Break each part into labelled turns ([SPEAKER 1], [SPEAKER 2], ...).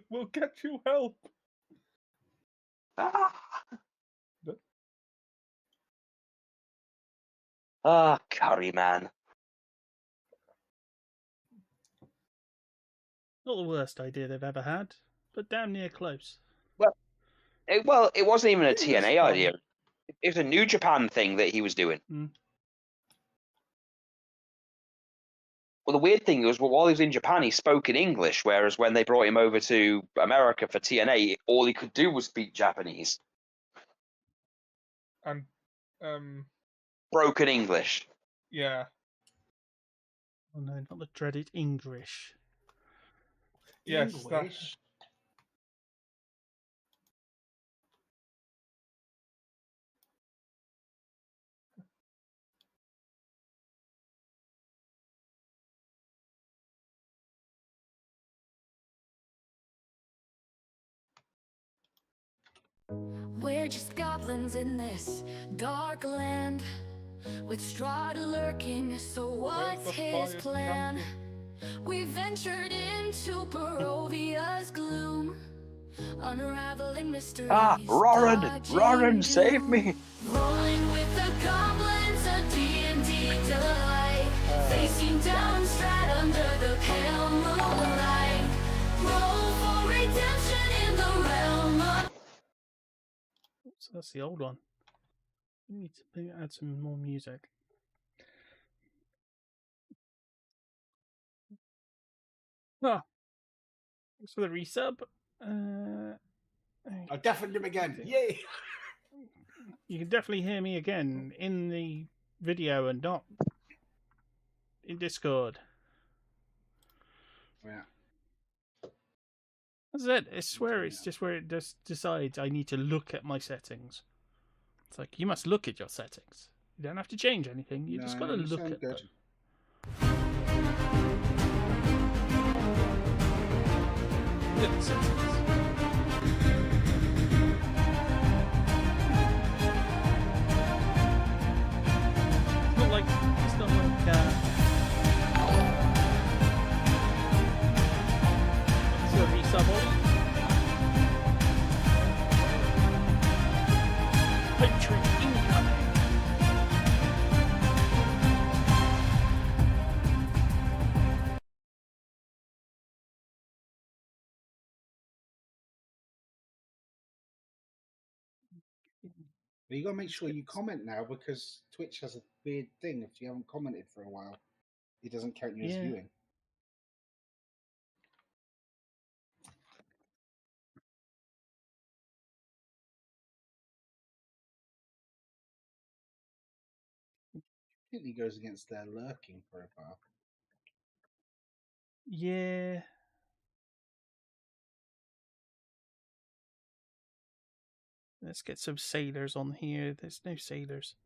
[SPEAKER 1] We'll get you help.
[SPEAKER 2] Curry man.
[SPEAKER 3] Not the worst idea they've ever had, but damn near close.
[SPEAKER 2] It wasn't even a
[SPEAKER 1] It was
[SPEAKER 2] TNA
[SPEAKER 1] fun.
[SPEAKER 2] idea. It was a New Japan thing that he was doing.
[SPEAKER 3] Mm.
[SPEAKER 2] Well, the weird thing was, while he was in Japan, he spoke in English, whereas when they brought him over to America for TNA, all he could do was speak Japanese.
[SPEAKER 1] And
[SPEAKER 2] Broken English.
[SPEAKER 1] yeah.
[SPEAKER 3] Oh no, not the dreaded English.
[SPEAKER 1] Yes,
[SPEAKER 4] English.
[SPEAKER 5] We're just goblins in this dark land, with Strahd lurking, so what's his plan? We ventured into Barovia's gloom, unraveling mysteries.
[SPEAKER 2] Roran, save me!
[SPEAKER 5] Rolling with the goblins, a D&D delight, facing down Strahd under the pale moonlight. Roll for redemption in the realm of...
[SPEAKER 3] So that's the old one. We need to add some more music. Ah, thanks for the resub.
[SPEAKER 4] I definitely him again. Yay!
[SPEAKER 3] You can definitely hear me again in the video and not in Discord.
[SPEAKER 4] Yeah.
[SPEAKER 3] That's it. I swear it's just where it just decides I need to look at my settings. It's like, you must look at your settings. You don't have to change anything. You just got to look at them. Look at the settings. It's not like it's a resub on. Patron incoming.
[SPEAKER 4] But you got to make sure you comment now, because Twitch has a weird thing. If you haven't commented for a while, it doesn't count you as viewing. I think he goes against their lurking profile.
[SPEAKER 3] Yeah. Let's get some sailors on here. There's no sailors.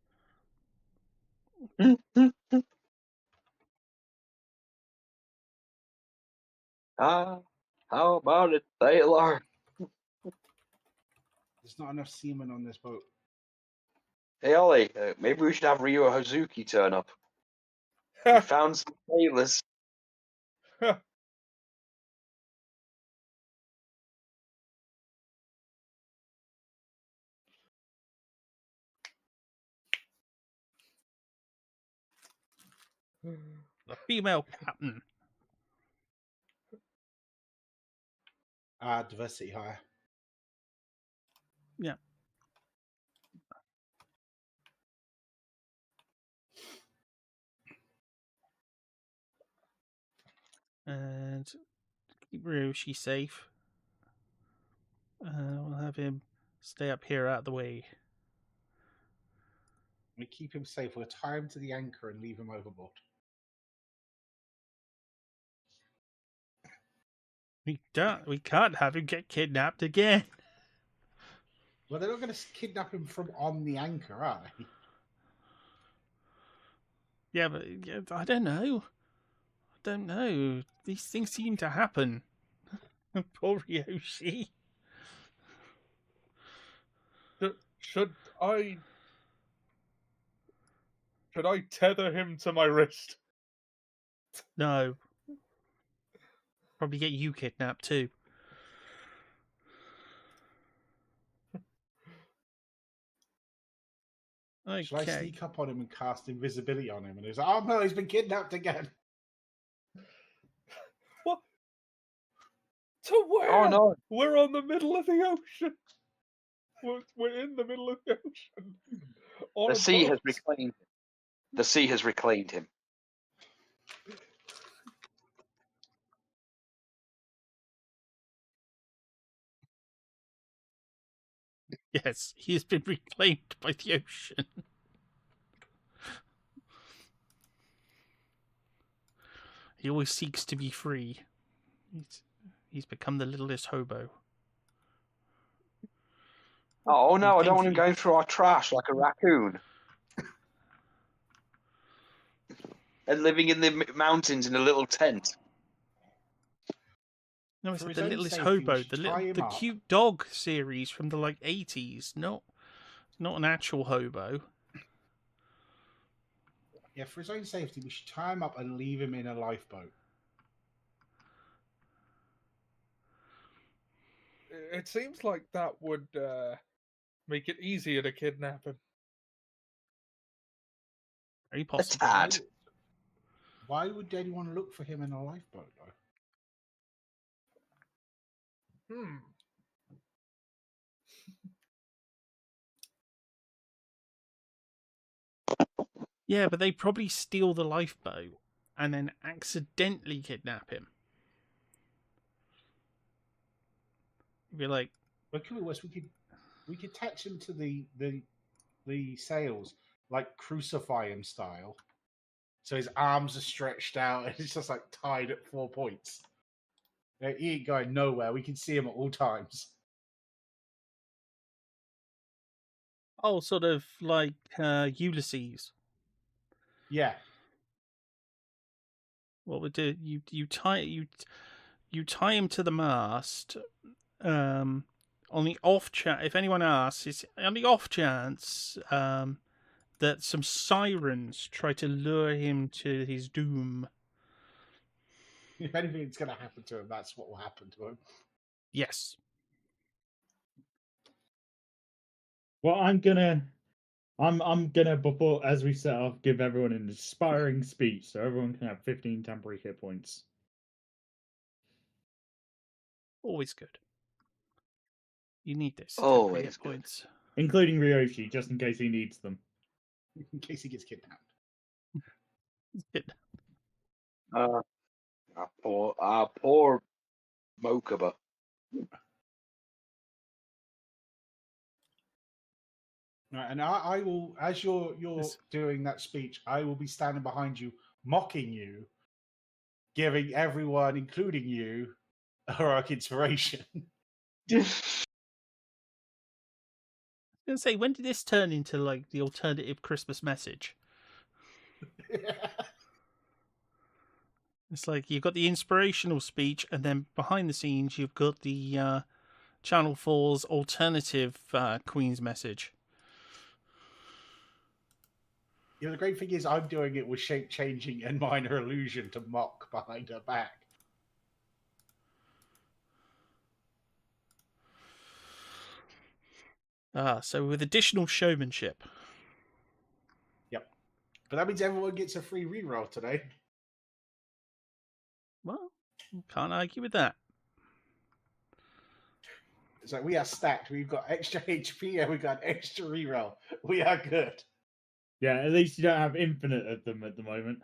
[SPEAKER 2] How about it, sailor?
[SPEAKER 4] There's not enough seamen on this boat.
[SPEAKER 2] Hey, Ollie, maybe we should have Ryu Hazuki turn up. We found some sailors.
[SPEAKER 3] The female captain.
[SPEAKER 4] Diversity hire.
[SPEAKER 3] Yeah. And keep Ryoshi safe. We'll have him stay up here out of the way.
[SPEAKER 4] We keep him safe. We'll tie him to the anchor and leave him overboard.
[SPEAKER 3] We can't have him get kidnapped again.
[SPEAKER 4] Well, they're not going to kidnap him from on the anchor, are they?
[SPEAKER 3] Yeah, but I don't know. These things seem to happen. Poor Ryoshi.
[SPEAKER 1] Should I tether him to my wrist?
[SPEAKER 3] No. Probably get you kidnapped too.
[SPEAKER 4] Shall I
[SPEAKER 3] Okay.
[SPEAKER 4] sneak up on him and cast invisibility on him? And he's like, oh no, he's been kidnapped again.
[SPEAKER 1] What? To where?
[SPEAKER 2] Oh no!
[SPEAKER 1] We're on the middle of the ocean. We're in the middle of the ocean. On
[SPEAKER 2] The
[SPEAKER 1] a
[SPEAKER 2] sea has
[SPEAKER 1] boat.
[SPEAKER 2] reclaimed him. The sea has reclaimed him.
[SPEAKER 3] Yes, he has been reclaimed by the ocean. He always seeks to be free. He's become the littlest hobo.
[SPEAKER 2] Oh
[SPEAKER 3] You
[SPEAKER 2] no! I
[SPEAKER 3] think
[SPEAKER 2] don't want him
[SPEAKER 3] he-
[SPEAKER 2] going through our trash like a raccoon. And living in the mountains in a little tent.
[SPEAKER 3] No, it's
[SPEAKER 4] For his
[SPEAKER 3] the
[SPEAKER 4] own
[SPEAKER 3] littlest
[SPEAKER 4] safety, we
[SPEAKER 3] hobo,
[SPEAKER 4] should tie him
[SPEAKER 3] the
[SPEAKER 4] up.
[SPEAKER 3] cute dog series from the 80s. Not an actual hobo.
[SPEAKER 4] Yeah, for his own safety, we should tie him up and leave him in a lifeboat.
[SPEAKER 1] It seems like that would make it easier to kidnap him.
[SPEAKER 3] Very
[SPEAKER 2] A
[SPEAKER 3] possible.
[SPEAKER 2] tad.
[SPEAKER 4] Why would anyone look for him in a lifeboat, though?
[SPEAKER 3] Yeah, but they probably steal the lifeboat and then accidentally kidnap him. You'd be like,
[SPEAKER 4] What could be worse? We could attach him to the sails, like crucify him style. So his arms are stretched out and it's just like tied at 4 points. He ain't going nowhere. We can see him at all times.
[SPEAKER 3] oh, sort of like Ulysses.
[SPEAKER 4] Yeah.
[SPEAKER 3] What would do? You tie him to the mast. On the off chance, if anyone asks, it's on the off chance that some sirens try to lure him to his doom.
[SPEAKER 4] If anything's going to happen to him, that's what will happen to him.
[SPEAKER 3] Yes.
[SPEAKER 6] Well, I'm gonna before as we set off give everyone an inspiring speech so everyone can have 15 temporary hit points.
[SPEAKER 3] Always good. You need this.
[SPEAKER 2] Always
[SPEAKER 3] temporary hit
[SPEAKER 2] good.
[SPEAKER 3] points.
[SPEAKER 6] Including Ryoshi, just in case he needs them.
[SPEAKER 4] In case he gets kidnapped.
[SPEAKER 2] Our poor Mokuba.
[SPEAKER 4] Right, and I will, as you're
[SPEAKER 3] This-
[SPEAKER 4] doing that speech, I will be standing behind you, mocking you, giving everyone, including you, a heroic inspiration.
[SPEAKER 3] I was gonna say, when did this turn into like the alternative Christmas message? It's like you've got the inspirational speech, and then behind the scenes you've got the Channel 4's alternative Queen's message.
[SPEAKER 4] The great thing is, I'm doing it with shape changing and minor illusion to mock behind her back.
[SPEAKER 3] So with additional showmanship.
[SPEAKER 4] Yep. But that means everyone gets a free reroll today.
[SPEAKER 3] Well, can't argue with that.
[SPEAKER 4] It's like we are stacked. We've got extra HP and we've got extra reroll. We are good.
[SPEAKER 6] Yeah, at least you don't have infinite of them at the moment.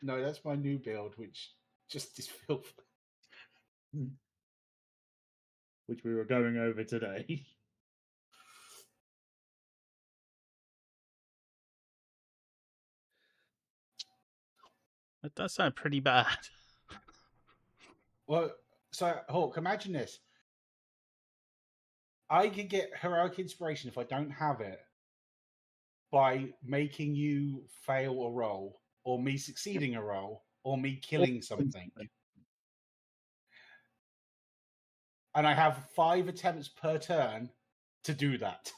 [SPEAKER 4] No, that's my new build, which just is filth.
[SPEAKER 6] Which we were going over today.
[SPEAKER 3] That does sound pretty bad.
[SPEAKER 4] Well, so Hawk, imagine this. I could get heroic inspiration if I don't have it by making you fail a roll, or me succeeding a roll, or me killing something. And I have 5 attempts per turn to do that.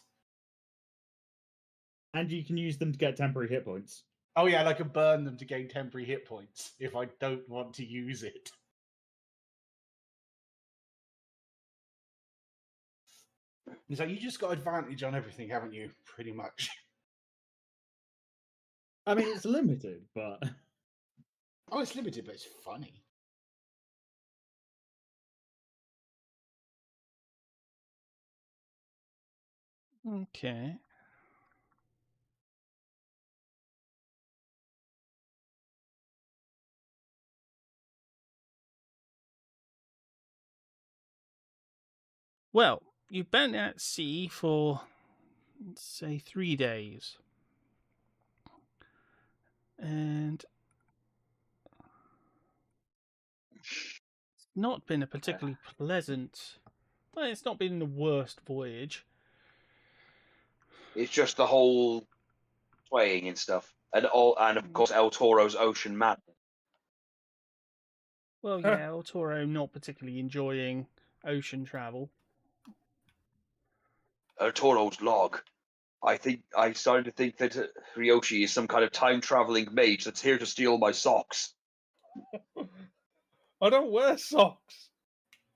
[SPEAKER 6] And you can use them to get temporary hit points.
[SPEAKER 4] Oh yeah, and I can burn them to gain temporary hit points if I don't want to use it. It's like you just got advantage on everything, haven't you? Pretty much.
[SPEAKER 6] I mean, it's limited, but
[SPEAKER 4] Oh, it's limited, but it's funny.
[SPEAKER 3] Okay. Well, you've been at sea for, say, 3 days. And it's not been a particularly pleasant... Well, it's not been the worst voyage.
[SPEAKER 2] It's just the whole swaying and stuff, and of course El Toro's ocean madness.
[SPEAKER 3] Well, yeah, El Toro not particularly enjoying ocean travel.
[SPEAKER 2] El Toro's log. I started to think that Ryoshi is some kind of time traveling mage that's here to steal my socks.
[SPEAKER 1] I don't wear socks.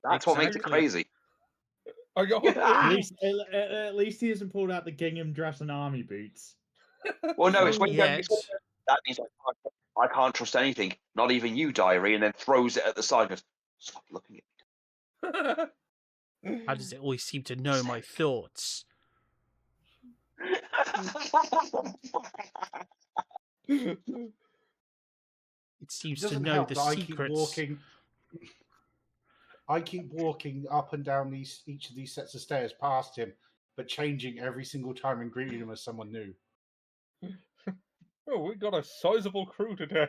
[SPEAKER 2] That's what makes it
[SPEAKER 3] Exactly.
[SPEAKER 2] crazy.
[SPEAKER 1] I got
[SPEAKER 6] at least he hasn't pulled out the gingham dress and army boots.
[SPEAKER 2] Well, no, it's
[SPEAKER 3] Not
[SPEAKER 2] when you
[SPEAKER 3] yet.
[SPEAKER 2] that means I can't trust anything, not even you, diary, and then throws it at the side and goes, "Stop looking at
[SPEAKER 3] How does it always seem to know my thoughts?
[SPEAKER 2] me."
[SPEAKER 3] It seems
[SPEAKER 4] It
[SPEAKER 3] to
[SPEAKER 4] doesn't
[SPEAKER 3] know
[SPEAKER 4] help
[SPEAKER 3] the
[SPEAKER 4] that
[SPEAKER 3] secrets.
[SPEAKER 4] I keep walking up and down each of these sets of stairs past him, but changing every single time and greeting him as someone new.
[SPEAKER 1] Oh, we got a sizable crew today.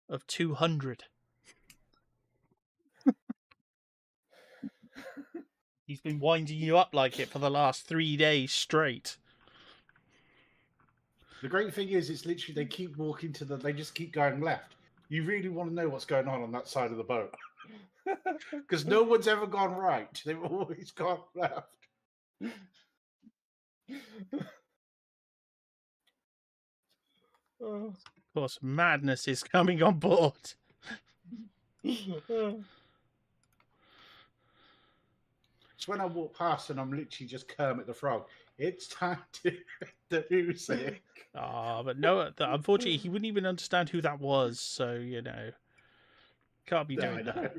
[SPEAKER 3] Of 200. He's been winding you up like it for the last 3 days straight.
[SPEAKER 4] The great thing is, it's literally they keep walking they just keep going left. You really want to know what's going on that side of the boat. Because no one's ever gone right. They've always gone left.
[SPEAKER 1] Oh.
[SPEAKER 3] Of course, madness is coming on board.
[SPEAKER 4] It's when I walk past and I'm literally just Kermit the Frog. It's time to the music.
[SPEAKER 3] Ah, but no, unfortunately, he wouldn't even understand who that was, so, you know. Can't be
[SPEAKER 4] No,
[SPEAKER 3] doing
[SPEAKER 4] I
[SPEAKER 3] that.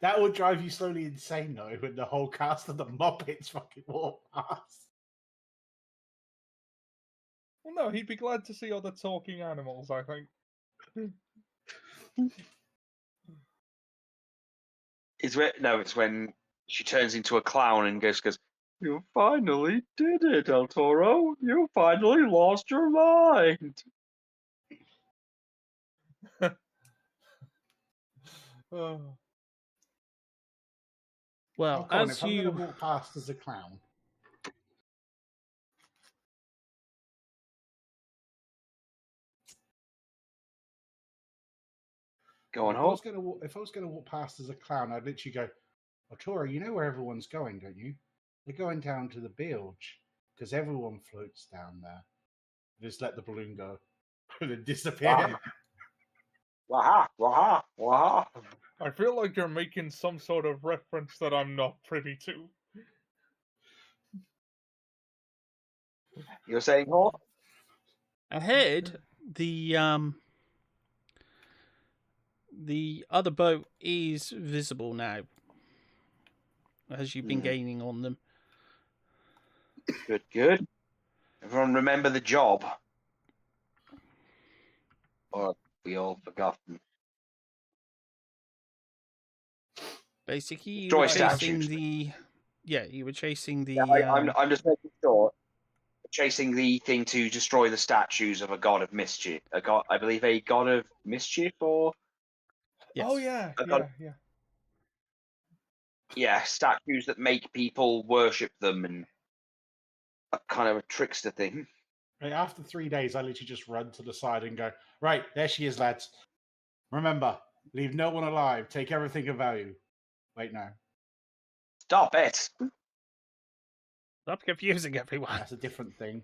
[SPEAKER 4] That would drive you slowly insane, though, when the whole cast of the Muppets fucking walk past.
[SPEAKER 1] Well, no, he'd be glad to see other talking animals, I think.
[SPEAKER 2] It's when she turns into a clown and goes, "You finally did it, El Toro. You finally lost your mind."
[SPEAKER 1] Oh.
[SPEAKER 3] Well,
[SPEAKER 4] Come on,
[SPEAKER 3] as
[SPEAKER 4] if I'm going
[SPEAKER 3] you...
[SPEAKER 4] to walk past as a clown.
[SPEAKER 2] Go on,
[SPEAKER 4] If I was
[SPEAKER 2] Hope.
[SPEAKER 4] going to walk past as a clown, I'd literally go, "Oh, Tora, you know where everyone's going, don't you? They're going down to the bilge because everyone floats down there." Just let the balloon go and then disappear.
[SPEAKER 2] Waha, waha, waha.
[SPEAKER 1] I feel like you're making some sort of reference that I'm not privy to.
[SPEAKER 2] You're saying what?
[SPEAKER 3] Ahead, the other boat is visible now, as you've been gaining on them.
[SPEAKER 2] Good, good. Everyone remember the job. Or we all forgotten.
[SPEAKER 3] Basically, you
[SPEAKER 2] Destroy
[SPEAKER 3] were chasing
[SPEAKER 2] statues.
[SPEAKER 3] the... Yeah, you were chasing the...
[SPEAKER 2] Yeah, I'm just making sure. Chasing the thing to destroy the statues of a god of mischief. I believe a god of mischief, or
[SPEAKER 3] Yes.
[SPEAKER 1] Oh, yeah,
[SPEAKER 2] I got
[SPEAKER 1] yeah.
[SPEAKER 2] yeah, statues that make people worship them, and a kind of a trickster thing.
[SPEAKER 4] After 3 days, I literally just run to the side and go, "Right, there she is, lads. Remember, leave no one alive. Take everything of value." Wait, no.
[SPEAKER 2] Stop it!
[SPEAKER 3] Stop confusing everyone.
[SPEAKER 4] That's a different thing.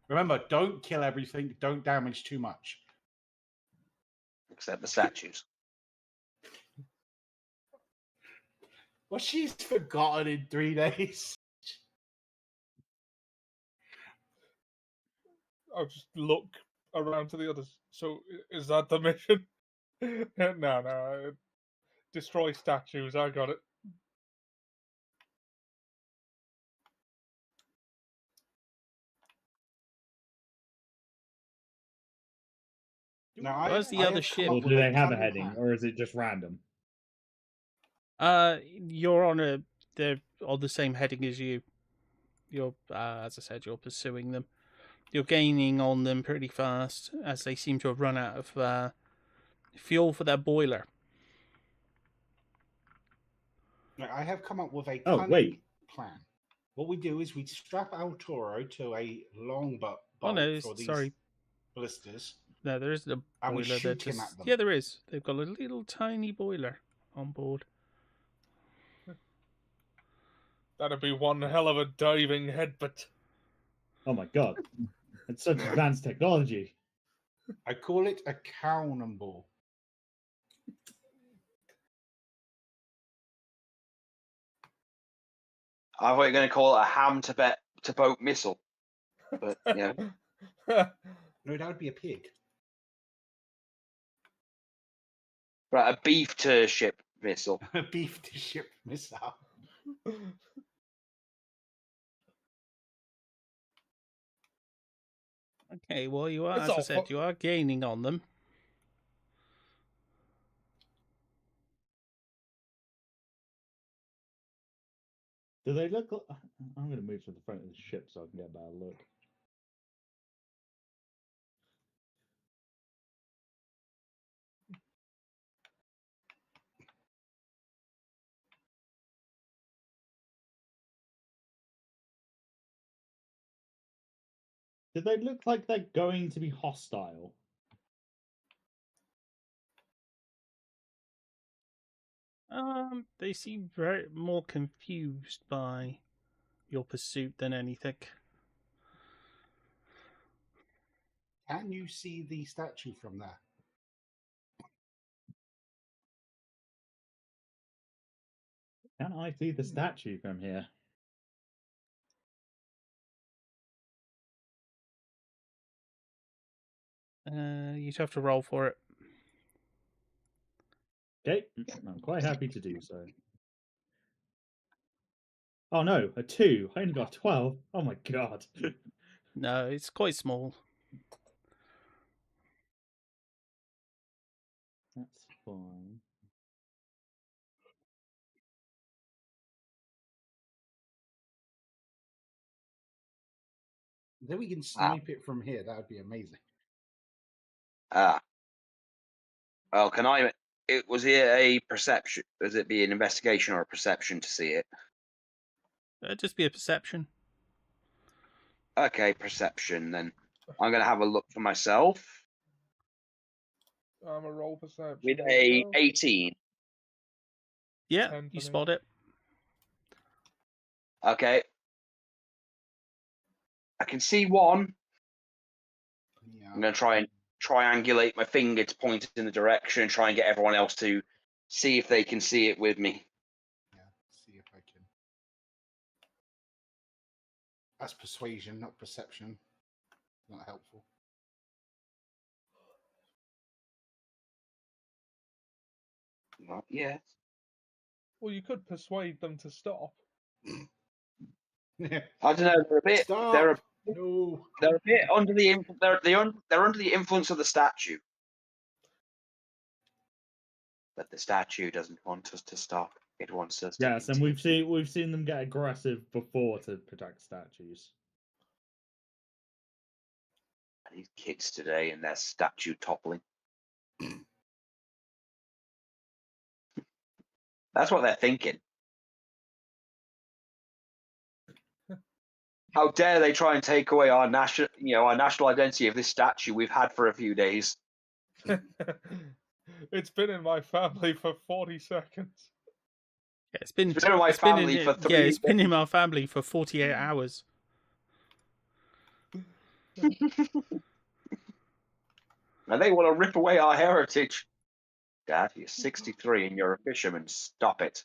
[SPEAKER 4] Remember, don't kill everything. Don't damage too much.
[SPEAKER 2] except the statues.
[SPEAKER 4] Well, she's forgotten in 3 days.
[SPEAKER 1] I'll just look around to the others. So, is that the mission? No. Destroy statues. I got it.
[SPEAKER 4] No,
[SPEAKER 3] Where's the
[SPEAKER 4] I
[SPEAKER 3] other
[SPEAKER 4] have come
[SPEAKER 3] ship?
[SPEAKER 4] up
[SPEAKER 6] Or
[SPEAKER 4] with
[SPEAKER 6] do
[SPEAKER 4] a
[SPEAKER 6] they have a
[SPEAKER 4] cunning
[SPEAKER 6] heading,
[SPEAKER 4] plan.
[SPEAKER 6] or is it just random?
[SPEAKER 3] You're on a. They're on the same heading as you. You're, as I said, you're pursuing them. You're gaining on them pretty fast as they seem to have run out of fuel for their boiler.
[SPEAKER 4] No, I have come up with a
[SPEAKER 6] Oh,
[SPEAKER 4] cunning
[SPEAKER 6] wait.
[SPEAKER 4] plan. What we do is we strap El Toro to a long bolt
[SPEAKER 3] Oh no,
[SPEAKER 4] for these
[SPEAKER 3] sorry.
[SPEAKER 4] ballistas.
[SPEAKER 3] No, there isn't a
[SPEAKER 4] And we
[SPEAKER 3] boiler.
[SPEAKER 4] shoot him at them.
[SPEAKER 3] Yeah, there is. They've got a little tiny boiler on board.
[SPEAKER 1] That'd be one hell of a diving headbutt.
[SPEAKER 6] Oh my god. It's such advanced technology.
[SPEAKER 4] I call it a cannonball.
[SPEAKER 2] I thought you were going to call it a ham to boat missile. But, yeah.
[SPEAKER 4] No, that would be a pig.
[SPEAKER 2] Right, a beef to ship missile.
[SPEAKER 4] A beef to ship missile.
[SPEAKER 3] Okay, well, you are,
[SPEAKER 1] It's
[SPEAKER 3] as I
[SPEAKER 1] all
[SPEAKER 3] said, you are gaining on them.
[SPEAKER 6] Do they look? I'm going to move to the front of the ship so I can get a better look. Do they look like they're going to be hostile?
[SPEAKER 3] They seem very more confused by your pursuit than anything.
[SPEAKER 4] Can you see the statue from there?
[SPEAKER 6] Can I see the statue from here?
[SPEAKER 3] You'd have to roll for it.
[SPEAKER 6] Okay, I'm quite happy to do so. Oh no, a 2. I only got 12. Oh my god.
[SPEAKER 3] No, it's quite small.
[SPEAKER 6] That's fine.
[SPEAKER 4] Then we can snipe it from here. That would be amazing.
[SPEAKER 2] Well, can I? Was it a perception? Was it be an investigation or a perception to see it?
[SPEAKER 3] It'd just be a perception.
[SPEAKER 2] Okay, perception. Then I'm going to have a look for myself
[SPEAKER 1] I'm a roll perception.
[SPEAKER 2] with
[SPEAKER 1] as
[SPEAKER 2] a
[SPEAKER 1] well.
[SPEAKER 2] 18.
[SPEAKER 3] Yeah,
[SPEAKER 1] 10
[SPEAKER 3] you
[SPEAKER 1] for me.
[SPEAKER 3] spot it.
[SPEAKER 2] Okay, I can see one.
[SPEAKER 4] Yeah.
[SPEAKER 2] I'm going to try and triangulate my finger to point it in the direction and try and get everyone else to see if they can see it with me.
[SPEAKER 4] Yeah. See if I can. That's persuasion, not perception. Not helpful.
[SPEAKER 2] Not yet.
[SPEAKER 1] Well, you could persuade them to stop.
[SPEAKER 2] I don't know. They're a bit.
[SPEAKER 4] Stop! No.
[SPEAKER 2] They're a bit under the. They're under the influence of the statue. But the statue doesn't want us to stop. It wants us to.
[SPEAKER 6] Yes, and we've seen them get aggressive before to protect statues.
[SPEAKER 2] These kids today and their statue toppling. That's what they're thinking. How dare they try and take away our national identity of this statue we've had for a few days.
[SPEAKER 1] It's been in my family for 40 seconds.
[SPEAKER 3] Yeah, it's been
[SPEAKER 2] It's been in my family for 3
[SPEAKER 3] Yeah, it's been in our family for 48 hours.
[SPEAKER 2] And they want to rip away our heritage. Dad, you're 63 and you're a fisherman. Stop it.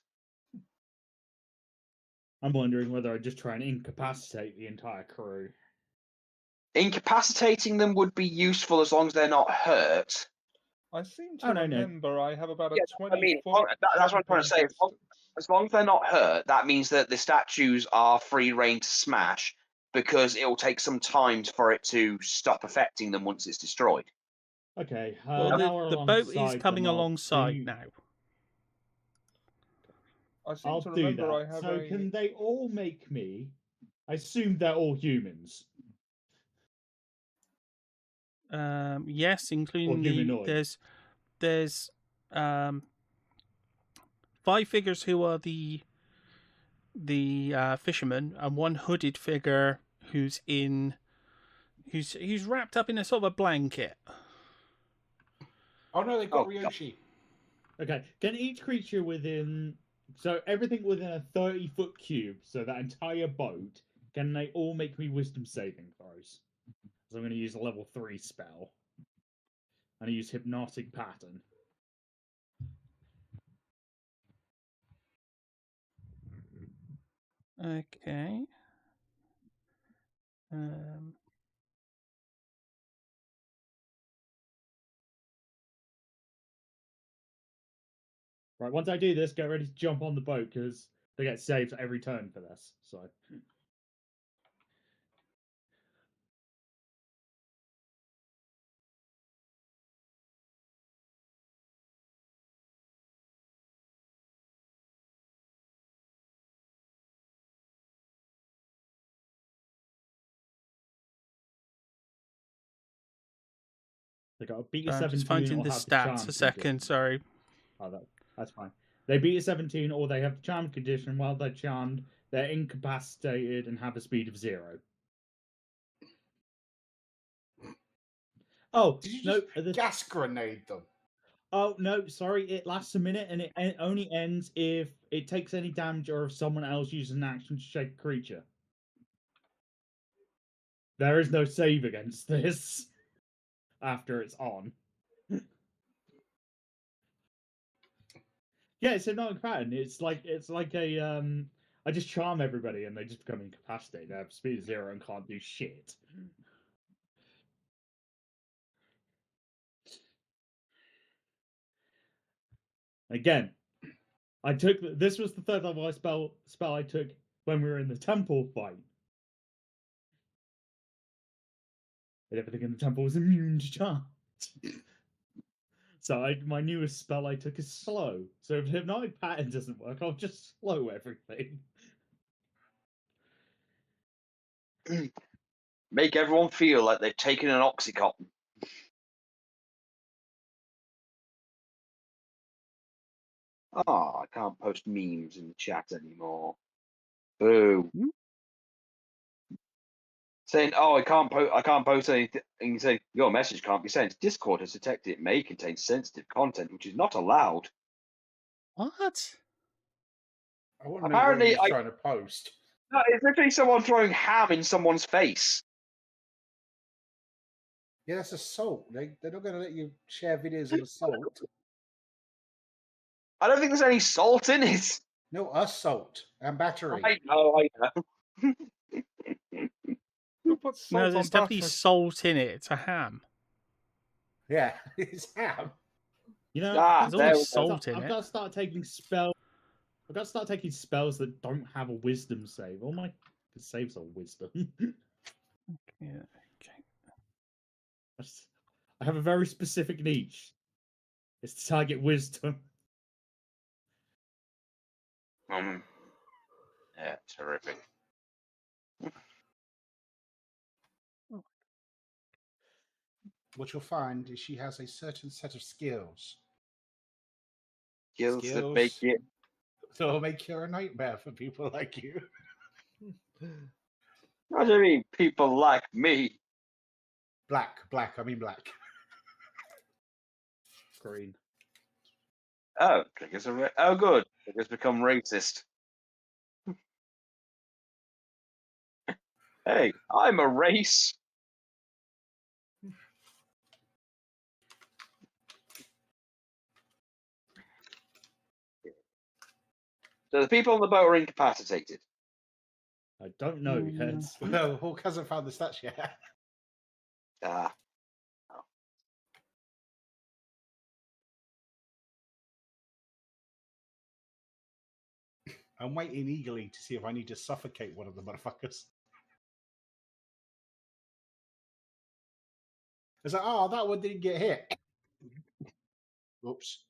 [SPEAKER 6] I'm wondering whether I just try and incapacitate the entire crew.
[SPEAKER 2] Incapacitating them would be useful as long as they're not hurt.
[SPEAKER 1] I seem to
[SPEAKER 6] Oh, no.
[SPEAKER 1] remember I have about a
[SPEAKER 2] Yeah,
[SPEAKER 1] 20
[SPEAKER 2] I mean,
[SPEAKER 1] foot.
[SPEAKER 2] that's what I'm trying to say.
[SPEAKER 1] jumping
[SPEAKER 2] As long as they're not hurt, that means that the statues are free reign to smash, because it will take some time for it to stop affecting them once it's destroyed.
[SPEAKER 6] Okay,
[SPEAKER 3] Well,
[SPEAKER 6] now we're
[SPEAKER 3] the boat is
[SPEAKER 6] alongside
[SPEAKER 3] coming
[SPEAKER 6] them, I'll
[SPEAKER 3] alongside
[SPEAKER 6] do-
[SPEAKER 3] now.
[SPEAKER 1] I seem
[SPEAKER 6] I'll
[SPEAKER 1] to
[SPEAKER 6] do
[SPEAKER 1] remember I
[SPEAKER 6] that.
[SPEAKER 1] have
[SPEAKER 6] So
[SPEAKER 1] a.
[SPEAKER 6] can they all make me? I assume they're all humans.
[SPEAKER 3] Yes, including the
[SPEAKER 6] humanoid.
[SPEAKER 3] there's 5 figures who are the fishermen, and 1 hooded figure who's wrapped up in a sort of a blanket.
[SPEAKER 4] Oh no, they've got
[SPEAKER 2] Oh,
[SPEAKER 4] Ryoshi.
[SPEAKER 6] Okay, can each creature within... So everything within a 30-foot cube, so that entire boat, can they all make me wisdom saving throws? So I'm going to use a level 3 spell. And I use Hypnotic Pattern.
[SPEAKER 3] Okay.
[SPEAKER 6] Right, once I do this, get ready to jump on the boat, because they get saved every turn for this. So they got a beat a
[SPEAKER 3] I'm just
[SPEAKER 6] 17
[SPEAKER 3] finding
[SPEAKER 6] or
[SPEAKER 3] the
[SPEAKER 6] have the
[SPEAKER 3] stats
[SPEAKER 6] charm
[SPEAKER 3] a
[SPEAKER 6] condition.
[SPEAKER 3] second. Sorry.
[SPEAKER 6] Oh, that's fine. They beat a 17 or they have the charm condition. While they're charmed, they're incapacitated and have a speed of 0. Oh,
[SPEAKER 4] Did you
[SPEAKER 6] no.
[SPEAKER 4] just gas grenade them?
[SPEAKER 6] Oh, no, sorry. It lasts a minute and it only ends if it takes any damage or if someone else uses an action to shake a creature. There is no save against this after it's on. Yeah, it's hypnotic pattern. It's like a I just charm everybody and they just become incapacitated. They have speed of 0 and can't do shit. Again, I took this was the 3rd level spell I took when we were in the temple fight. And everything in the temple was immune to charms. So my newest spell I took is slow. So if hypnotic pattern doesn't work, I'll just slow everything.
[SPEAKER 2] Make everyone feel like they've taken an Oxycontin. Oh, I can't post memes in the chat anymore. Boo. Saying, oh, I can't post anything. And you say, your message can't be sent. Discord has detected it may contain sensitive content, which is not allowed.
[SPEAKER 3] What?
[SPEAKER 4] I want to know
[SPEAKER 2] Apparently,
[SPEAKER 4] what he's trying to post.
[SPEAKER 2] No, it's literally someone throwing ham in someone's face.
[SPEAKER 4] Yeah, that's assault. They're not going to let you share videos of assault.
[SPEAKER 2] I don't think there's any salt in it.
[SPEAKER 4] No, assault and battery.
[SPEAKER 2] I know.
[SPEAKER 1] Who puts salt
[SPEAKER 3] No,
[SPEAKER 1] on
[SPEAKER 3] there's definitely
[SPEAKER 1] battery?
[SPEAKER 3] salt in it. It's a ham.
[SPEAKER 4] Yeah, it's ham.
[SPEAKER 6] You know,
[SPEAKER 3] There's always salt in
[SPEAKER 6] I've
[SPEAKER 3] it.
[SPEAKER 6] got to start taking spells. I've got to start taking spells that don't have a wisdom save. All my saves are wisdom.
[SPEAKER 3] Yeah. Okay.
[SPEAKER 6] I have a very specific niche. It's to target wisdom.
[SPEAKER 2] Yeah, terrific.
[SPEAKER 4] What you'll find is she has a certain set of skills.
[SPEAKER 2] Skills that make it.
[SPEAKER 4] So it'll make her a nightmare for people like you.
[SPEAKER 2] What do you mean, people like me?
[SPEAKER 4] Black. I mean black.
[SPEAKER 6] Green.
[SPEAKER 2] Oh, triggers are oh good. Triggers become racist. Hey, I'm a race. So the people on the boat are incapacitated.
[SPEAKER 6] I don't know yet.
[SPEAKER 4] No, Hawk hasn't found the stats yet.
[SPEAKER 2] Ah.
[SPEAKER 4] I'm waiting eagerly to see if I need to suffocate one of the motherfuckers. It's like, oh, that one didn't get hit. Oops.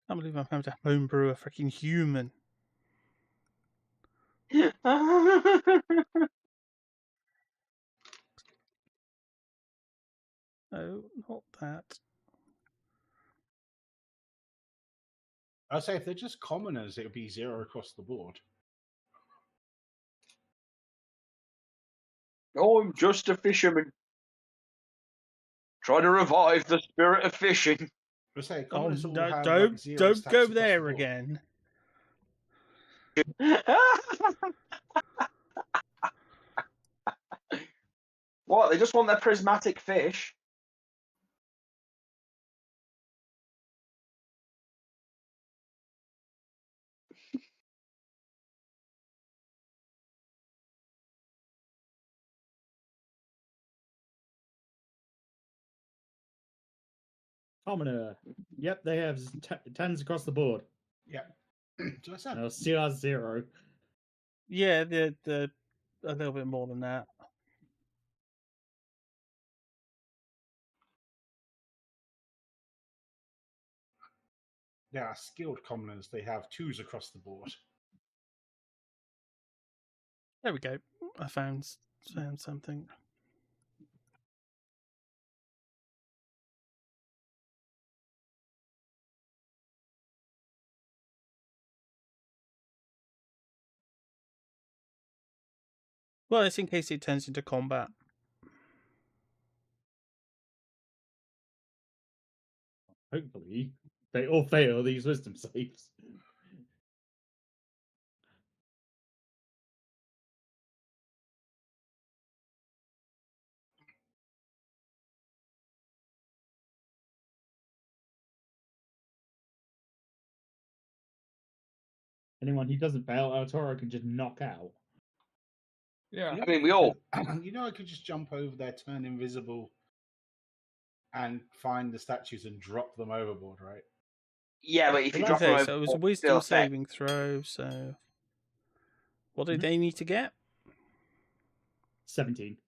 [SPEAKER 3] I can't believe I'm having to homebrew a freaking human. No, not that.
[SPEAKER 4] I'd say if they're just commoners, it would be 0 across the board.
[SPEAKER 2] Oh, I'm just a fisherman. Trying to revive the spirit of fishing.
[SPEAKER 4] I'd say
[SPEAKER 3] Oh,
[SPEAKER 4] commoners all
[SPEAKER 3] no,
[SPEAKER 4] have
[SPEAKER 3] don't
[SPEAKER 4] like 0
[SPEAKER 3] don't
[SPEAKER 4] stats
[SPEAKER 3] go
[SPEAKER 4] across the
[SPEAKER 3] there
[SPEAKER 4] board.
[SPEAKER 3] again.
[SPEAKER 2] What? They just want their prismatic fish.
[SPEAKER 6] Commoner. Yep, they have 10s across the board.
[SPEAKER 4] Yeah. So I said,
[SPEAKER 6] Now Steel has 0.
[SPEAKER 3] Yeah, they're a little bit more than that.
[SPEAKER 4] yeah, skilled commoners, they have 2s across the board.
[SPEAKER 3] There we go. I found something. Well, it's in case it turns into combat.
[SPEAKER 6] Hopefully, they all fail these wisdom saves. Anyone who doesn't fail, El Toro can just knock out.
[SPEAKER 1] Yeah.
[SPEAKER 2] I mean, we all.
[SPEAKER 4] You know, I could just jump over there, turn invisible, and find the statues and drop them overboard, right?
[SPEAKER 2] Yeah, but if you drop them
[SPEAKER 3] Okay,
[SPEAKER 2] over,
[SPEAKER 3] so it was a
[SPEAKER 2] they'll
[SPEAKER 3] wisdom
[SPEAKER 2] affect-
[SPEAKER 3] saving throw. So, what did they need to get?
[SPEAKER 6] 17.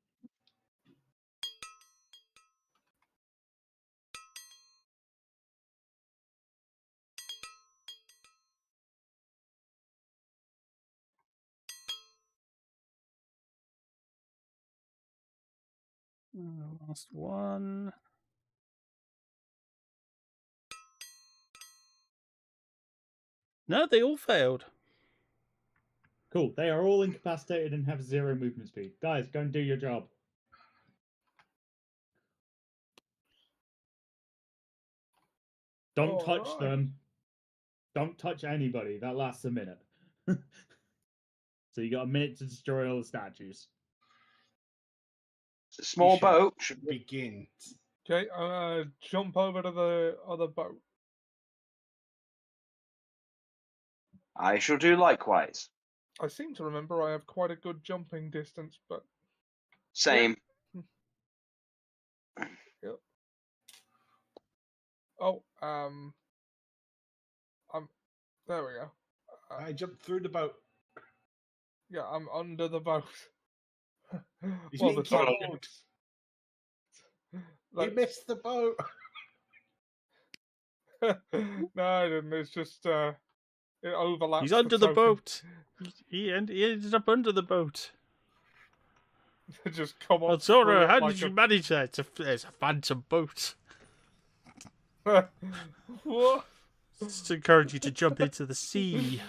[SPEAKER 3] Last one. No, they all failed.
[SPEAKER 6] Cool. They are all incapacitated and have 0 movement speed. Guys, go and do your job. Don't touch
[SPEAKER 1] Alright.
[SPEAKER 6] them. Don't touch anybody. That lasts a minute. So you got a minute to destroy all the statues.
[SPEAKER 2] It's a small
[SPEAKER 4] should
[SPEAKER 2] boat. Should be...
[SPEAKER 4] Begin.
[SPEAKER 1] Okay, I'm gonna jump over to the other boat.
[SPEAKER 2] I shall do likewise.
[SPEAKER 1] I seem to remember I have quite a good jumping distance, but
[SPEAKER 2] Same.
[SPEAKER 1] yep. Oh, there we go.
[SPEAKER 4] I jumped through the boat.
[SPEAKER 1] Yeah, I'm under the boat.
[SPEAKER 4] He's
[SPEAKER 1] well,
[SPEAKER 4] being
[SPEAKER 1] the top
[SPEAKER 4] killed. He missed the boat.
[SPEAKER 1] No, I didn't. It's just it overlaps.
[SPEAKER 3] He's under the
[SPEAKER 1] token.
[SPEAKER 3] boat. He ended up under the boat.
[SPEAKER 1] Just come on.
[SPEAKER 3] El Toro, how did you manage that? It's a phantom boat.
[SPEAKER 1] What?
[SPEAKER 3] Just to encourage you to jump into the sea.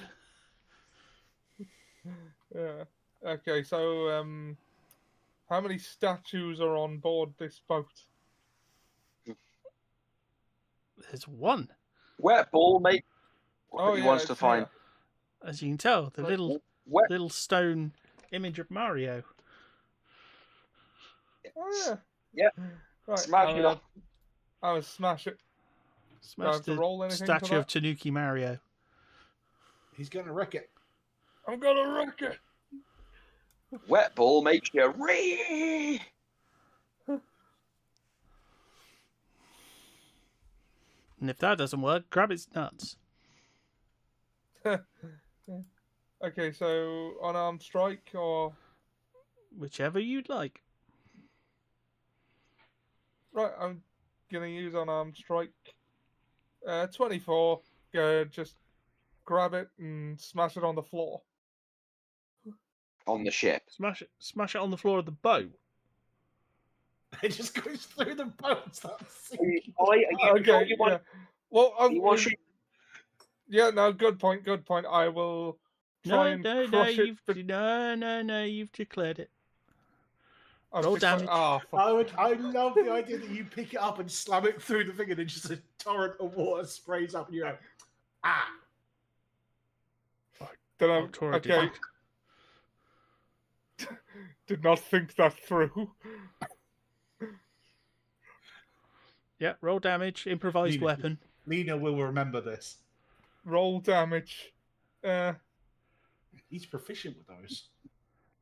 [SPEAKER 1] Yeah. Okay, so how many statues are on board this boat?
[SPEAKER 3] There's one.
[SPEAKER 2] Wet ball, mate. What he wants to
[SPEAKER 1] it's
[SPEAKER 2] find.
[SPEAKER 1] here.
[SPEAKER 3] As you can tell, the
[SPEAKER 2] Wet.
[SPEAKER 3] little stone image of Mario.
[SPEAKER 1] Oh yeah.
[SPEAKER 2] Yep.
[SPEAKER 1] Right.
[SPEAKER 2] Smash it off.
[SPEAKER 1] I will smash it. I have to roll anything for
[SPEAKER 3] statue of
[SPEAKER 1] that?
[SPEAKER 3] Tanuki Mario.
[SPEAKER 4] He's gonna wreck it.
[SPEAKER 1] I'm gonna wreck it.
[SPEAKER 2] Wet ball makes you ree.
[SPEAKER 3] And if that doesn't work, grab its nuts.
[SPEAKER 1] Okay, so unarmed strike or
[SPEAKER 3] Whichever you'd like.
[SPEAKER 1] right? I'm gonna use unarmed strike. 24. Just grab it and smash it on the floor.
[SPEAKER 2] On the ship.
[SPEAKER 3] Smash it on the floor of the boat.
[SPEAKER 4] It just goes through the boats.
[SPEAKER 1] Okay, yeah. Well,
[SPEAKER 2] You
[SPEAKER 1] no, good point. Good point. I will try and crush it.
[SPEAKER 3] You've declared it.
[SPEAKER 1] I've
[SPEAKER 3] Roll
[SPEAKER 1] declared-
[SPEAKER 3] damage.
[SPEAKER 1] Ah, fuck.
[SPEAKER 4] I love the idea that you pick it up and slam it through the thing, and then just a torrent of water sprays up, and you're like, ah.
[SPEAKER 1] Then
[SPEAKER 3] Oh, Tora did
[SPEAKER 1] okay. Did not think that through.
[SPEAKER 3] Yeah, roll damage, improvised
[SPEAKER 4] Lena.
[SPEAKER 3] weapon.
[SPEAKER 4] Lena will remember this.
[SPEAKER 1] Roll damage.
[SPEAKER 4] He's proficient with those.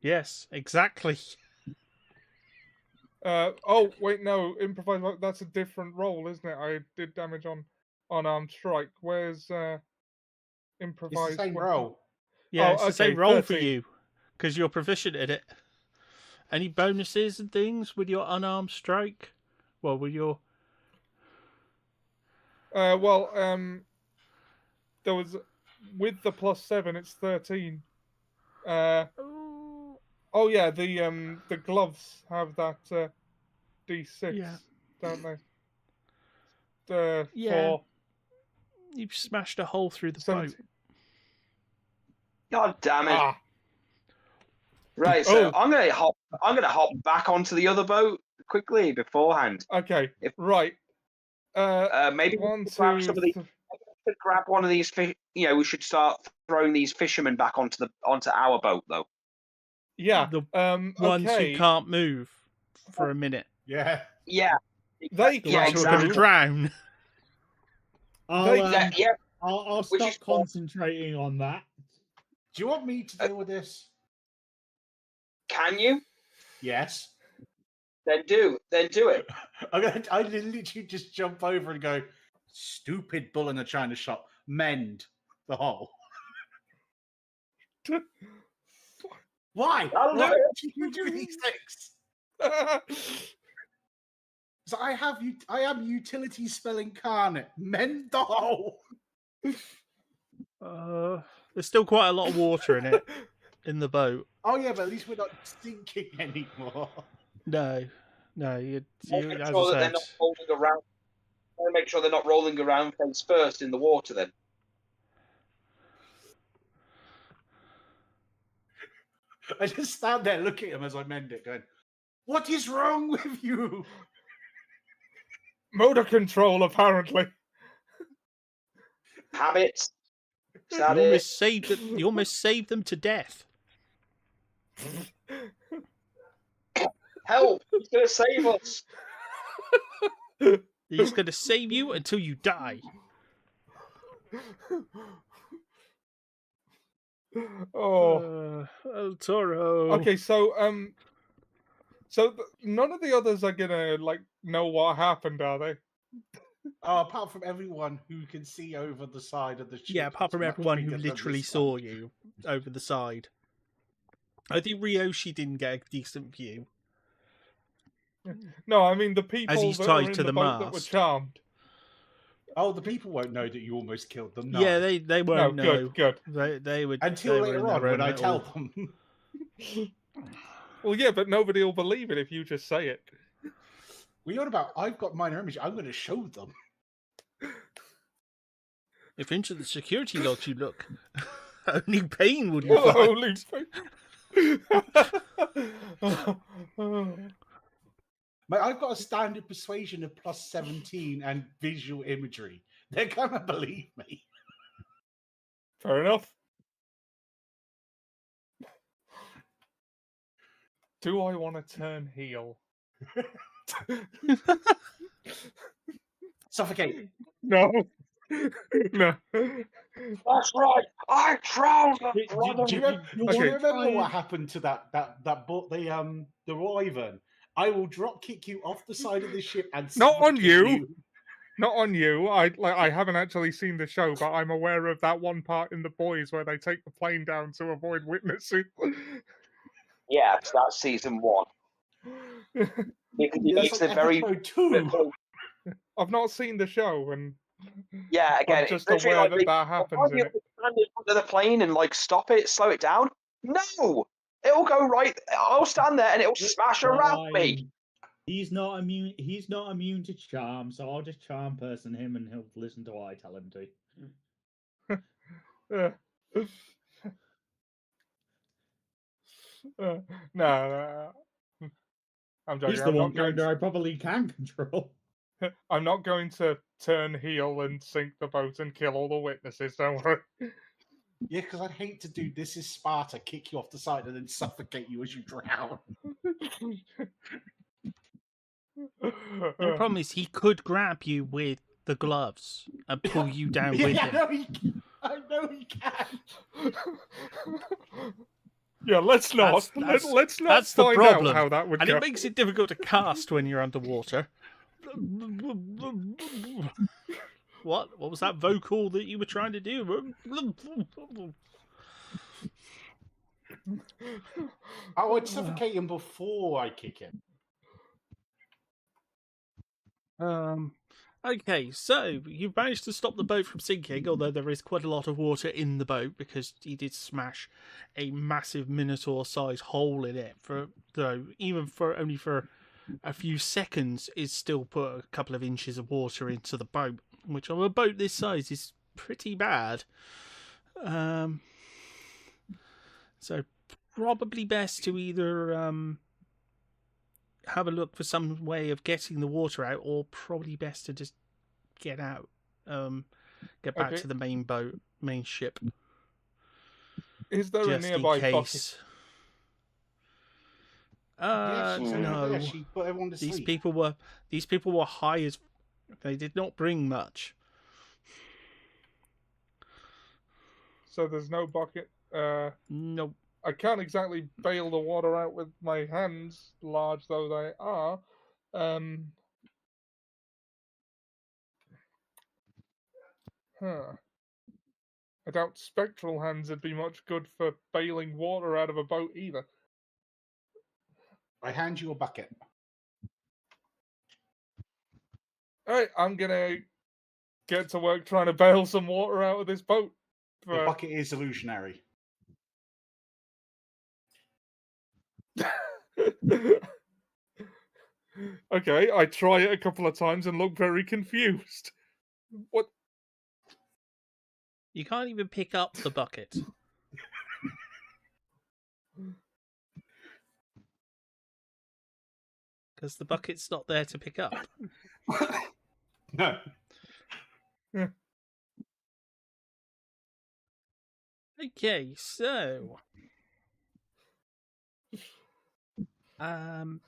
[SPEAKER 3] Yes, exactly.
[SPEAKER 1] Oh wait, no, improvised. That's a different roll, isn't it? I did damage on unarmed strike. Where's
[SPEAKER 4] It's the
[SPEAKER 1] improvised?
[SPEAKER 4] same
[SPEAKER 1] weapon?
[SPEAKER 4] roll.
[SPEAKER 3] Yeah,
[SPEAKER 1] Oh,
[SPEAKER 3] it's the
[SPEAKER 1] okay,
[SPEAKER 3] same roll for
[SPEAKER 1] 13.
[SPEAKER 3] you because you're proficient at it. Any bonuses and things with your unarmed strike? Well, with your
[SPEAKER 1] There was with the +7, it's 13. Oh yeah, the gloves have that D6,
[SPEAKER 3] Yeah.
[SPEAKER 1] don't they?
[SPEAKER 3] Yeah.
[SPEAKER 1] 4.
[SPEAKER 3] You've smashed a hole through the
[SPEAKER 1] 17.
[SPEAKER 3] boat.
[SPEAKER 2] God damn it!
[SPEAKER 1] Ah,
[SPEAKER 2] Right, so
[SPEAKER 1] Oh.
[SPEAKER 2] I'm gonna hop back onto the other boat quickly beforehand.
[SPEAKER 1] okay,
[SPEAKER 2] If-
[SPEAKER 1] right.
[SPEAKER 2] Maybe we
[SPEAKER 1] One,
[SPEAKER 2] should grab
[SPEAKER 1] 2,
[SPEAKER 2] some of these. Should grab one of these fish. You know, we should start throwing these fishermen back onto our boat, though.
[SPEAKER 1] yeah.
[SPEAKER 3] The Ones
[SPEAKER 1] Okay.
[SPEAKER 3] who can't move for a minute.
[SPEAKER 4] Yeah.
[SPEAKER 2] Yeah,
[SPEAKER 1] They
[SPEAKER 3] The
[SPEAKER 2] Yeah,
[SPEAKER 3] ones
[SPEAKER 1] can't
[SPEAKER 3] who are going to
[SPEAKER 1] move.
[SPEAKER 3] drown.
[SPEAKER 2] yeah.
[SPEAKER 6] I'll
[SPEAKER 2] Which
[SPEAKER 6] stop
[SPEAKER 2] is-
[SPEAKER 6] concentrating on that.
[SPEAKER 4] Do you want me to deal with this?
[SPEAKER 2] Can you?
[SPEAKER 4] Yes.
[SPEAKER 2] Then do it.
[SPEAKER 4] I literally just jump over and go, stupid bull in a china shop, mend the hole. Why?
[SPEAKER 2] I'll do
[SPEAKER 4] Why
[SPEAKER 2] it.
[SPEAKER 4] do you do these things? So I am utility spell incarnate. Mend the hole.
[SPEAKER 3] There's still quite a lot of water in it, in the boat.
[SPEAKER 4] Oh yeah, but at least we're not sinking anymore.
[SPEAKER 3] No, you
[SPEAKER 2] Make
[SPEAKER 3] as
[SPEAKER 2] sure that
[SPEAKER 3] I
[SPEAKER 2] they're
[SPEAKER 3] said,
[SPEAKER 2] not rolling around. I want to make sure they're not rolling around face first in the water. Then
[SPEAKER 4] I just stand there looking at him as I mend it, going, "What is wrong with you?"
[SPEAKER 1] Motor control, apparently.
[SPEAKER 2] habits. Is that
[SPEAKER 3] you
[SPEAKER 2] it?
[SPEAKER 3] almost saved them to death.
[SPEAKER 2] Help! He's gonna save us.
[SPEAKER 3] He's going to save you until you die.
[SPEAKER 1] Oh.
[SPEAKER 3] El Toro.
[SPEAKER 1] Okay, so none of the others are gonna know what happened, are they?
[SPEAKER 4] Oh, apart from everyone who can see over the side of the ship.
[SPEAKER 3] Yeah, apart
[SPEAKER 4] that's
[SPEAKER 3] from
[SPEAKER 4] much
[SPEAKER 3] everyone who
[SPEAKER 4] bigger than
[SPEAKER 3] literally
[SPEAKER 4] this
[SPEAKER 3] saw
[SPEAKER 4] one.
[SPEAKER 3] you over the side. I think Ryoshi didn't get a decent view.
[SPEAKER 1] No, I mean the people
[SPEAKER 3] he's
[SPEAKER 1] that
[SPEAKER 3] tied
[SPEAKER 1] were in
[SPEAKER 3] to
[SPEAKER 1] the
[SPEAKER 3] the
[SPEAKER 1] boat that were
[SPEAKER 3] mast.
[SPEAKER 1] charmed.
[SPEAKER 4] Oh, the people won't know that you almost killed them. No.
[SPEAKER 3] Yeah, they won't
[SPEAKER 1] No,
[SPEAKER 3] know.
[SPEAKER 1] good.
[SPEAKER 3] They would
[SPEAKER 4] Until
[SPEAKER 3] they were
[SPEAKER 4] later
[SPEAKER 3] in their
[SPEAKER 4] on when
[SPEAKER 3] own
[SPEAKER 4] I tell
[SPEAKER 3] little-
[SPEAKER 4] them.
[SPEAKER 1] Well, yeah, but nobody will believe it if you just say it.
[SPEAKER 4] We on about I've got minor image. I'm going to show them.
[SPEAKER 3] If into the security logs you look, only pain would you
[SPEAKER 1] Well,
[SPEAKER 3] find.
[SPEAKER 1] holy
[SPEAKER 4] Mate, I've got a standard persuasion of +17 and visual imagery. They're going to believe me.
[SPEAKER 1] Fair enough. Do I want to turn heel?
[SPEAKER 4] Suffocate.
[SPEAKER 1] No. No.
[SPEAKER 2] That's right. I drowned the brother.
[SPEAKER 4] Do you, do you
[SPEAKER 1] Okay.
[SPEAKER 4] remember what happened to that boat, the Wyvern? I will drop kick you off the side of the ship and
[SPEAKER 1] Not on
[SPEAKER 4] suffocate
[SPEAKER 1] you. Not on you. I haven't actually seen the show, but I'm aware of that one part in The Boys where they take the plane down to avoid witnessing.
[SPEAKER 2] Yeah, that's season 1.
[SPEAKER 4] That's
[SPEAKER 2] It's
[SPEAKER 4] like
[SPEAKER 2] a very.
[SPEAKER 4] episode 2.
[SPEAKER 1] I've not seen the show, and
[SPEAKER 2] Yeah, again,
[SPEAKER 1] I'm
[SPEAKER 2] it's
[SPEAKER 1] just
[SPEAKER 2] literally
[SPEAKER 1] aware
[SPEAKER 2] like
[SPEAKER 1] that
[SPEAKER 2] they
[SPEAKER 1] that happens in it.
[SPEAKER 2] stand in front of the plane and like stop it, slow it down. No, it'll go right. I'll stand there and it'll smash around me.
[SPEAKER 6] Fine. He's not immune. He's not immune to charm, so I'll just charm person him, and he'll listen to what I tell him to.
[SPEAKER 1] No, I'm joking.
[SPEAKER 6] He's the one character I probably can control.
[SPEAKER 1] I'm not going to turn heel and sink the boat and kill all the witnesses. Don't worry.
[SPEAKER 4] Yeah, because I'd hate to do this is Sparta, kick you off the side and then suffocate you as you drown.
[SPEAKER 3] The problem is he could grab you with the gloves and pull you down with him.
[SPEAKER 4] I know he can.
[SPEAKER 1] Yeah, let's not. Let's not
[SPEAKER 3] That's the
[SPEAKER 1] find
[SPEAKER 3] problem.
[SPEAKER 1] out how that would
[SPEAKER 3] And
[SPEAKER 1] go.
[SPEAKER 3] it makes it difficult to cast when you're underwater. What? What was that vocal that you were trying to do?
[SPEAKER 4] I would suffocate him before I kick him.
[SPEAKER 3] Okay, so you've managed to stop the boat from sinking, although there is quite a lot of water in the boat because he did smash a massive minotaur-sized hole in it. Even for only for a few seconds, is still put a couple of inches of water into the boat, which on a boat this size is pretty bad. So probably best to either have a look for some way of getting the water out, or probably best to just get out, get back to the main ship.
[SPEAKER 1] Is there
[SPEAKER 3] just
[SPEAKER 1] a nearby
[SPEAKER 3] in
[SPEAKER 1] bucket?
[SPEAKER 3] case.
[SPEAKER 4] She's over
[SPEAKER 3] No.
[SPEAKER 4] there. She put everyone to
[SPEAKER 3] These
[SPEAKER 4] sleep.
[SPEAKER 3] people were high as. They did not bring much.
[SPEAKER 1] So there's no bucket.
[SPEAKER 3] Nope.
[SPEAKER 1] I can't exactly bail the water out with my hands, large though they are. I doubt spectral hands would be much good for bailing water out of a boat either.
[SPEAKER 4] I hand you a bucket.
[SPEAKER 1] Alright, I'm gonna get to work trying to bail some water out of this boat.
[SPEAKER 4] The bucket is illusionary.
[SPEAKER 1] Okay, I try it a couple of times and look very confused. What?
[SPEAKER 3] You can't even pick up the bucket. Because the bucket's not there to pick up.
[SPEAKER 4] No.
[SPEAKER 3] Okay, so well,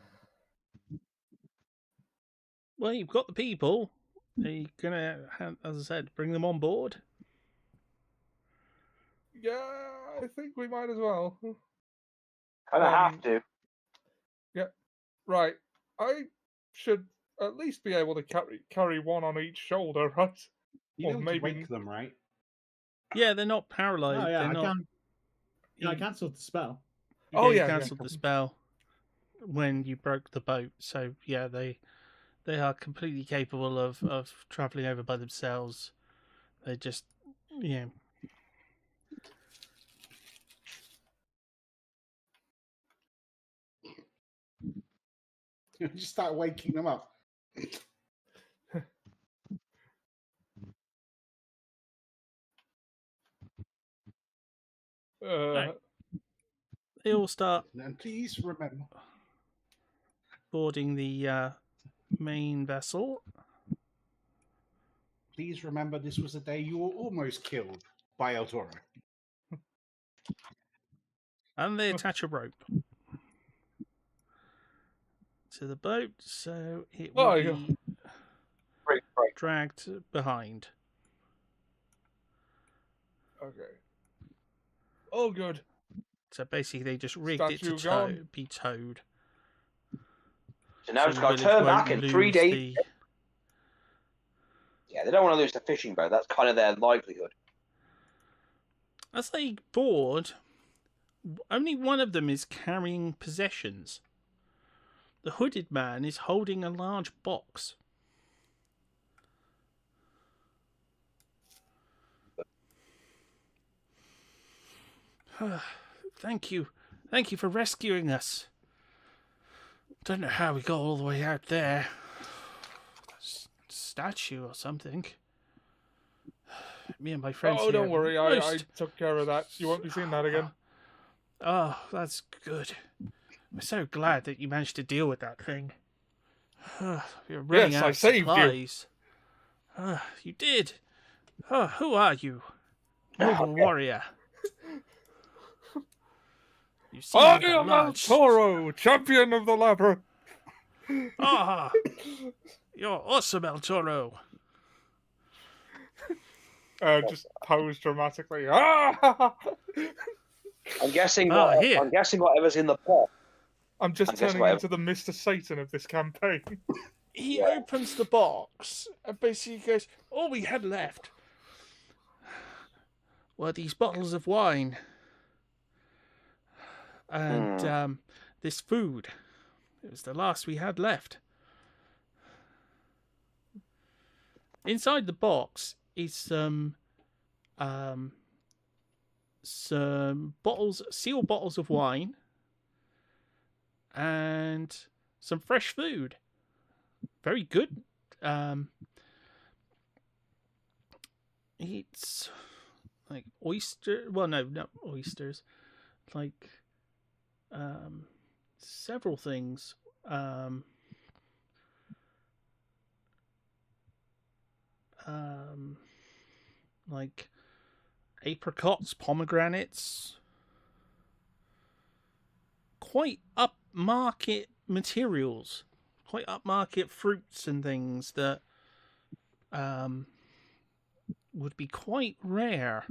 [SPEAKER 3] you've got the people. Are you gonna, as I said, bring them on board?
[SPEAKER 1] Yeah, I think we might as well.
[SPEAKER 2] Kind of have to.
[SPEAKER 1] Yeah, right. I should at least be able to carry one on each shoulder, right?
[SPEAKER 4] You
[SPEAKER 1] Or
[SPEAKER 4] don't
[SPEAKER 1] maybe-
[SPEAKER 4] wake them, right?
[SPEAKER 3] Yeah, they're not paralyzed.
[SPEAKER 6] Oh yeah,
[SPEAKER 3] they're
[SPEAKER 6] I
[SPEAKER 3] not.
[SPEAKER 6] can. Yeah, I cancelled the spell.
[SPEAKER 1] Oh,
[SPEAKER 3] You
[SPEAKER 1] yeah,
[SPEAKER 3] cancelled the spell when you broke the boat. So yeah, they are completely capable of traveling over by themselves. They just
[SPEAKER 4] You just start waking them up.
[SPEAKER 3] They all start
[SPEAKER 4] And please remember.
[SPEAKER 3] boarding the main vessel.
[SPEAKER 4] Please remember this was the day you were almost killed by El Toro.
[SPEAKER 3] And they attach a rope to the boat, so it will
[SPEAKER 1] Oh,
[SPEAKER 3] be dragged behind.
[SPEAKER 1] Okay. Oh, good.
[SPEAKER 3] So basically, they just rigged it
[SPEAKER 1] Statue
[SPEAKER 3] to
[SPEAKER 1] gone.
[SPEAKER 3] be towed.
[SPEAKER 2] So now it's
[SPEAKER 3] the
[SPEAKER 2] got to
[SPEAKER 3] village
[SPEAKER 2] turn
[SPEAKER 3] won't
[SPEAKER 2] back in 3
[SPEAKER 3] lose
[SPEAKER 2] days.
[SPEAKER 3] the-
[SPEAKER 2] Yeah, they don't want to lose the fishing boat. That's kind of their livelihood.
[SPEAKER 3] As they board, only one of them is carrying possessions. The hooded man is holding a large box. Thank you. Thank you for rescuing us. Don't know how we got all the way out there. Statue or something. Me and my friends
[SPEAKER 1] Oh,
[SPEAKER 3] here
[SPEAKER 1] don't worry. I
[SPEAKER 3] most-
[SPEAKER 1] took care of that. You won't be seeing that again.
[SPEAKER 3] Oh, that's good. We're so glad that you managed to deal with that thing. You're running
[SPEAKER 1] Yes,
[SPEAKER 3] out
[SPEAKER 1] I
[SPEAKER 3] of
[SPEAKER 1] saved you.
[SPEAKER 3] supplies. You did. Who are you? Noble warrior. You seem
[SPEAKER 1] I
[SPEAKER 3] like a
[SPEAKER 1] am El
[SPEAKER 3] large...
[SPEAKER 1] Toro, champion of the labyrinth.
[SPEAKER 3] Ah, you're awesome, El Toro.
[SPEAKER 1] Just pose dramatically. Ah!
[SPEAKER 2] I'm guessing
[SPEAKER 3] here.
[SPEAKER 2] I'm guessing whatever's in the pot.
[SPEAKER 1] I'm just
[SPEAKER 2] I guess
[SPEAKER 1] turning
[SPEAKER 2] whatever.
[SPEAKER 1] into the Mr. Satan of this campaign.
[SPEAKER 3] He opens the box and basically goes, all we had left were these bottles of wine and this food. It was the last we had left. Inside the box is some bottles, sealed bottles of wine, and some fresh food. Very good. It's like oyster. Well, no, not oysters. Like several things. Like apricots, pomegranates. Quite upmarket materials. Quite upmarket fruits and things that would be quite rare.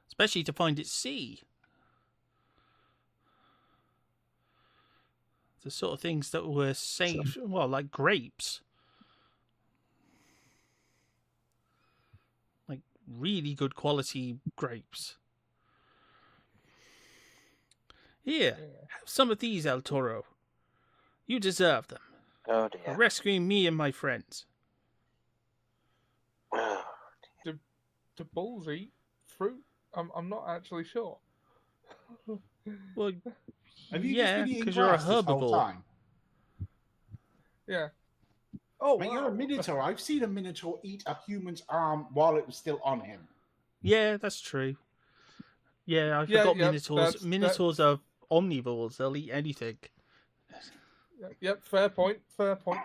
[SPEAKER 3] Especially to find at sea. The sort of things that were saved, well, like grapes. Like really good quality grapes. Here, have some of these, El Toro. You deserve them.
[SPEAKER 2] Oh
[SPEAKER 3] For
[SPEAKER 2] dear.
[SPEAKER 3] rescuing me and my friends.
[SPEAKER 1] Do bulls eat fruit? I'm not actually sure.
[SPEAKER 3] Well,
[SPEAKER 4] Have you
[SPEAKER 3] yeah,
[SPEAKER 4] just been eating
[SPEAKER 3] because you're a
[SPEAKER 4] grass this whole
[SPEAKER 3] herbivore.
[SPEAKER 4] time?
[SPEAKER 1] Yeah. Oh,
[SPEAKER 4] Mate, you're a
[SPEAKER 1] wow.
[SPEAKER 4] minotaur. I've seen a minotaur eat a human's arm while it was still on him.
[SPEAKER 3] Yeah, that's true. Yeah, I
[SPEAKER 1] Yeah,
[SPEAKER 3] forgot
[SPEAKER 1] yeah,
[SPEAKER 3] minotaurs. Minotaurs are omnivores. They'll eat anything.
[SPEAKER 1] Yep, fair point. Fair point.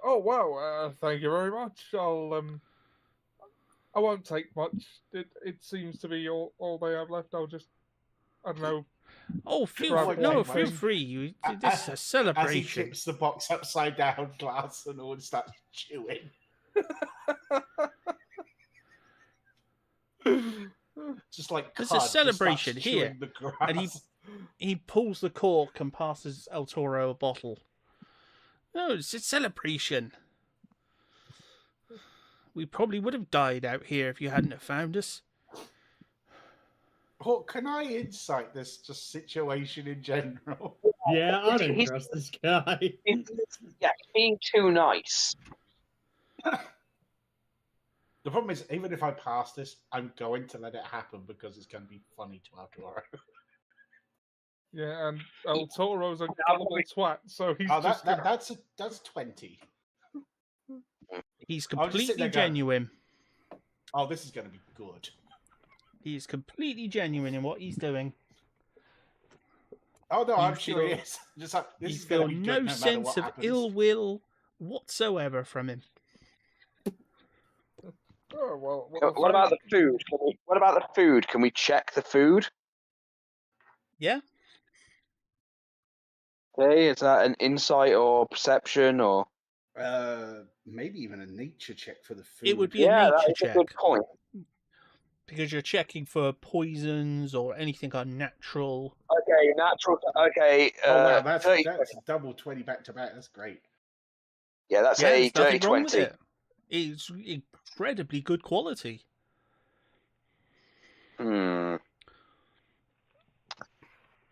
[SPEAKER 1] Oh wow! Thank you very much. I won't take much. It seems to be all they have left. I'll just, I don't know.
[SPEAKER 3] Oh,
[SPEAKER 1] Grab
[SPEAKER 3] feel
[SPEAKER 1] one
[SPEAKER 3] free.
[SPEAKER 1] thing.
[SPEAKER 3] This is a
[SPEAKER 4] As he
[SPEAKER 3] celebration.
[SPEAKER 4] tips the box upside down, glass, and all starts chewing. Just like
[SPEAKER 3] It's
[SPEAKER 4] cud,
[SPEAKER 3] a
[SPEAKER 4] just
[SPEAKER 3] celebration
[SPEAKER 4] starts
[SPEAKER 3] here.
[SPEAKER 4] chewing the grass.
[SPEAKER 3] And he pulls the cork and passes El Toro a bottle. No, it's a celebration. We probably would have died out here if you hadn't have found us.
[SPEAKER 4] Oh, can I insight this just situation in general?
[SPEAKER 6] Yeah, I don't
[SPEAKER 2] He's-
[SPEAKER 6] trust this guy.
[SPEAKER 2] Yeah, being too nice.
[SPEAKER 4] The problem is, even if I pass this, I'm going to let it happen because it's going to be funny to Arturo.
[SPEAKER 1] Yeah, and El Toro's a gullible twat, so he's just gonna...
[SPEAKER 4] that's 20.
[SPEAKER 3] He's
[SPEAKER 4] I'll just sit
[SPEAKER 3] completely
[SPEAKER 4] there going-
[SPEAKER 3] genuine.
[SPEAKER 4] Oh, this is going to be good.
[SPEAKER 3] He's completely genuine in what he's doing.
[SPEAKER 4] Oh no, I'm
[SPEAKER 3] You
[SPEAKER 4] sure he
[SPEAKER 3] feel-
[SPEAKER 4] is. Just like this
[SPEAKER 3] You
[SPEAKER 4] is going
[SPEAKER 3] feel
[SPEAKER 4] to be good
[SPEAKER 3] no
[SPEAKER 4] no matter
[SPEAKER 3] sense
[SPEAKER 4] what
[SPEAKER 3] of
[SPEAKER 4] happens.
[SPEAKER 3] ill will whatsoever from him.
[SPEAKER 1] Oh, well,
[SPEAKER 2] What about the food? What about the food? Can we check the food?
[SPEAKER 3] Yeah?
[SPEAKER 2] Okay, is that an insight or perception or?
[SPEAKER 4] Maybe even a nature check for the food.
[SPEAKER 3] It would be a
[SPEAKER 2] Yeah, that
[SPEAKER 3] nature
[SPEAKER 2] is a good
[SPEAKER 3] check
[SPEAKER 2] point.
[SPEAKER 3] because you're checking for poisons or anything unnatural.
[SPEAKER 2] Okay, natural. Okay,
[SPEAKER 4] Oh wow, that's
[SPEAKER 2] 30,
[SPEAKER 4] that's a double 20 back to back. That's great.
[SPEAKER 2] yeah, that's
[SPEAKER 3] Yeah,
[SPEAKER 2] a
[SPEAKER 3] there's
[SPEAKER 2] dirty
[SPEAKER 3] nothing wrong with
[SPEAKER 2] 20.
[SPEAKER 3] it. It's incredibly good quality.
[SPEAKER 2] Hmm,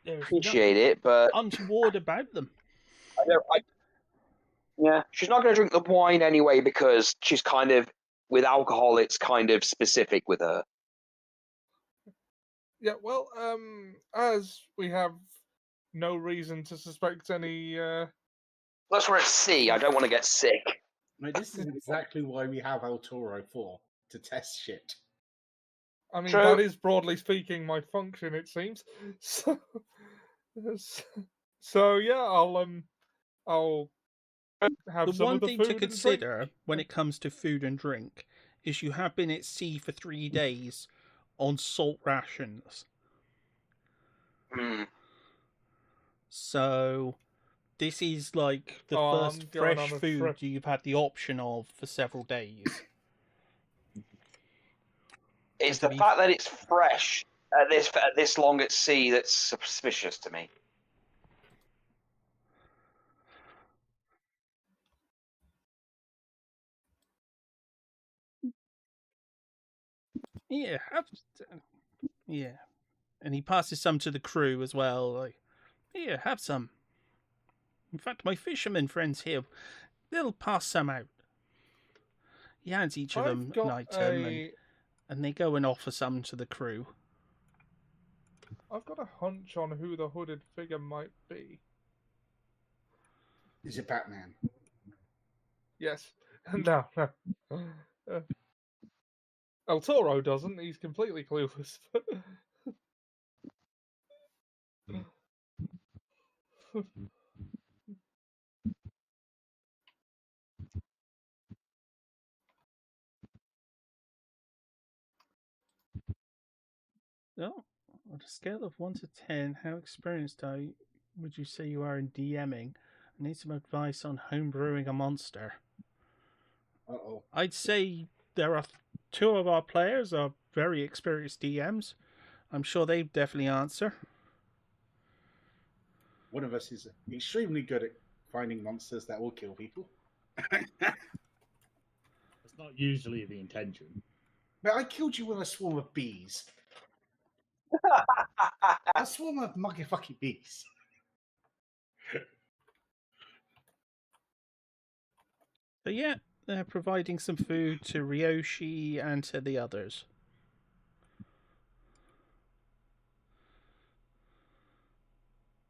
[SPEAKER 3] There's
[SPEAKER 2] appreciate
[SPEAKER 3] nothing
[SPEAKER 2] it, but
[SPEAKER 3] untoward about them.
[SPEAKER 2] yeah, she's not going to drink the wine anyway because she's kind of with alcohol. It's kind of specific with her.
[SPEAKER 1] Yeah, well, as we have no reason to suspect any,
[SPEAKER 2] Plus, we're at sea. I don't want to get sick.
[SPEAKER 4] Mate, this is exactly why we have El Toro for, to test shit.
[SPEAKER 1] I mean,
[SPEAKER 2] True.
[SPEAKER 1] that is broadly speaking my function, it seems. So yeah, I'll have
[SPEAKER 3] The
[SPEAKER 1] some
[SPEAKER 3] one
[SPEAKER 1] of the
[SPEAKER 3] thing
[SPEAKER 1] food
[SPEAKER 3] to
[SPEAKER 1] and drink.
[SPEAKER 3] consider when it comes to food and drink is you have been at sea for 3 days on salt rations.
[SPEAKER 2] Hmm.
[SPEAKER 3] So this is like the
[SPEAKER 1] Oh,
[SPEAKER 3] first
[SPEAKER 1] I'm going
[SPEAKER 3] fresh
[SPEAKER 1] on a
[SPEAKER 3] food
[SPEAKER 1] trip.
[SPEAKER 3] you've had the option of for several days.
[SPEAKER 2] It's
[SPEAKER 3] to
[SPEAKER 2] the
[SPEAKER 3] be-
[SPEAKER 2] fact that it's fresh at this long at sea that's suspicious to me.
[SPEAKER 3] Yeah, yeah. And he passes some to the crew as well. Like, here, have some. In fact, my fishermen friends here, they'll pass some out. He hands each of them
[SPEAKER 1] I've got
[SPEAKER 3] an item, and they go and offer some to the crew.
[SPEAKER 1] I've got a hunch on who the hooded figure might be.
[SPEAKER 4] Is it Batman?
[SPEAKER 1] Yes. No. El Toro doesn't. He's completely clueless.
[SPEAKER 3] Oh, on a scale of 1 to 10, how experienced would you say you are in DMing? I need some advice on homebrewing a monster.
[SPEAKER 4] Uh-oh.
[SPEAKER 3] I'd say there are 2 of our players are very experienced DMs. I'm sure they definitely answer.
[SPEAKER 4] One of us is extremely good at finding monsters that will kill people.
[SPEAKER 6] That's not usually the intention.
[SPEAKER 4] But I killed you with a swarm of bees. A swarm of motherfucking bees.
[SPEAKER 3] So yeah, they're providing some food to Ryoshi and to the others.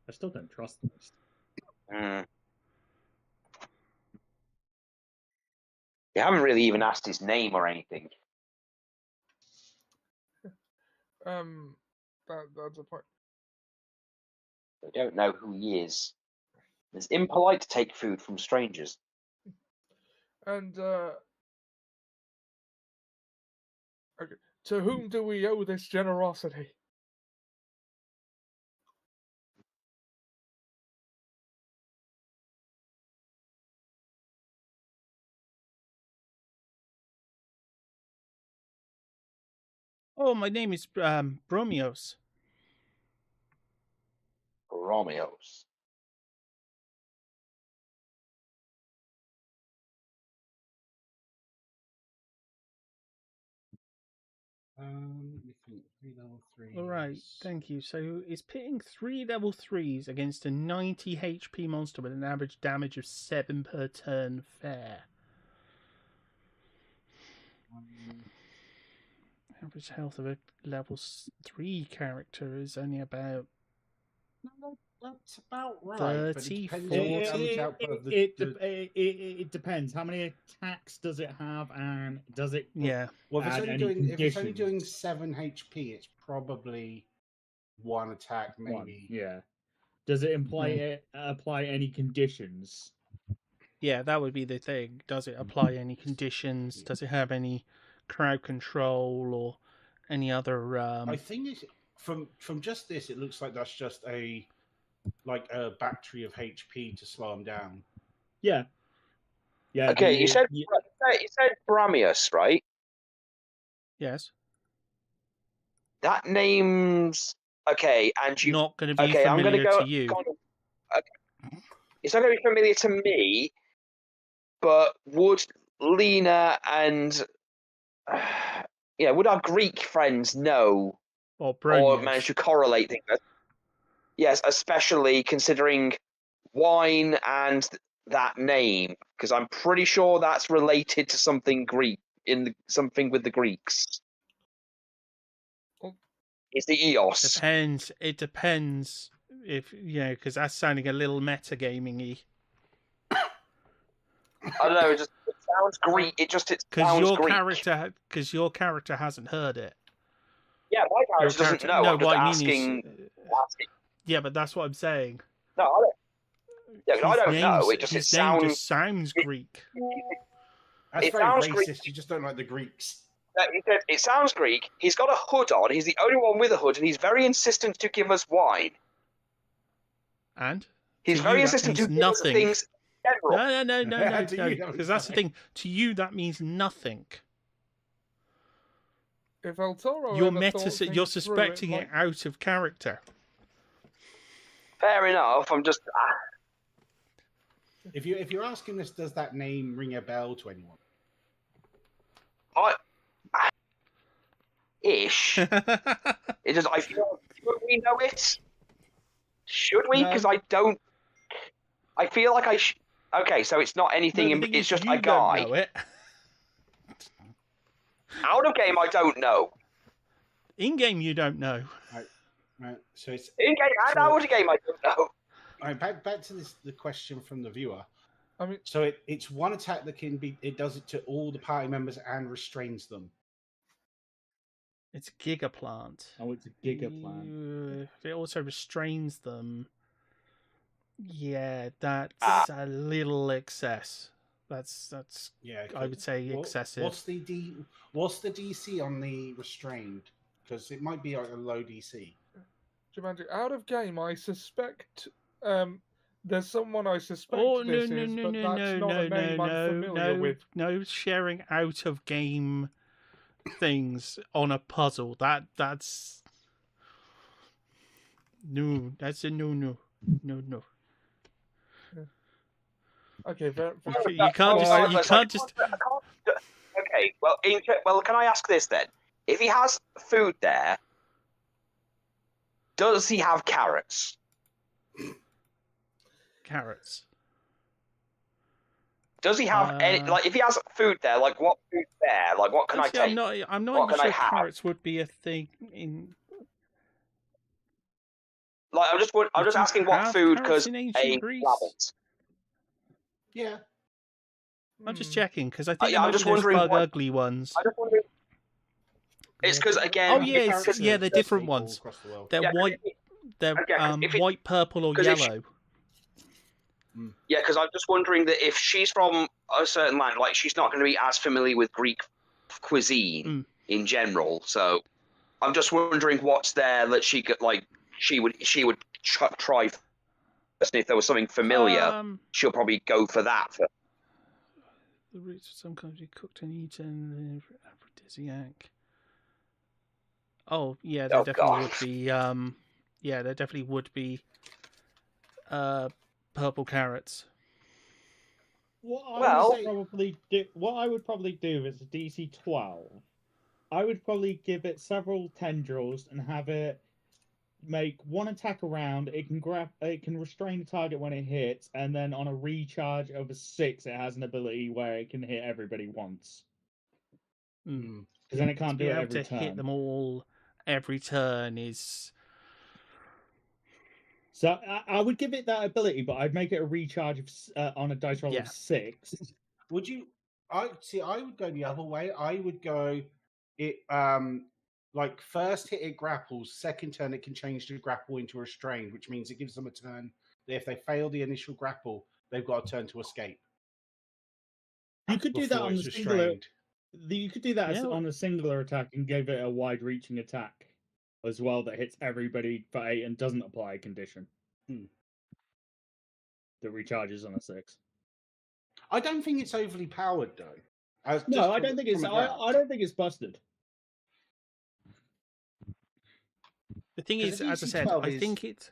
[SPEAKER 6] I still don't trust them.
[SPEAKER 2] Hmm. You haven't really even asked his name or anything.
[SPEAKER 1] That's a point.
[SPEAKER 2] They don't know who he is. It's impolite to take food from strangers.
[SPEAKER 1] And okay, to whom do we owe this generosity?
[SPEAKER 3] Oh, my name is Bromios.
[SPEAKER 2] Romeos.
[SPEAKER 4] Let me think. 3 level 3.
[SPEAKER 3] All right, thank you. So it's pitting 3 level 3s against a 90 HP monster with an average damage of 7 per turn fair. Average health of a level 3 character is only about
[SPEAKER 4] That's about right. But it depends on the
[SPEAKER 3] 30,
[SPEAKER 4] damage output of
[SPEAKER 6] It depends. How many attacks does it have, and does it?
[SPEAKER 3] yeah.
[SPEAKER 4] Well,
[SPEAKER 6] add any
[SPEAKER 4] if it's only doing
[SPEAKER 6] conditions?
[SPEAKER 4] 7 HP, it's probably 1 attack, maybe.
[SPEAKER 6] One, yeah. Does it apply any conditions?
[SPEAKER 3] Yeah, that would be the thing. Does it apply any conditions? Does it have any crowd control or any other
[SPEAKER 4] I think it's from just this. It looks like that's just a like a battery of HP to slow them down.
[SPEAKER 6] Yeah. Yeah.
[SPEAKER 2] Okay, you said
[SPEAKER 6] yeah,
[SPEAKER 2] Bramius, right?
[SPEAKER 3] Yes.
[SPEAKER 2] That name's okay, and you
[SPEAKER 3] Not going to be
[SPEAKER 2] okay. I'm going to
[SPEAKER 3] familiar
[SPEAKER 2] go.
[SPEAKER 3] to you.
[SPEAKER 2] It's not going to be familiar to me, but would Lena and would our Greek friends know
[SPEAKER 3] Or
[SPEAKER 2] or manage
[SPEAKER 3] Bronius.
[SPEAKER 2] to correlate things? Yes, especially considering wine and that name, because I'm pretty sure that's related to something Greek something with the Greeks.
[SPEAKER 1] Oh.
[SPEAKER 2] It's the Eos.
[SPEAKER 3] Depends. It depends if because that's sounding a little metagaming-y.
[SPEAKER 2] I don't know. It sounds Greek. It
[SPEAKER 3] Because
[SPEAKER 2] sounds
[SPEAKER 3] your character hasn't heard it.
[SPEAKER 2] Yeah, my character doesn't know.
[SPEAKER 3] No,
[SPEAKER 2] I'm just
[SPEAKER 3] what I mean
[SPEAKER 2] asking.
[SPEAKER 3] is, yeah, but that's what I'm saying.
[SPEAKER 2] No, I don't. Yeah, 'cause I don't know.
[SPEAKER 3] His name just sounds Greek.
[SPEAKER 4] That's
[SPEAKER 2] It
[SPEAKER 4] very
[SPEAKER 2] sounds
[SPEAKER 4] racist.
[SPEAKER 2] Greek.
[SPEAKER 4] You just don't like the Greeks.
[SPEAKER 2] He said, it sounds Greek. He's got a hood on. He's the only one with a hood, and he's very insistent to give us wine.
[SPEAKER 3] And
[SPEAKER 2] He's
[SPEAKER 3] to
[SPEAKER 2] very
[SPEAKER 3] you, that
[SPEAKER 2] insistent to
[SPEAKER 3] means
[SPEAKER 2] give us
[SPEAKER 3] nothing.
[SPEAKER 2] things in general.
[SPEAKER 3] No.
[SPEAKER 4] To you, that
[SPEAKER 3] Because
[SPEAKER 4] means
[SPEAKER 3] that's the
[SPEAKER 4] nothing.
[SPEAKER 3] thing. To you, that means nothing.
[SPEAKER 1] If El Toro
[SPEAKER 3] You're
[SPEAKER 1] ever thought things
[SPEAKER 3] You're
[SPEAKER 1] through,
[SPEAKER 3] suspecting
[SPEAKER 1] might-
[SPEAKER 3] it out of character.
[SPEAKER 2] Fair enough. I'm just.
[SPEAKER 4] If you're asking this, does that name ring a bell to anyone?
[SPEAKER 2] Ish. It does. I feel. Should we know it? Should we?
[SPEAKER 3] No.
[SPEAKER 2] Because I don't. I feel like I. Okay, so it's not anything.
[SPEAKER 3] No, the thing
[SPEAKER 2] It's
[SPEAKER 3] is,
[SPEAKER 2] just
[SPEAKER 3] you
[SPEAKER 2] a guy.
[SPEAKER 3] don't know it.
[SPEAKER 2] Out of game, I don't know.
[SPEAKER 3] In game, you don't know.
[SPEAKER 4] Right. So it's
[SPEAKER 2] In game and out of game, I don't know.
[SPEAKER 4] all right, back to the question from the viewer.
[SPEAKER 1] I mean,
[SPEAKER 4] So it's one attack that it does it to all the party members and restrains them.
[SPEAKER 3] It's a gigaplant.
[SPEAKER 6] Oh, it's a gigaplant.
[SPEAKER 3] It also restrains them. Yeah, that's a little excess. That's
[SPEAKER 4] Yeah,
[SPEAKER 3] I would say excessive.
[SPEAKER 4] What's the DC on the restrained? Because it might be like a low DC.
[SPEAKER 1] Jumanji, out of game, I suspect there's someone I suspect
[SPEAKER 3] Oh
[SPEAKER 1] this
[SPEAKER 3] no
[SPEAKER 1] is, but that's not a name I'm familiar with.
[SPEAKER 3] No sharing out of game things on a puzzle. That's no. That's a no.
[SPEAKER 1] Okay, fair.
[SPEAKER 3] You can't just.
[SPEAKER 2] Okay, well, can I ask this then? If he has food there, does he have carrots?
[SPEAKER 3] Carrots.
[SPEAKER 2] Does he have any? Like, if he has food there, like what food there? Like, what can I take?
[SPEAKER 3] I'm not
[SPEAKER 2] What
[SPEAKER 3] even
[SPEAKER 2] can I
[SPEAKER 3] sure
[SPEAKER 2] have?
[SPEAKER 3] carrots would be a thing in.
[SPEAKER 2] Like, I'm just asking what
[SPEAKER 3] have
[SPEAKER 2] food
[SPEAKER 3] carrots
[SPEAKER 2] because
[SPEAKER 3] in ancient Greece?
[SPEAKER 2] rabbit.
[SPEAKER 4] Yeah.
[SPEAKER 3] I'm just checking because I think
[SPEAKER 2] Yeah,
[SPEAKER 3] there
[SPEAKER 2] I'm
[SPEAKER 3] might
[SPEAKER 2] just
[SPEAKER 3] be those
[SPEAKER 2] wondering
[SPEAKER 3] bug
[SPEAKER 2] what-
[SPEAKER 3] ugly ones.
[SPEAKER 2] I'm just wondering. It's because again.
[SPEAKER 3] Oh yeah,
[SPEAKER 4] Carrots are
[SPEAKER 3] they're different
[SPEAKER 4] all
[SPEAKER 3] ones.
[SPEAKER 4] across the world.
[SPEAKER 3] They're
[SPEAKER 2] Yeah,
[SPEAKER 3] white. They're
[SPEAKER 2] okay, 'cause if it-
[SPEAKER 3] white, purple, or
[SPEAKER 2] 'cause if she-
[SPEAKER 3] yellow.
[SPEAKER 2] Yeah, because I'm just wondering that if she's from a certain land, like she's not going to be as familiar with Greek cuisine in general. So I'm just wondering what's there that she could like. She would try first. And if there was something familiar, she'll probably go for that.
[SPEAKER 3] The roots of some kinds be cooked and eaten. Aphrodisiac. Oh yeah, there definitely would be. Yeah, there definitely would be. Purple carrots.
[SPEAKER 6] What I would probably do is a DC 12. I would probably give it several tendrils and have it make one attack around. It can restrain the target when it hits, and then on a recharge of a 6, it has an ability where it can hit everybody once. Because then it can't do it every turn.
[SPEAKER 3] Hit them all every turn is.
[SPEAKER 6] So I would give it that ability, but I'd make it a recharge of, on a dice roll of 6.
[SPEAKER 4] Would you? I would go the other way. I would go it. Like first hit it grapples, second turn it can change the grapple into restrained, which means it gives them a turn. If they fail the initial grapple, they've got a turn to escape.
[SPEAKER 6] You could do that on the singular. You could do that
[SPEAKER 3] Yeah.
[SPEAKER 6] on a singular attack and give it a wide-reaching attack as well that hits everybody for 8 and doesn't apply a condition. that recharges on a 6.
[SPEAKER 4] I don't think it's overly powered though.
[SPEAKER 6] No, I don't think it's. I don't think it's busted.
[SPEAKER 3] The thing is, as I said, I think it's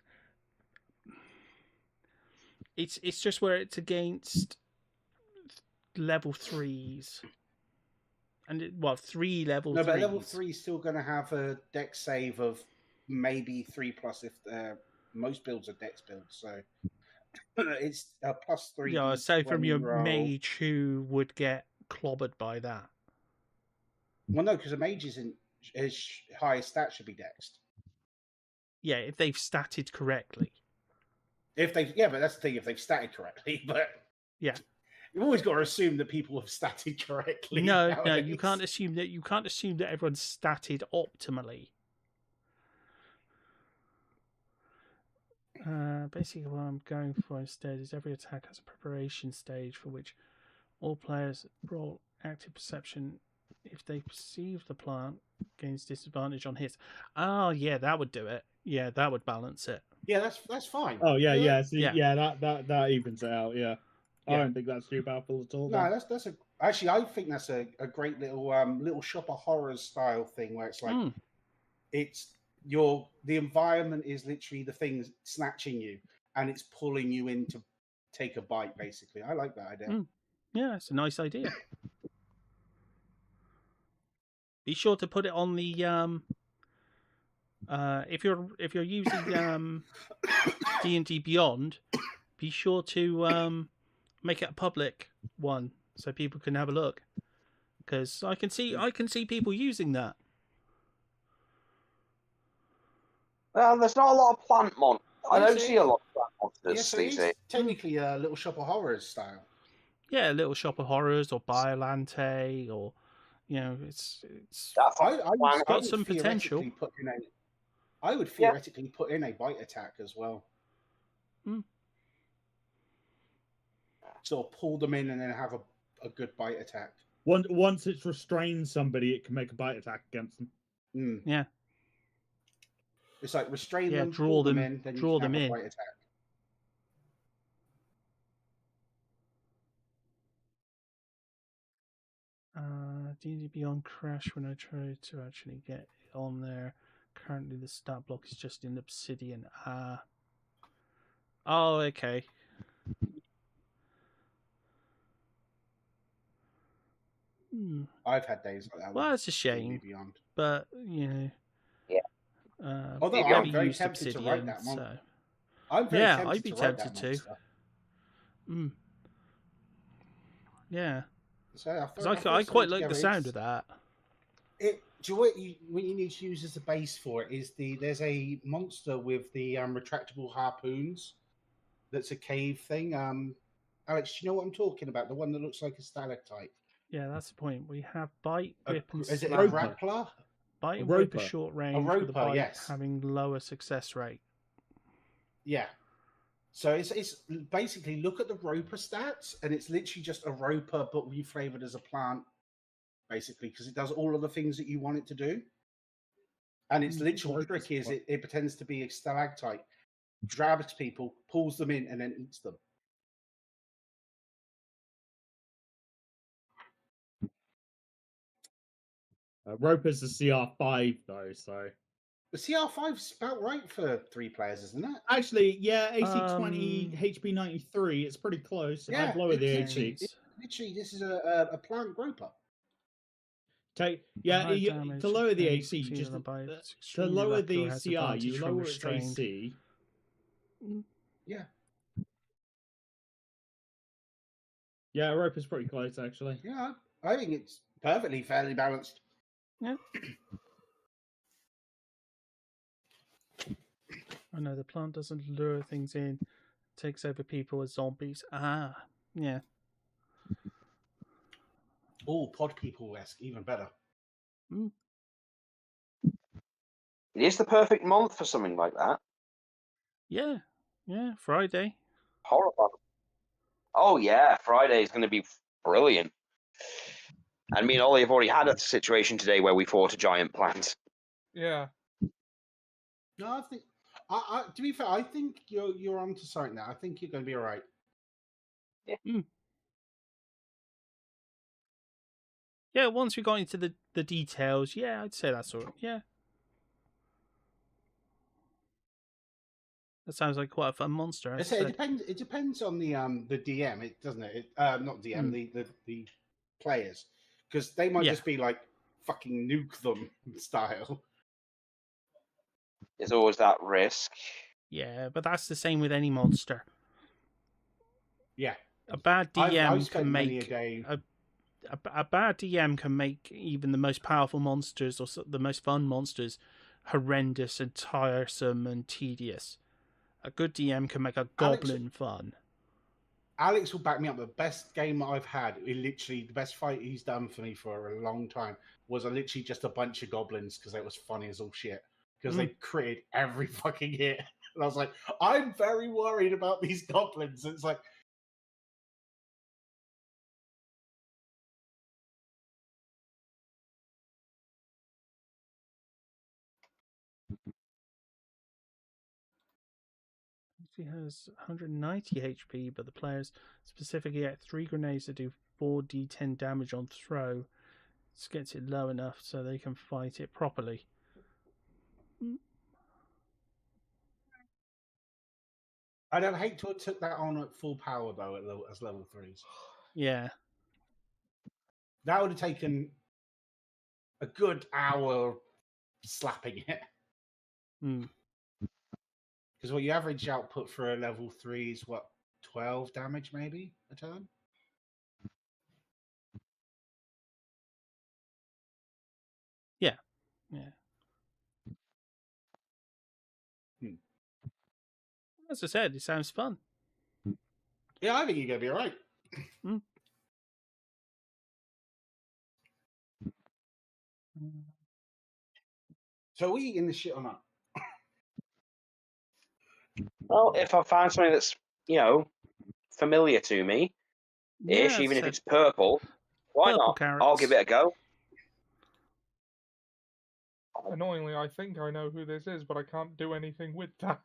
[SPEAKER 3] just where it's against level 3s. And 3 level 3s.
[SPEAKER 4] No, but level 3 is still going to have a dex save of maybe 3+ if most builds are dex builds. So it's a +3.
[SPEAKER 3] Yeah, so from your mage who would get clobbered by that.
[SPEAKER 4] Well, no, because a mage his highest stat should be dexed.
[SPEAKER 3] Yeah, if they've statted correctly.
[SPEAKER 4] But that's the thing. If they've statted correctly, but
[SPEAKER 3] yeah.
[SPEAKER 4] You've always got to assume that people have statted correctly.
[SPEAKER 3] No, you can't assume that. You can't assume that everyone's statted optimally. Basically, what I'm going for instead is every attack has a preparation stage for which all players roll active perception. If they perceive the plant, gains disadvantage on hits. Oh, yeah, that would do it. Yeah, that would balance it.
[SPEAKER 4] Yeah, that's fine.
[SPEAKER 6] Oh yeah. See, that evens it out. Yeah. I don't think that's too powerful at all.
[SPEAKER 4] No, that's actually I think that's a great little shop of horrors style thing where it's like the environment is literally the thing snatching you and it's pulling you in to take a bite. Basically, I like that idea.
[SPEAKER 3] Yeah, it's a nice idea. Be sure to put it on the if you're using D&D Beyond, be sure to make it a public one so people can have a look, because I can see people using that.
[SPEAKER 2] Well, there's not a lot of plant I don't see a lot of plant monsters these days.
[SPEAKER 4] Technically, a little shop of horrors style.
[SPEAKER 3] Yeah, a little shop of horrors or Biolante, or it's got some potential.
[SPEAKER 4] I would theoretically put in a bite attack as well. Sort of pull them in and then have a good bite attack.
[SPEAKER 6] Once it's restrained somebody, it can make a bite attack against them.
[SPEAKER 3] Yeah.
[SPEAKER 4] It's like restrain them, draw them in, then you can have a bite attack.
[SPEAKER 3] D&D Beyond crash when I try to actually get it on there. Currently the stat block is just in Obsidian. Oh, okay.
[SPEAKER 4] I've had days like that.
[SPEAKER 3] Well, that's a shame. But,
[SPEAKER 4] although I'm very tempted to write that one.
[SPEAKER 3] So.
[SPEAKER 4] I'd be tempted to.
[SPEAKER 3] Yeah.
[SPEAKER 4] So
[SPEAKER 3] I quite like the sound of that.
[SPEAKER 4] Do you know what you need to use as a base for it is there's a monster with the retractable harpoons. That's a cave thing. Alex, do you know what I'm talking about? The one that looks like a stalactite.
[SPEAKER 3] Yeah, that's the point. We have bite, whip, and
[SPEAKER 4] is it a
[SPEAKER 3] grappler?
[SPEAKER 4] grappler?
[SPEAKER 3] Bite and rope are short range,
[SPEAKER 4] with
[SPEAKER 3] the bite having lower success rate.
[SPEAKER 4] Yeah. So it's basically look at the roper stats, and it's literally just a roper but reflavored as a plant, basically, because it does all of the things that you want it to do. And its literal trick is it pretends to be a stalactite, grabs people, pulls them in, and then eats them.
[SPEAKER 6] Roper's the CR5 though, so
[SPEAKER 4] the CR5's about right for 3 players, isn't it?
[SPEAKER 6] Actually, yeah, AC20, HP 93. It's pretty close.
[SPEAKER 4] Yeah,
[SPEAKER 6] I'd lower the AC.
[SPEAKER 4] Literally, this is a plant groper.
[SPEAKER 6] To lower the AC, just to lower the CR, you lower its AC.
[SPEAKER 4] Yeah.
[SPEAKER 6] Yeah, Roper's pretty close, actually.
[SPEAKER 4] Yeah, I think it's perfectly fairly balanced.
[SPEAKER 3] Yeah. I know the plant doesn't lure things in, takes over people as zombies. Yeah.
[SPEAKER 4] Oh, pod people-esque, even better.
[SPEAKER 2] It is the perfect month for something like that.
[SPEAKER 3] Yeah, Friday.
[SPEAKER 2] Horrible. Oh yeah, Friday is going to be brilliant. And me and Ollie have already had a situation today where we fought a giant plant.
[SPEAKER 1] Yeah.
[SPEAKER 4] No, To be fair, I think you're onto something now. I think you're going to be all right.
[SPEAKER 3] Yeah, once we got into the details, yeah, I'd say that's all right. Yeah. That sounds like quite a fun monster.
[SPEAKER 4] I say it depends. It depends on the DM. It doesn't it? Not DM. The players, because they might just be like fucking nuke them style.
[SPEAKER 2] There's always that risk.
[SPEAKER 3] Yeah, but that's the same with any monster.
[SPEAKER 4] Yeah.
[SPEAKER 3] A bad DM
[SPEAKER 4] I've spent
[SPEAKER 3] can
[SPEAKER 4] many
[SPEAKER 3] make
[SPEAKER 4] a day.
[SPEAKER 3] A bad DM can make even the most powerful monsters or the most fun monsters horrendous and tiresome and tedious. A good DM can make a goblin fun.
[SPEAKER 4] Alex will back me up. The best game I've had, literally the best fight he's done for me for a long time, was literally just a bunch of goblins because it was funny as all shit. Because they critted every fucking hit. And I was like, I'm very worried about these goblins. It's like,
[SPEAKER 3] He has 190 HP, but the players specifically get 3 grenades that do 4d10 damage on throw. This gets it low enough so they can fight it properly.
[SPEAKER 4] I'd have hate to have took that on at full power though as level 3s.
[SPEAKER 3] Yeah.
[SPEAKER 4] That would have taken a good hour slapping it. Because what you average output for a level 3 is what, 12 damage maybe a turn?
[SPEAKER 3] Yeah. As I said, it sounds fun.
[SPEAKER 4] Yeah, I think you're going to be all right. So are we eating this shit or not?
[SPEAKER 2] Well, if I find something that's, familiar to me, ish, even if it's purple, why
[SPEAKER 3] purple
[SPEAKER 2] not?
[SPEAKER 3] carrots.
[SPEAKER 2] I'll give it a go.
[SPEAKER 1] Annoyingly, I think I know who this is, but I can't do anything with that.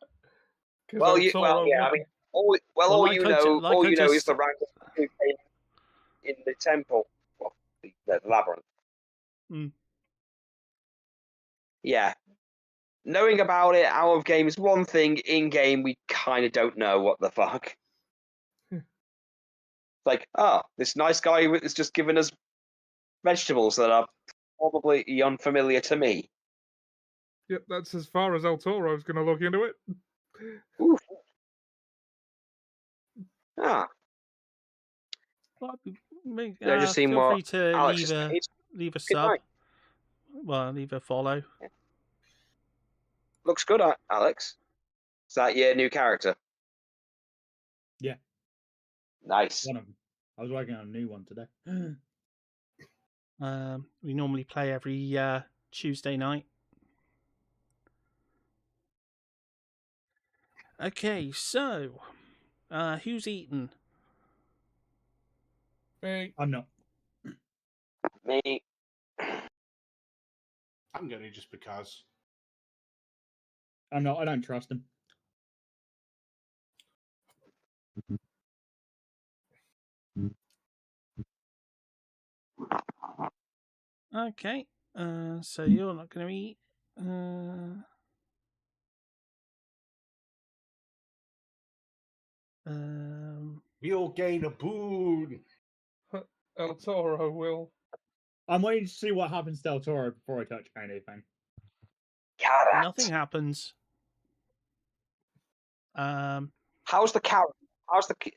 [SPEAKER 2] Well, yeah, I mean, all you know is the rank in the temple, well, the labyrinth. Yeah. Knowing about it out of game is one thing. In game, we kind of don't know what the fuck. Like, this nice guy is just giving us vegetables that are probably unfamiliar to me.
[SPEAKER 1] Yep, that's as far as El Toro's going to look into it.
[SPEAKER 2] Oof. Ah.
[SPEAKER 3] Just feel free to
[SPEAKER 2] Alex
[SPEAKER 3] leave a sub.
[SPEAKER 2] Like.
[SPEAKER 3] Well, leave a follow.
[SPEAKER 2] Yeah. Looks good, Alex. Is that your new character?
[SPEAKER 6] Yeah.
[SPEAKER 2] Nice.
[SPEAKER 6] One of them. I was working on a new one today.
[SPEAKER 3] We normally play every Tuesday night. Okay, so who's eating?
[SPEAKER 1] Me.
[SPEAKER 6] I'm not.
[SPEAKER 2] Me.
[SPEAKER 4] I'm going to just because.
[SPEAKER 6] I'm not. I don't trust him.
[SPEAKER 3] Okay, so you're not going to eat.
[SPEAKER 4] We all gain a boon.
[SPEAKER 1] El Toro will.
[SPEAKER 6] I'm waiting to see what happens to Del Toro before I touch anything.
[SPEAKER 2] Carrot.
[SPEAKER 3] Nothing happens.
[SPEAKER 2] How's the carrot?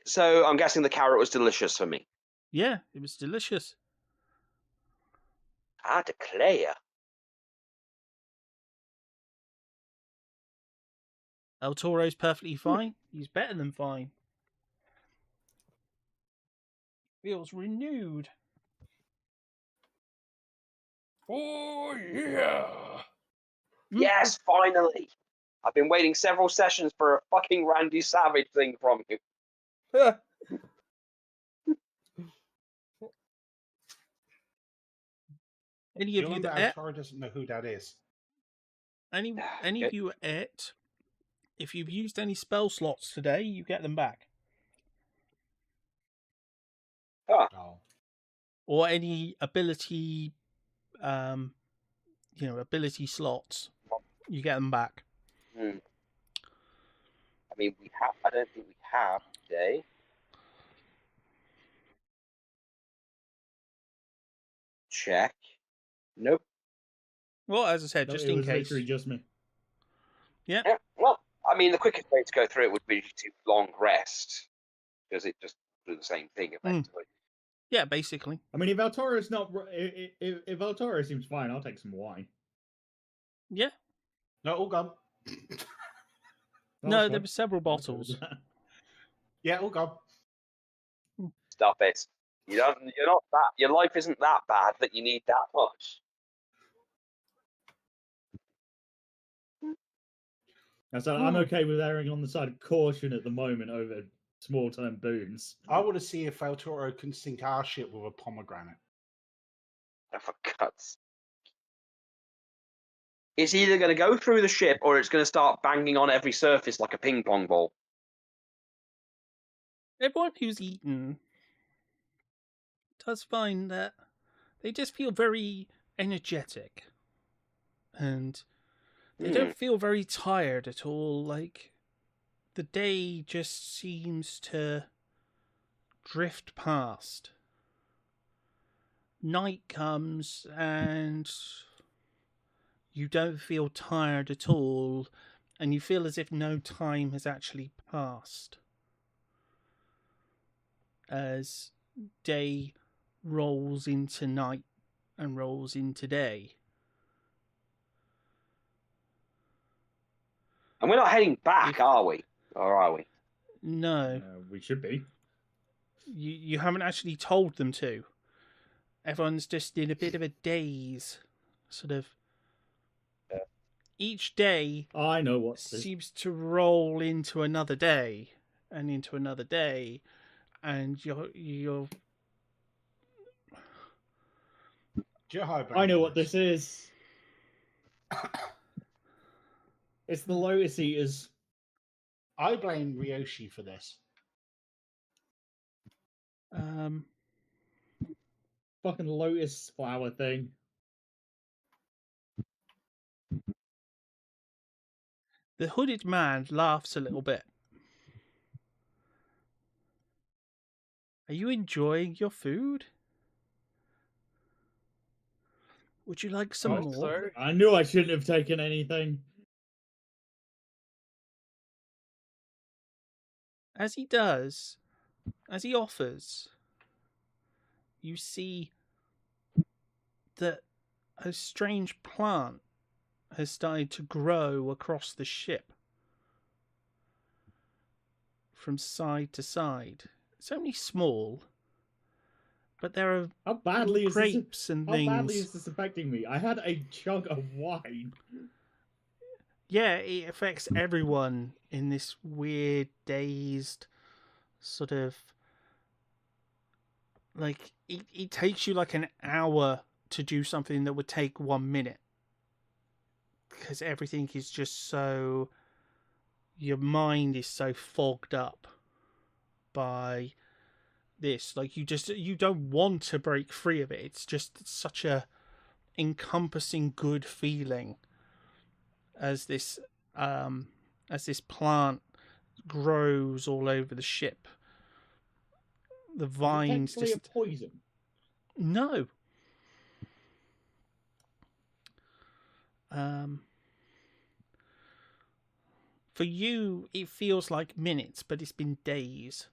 [SPEAKER 2] So I'm guessing the carrot was delicious for me.
[SPEAKER 3] Yeah, it was delicious.
[SPEAKER 2] I declare.
[SPEAKER 3] El Toro's perfectly fine. He's better than fine. Feels renewed.
[SPEAKER 1] Oh, yeah.
[SPEAKER 2] Yes, finally. I've been waiting several sessions for a fucking Randy Savage thing from you.
[SPEAKER 3] Any of you that
[SPEAKER 4] Toro doesn't know who that is.
[SPEAKER 3] any of you ate If you've used any spell slots today, you get them back.
[SPEAKER 4] Oh.
[SPEAKER 3] Or any ability, ability slots, you get them back.
[SPEAKER 2] I mean, I don't think we have today. Check. Nope.
[SPEAKER 3] Well, as I said,
[SPEAKER 6] No,
[SPEAKER 3] just
[SPEAKER 6] it
[SPEAKER 3] in
[SPEAKER 6] was
[SPEAKER 3] case.
[SPEAKER 6] literally just me.
[SPEAKER 3] Yeah.
[SPEAKER 2] Yeah. Well, I mean, the quickest way to go through it would be to long rest, because it just do the same thing effectively.
[SPEAKER 3] Yeah, basically.
[SPEAKER 6] I mean, if Altoro's not, if Altoro seems fine, I'll take some wine.
[SPEAKER 3] Yeah.
[SPEAKER 4] No, all gone.
[SPEAKER 3] No, there were several bottles.
[SPEAKER 4] Yeah, all gone.
[SPEAKER 2] Stop it. You're not that. Your life isn't that bad that you need that much.
[SPEAKER 6] So I'm okay with erring on the side of caution at the moment over small-term boons.
[SPEAKER 4] I want to see if Altoro can sink our ship with a pomegranate.
[SPEAKER 2] Oh, for God's. It's either going to go through the ship or it's going to start banging on every surface like a ping pong ball.
[SPEAKER 3] Everyone who's eaten does find that they just feel very energetic. And they don't feel very tired at all. Like, the day just seems to drift past. Night comes and you don't feel tired at all, and you feel as if no time has actually passed. As day rolls into night and rolls into day.
[SPEAKER 2] And we're not heading back, are we? Or are we?
[SPEAKER 3] No.
[SPEAKER 6] We should be.
[SPEAKER 3] You haven't actually told them to. Everyone's just in a bit of a daze. Sort of. Each day
[SPEAKER 6] I know what
[SPEAKER 3] seems to roll into another day and into another day, and you're
[SPEAKER 6] I know what this is. It's the Lotus Eaters.
[SPEAKER 4] I blame Ryoshi for this.
[SPEAKER 6] Fucking lotus flower thing.
[SPEAKER 3] The hooded man laughs a little bit. Are you enjoying your food? Would you like some more?
[SPEAKER 1] Sorry.
[SPEAKER 6] I knew I shouldn't have taken anything.
[SPEAKER 3] As he does, as he offers, you see that a strange plant has started to grow across the ship from side to side. It's only small, but there are
[SPEAKER 6] How badly
[SPEAKER 3] grapes and things.
[SPEAKER 6] How badly is this affecting me? I had a jug of wine.
[SPEAKER 3] Yeah, it affects everyone in this weird, dazed sort of. Like, it takes you like an hour to do something that would take 1 minute. Because everything is just so. Your mind is so fogged up by this. Like, you don't want to break free of it. It's just such a encompassing good feeling as this plant grows all over the ship. The vines
[SPEAKER 6] Is it
[SPEAKER 3] just
[SPEAKER 6] a poison.
[SPEAKER 3] no. For you, it feels like minutes, but it's been days.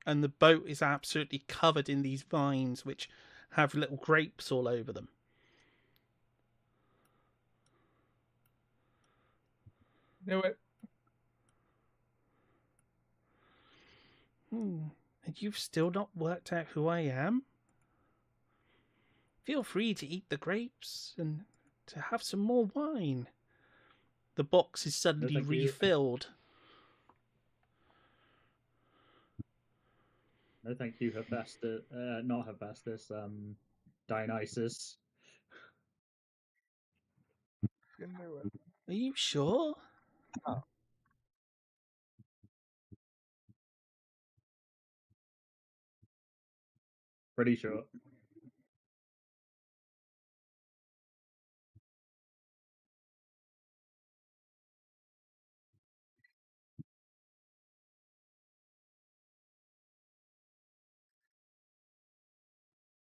[SPEAKER 3] And the boat is absolutely covered in these vines, which have little grapes all over them.
[SPEAKER 1] Knew it.
[SPEAKER 3] And you've still not worked out who I am? Feel free to eat the grapes and to have some more wine. The box is suddenly refilled.
[SPEAKER 6] No, thank you, Hephaestus. Not Hephaestus. Dionysus.
[SPEAKER 1] can do it.
[SPEAKER 3] Are you sure?
[SPEAKER 6] Pretty sure.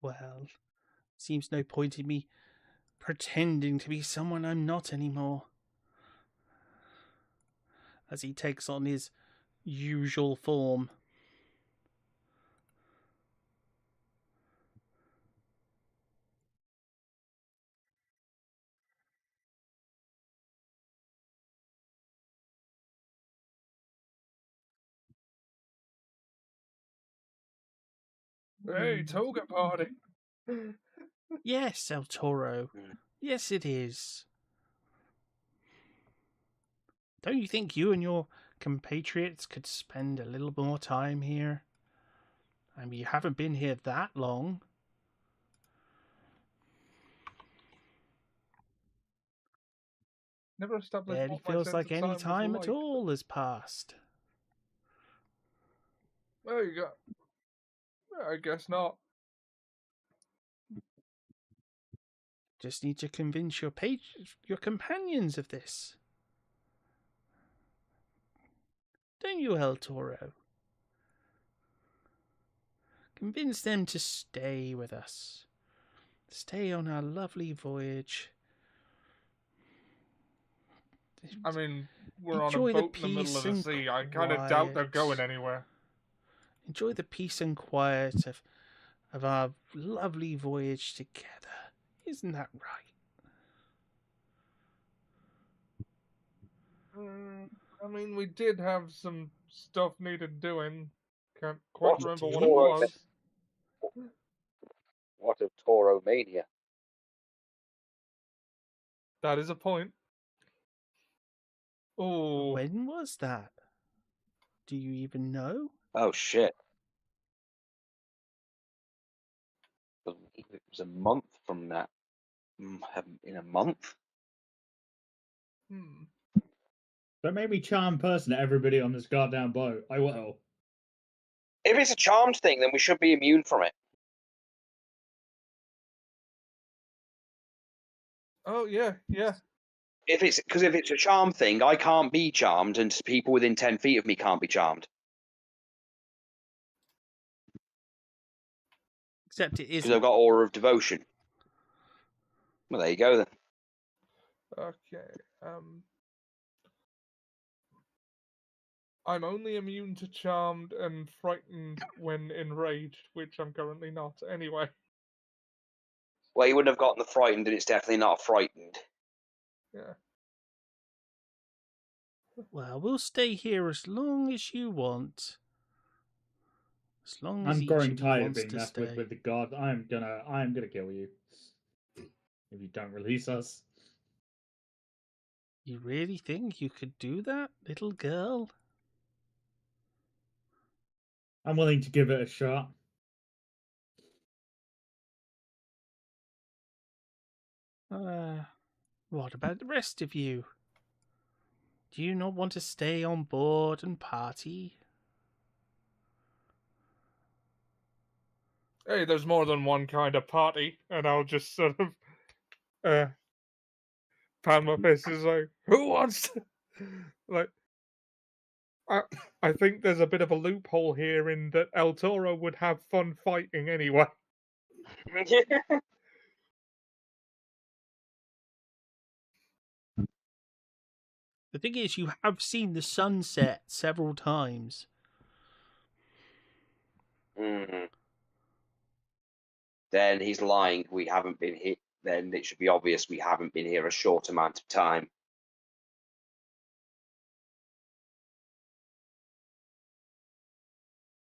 [SPEAKER 3] Well, seems no point in me pretending to be someone I'm not anymore. As he takes on his usual form.
[SPEAKER 1] Hey, toga party.
[SPEAKER 3] Yes, El Toro. Yes, it is. Don't you think you and your compatriots could spend a little more time here? I mean, you haven't been here that long.
[SPEAKER 1] Never established
[SPEAKER 3] Barely
[SPEAKER 1] what my
[SPEAKER 3] feels
[SPEAKER 1] sense
[SPEAKER 3] like
[SPEAKER 1] of
[SPEAKER 3] any
[SPEAKER 1] time was
[SPEAKER 3] time
[SPEAKER 1] like.
[SPEAKER 3] at all has passed.
[SPEAKER 1] There you go. I guess not.
[SPEAKER 3] Just need to convince your companions of this. Don't you, El Toro? Convince them to stay with us. Stay on our lovely voyage.
[SPEAKER 1] I mean, we're on a
[SPEAKER 3] Enjoy the
[SPEAKER 1] boat in the middle of
[SPEAKER 3] peace
[SPEAKER 1] the
[SPEAKER 3] and
[SPEAKER 1] sea. I kind of doubt they're going
[SPEAKER 3] quiet.
[SPEAKER 1] anywhere.
[SPEAKER 3] Enjoy the peace and quiet of our lovely voyage together. Isn't that right?
[SPEAKER 1] I mean, we did have some stuff needed doing. Can't quite
[SPEAKER 2] What
[SPEAKER 1] remember
[SPEAKER 2] a
[SPEAKER 1] what it
[SPEAKER 2] Toro
[SPEAKER 1] was.
[SPEAKER 2] What a Toro mania.
[SPEAKER 1] That is a point. Oh,
[SPEAKER 3] When was that? Do you even know?
[SPEAKER 2] Oh shit. I believe it was a month from that. In a month?
[SPEAKER 1] hmm.
[SPEAKER 6] Don't make me charm person to everybody on this goddamn boat. I will.
[SPEAKER 2] If it's a charmed thing, then we should be immune from it.
[SPEAKER 1] Oh yeah, yeah.
[SPEAKER 2] If it's a charm thing, I can't be charmed, and people within 10 feet of me can't be charmed
[SPEAKER 3] Except it
[SPEAKER 2] because
[SPEAKER 3] isn't.
[SPEAKER 2] I've got aura of devotion. Well, there you go then.
[SPEAKER 1] Okay. I'm only immune to charmed and frightened when enraged, which I'm currently not. Anyway.
[SPEAKER 2] Well, you wouldn't have gotten the frightened, and it's definitely not frightened.
[SPEAKER 1] Yeah.
[SPEAKER 3] Well, we'll stay here as long as you want. As long as
[SPEAKER 6] I'm
[SPEAKER 3] each
[SPEAKER 6] growing
[SPEAKER 3] of you
[SPEAKER 6] tired of
[SPEAKER 3] wants
[SPEAKER 6] being
[SPEAKER 3] to
[SPEAKER 6] messed
[SPEAKER 3] stay.
[SPEAKER 6] with the god. I'm gonna kill you if you don't release us.
[SPEAKER 3] You really think you could do that, little girl?
[SPEAKER 6] I'm willing to give it a shot.
[SPEAKER 3] What about the rest of you? Do you not want to stay on board and party?
[SPEAKER 1] Hey, there's more than one kind of party, and I'll just sort of pound my fist. Is like, who wants to? Like, I think there's a bit of a loophole here in that El Toro would have fun fighting anyway.
[SPEAKER 3] The thing is, you have seen the sunset several times.
[SPEAKER 2] Mm-hmm. Then he's lying. We haven't been here. Then it should be obvious we haven't been here a short amount of time.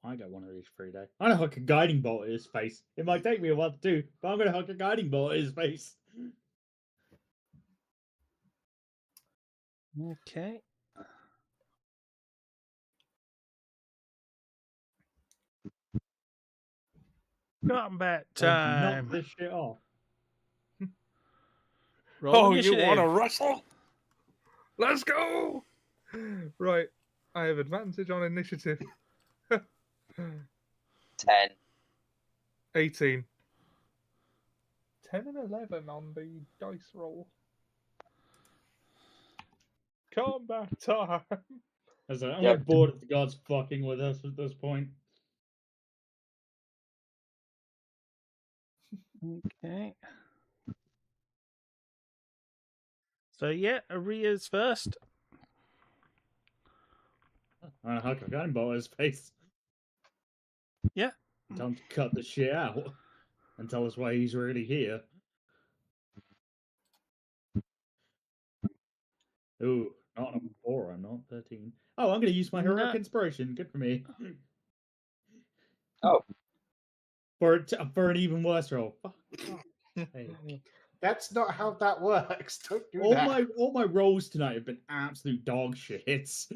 [SPEAKER 6] I got one of these free days. I'm gonna hook a guiding bolt at his face. It might take me a while to do, but I'm gonna hook a guiding bolt at his face.
[SPEAKER 3] Okay. Combat
[SPEAKER 6] Knock
[SPEAKER 3] time.
[SPEAKER 6] this shit off.
[SPEAKER 3] Roll
[SPEAKER 1] you want to
[SPEAKER 3] initiative.
[SPEAKER 1] wrestle? Let's go! Right, I have advantage on initiative.
[SPEAKER 2] 10.
[SPEAKER 1] 18. 10 and 11 on the dice roll. Combat time!
[SPEAKER 6] I was like, I'm
[SPEAKER 2] Yeah.
[SPEAKER 6] getting bored of the gods fucking with us at this point.
[SPEAKER 3] Okay. So yeah, Aria's first.
[SPEAKER 6] I huck a cannonball at his face.
[SPEAKER 3] Yeah.
[SPEAKER 6] Tell him to cut the shit out and tell us why he's really here. Ooh, not a 4, I'm not 13. Oh, I'm going to use my heroic
[SPEAKER 3] No.
[SPEAKER 6] inspiration. Good for me.
[SPEAKER 2] Oh.
[SPEAKER 6] For an even worse roll. Fuck. Hey.
[SPEAKER 4] That's not how that works. Don't do
[SPEAKER 6] All
[SPEAKER 4] that.
[SPEAKER 6] my rolls tonight have been absolute dog shits.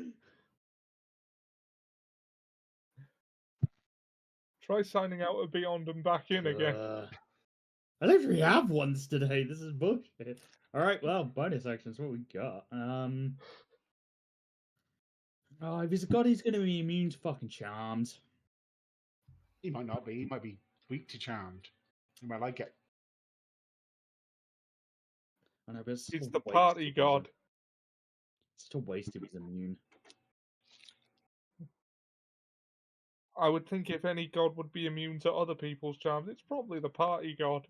[SPEAKER 1] Try signing out of Beyond and back in again.
[SPEAKER 6] I literally have ones today. This is bullshit. All right, well, bonus actions. What we got? Oh, if he's a god, he's going to be immune to fucking charms.
[SPEAKER 4] He might not be. He might be weak to charmed. He might like it.
[SPEAKER 6] I know, but it's
[SPEAKER 1] He's
[SPEAKER 6] such a
[SPEAKER 1] the
[SPEAKER 6] waste
[SPEAKER 1] party
[SPEAKER 6] if he's
[SPEAKER 1] god.
[SPEAKER 6] Such a waste if he's immune.
[SPEAKER 1] I would think if any god would be immune to other people's charms, it's probably the party god.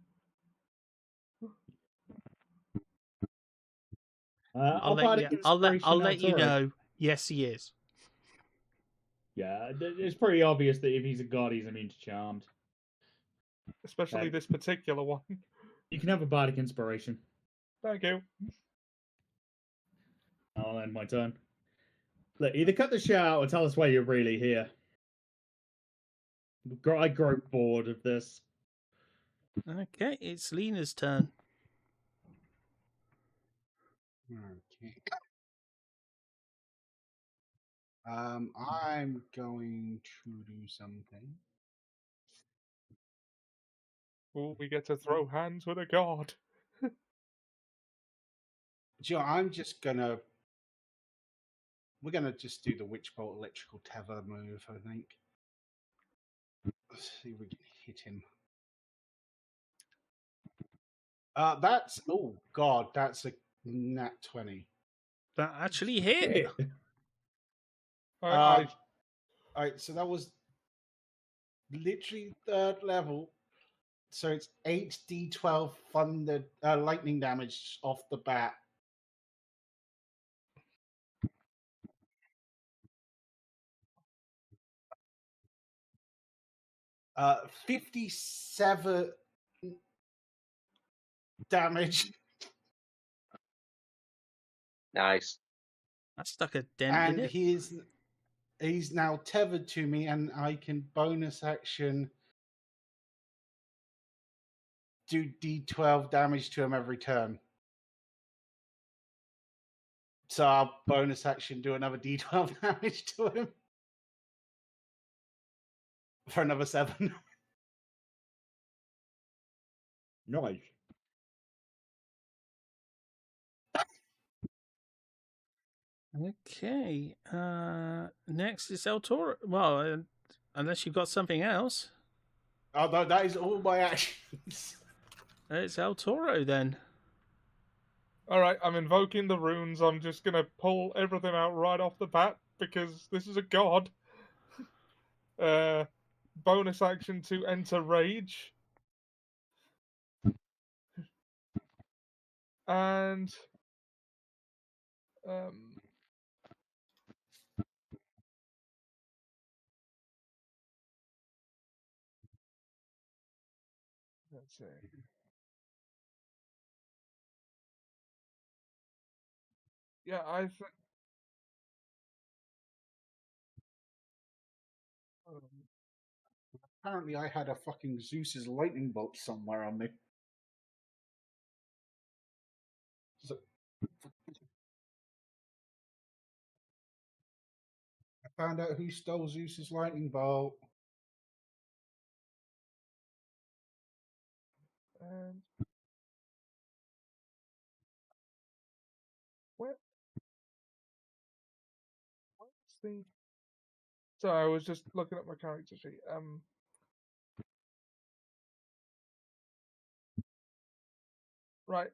[SPEAKER 6] I'll
[SPEAKER 3] let you know. Yes, he is.
[SPEAKER 6] Yeah, it's pretty obvious that if he's a god, he's immune to charmed.
[SPEAKER 1] Especially this particular one.
[SPEAKER 6] You can have a bardic inspiration.
[SPEAKER 1] Thank you.
[SPEAKER 6] I'll end my turn. Look, either cut the shit out or tell us why you're really here. I grow bored of this.
[SPEAKER 3] Okay, it's Lena's turn.
[SPEAKER 4] Okay. I'm going to do something.
[SPEAKER 1] Oh, we get to throw hands with a god.
[SPEAKER 4] Joe, I'm just gonna. We're gonna just do the Witch Bolt Electrical Tether move, I think. Let's see if we can hit him. That's god, that's a nat 20.
[SPEAKER 3] That actually hit.
[SPEAKER 4] All right, so that was literally 3rd level. So it's 8d12 thunder lightning damage off the bat. Uh, 57 damage.
[SPEAKER 2] Nice.
[SPEAKER 3] That stuck a dent
[SPEAKER 4] And
[SPEAKER 3] in it.
[SPEAKER 4] he's now tethered to me, and I can bonus action do d12 damage to him every turn. So I'll bonus action do another d12 damage to him for another 7.
[SPEAKER 6] Nice.
[SPEAKER 3] Okay. Next is El Toro. Well, unless you've got something else.
[SPEAKER 4] Oh, no, that is all my actions.
[SPEAKER 3] It's El Toro then.
[SPEAKER 1] Alright, I'm invoking the runes. I'm just gonna pull everything out right off the bat because this is a god. Bonus action to enter rage. And let's see. Yeah,
[SPEAKER 4] Apparently, I had a fucking Zeus's lightning bolt somewhere on me. So, I found out who stole Zeus's lightning bolt.
[SPEAKER 1] And 16. So I was just looking at my character sheet. Right.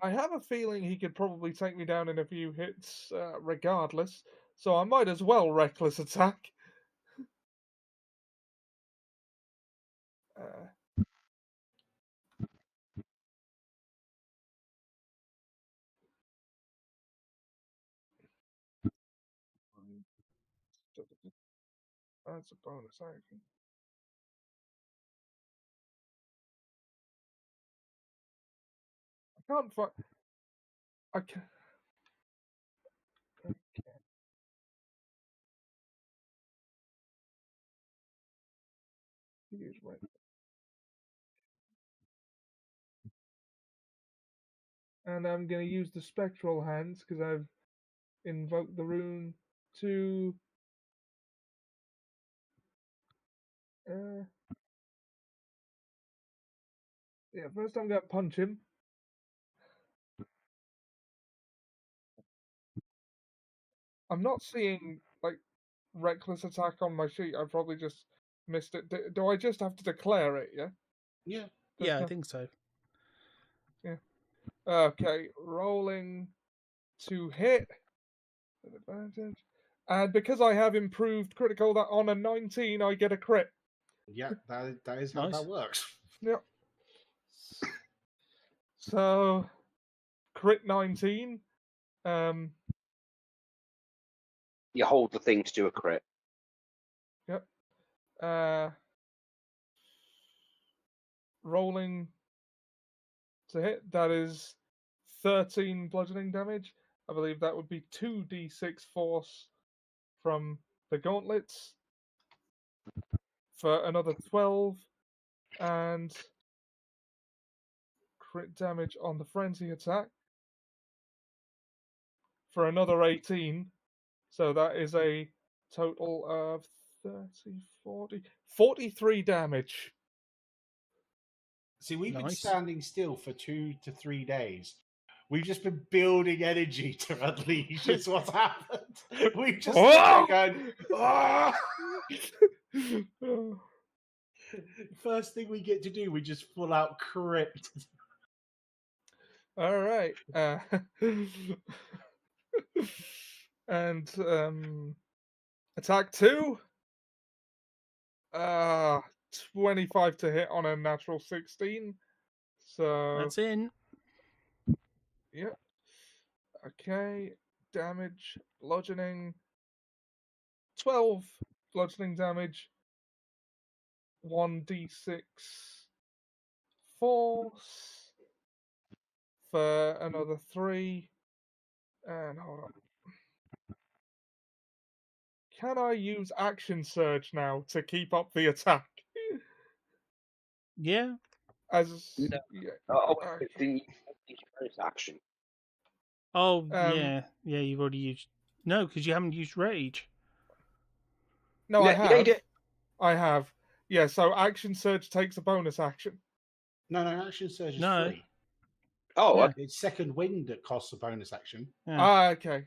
[SPEAKER 1] I have a feeling he could probably take me down in a few hits, regardless. So I might as well reckless attack. That's a bonus action. I can't find. I can. Okay. Use right. And I'm going to use the spectral hands because I've invoked the rune to. Yeah, first I'm going to punch him. I'm not seeing like reckless attack on my sheet. I probably just missed it. Do I just have to declare it? Yeah.
[SPEAKER 4] Yeah.
[SPEAKER 3] Yeah, I think so.
[SPEAKER 1] Yeah. Okay, rolling to hit with advantage, and because I have improved critical, that on a 19 I get a crit.
[SPEAKER 4] Yeah, that is how
[SPEAKER 3] Nice.
[SPEAKER 4] that works.
[SPEAKER 1] Yep. So crit 19.
[SPEAKER 2] You hold the thing to do a crit.
[SPEAKER 1] Yep. Rolling to hit, that is 13 bludgeoning damage. I believe that would be 2d6 force from the gauntlets for another 12, and crit damage on the frenzy attack for another 18. So that is a total of 30, 40, 43 damage.
[SPEAKER 4] See, we've been
[SPEAKER 3] Nice.
[SPEAKER 4] standing still for 2 to 3 days. We've just been building energy to unleash. Is what's happened. We've just stood there going, "Ah!" First thing we get to do, we just full out crit.
[SPEAKER 1] All right. And attack 2. 25 to hit on a natural 16. So
[SPEAKER 3] That's in.
[SPEAKER 1] Yep. Okay. Damage, bludgeoning. 12 bludgeoning damage. 1d6 force for another 3. And hold on. Can I use action surge now to keep up the attack?
[SPEAKER 3] Yeah.
[SPEAKER 1] As
[SPEAKER 2] No.
[SPEAKER 1] yeah,
[SPEAKER 2] Oh,
[SPEAKER 1] okay.
[SPEAKER 2] the bonus action.
[SPEAKER 3] Oh, yeah. Yeah, you've already used. No, because you haven't used rage.
[SPEAKER 1] No,
[SPEAKER 2] Yeah,
[SPEAKER 1] I
[SPEAKER 2] yeah, you
[SPEAKER 1] have.
[SPEAKER 2] did.
[SPEAKER 1] I have. Yeah, so action surge takes a bonus action.
[SPEAKER 4] No, action surge is
[SPEAKER 3] No.
[SPEAKER 4] free.
[SPEAKER 2] Oh,
[SPEAKER 3] Yeah.
[SPEAKER 2] okay.
[SPEAKER 4] It's second wind that costs a bonus action.
[SPEAKER 3] Yeah.
[SPEAKER 1] Okay.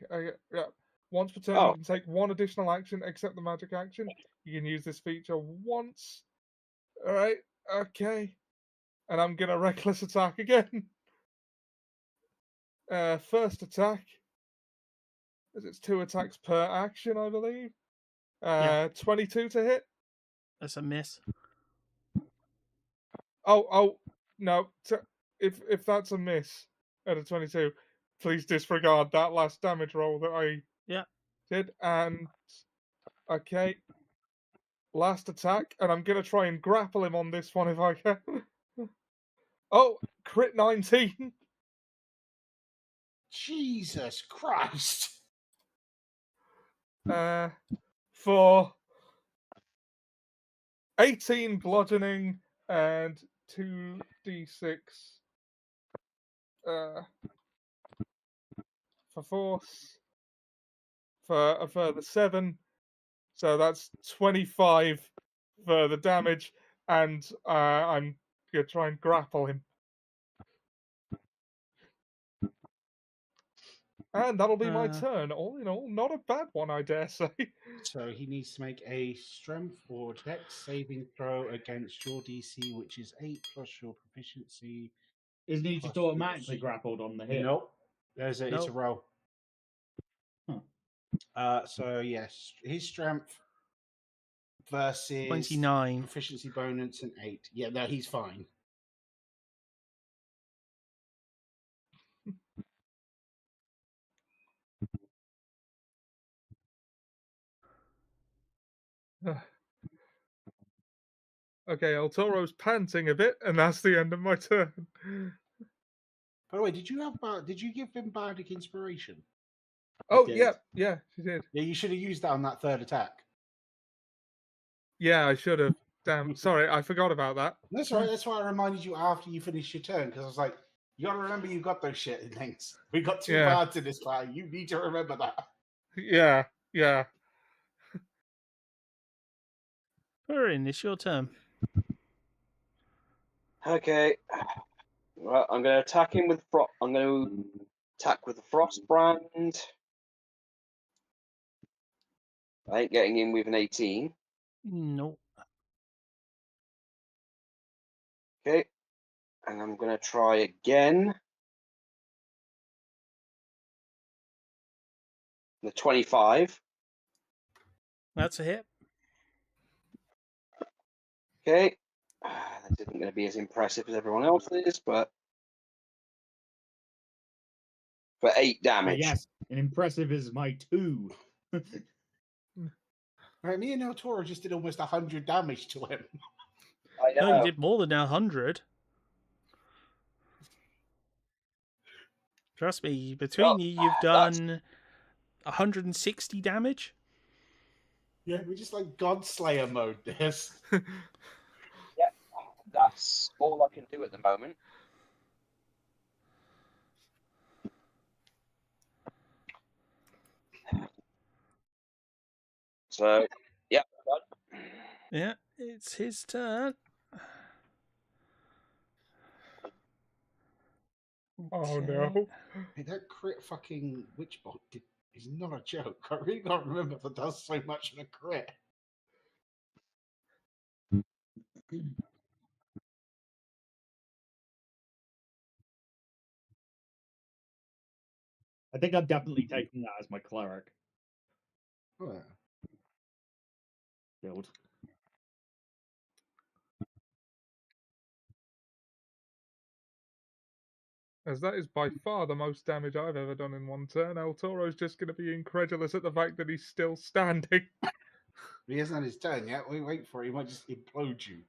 [SPEAKER 1] Yeah. Once per turn,
[SPEAKER 2] Oh.
[SPEAKER 1] you can take one additional action except the magic action. You can use this feature once. All right. Okay. And I'm gonna reckless attack again. First attack. As it's 2 attacks per action, I believe.
[SPEAKER 3] Yeah.
[SPEAKER 1] 22 to hit.
[SPEAKER 3] That's a miss.
[SPEAKER 1] Oh no. If that's a miss at a 22, please disregard that last damage roll that I did. And okay, last attack, and I'm gonna try and grapple him on this one if I can. Oh, crit 19.
[SPEAKER 4] Jesus Christ!
[SPEAKER 1] For 18 bludgeoning and 2d6 for force for a further 7. So that's 25 further damage, and I'm gonna try and grapple him. And that'll be my turn. All in all, not a bad one, I dare say.
[SPEAKER 4] So he needs to make a strength or dex saving throw against your DC, which is 8 plus your proficiency.
[SPEAKER 6] Isn't he just
[SPEAKER 4] Plus
[SPEAKER 6] automatically grappled on the hit?
[SPEAKER 4] Nope. It's a
[SPEAKER 3] Nope.
[SPEAKER 4] roll.
[SPEAKER 6] Huh.
[SPEAKER 4] So yes, his strength versus
[SPEAKER 3] 29.
[SPEAKER 4] proficiency bonus and 8. Yeah, no, he's fine.
[SPEAKER 1] Okay, El Toro's panting a bit, and that's the end of my turn.
[SPEAKER 4] By the way, did you give him bardic inspiration?
[SPEAKER 1] Oh,
[SPEAKER 6] did.
[SPEAKER 1] yeah, she did.
[SPEAKER 4] Yeah, you should have used that on that third attack.
[SPEAKER 1] Yeah, I should have. Damn, sorry, I forgot about that.
[SPEAKER 4] That's right. That's why I reminded you after you finished your turn, because I was like, you got to remember you got those shit things. We got 2
[SPEAKER 1] Yeah.
[SPEAKER 4] bards in this fight. You need to remember that.
[SPEAKER 1] Yeah.
[SPEAKER 3] Purin, it's your turn.
[SPEAKER 2] Okay. Right, I'm going to attack him with I'm going to attack with the frost brand. I ain't getting in with an 18.
[SPEAKER 3] Nope.
[SPEAKER 2] Okay. And I'm going to try again. The 25.
[SPEAKER 3] That's a hit.
[SPEAKER 2] Okay. That isn't going to be as impressive as everyone else's, but for 8 damage.
[SPEAKER 6] Yes, and impressive is my 2.
[SPEAKER 4] Right, me and El Toro just did almost 100 damage to him.
[SPEAKER 2] I know.
[SPEAKER 3] No, you did more than 100. Trust me, between you, you've done 160 damage.
[SPEAKER 4] Yeah, we just like Godslayer mode this.
[SPEAKER 2] That's all I can do at the moment. So, yeah.
[SPEAKER 3] Yeah, it's his turn.
[SPEAKER 1] Oh
[SPEAKER 3] Okay.
[SPEAKER 1] no.
[SPEAKER 4] Hey, that crit fucking witch bolt is not a joke. I really can't remember if it does so much in a crit.
[SPEAKER 6] I think I'm definitely taking that as my cleric
[SPEAKER 4] Oh, yeah.
[SPEAKER 6] build.
[SPEAKER 1] As that is by far the most damage I've ever done in one turn. El Toro's just going to be incredulous at the fact that he's still standing.
[SPEAKER 4] He hasn't had his turn yet. We wait for it. He might just implode you.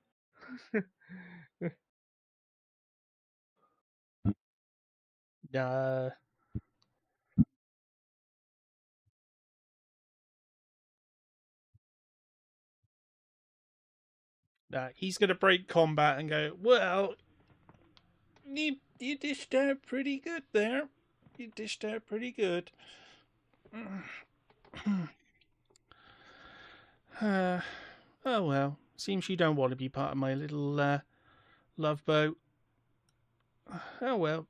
[SPEAKER 3] He's going to break combat and go, well, you dished out pretty good there. You dished out pretty good. Oh well, seems you don't want to be part of my little love boat. Oh well.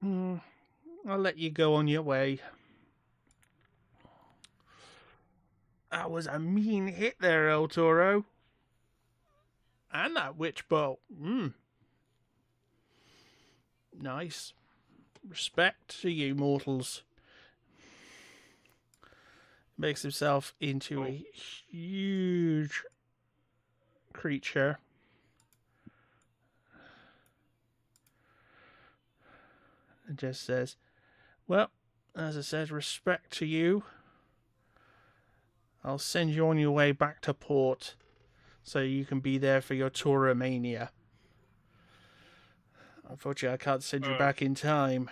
[SPEAKER 3] I'll let you go on your way. That was a mean hit there, El Toro. And that witch bolt. Nice. Respect to you mortals. Makes himself into a huge creature. And just says, well, as I said, respect to you. I'll send you on your way back to port so you can be there for your Toromania. Unfortunately, I can't send you back in time.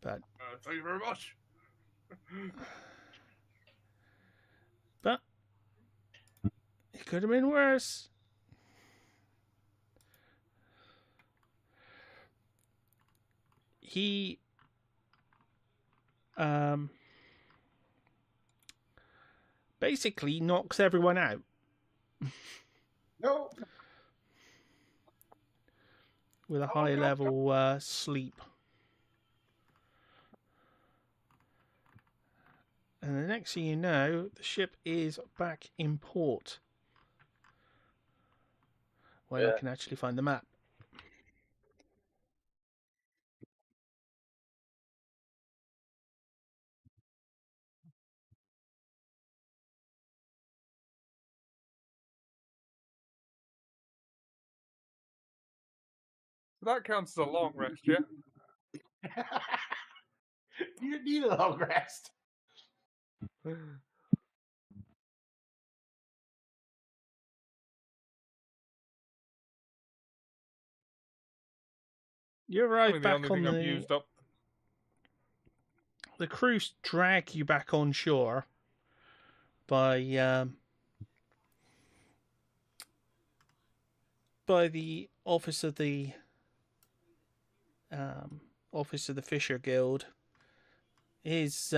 [SPEAKER 3] But
[SPEAKER 1] Thank you very much.
[SPEAKER 3] But it could have been worse. He basically knocks everyone out.
[SPEAKER 4] No.
[SPEAKER 3] with a
[SPEAKER 4] Oh,
[SPEAKER 3] high
[SPEAKER 4] God.
[SPEAKER 3] level sleep. And the next thing you know, the ship is back in port. When I
[SPEAKER 2] Yeah.
[SPEAKER 3] can actually find the map.
[SPEAKER 1] That counts as a long rest, yeah?
[SPEAKER 4] You don't need a long rest.
[SPEAKER 3] You
[SPEAKER 1] I
[SPEAKER 3] arrive
[SPEAKER 1] mean, the
[SPEAKER 3] back
[SPEAKER 1] only
[SPEAKER 3] on
[SPEAKER 1] thing I've
[SPEAKER 3] the...
[SPEAKER 1] used up.
[SPEAKER 3] The crew drag you back on shore by the office of the Fisher Guild. His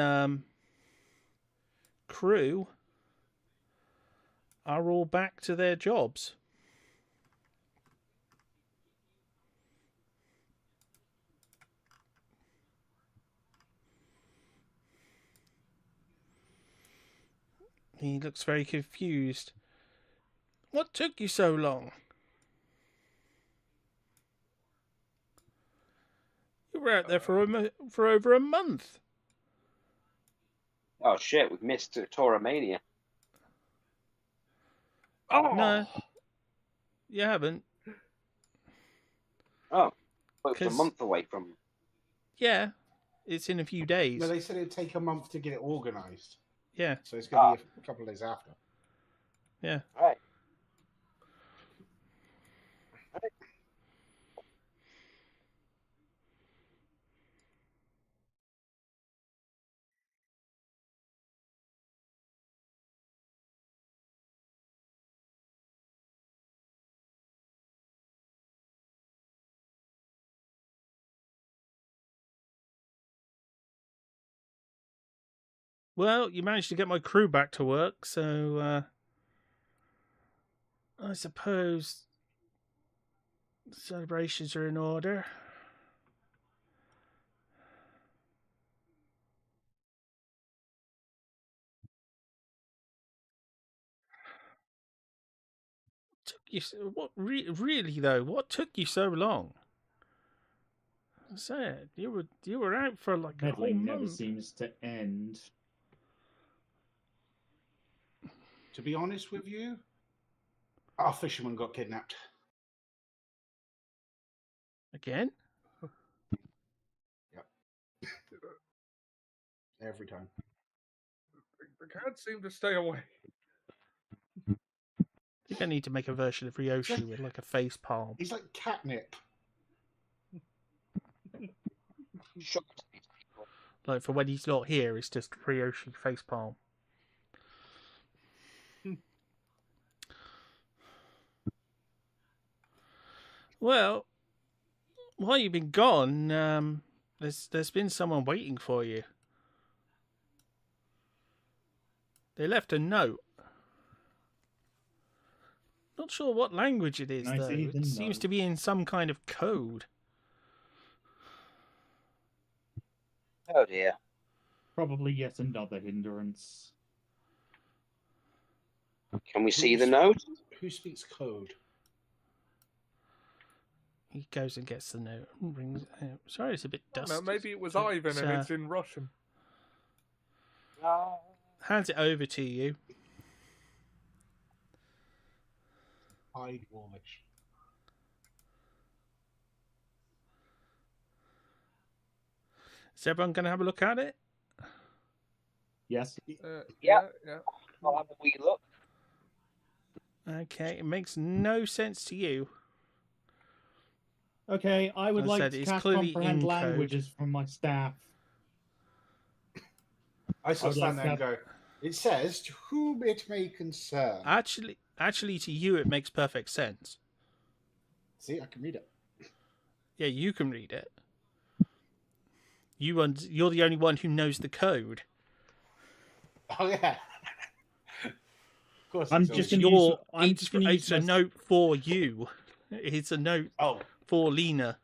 [SPEAKER 3] crew are all back to their jobs. He looks very confused. What took you so long? You were out there for over a month.
[SPEAKER 2] Oh shit, we've missed Toramania.
[SPEAKER 1] Oh!
[SPEAKER 3] No, you haven't.
[SPEAKER 2] Oh, but it was a
[SPEAKER 3] 'Cause-
[SPEAKER 2] month away from.
[SPEAKER 3] Yeah, it's in a few days.
[SPEAKER 4] No, they said it'd take a month to get it organised.
[SPEAKER 3] Yeah,
[SPEAKER 4] So it's going to be a couple of days after.
[SPEAKER 3] yeah.
[SPEAKER 2] Right.
[SPEAKER 3] Well, you managed to get my crew back to work, so I suppose the celebrations are in order. Took you really though? What took you so long? I said you were out for like a whole
[SPEAKER 6] Meddling never
[SPEAKER 3] month.
[SPEAKER 6] seems to end.
[SPEAKER 4] To be honest with you, our fisherman got kidnapped.
[SPEAKER 3] Again?
[SPEAKER 4] Every time.
[SPEAKER 1] They can't seem to stay away.
[SPEAKER 3] I think I need to make a version of Ryoshi with like a face palm.
[SPEAKER 4] He's like catnip.
[SPEAKER 2] Shut
[SPEAKER 3] Like for when he's not here, it's just Ryoshi face palm. Well, while you've been gone, there's been someone waiting for you. They left a note. Not sure what language it is,
[SPEAKER 6] Can I
[SPEAKER 3] though.
[SPEAKER 6] see the
[SPEAKER 3] It seems
[SPEAKER 6] note?
[SPEAKER 3] to be in some kind of code.
[SPEAKER 2] Oh dear.
[SPEAKER 6] Probably yet another hindrance.
[SPEAKER 2] Can we see the note?
[SPEAKER 4] Who speaks code?
[SPEAKER 3] He goes and gets the note and brings it out. Sorry, it's a bit
[SPEAKER 1] I don't
[SPEAKER 3] dusty.
[SPEAKER 1] know, maybe it was
[SPEAKER 3] It's,
[SPEAKER 1] Ivan and it's in Russian.
[SPEAKER 3] hands it over to you.
[SPEAKER 4] Hide Warmish.
[SPEAKER 3] Is everyone going to have a look at it?
[SPEAKER 6] Yes.
[SPEAKER 1] Yeah.
[SPEAKER 2] I'll have a wee look.
[SPEAKER 3] Okay, it makes no sense to you.
[SPEAKER 6] Okay, I would
[SPEAKER 3] As I
[SPEAKER 6] like
[SPEAKER 3] said,
[SPEAKER 6] to
[SPEAKER 3] it's
[SPEAKER 6] cast
[SPEAKER 3] clearly
[SPEAKER 6] comprehend
[SPEAKER 3] in code.
[SPEAKER 6] languages from my staff.
[SPEAKER 4] I still
[SPEAKER 6] I'd
[SPEAKER 4] stand
[SPEAKER 6] like
[SPEAKER 4] there and
[SPEAKER 6] to
[SPEAKER 4] go, it says, to whom it may concern.
[SPEAKER 3] Actually, to you, it makes perfect sense.
[SPEAKER 4] See, I can read it.
[SPEAKER 3] Yeah, you can read it. You're the only one who knows the code.
[SPEAKER 4] Oh, yeah. Of course.
[SPEAKER 6] I'm
[SPEAKER 4] it's
[SPEAKER 6] just
[SPEAKER 4] always-
[SPEAKER 6] gonna use. I'm just gonna use
[SPEAKER 3] It's a
[SPEAKER 6] my-
[SPEAKER 3] note for you. It's a note
[SPEAKER 4] Oh,
[SPEAKER 3] for Lena.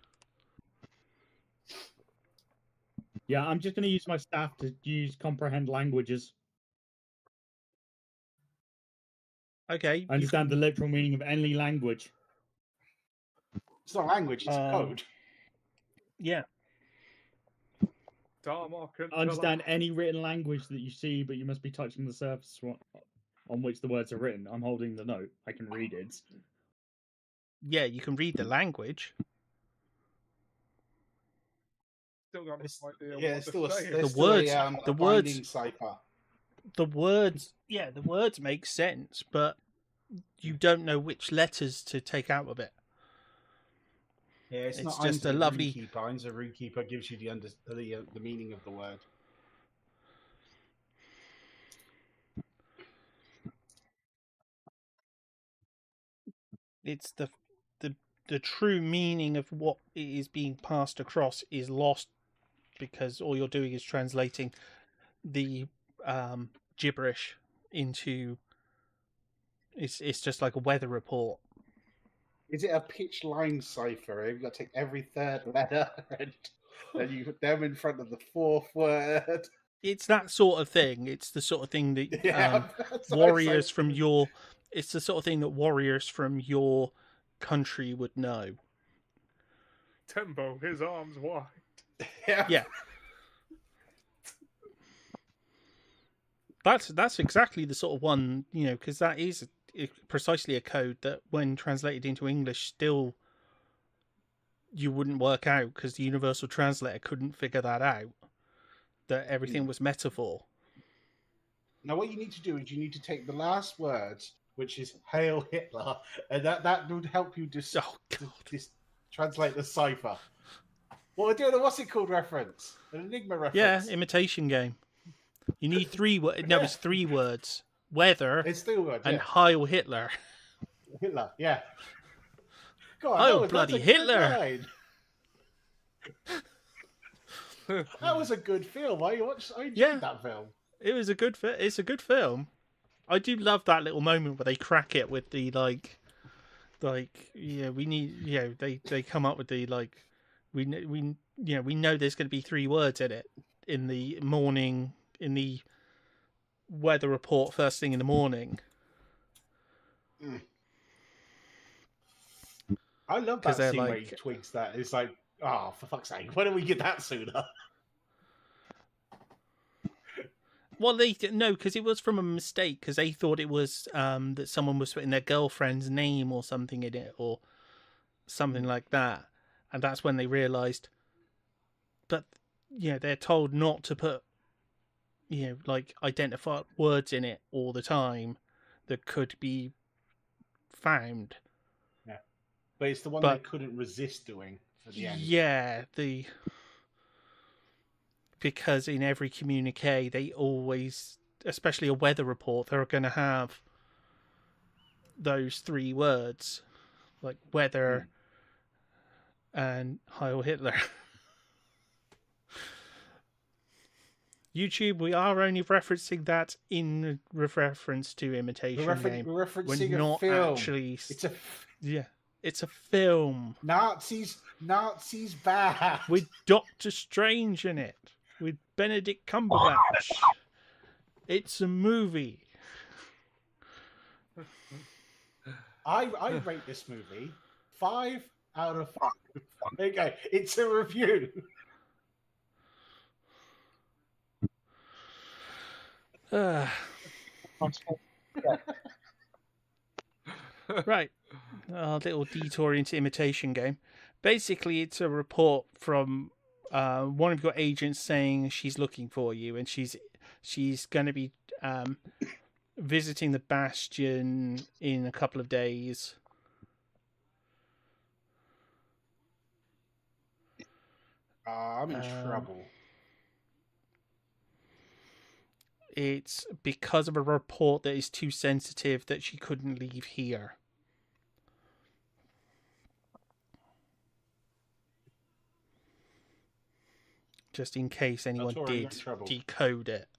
[SPEAKER 6] Yeah, I'm just going to use my staff to use comprehend languages.
[SPEAKER 3] Okay.
[SPEAKER 6] I understand the literal meaning of any language.
[SPEAKER 4] It's not language, it's code.
[SPEAKER 3] Yeah.
[SPEAKER 6] I understand any written language that you see, but you must be touching the surface on which the words are written. I'm holding the note. I can read it.
[SPEAKER 3] Yeah, you can read the language.
[SPEAKER 1] Still got no idea
[SPEAKER 4] Yeah,
[SPEAKER 1] what
[SPEAKER 4] it's still a,
[SPEAKER 1] they're
[SPEAKER 4] there's
[SPEAKER 3] The
[SPEAKER 4] still
[SPEAKER 3] words-
[SPEAKER 4] a,
[SPEAKER 3] the
[SPEAKER 4] a
[SPEAKER 3] words-
[SPEAKER 4] binding cipher.
[SPEAKER 3] The words make sense, but you don't know which letters to take out of it.
[SPEAKER 4] Yeah, it's
[SPEAKER 3] It's
[SPEAKER 4] not
[SPEAKER 3] just a
[SPEAKER 4] Ein's
[SPEAKER 3] lovely-
[SPEAKER 4] Rootkeeper. Ein's a Rootkeeper gives you the meaning of the word.
[SPEAKER 3] It's the true meaning of what is being passed across is lost because all you're doing is translating the gibberish into. It's just like a weather report.
[SPEAKER 4] Is it a pitch line cipher? You've got to take every third letter and you put them in front of the fourth word.
[SPEAKER 3] It's that sort of thing. It's the sort of thing that
[SPEAKER 4] Yeah, that's what
[SPEAKER 3] warriors
[SPEAKER 4] it's
[SPEAKER 3] from
[SPEAKER 4] like.
[SPEAKER 3] your. It's the sort of thing that warriors from your country would know.
[SPEAKER 1] Tembo, his arms wide.
[SPEAKER 3] Yeah. That's exactly the sort of one, because that is precisely a code that, when translated into English, still you wouldn't work out because the universal translator couldn't figure that out. That everything was metaphor.
[SPEAKER 4] Now, what you need to do is you need to take the last words, which is "Hail Hitler," and that would help you just
[SPEAKER 3] Oh God.
[SPEAKER 4] translate the cipher. Well, we're doing a what's it called reference, an enigma
[SPEAKER 3] Yeah,
[SPEAKER 4] reference.
[SPEAKER 3] imitation game. You need 3 words. No, it's 3 words. Weather
[SPEAKER 4] It's still words,
[SPEAKER 3] and
[SPEAKER 4] yeah.
[SPEAKER 3] Heil Hitler.
[SPEAKER 4] Hitler, yeah. Go on,
[SPEAKER 3] Heil
[SPEAKER 4] that's
[SPEAKER 3] bloody
[SPEAKER 4] a good
[SPEAKER 3] Hitler.
[SPEAKER 4] line. That was a good film. I enjoyed that film.
[SPEAKER 3] It was a good it's a good film. I do love that little moment where they crack it with the we need they come up with the we know there's going to be 3 words in it in the morning, in the weather report first thing in the morning.
[SPEAKER 4] I love
[SPEAKER 3] 'Cause
[SPEAKER 4] that
[SPEAKER 3] they're
[SPEAKER 4] scene where he twigs that. It's like, oh, for fuck's sake, why don't we get that sooner?
[SPEAKER 3] Well, because it was from a mistake, because they thought it was that someone was putting their girlfriend's name or something in it, or something like that, and that's when they realised. But they're told not to put identify words in it all the time that could be found.
[SPEAKER 4] Yeah, but it's the one
[SPEAKER 3] But-
[SPEAKER 4] they couldn't resist doing at the end.
[SPEAKER 3] Yeah, because in every communique they always, especially a weather report, they're going to have those 3 words, like weather and Heil Hitler. YouTube, we are only referencing that in reference to imitation game.
[SPEAKER 4] We're referencing
[SPEAKER 3] We're
[SPEAKER 4] a
[SPEAKER 3] not
[SPEAKER 4] film.
[SPEAKER 3] actually.
[SPEAKER 4] It's
[SPEAKER 3] it's a film
[SPEAKER 4] Nazis bad.
[SPEAKER 3] with Doctor Strange in it, with Benedict Cumberbatch. It's a movie.
[SPEAKER 4] I rate this movie 5 out of 5. Okay, it's a review.
[SPEAKER 3] Right, a little detour into imitation game. Basically, it's a report from one of your agents saying she's looking for you, and she's going to be visiting the Bastion in a couple of days.
[SPEAKER 4] I'm in trouble.
[SPEAKER 3] It's because of a report that is too sensitive that she couldn't leave here. Just in case anyone
[SPEAKER 4] Tori, you're
[SPEAKER 3] did
[SPEAKER 4] in trouble.
[SPEAKER 3] decode it.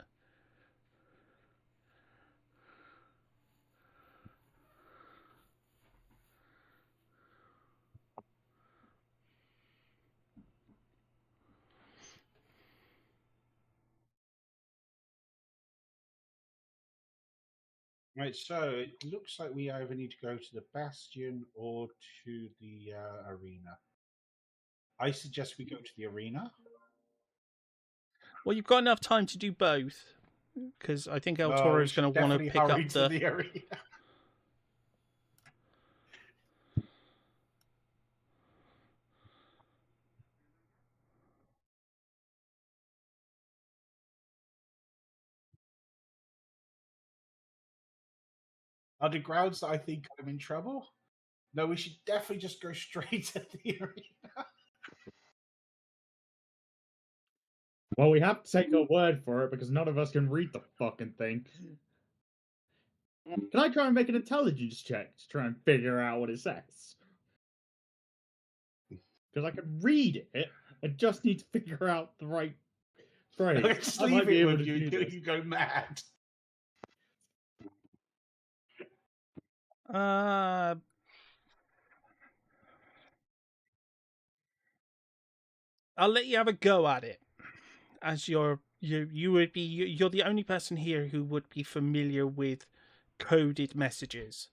[SPEAKER 4] Right, so it looks like we either need to go to the Bastion or to the arena. I suggest we go to the arena.
[SPEAKER 3] Well, you've got enough time to do both, because I think El Toro is going to want to pick up
[SPEAKER 4] the arena. Are the grounds that I think I'm in trouble? No, we should definitely just go straight to the arena.
[SPEAKER 6] Well, we have to take your word for it because none of us can read the fucking thing. Can I try and make an intelligence check to try and figure out what it says? Because I can read it, I just need to figure out the right phrase.
[SPEAKER 4] Let's
[SPEAKER 6] I might
[SPEAKER 4] leave
[SPEAKER 6] be
[SPEAKER 4] it
[SPEAKER 6] able
[SPEAKER 4] with
[SPEAKER 6] to
[SPEAKER 4] you
[SPEAKER 6] do
[SPEAKER 4] until
[SPEAKER 6] this.
[SPEAKER 4] you go mad.
[SPEAKER 3] I'll let you have a go at it, as you're the only person here who would be familiar with coded messages.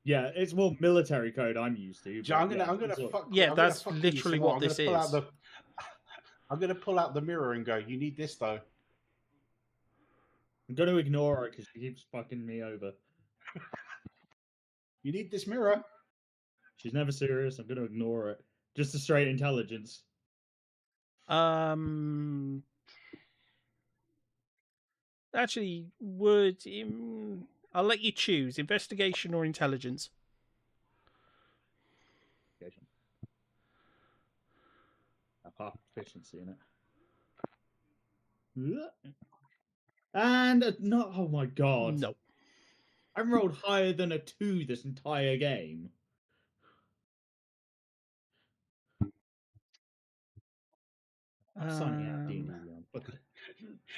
[SPEAKER 6] Yeah, it's more military code I'm used to.
[SPEAKER 4] Joe, I'm
[SPEAKER 6] but
[SPEAKER 4] gonna
[SPEAKER 6] it's all-
[SPEAKER 4] fuck.
[SPEAKER 3] Yeah,
[SPEAKER 4] I'm
[SPEAKER 3] that's
[SPEAKER 4] gonna fuck you
[SPEAKER 3] literally
[SPEAKER 4] some more.
[SPEAKER 3] what this is.
[SPEAKER 4] I'm gonna pull out the mirror and go. You need this though.
[SPEAKER 6] I'm going to ignore her because she keeps fucking me over.
[SPEAKER 4] You need this mirror.
[SPEAKER 6] She's never serious. I'm going to ignore it. Just a straight intelligence.
[SPEAKER 3] Actually, I'll let you choose investigation or intelligence.
[SPEAKER 6] Have half efficiency in it. And not. Oh my god.
[SPEAKER 3] No.
[SPEAKER 6] I rolled higher than a 2 this entire game. I'm signing out D&D Beyond.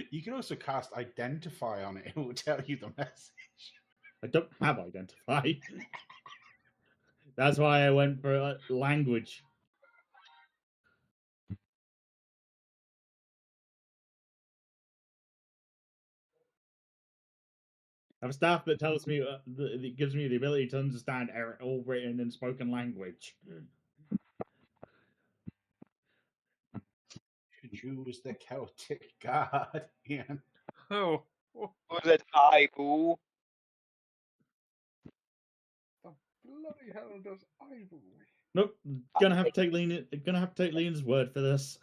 [SPEAKER 4] You can also cast Identify on it. It will tell you the message.
[SPEAKER 6] I don't have Identify. That's why I went for language. I have a staff that tells me that gives me the ability to understand all written and spoken language.
[SPEAKER 4] Choose the Celtic Guardian.
[SPEAKER 1] Oh,
[SPEAKER 2] Was it eyeball?
[SPEAKER 1] the bloody hell does Ivory?
[SPEAKER 6] Nope, gonna have to take Lean's word for this.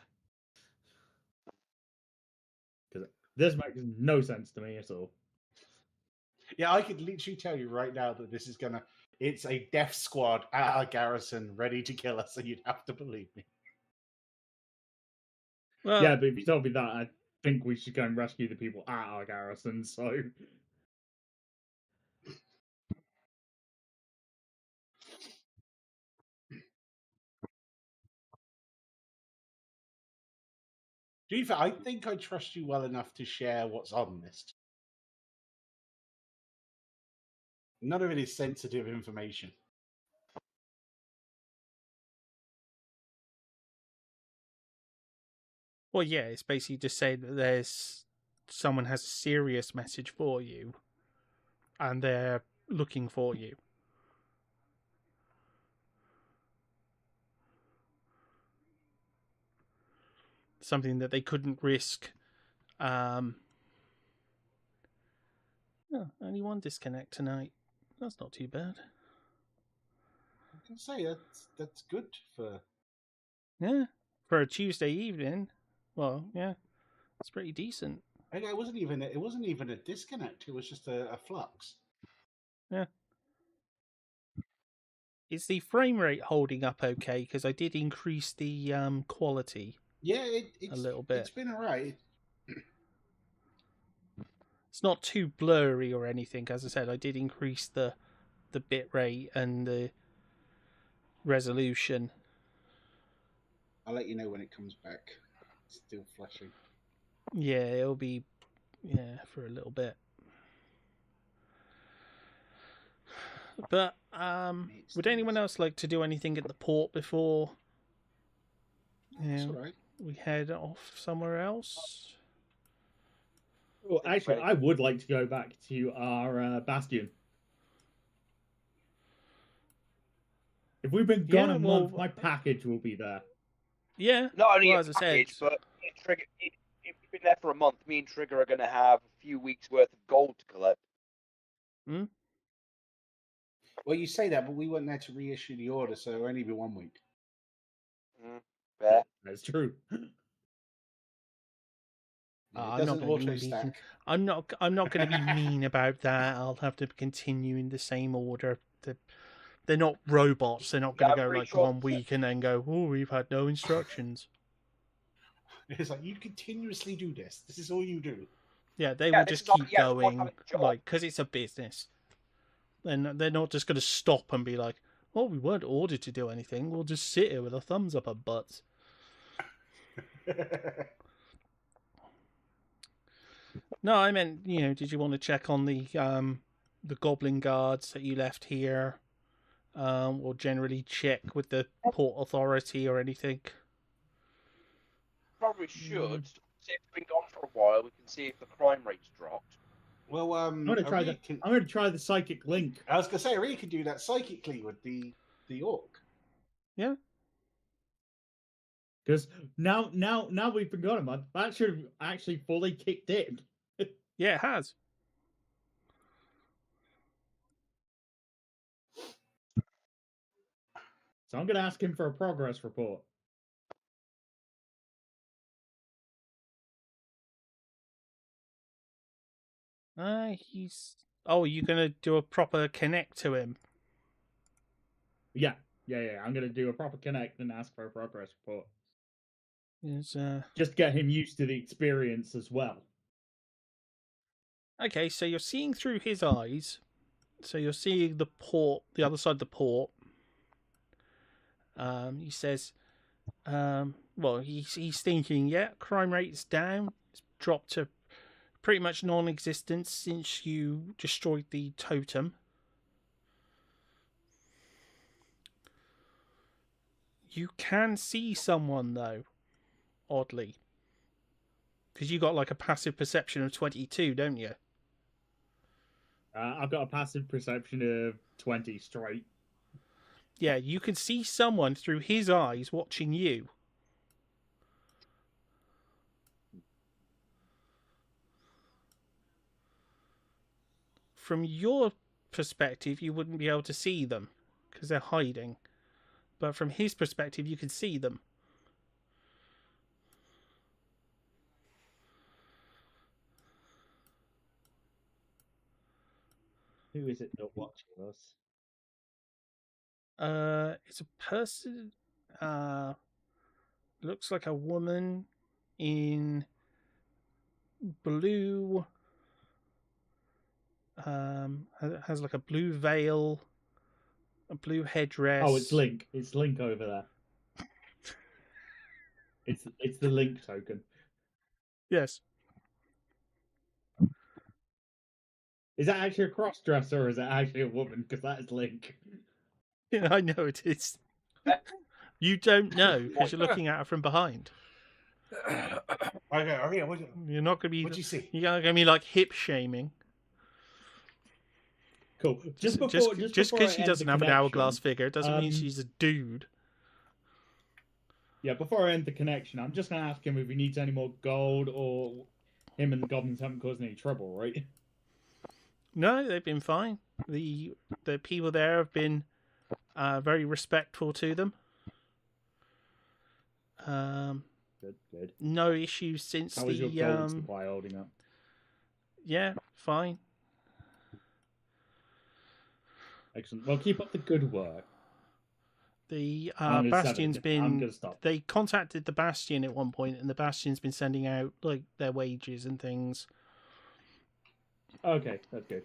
[SPEAKER 6] Because this makes no sense to me at all.
[SPEAKER 4] Yeah, I could literally tell you right now that this is gonna. It's a death squad at our garrison ready to kill us, so you'd have to believe me.
[SPEAKER 3] Well,
[SPEAKER 6] Yeah, but if you told me that, I think we should go and rescue the people at our garrison, so.
[SPEAKER 4] To be fair, I think I trust you well enough to share what's on this. None of it is sensitive information.
[SPEAKER 3] well, yeah, it's basically just saying that someone has a serious message for you, and they're looking for you. Something that they couldn't risk. Oh, only one disconnect tonight. That's not too bad.
[SPEAKER 4] I can say that's good for.
[SPEAKER 3] Yeah, for a Tuesday evening. Well, yeah, it's pretty decent.
[SPEAKER 4] It wasn't even a disconnect. It was just a flux.
[SPEAKER 3] Yeah. Is the frame rate holding up okay? Because I did increase the quality.
[SPEAKER 4] Yeah,
[SPEAKER 3] a little bit.
[SPEAKER 4] It's been alright.
[SPEAKER 3] It's not too blurry or anything. As I said, I did increase the bit rate and the resolution.
[SPEAKER 4] I'll let you know when it comes back. It's still flashing.
[SPEAKER 3] Yeah, it'll be for a little bit. But would anyone else like to do anything at the port before
[SPEAKER 4] That's alright.
[SPEAKER 3] we head off somewhere else?
[SPEAKER 6] Well, actually, I would like to go back to our bastion. If we've been gone a month, my package will be there.
[SPEAKER 3] Yeah.
[SPEAKER 2] Not only
[SPEAKER 3] well,
[SPEAKER 2] a
[SPEAKER 3] as I
[SPEAKER 2] package,
[SPEAKER 3] said,
[SPEAKER 2] but me and Trigger, if we've been there for a month, me and Trigger are going to have a few weeks worth of gold to collect.
[SPEAKER 4] Well, you say that, but we weren't there to reissue the order, so it'll only be 1 week.
[SPEAKER 2] Fair.
[SPEAKER 6] That's true.
[SPEAKER 3] I'm not going to be
[SPEAKER 4] stack.
[SPEAKER 3] I'm not going to be mean about that. I'll have to continue in the same order. They're not robots. They're not going to go like 1 week and then go, "Oh, we've had no instructions."
[SPEAKER 4] It's like you continuously do this. This is all you do.
[SPEAKER 3] Yeah, they will just keep going, like, because it's a business. Then they're not just going to stop and be like, "Oh, we weren't ordered to do anything. We'll just sit here with our thumbs up our butts." No, I meant, did you want to check on the goblin guards that you left here, or generally check with the port authority or anything?
[SPEAKER 2] Probably should. See if it's been gone for a while. We can see if the crime rate's dropped.
[SPEAKER 4] Well,
[SPEAKER 6] I'm going to try the psychic link.
[SPEAKER 4] I was going to say, Ari could do that psychically with the orc.
[SPEAKER 3] Yeah.
[SPEAKER 6] Because now we've been gone a month, that should have actually fully kicked in.
[SPEAKER 3] Yeah, it has.
[SPEAKER 6] So I'm going to ask him for a progress report.
[SPEAKER 3] Oh, you're going to do a proper connect to him?
[SPEAKER 6] Yeah. I'm going to do a proper connect and ask for a progress report. Just get him used to the experience as well.
[SPEAKER 3] Okay, so you're seeing through his eyes. So you're seeing the port, the other side of the port. He says, well, he's thinking, yeah, crime rate's down. It's dropped to pretty much non-existent since you destroyed the totem. You can see someone, though, oddly. Because you got like a passive perception of 22, don't you?
[SPEAKER 6] I've got a passive perception of 20 straight.
[SPEAKER 3] Yeah, you can see someone through his eyes watching you. From your perspective, you wouldn't be able to see them because they're hiding. But from his perspective, you can see them.
[SPEAKER 6] Who is it not watching us?
[SPEAKER 3] It's a person. Looks like a woman in blue. Has like a blue veil, a blue headdress.
[SPEAKER 6] Oh, it's Link. It's Link over there. It's the Link token.
[SPEAKER 3] Yes.
[SPEAKER 6] Is that actually a cross-dresser or is it actually a woman? Because that is Link.
[SPEAKER 3] Yeah, I know it is. You don't know because you're looking at her from behind.
[SPEAKER 4] Okay,
[SPEAKER 3] you're not going to be.
[SPEAKER 4] What'd you see?
[SPEAKER 3] You're going to be like hip shaming.
[SPEAKER 6] Cool.
[SPEAKER 3] Just because she doesn't have an hourglass figure doesn't mean she's a dude.
[SPEAKER 6] Yeah, before I end the connection, I'm just going to ask him if he needs any more gold or him and the goblins haven't caused any trouble, right?
[SPEAKER 3] No, they've been fine. The people there have been very respectful to them.
[SPEAKER 6] Good.
[SPEAKER 3] No issues since
[SPEAKER 6] How is your gold supply holding up?
[SPEAKER 3] Yeah, fine.
[SPEAKER 6] Excellent. Well, keep up the good work.
[SPEAKER 3] The Bastion's been. They contacted the Bastion at one point, and the Bastion's been sending out like their wages and things.
[SPEAKER 6] Okay, that's good.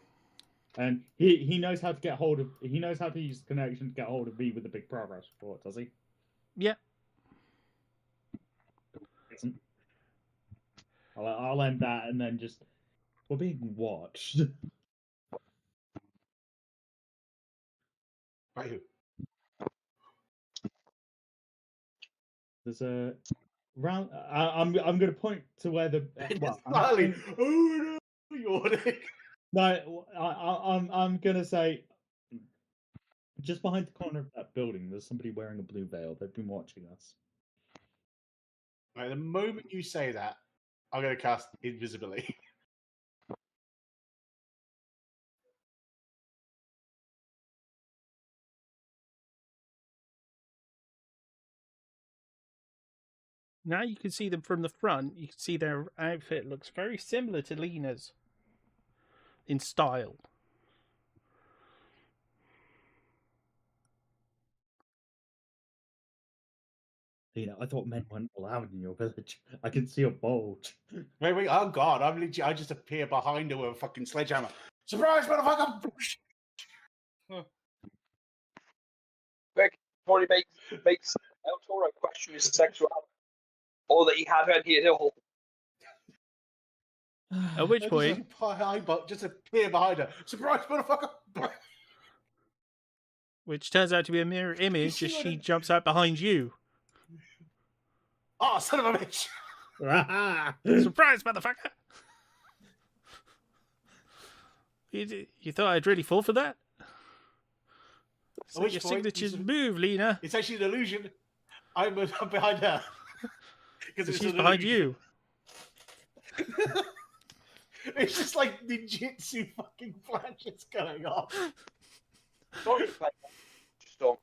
[SPEAKER 6] And he knows how to get hold of. He knows how to use the connection to get hold of me with the big progress report. Does he?
[SPEAKER 3] Yeah.
[SPEAKER 6] Excellent. I'll end that and then just. We're being watched.
[SPEAKER 4] By who?
[SPEAKER 6] There's a round. I'm going to point to where the well.
[SPEAKER 4] Slightly. Oh no, yawning.
[SPEAKER 6] No, I'm going to say just behind the corner of that building. There's somebody wearing a blue veil. They've been watching us.
[SPEAKER 4] Right, the moment you say that, I'm going to cast invisibility.
[SPEAKER 3] Now you can see them from the front. You can see their outfit looks very similar to Lena's in style.
[SPEAKER 6] I thought men weren't allowed in your village. I can see a bulge.
[SPEAKER 4] Wait, oh god, I just appear behind her with a fucking sledgehammer. Surprise, motherfucker!
[SPEAKER 2] Greg probably makes El Toro question his sexuality, or that he had any at all.
[SPEAKER 3] At which point,
[SPEAKER 4] Just appear behind her. Surprise, motherfucker!
[SPEAKER 3] which turns out to be a mirror image as she jumps out behind you.
[SPEAKER 4] Oh, son of a bitch!
[SPEAKER 3] Surprise, motherfucker! You thought I'd really fall for that? So your signature move, Lena.
[SPEAKER 4] It's actually an illusion. I'm behind her.
[SPEAKER 3] Because she's behind you.
[SPEAKER 4] It's just like ninjutsu fucking flashes going on.
[SPEAKER 2] Sorry, just don't.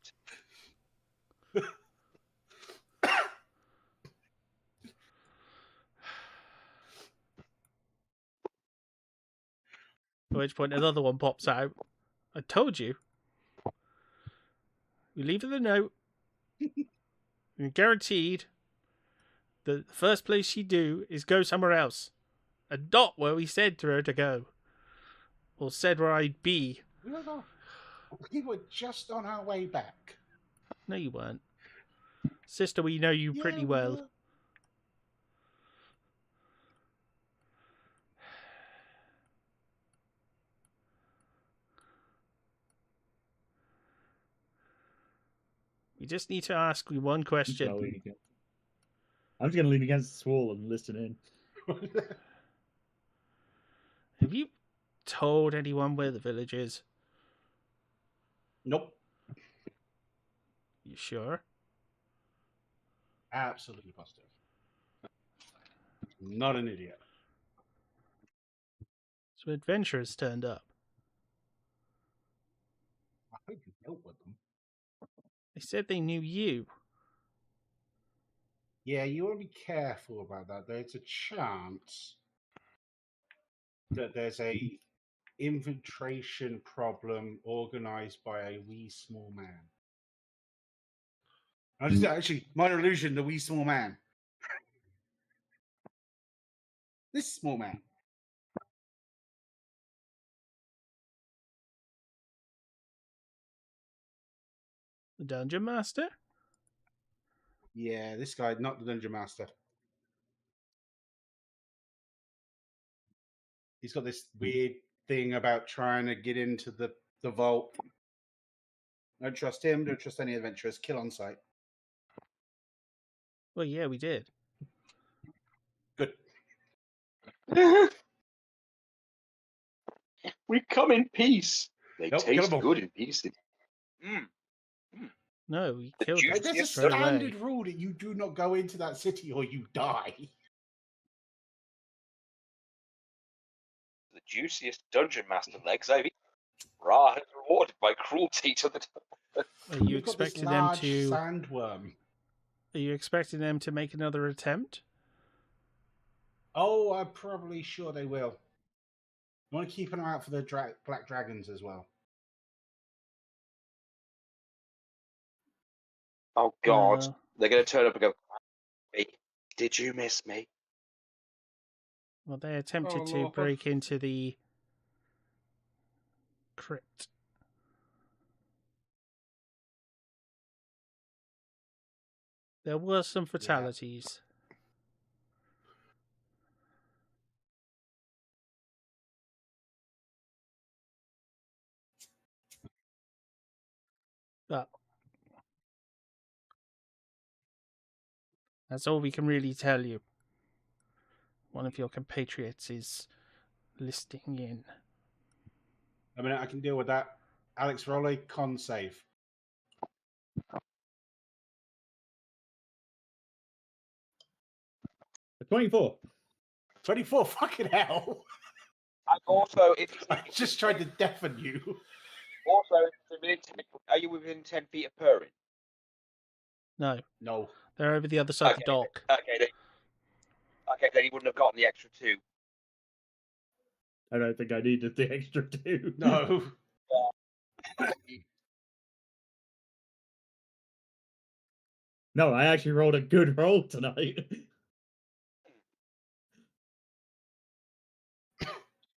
[SPEAKER 3] At which point another one pops out. I told you. We leave her the note. You're guaranteed that the first place she'd do is go somewhere else. And not where we said to her to go. Or said where I'd be.
[SPEAKER 4] We were just on our way back.
[SPEAKER 3] No, you weren't. Sister, we know you pretty well. We just need to ask you one question.
[SPEAKER 6] I'm just going to lean against the wall and listen in.
[SPEAKER 3] Have you told anyone where the village is?
[SPEAKER 4] Nope.
[SPEAKER 3] You sure?
[SPEAKER 4] Absolutely positive. Not an idiot.
[SPEAKER 3] So adventurers turned up.
[SPEAKER 4] I hope you dealt with them.
[SPEAKER 3] They said they knew you.
[SPEAKER 4] Yeah, you want to be careful about that. There's a chance that there's a infiltration problem organized by a wee small man. Actually, minor illusion, the wee small man. This small man.
[SPEAKER 3] The Dungeon Master?
[SPEAKER 4] Yeah, this guy, not the Dungeon Master. He's got this weird thing about trying to get into the vault. Don't trust him, don't trust any adventurers. Kill on sight.
[SPEAKER 3] Well, yeah, we did.
[SPEAKER 4] Good.
[SPEAKER 2] We come in peace. They
[SPEAKER 4] Nope,
[SPEAKER 2] taste
[SPEAKER 4] killable.
[SPEAKER 2] good in peace.
[SPEAKER 3] No, we killed
[SPEAKER 2] juice-
[SPEAKER 3] them
[SPEAKER 4] There's a
[SPEAKER 3] straight
[SPEAKER 4] standard
[SPEAKER 3] away.
[SPEAKER 4] rule that you do not go into that city or you die.
[SPEAKER 2] The juiciest dungeon master legs I've eaten. Ra has rewarded my cruelty to the.
[SPEAKER 3] Are you
[SPEAKER 4] You've got this
[SPEAKER 3] expecting them
[SPEAKER 4] large
[SPEAKER 3] to?
[SPEAKER 4] sandworm.
[SPEAKER 3] Are you expecting them to make another attempt?
[SPEAKER 4] Oh, I'm probably sure they will. I want to keep an eye out for the black dragons as well.
[SPEAKER 2] Oh God,
[SPEAKER 3] Uh,
[SPEAKER 2] they're going to turn up and go. Hey, did you miss me?
[SPEAKER 3] Well, they attempted
[SPEAKER 1] Oh,
[SPEAKER 3] to
[SPEAKER 1] Lord.
[SPEAKER 3] break into the crypt. There were some fatalities. But That's all we can really tell you. One of your compatriots is listing in.
[SPEAKER 4] I mean, I can deal with that. Alex Rowley, con save.
[SPEAKER 6] A 24.
[SPEAKER 4] 24, fucking hell.
[SPEAKER 2] And also, if
[SPEAKER 4] I just tried to deafen you.
[SPEAKER 2] also, are you within 10 feet of Perrin?
[SPEAKER 3] No,
[SPEAKER 4] No.
[SPEAKER 3] they're over the other side of the dock.
[SPEAKER 2] Okay, then he wouldn't have gotten the extra 2.
[SPEAKER 6] I don't think I needed the extra 2.
[SPEAKER 4] No.
[SPEAKER 6] No, I actually rolled a good roll tonight.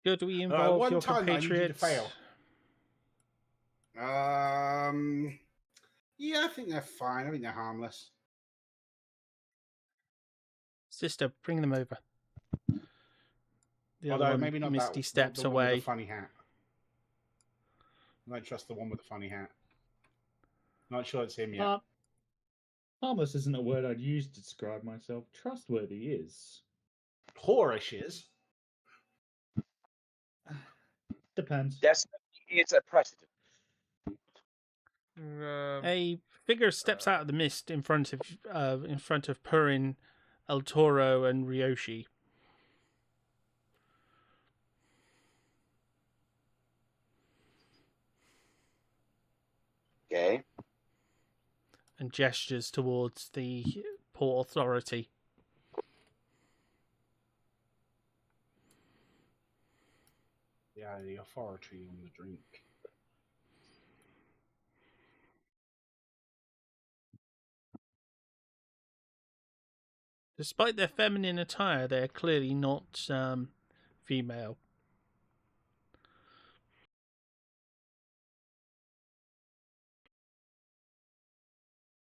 [SPEAKER 3] Should we involve
[SPEAKER 4] one
[SPEAKER 3] your
[SPEAKER 4] time I need you to
[SPEAKER 3] compatriots?
[SPEAKER 4] fail. Yeah, I think they're fine. I think they're harmless.
[SPEAKER 3] Sister, bring them over. The
[SPEAKER 4] Although
[SPEAKER 3] other one,
[SPEAKER 4] maybe not
[SPEAKER 3] Misty
[SPEAKER 4] that.
[SPEAKER 3] steps
[SPEAKER 4] the one
[SPEAKER 3] away.
[SPEAKER 4] with the funny hat. I don't trust the one with the funny hat. Not sure it's him yet.
[SPEAKER 6] Harmless isn't a word I'd use to describe myself. Trustworthy is.
[SPEAKER 4] Whorish is.
[SPEAKER 6] Depends.
[SPEAKER 2] Definitely is a precedent.
[SPEAKER 3] A figure steps out of the mist in front of Purin, El Toro, and Ryoshi.
[SPEAKER 2] Okay.
[SPEAKER 3] And gestures towards the Port Authority.
[SPEAKER 4] Yeah, the authority on the drink.
[SPEAKER 3] Despite their feminine attire, they are clearly not female.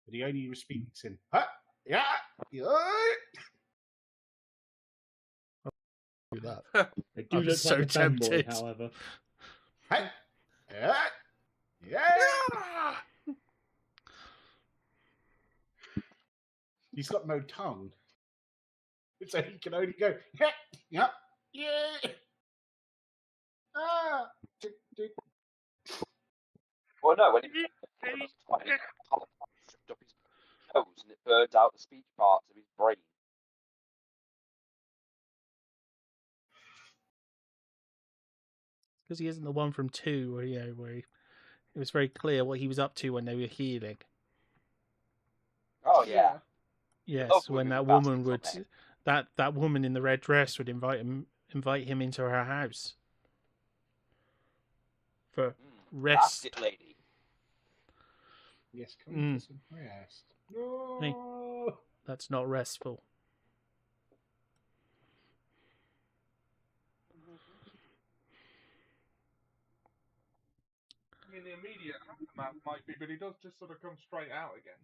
[SPEAKER 4] But he only speaks in yeah.
[SPEAKER 3] Do that.
[SPEAKER 6] They do
[SPEAKER 3] I'm
[SPEAKER 6] look
[SPEAKER 3] so
[SPEAKER 6] like a femboy,
[SPEAKER 3] tempted.
[SPEAKER 6] however.
[SPEAKER 4] Hey. Yeah. He's got no tongue. So he can only go, yeah. Ah.
[SPEAKER 2] Well, no, when he shoved up his nose and it burned out the speech parts of his brain.
[SPEAKER 3] Because he isn't the one from 2 where it was very clear what he was up to when they were healing.
[SPEAKER 2] Oh, yeah.
[SPEAKER 3] Yes, when that woman that woman in the red dress would invite him into her house for rest.
[SPEAKER 2] Basket lady.
[SPEAKER 4] Yes, come for some rest. No.
[SPEAKER 3] Hey, that's not restful.
[SPEAKER 1] I mean, the immediate aftermath might be, but he does just sort of come straight out again.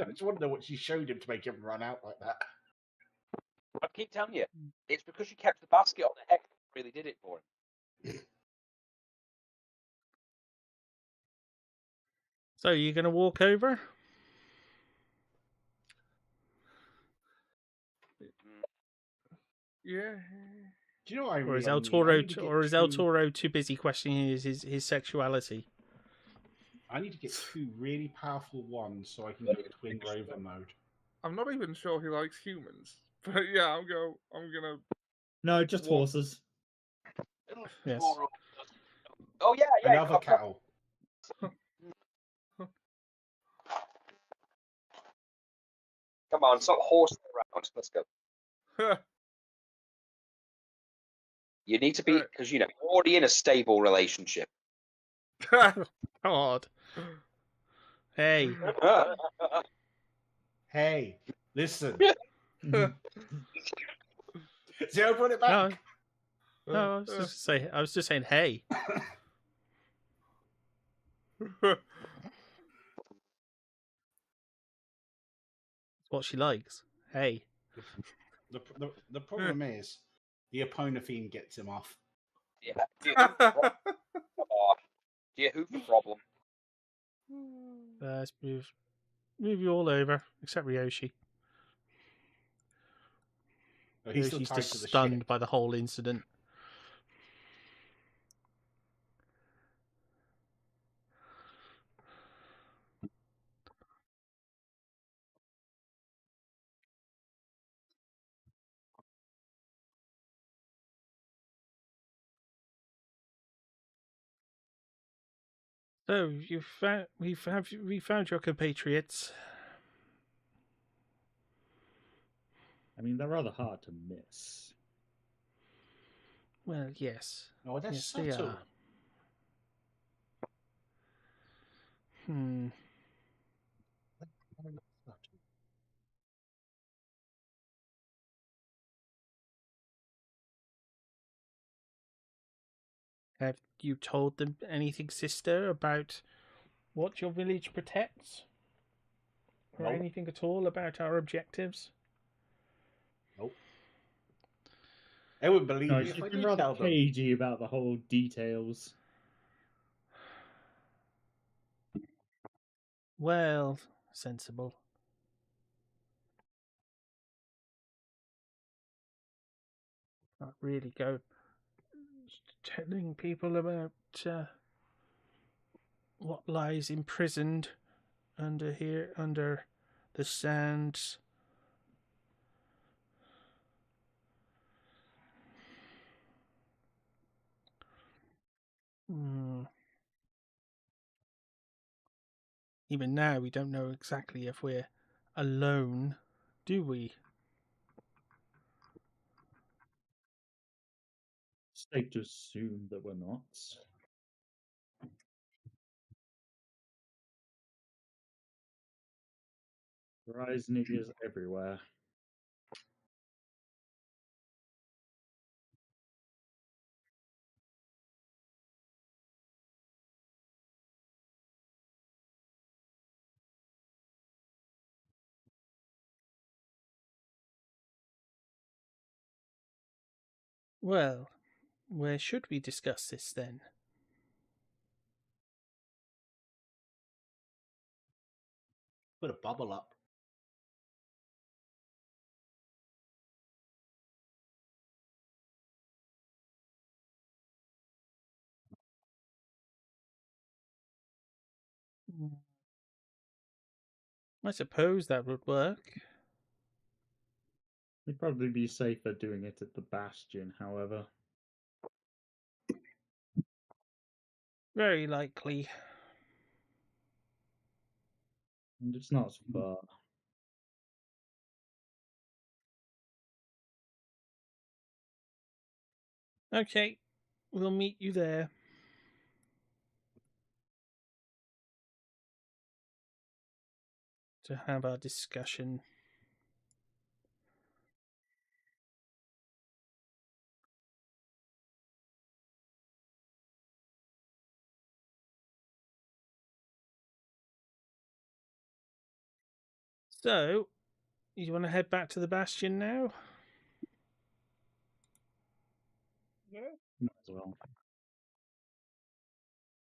[SPEAKER 4] I just wonder what she showed him to make him run out like that.
[SPEAKER 2] I keep telling you, it's because she kept the basket on the head that really did it for him.
[SPEAKER 3] So, you going to walk over?
[SPEAKER 1] Yeah.
[SPEAKER 4] Do you know what I
[SPEAKER 3] Or is
[SPEAKER 4] really
[SPEAKER 3] El
[SPEAKER 4] need? I
[SPEAKER 3] Toro
[SPEAKER 4] need to get
[SPEAKER 3] or is El
[SPEAKER 4] two-
[SPEAKER 3] Toro too busy questioning his sexuality?
[SPEAKER 4] I need to get 2 really powerful ones so I can get twin rover mode.
[SPEAKER 1] I'm not even sure he likes humans, but yeah, I'm gonna.
[SPEAKER 6] No, just
[SPEAKER 1] What?
[SPEAKER 6] horses.
[SPEAKER 3] Yes.
[SPEAKER 2] Oh, yeah.
[SPEAKER 4] Another cattle.
[SPEAKER 2] Come on, stop horsing around. Let's go. You need to be, because, you're already in a stable relationship.
[SPEAKER 3] God. Hey.
[SPEAKER 4] Hey, listen. See, I brought it back.
[SPEAKER 3] No, I was just saying, hey. That's what she likes. Hey.
[SPEAKER 4] The problem is, the Eponaphene gets him off.
[SPEAKER 2] Yeah. Come on. Do you who the problem?
[SPEAKER 3] Let's move. Move you all over, except Ryoshi.
[SPEAKER 4] Oh, he's still
[SPEAKER 3] Ryoshi's
[SPEAKER 4] tied
[SPEAKER 3] just
[SPEAKER 4] to the
[SPEAKER 3] stunned
[SPEAKER 4] ship.
[SPEAKER 3] by the whole incident. So we found your compatriots.
[SPEAKER 6] I mean, they're rather hard to miss.
[SPEAKER 3] Well, yes.
[SPEAKER 4] Oh, that's
[SPEAKER 3] Yes, they
[SPEAKER 4] subtle.
[SPEAKER 3] are. Hmm. Have you told them anything, sister, about what your village protects? Or
[SPEAKER 4] Nope.
[SPEAKER 3] anything at all about our objectives?
[SPEAKER 4] Nope. They wouldn't believe
[SPEAKER 6] No,
[SPEAKER 4] me if
[SPEAKER 6] she's
[SPEAKER 4] I
[SPEAKER 6] been
[SPEAKER 4] did
[SPEAKER 6] rather
[SPEAKER 4] tell them.
[SPEAKER 6] cagey about the whole details.
[SPEAKER 3] Well, sensible. Not really go telling people about what lies imprisoned under the sands. Hmm. Even now, we don't know exactly if we're alone, do we?
[SPEAKER 6] It's safe to assume that we're not. Rise ninjas everywhere.
[SPEAKER 3] Well, where should we discuss this then?
[SPEAKER 4] Put a bubble up.
[SPEAKER 3] I suppose that would work.
[SPEAKER 6] It'd probably be safer doing it at the Bastion, however.
[SPEAKER 3] Very likely.
[SPEAKER 6] And it's not so far.
[SPEAKER 3] Okay, we'll meet you there. To have our discussion. So, you want to head back to the Bastion now?
[SPEAKER 1] Yeah.
[SPEAKER 6] Might as well.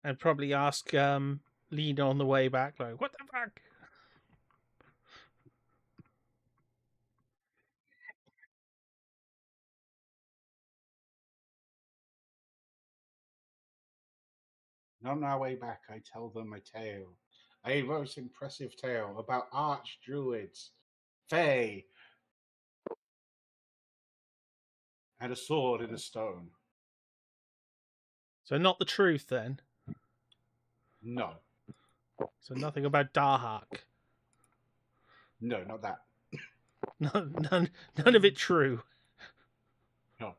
[SPEAKER 3] And probably ask Lena on the way back, like, what the fuck?
[SPEAKER 4] And on our way back, I tell them a most impressive tale about arch druids, fae, and a sword in a stone.
[SPEAKER 3] So not the truth then.
[SPEAKER 4] No,
[SPEAKER 3] So nothing about Darhak.
[SPEAKER 4] no, not that.
[SPEAKER 3] None of it true.
[SPEAKER 4] No.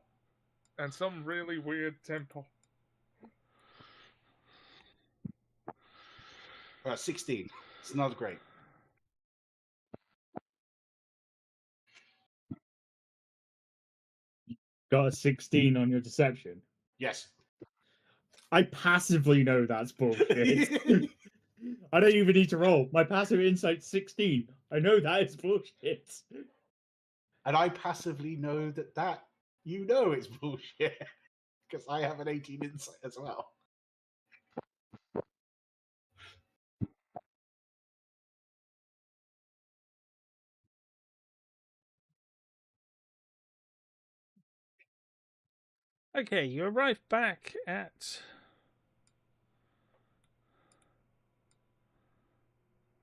[SPEAKER 1] And some really weird temple.
[SPEAKER 4] 16. It's not great.
[SPEAKER 6] Got a 16 on your deception.
[SPEAKER 4] Yes.
[SPEAKER 6] I passively know that's bullshit. I don't even need to roll. My passive insight's 16. I know that is bullshit.
[SPEAKER 4] And I passively know that you know it's bullshit because I have an 18 insight as well.
[SPEAKER 3] Okay, you arrive back at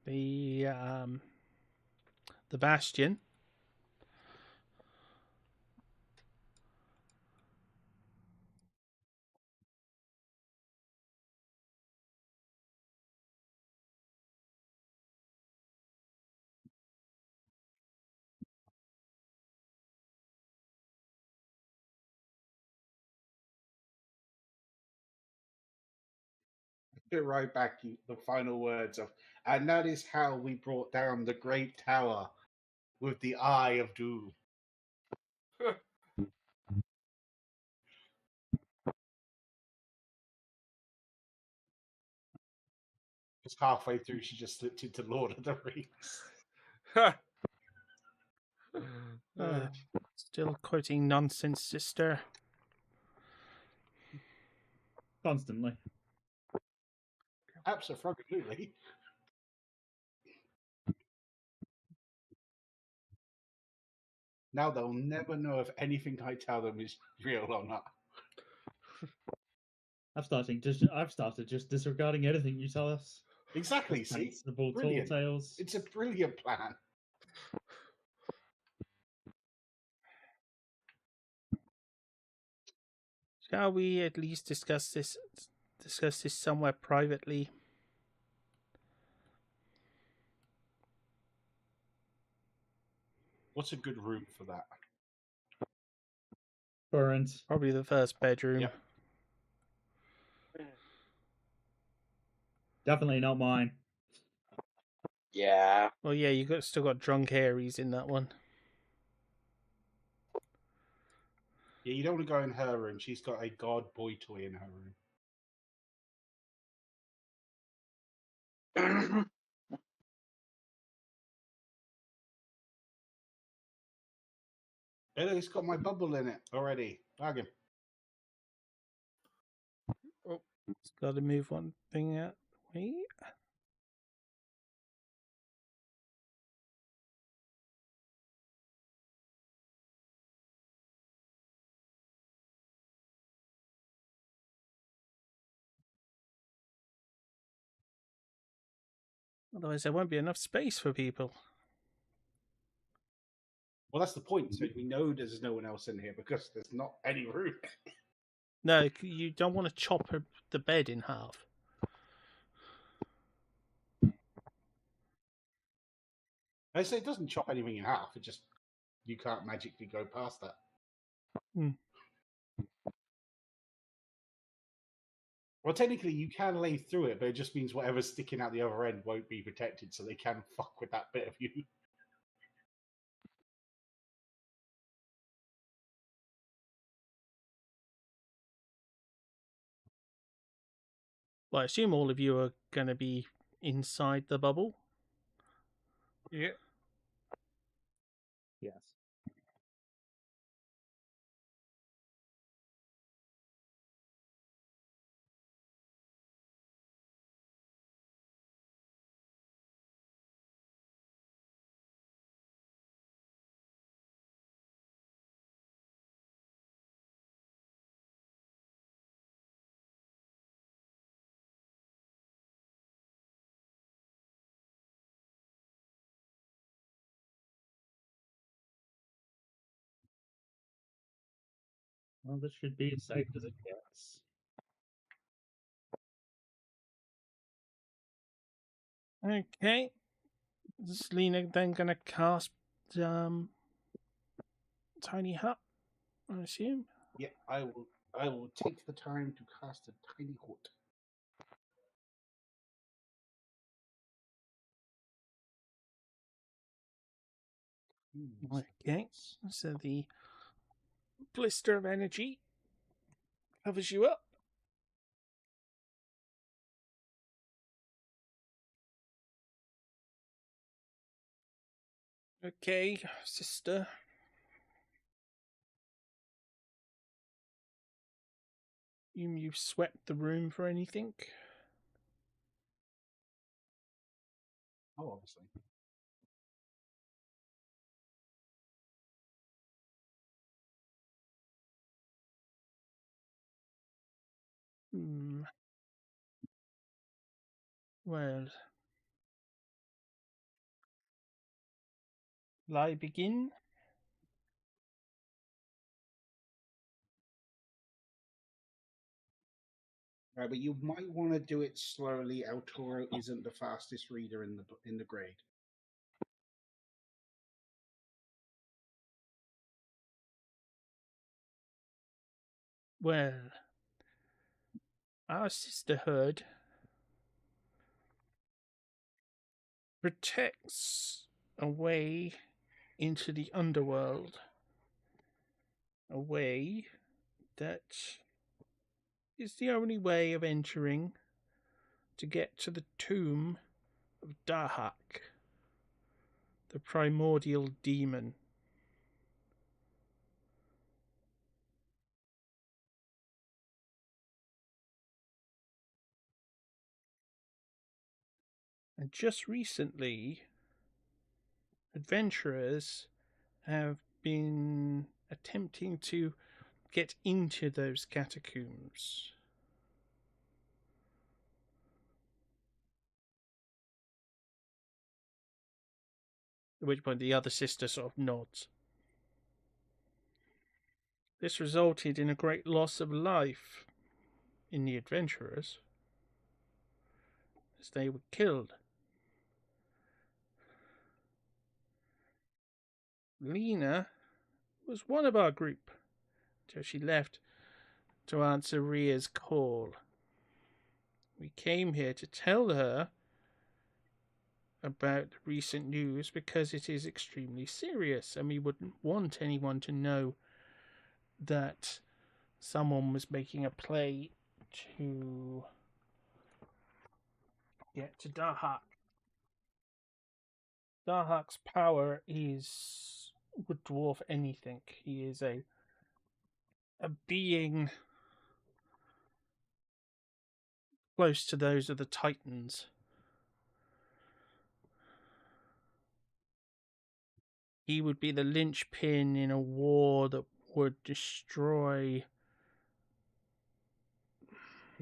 [SPEAKER 3] the bastion.
[SPEAKER 4] Right back, the final words of, and that is how we brought down the great tower with the eye of doom. Because halfway through, she just slipped into Lord of the Rings.
[SPEAKER 3] Still quoting nonsense, sister.
[SPEAKER 6] Constantly.
[SPEAKER 4] Absolutely. Now they'll never know if anything I tell them is real or not.
[SPEAKER 6] I've started just disregarding anything you tell us.
[SPEAKER 4] Exactly,
[SPEAKER 6] Just
[SPEAKER 4] see?
[SPEAKER 6] sensible tall
[SPEAKER 4] Brilliant.
[SPEAKER 6] tales.
[SPEAKER 4] It's a brilliant plan.
[SPEAKER 3] Shall we at least discuss this somewhere privately?
[SPEAKER 4] What's a good room for that?
[SPEAKER 6] Current.
[SPEAKER 3] Probably the first bedroom.
[SPEAKER 4] Yep.
[SPEAKER 6] Definitely not mine.
[SPEAKER 2] Yeah.
[SPEAKER 3] Well, yeah, still got drunk Aries in that one.
[SPEAKER 4] Yeah, you don't want to go in her room. She's got a god boy toy in her room. It's got my bubble in it already. Bargain.
[SPEAKER 3] It's got to move one thing out. Wait. Otherwise, there won't be enough space for people.
[SPEAKER 4] Well, that's the point. So we know there's no one else in here because there's not any room.
[SPEAKER 3] No, you don't want to chop the bed in half.
[SPEAKER 4] I say it doesn't chop anything in half. It just you can't magically go past that.
[SPEAKER 3] Hmm.
[SPEAKER 4] Well, technically, you can lay through it, but it just means whatever's sticking out the other end won't be protected, so they can fuck with that bit of you.
[SPEAKER 3] Well, I assume all of you are going to be inside the bubble.
[SPEAKER 1] Yeah.
[SPEAKER 6] Yes. Well, this should be as safe as it gets.
[SPEAKER 3] Okay. Is Lena then going to cast Tiny Hut, I assume?
[SPEAKER 4] Yeah, I will. I will take the time to cast a tiny hut.
[SPEAKER 3] Okay. So the blister of energy covers you up. Okay, sister. You've swept the room for anything?
[SPEAKER 4] Oh, obviously.
[SPEAKER 3] Well, will I begin?
[SPEAKER 4] Right, but you might want to do it slowly. El Toro isn't the fastest reader in the grade.
[SPEAKER 3] Well, our sisterhood protects a way into the underworld. A way that is the only way of entering to get to the tomb of Dahak, the primordial demon. And just recently, adventurers have been attempting to get into those catacombs. At which point the other sister sort of nods. This resulted in a great loss of life in the adventurers, as they were killed. Lena was one of our group till she left to answer Ria's call. We came here to tell her about the recent news because it is extremely serious and we wouldn't want anyone to know that someone was making a play to get to Dahak. Dahak's power would dwarf anything. He is a being close to those of the Titans. He would be the linchpin in a war that would destroy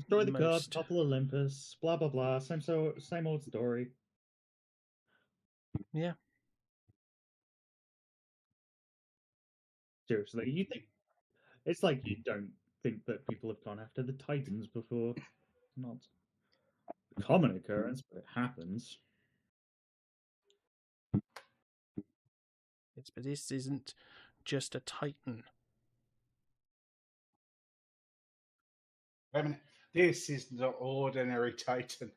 [SPEAKER 6] the gods, topple Olympus, blah blah blah. Same old story.
[SPEAKER 3] Yeah.
[SPEAKER 6] Seriously, you think it's like you don't think that people have gone after the Titans before? Not a common occurrence, but it happens.
[SPEAKER 3] Yes, but this isn't just a Titan.
[SPEAKER 4] I mean, this is the ordinary Titan.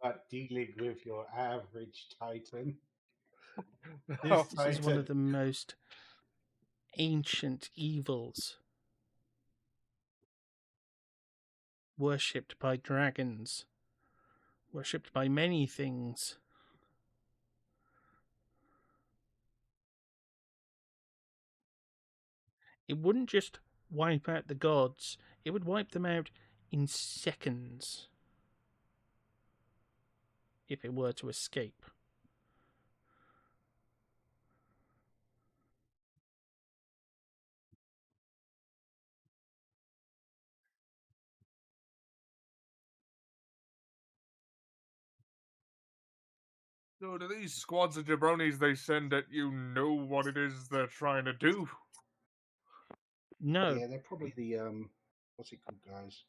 [SPEAKER 4] But dealing with your average Titan.
[SPEAKER 3] This is one of the most ancient evils. Worshipped by dragons. Worshipped by many things. It wouldn't just wipe out the gods, it would wipe them out in seconds if it were to escape.
[SPEAKER 1] So do these squads of jabronis they send at you know what it is they're trying to do?
[SPEAKER 3] No.
[SPEAKER 4] Yeah, they're probably the what's it called, guys?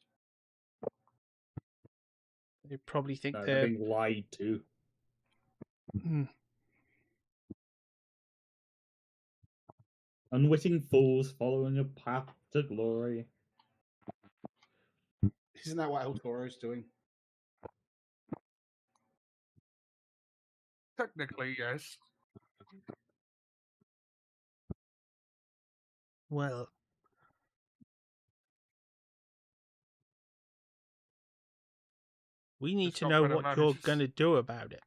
[SPEAKER 3] They probably think
[SPEAKER 6] they're being lied to. Unwitting fools following a path to glory.
[SPEAKER 4] Isn't that what El Toro's doing?
[SPEAKER 1] Technically, yes.
[SPEAKER 3] Well, we need
[SPEAKER 1] It's
[SPEAKER 3] to
[SPEAKER 1] got
[SPEAKER 3] know
[SPEAKER 1] better
[SPEAKER 3] what you're
[SPEAKER 1] manages.
[SPEAKER 3] going to do about it.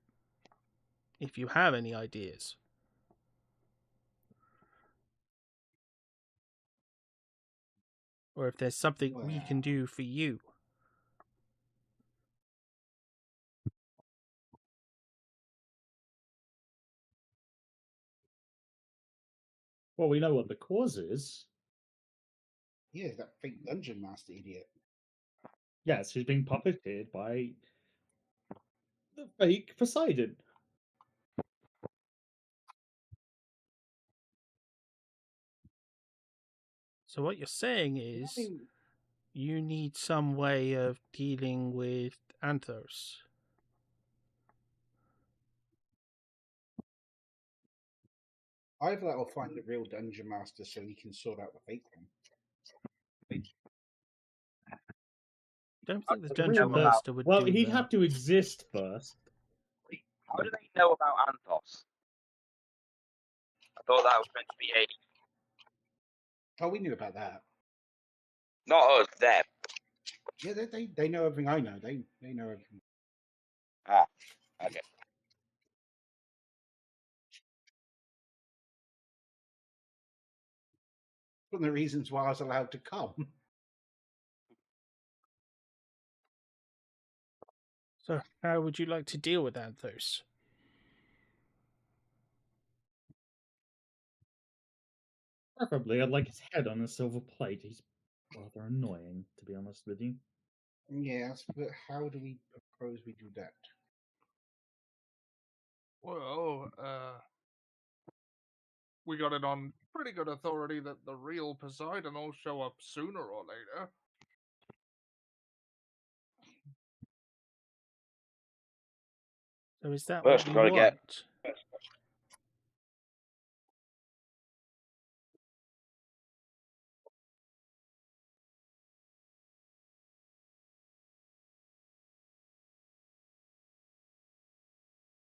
[SPEAKER 3] If you have any ideas. Or if there's something we can do for you.
[SPEAKER 6] Well, we know what the cause is.
[SPEAKER 4] Yeah, that fake dungeon master idiot.
[SPEAKER 6] Yes, she's being puppeted by the fake Poseidon.
[SPEAKER 3] So what you're saying is you need some way of dealing with Anthos.
[SPEAKER 4] Either that or find the real dungeon master so he can sort out the fake one.
[SPEAKER 3] Don't think the
[SPEAKER 2] The
[SPEAKER 3] Dungeon
[SPEAKER 2] real
[SPEAKER 3] Master would
[SPEAKER 6] Well,
[SPEAKER 3] do
[SPEAKER 6] he'd
[SPEAKER 3] that.
[SPEAKER 6] have to exist first.
[SPEAKER 2] How do they know about Anthos? I thought that was meant to be a...
[SPEAKER 4] Oh, we knew about that.
[SPEAKER 2] Not us, them.
[SPEAKER 4] Yeah, they know everything I know. They know everything.
[SPEAKER 2] Ah, okay.
[SPEAKER 4] One of the reasons why I was allowed to come.
[SPEAKER 3] So how would you like to deal with Anthos?
[SPEAKER 6] Preferably, I'd like his head on a silver plate. He's rather annoying, to be honest with you.
[SPEAKER 4] Yes, but how do we propose we do that?
[SPEAKER 1] Well, we got it on pretty good authority that the real Poseidon will show up sooner or later.
[SPEAKER 3] So is that
[SPEAKER 2] First,
[SPEAKER 3] what you
[SPEAKER 2] gotta
[SPEAKER 3] want?
[SPEAKER 2] get-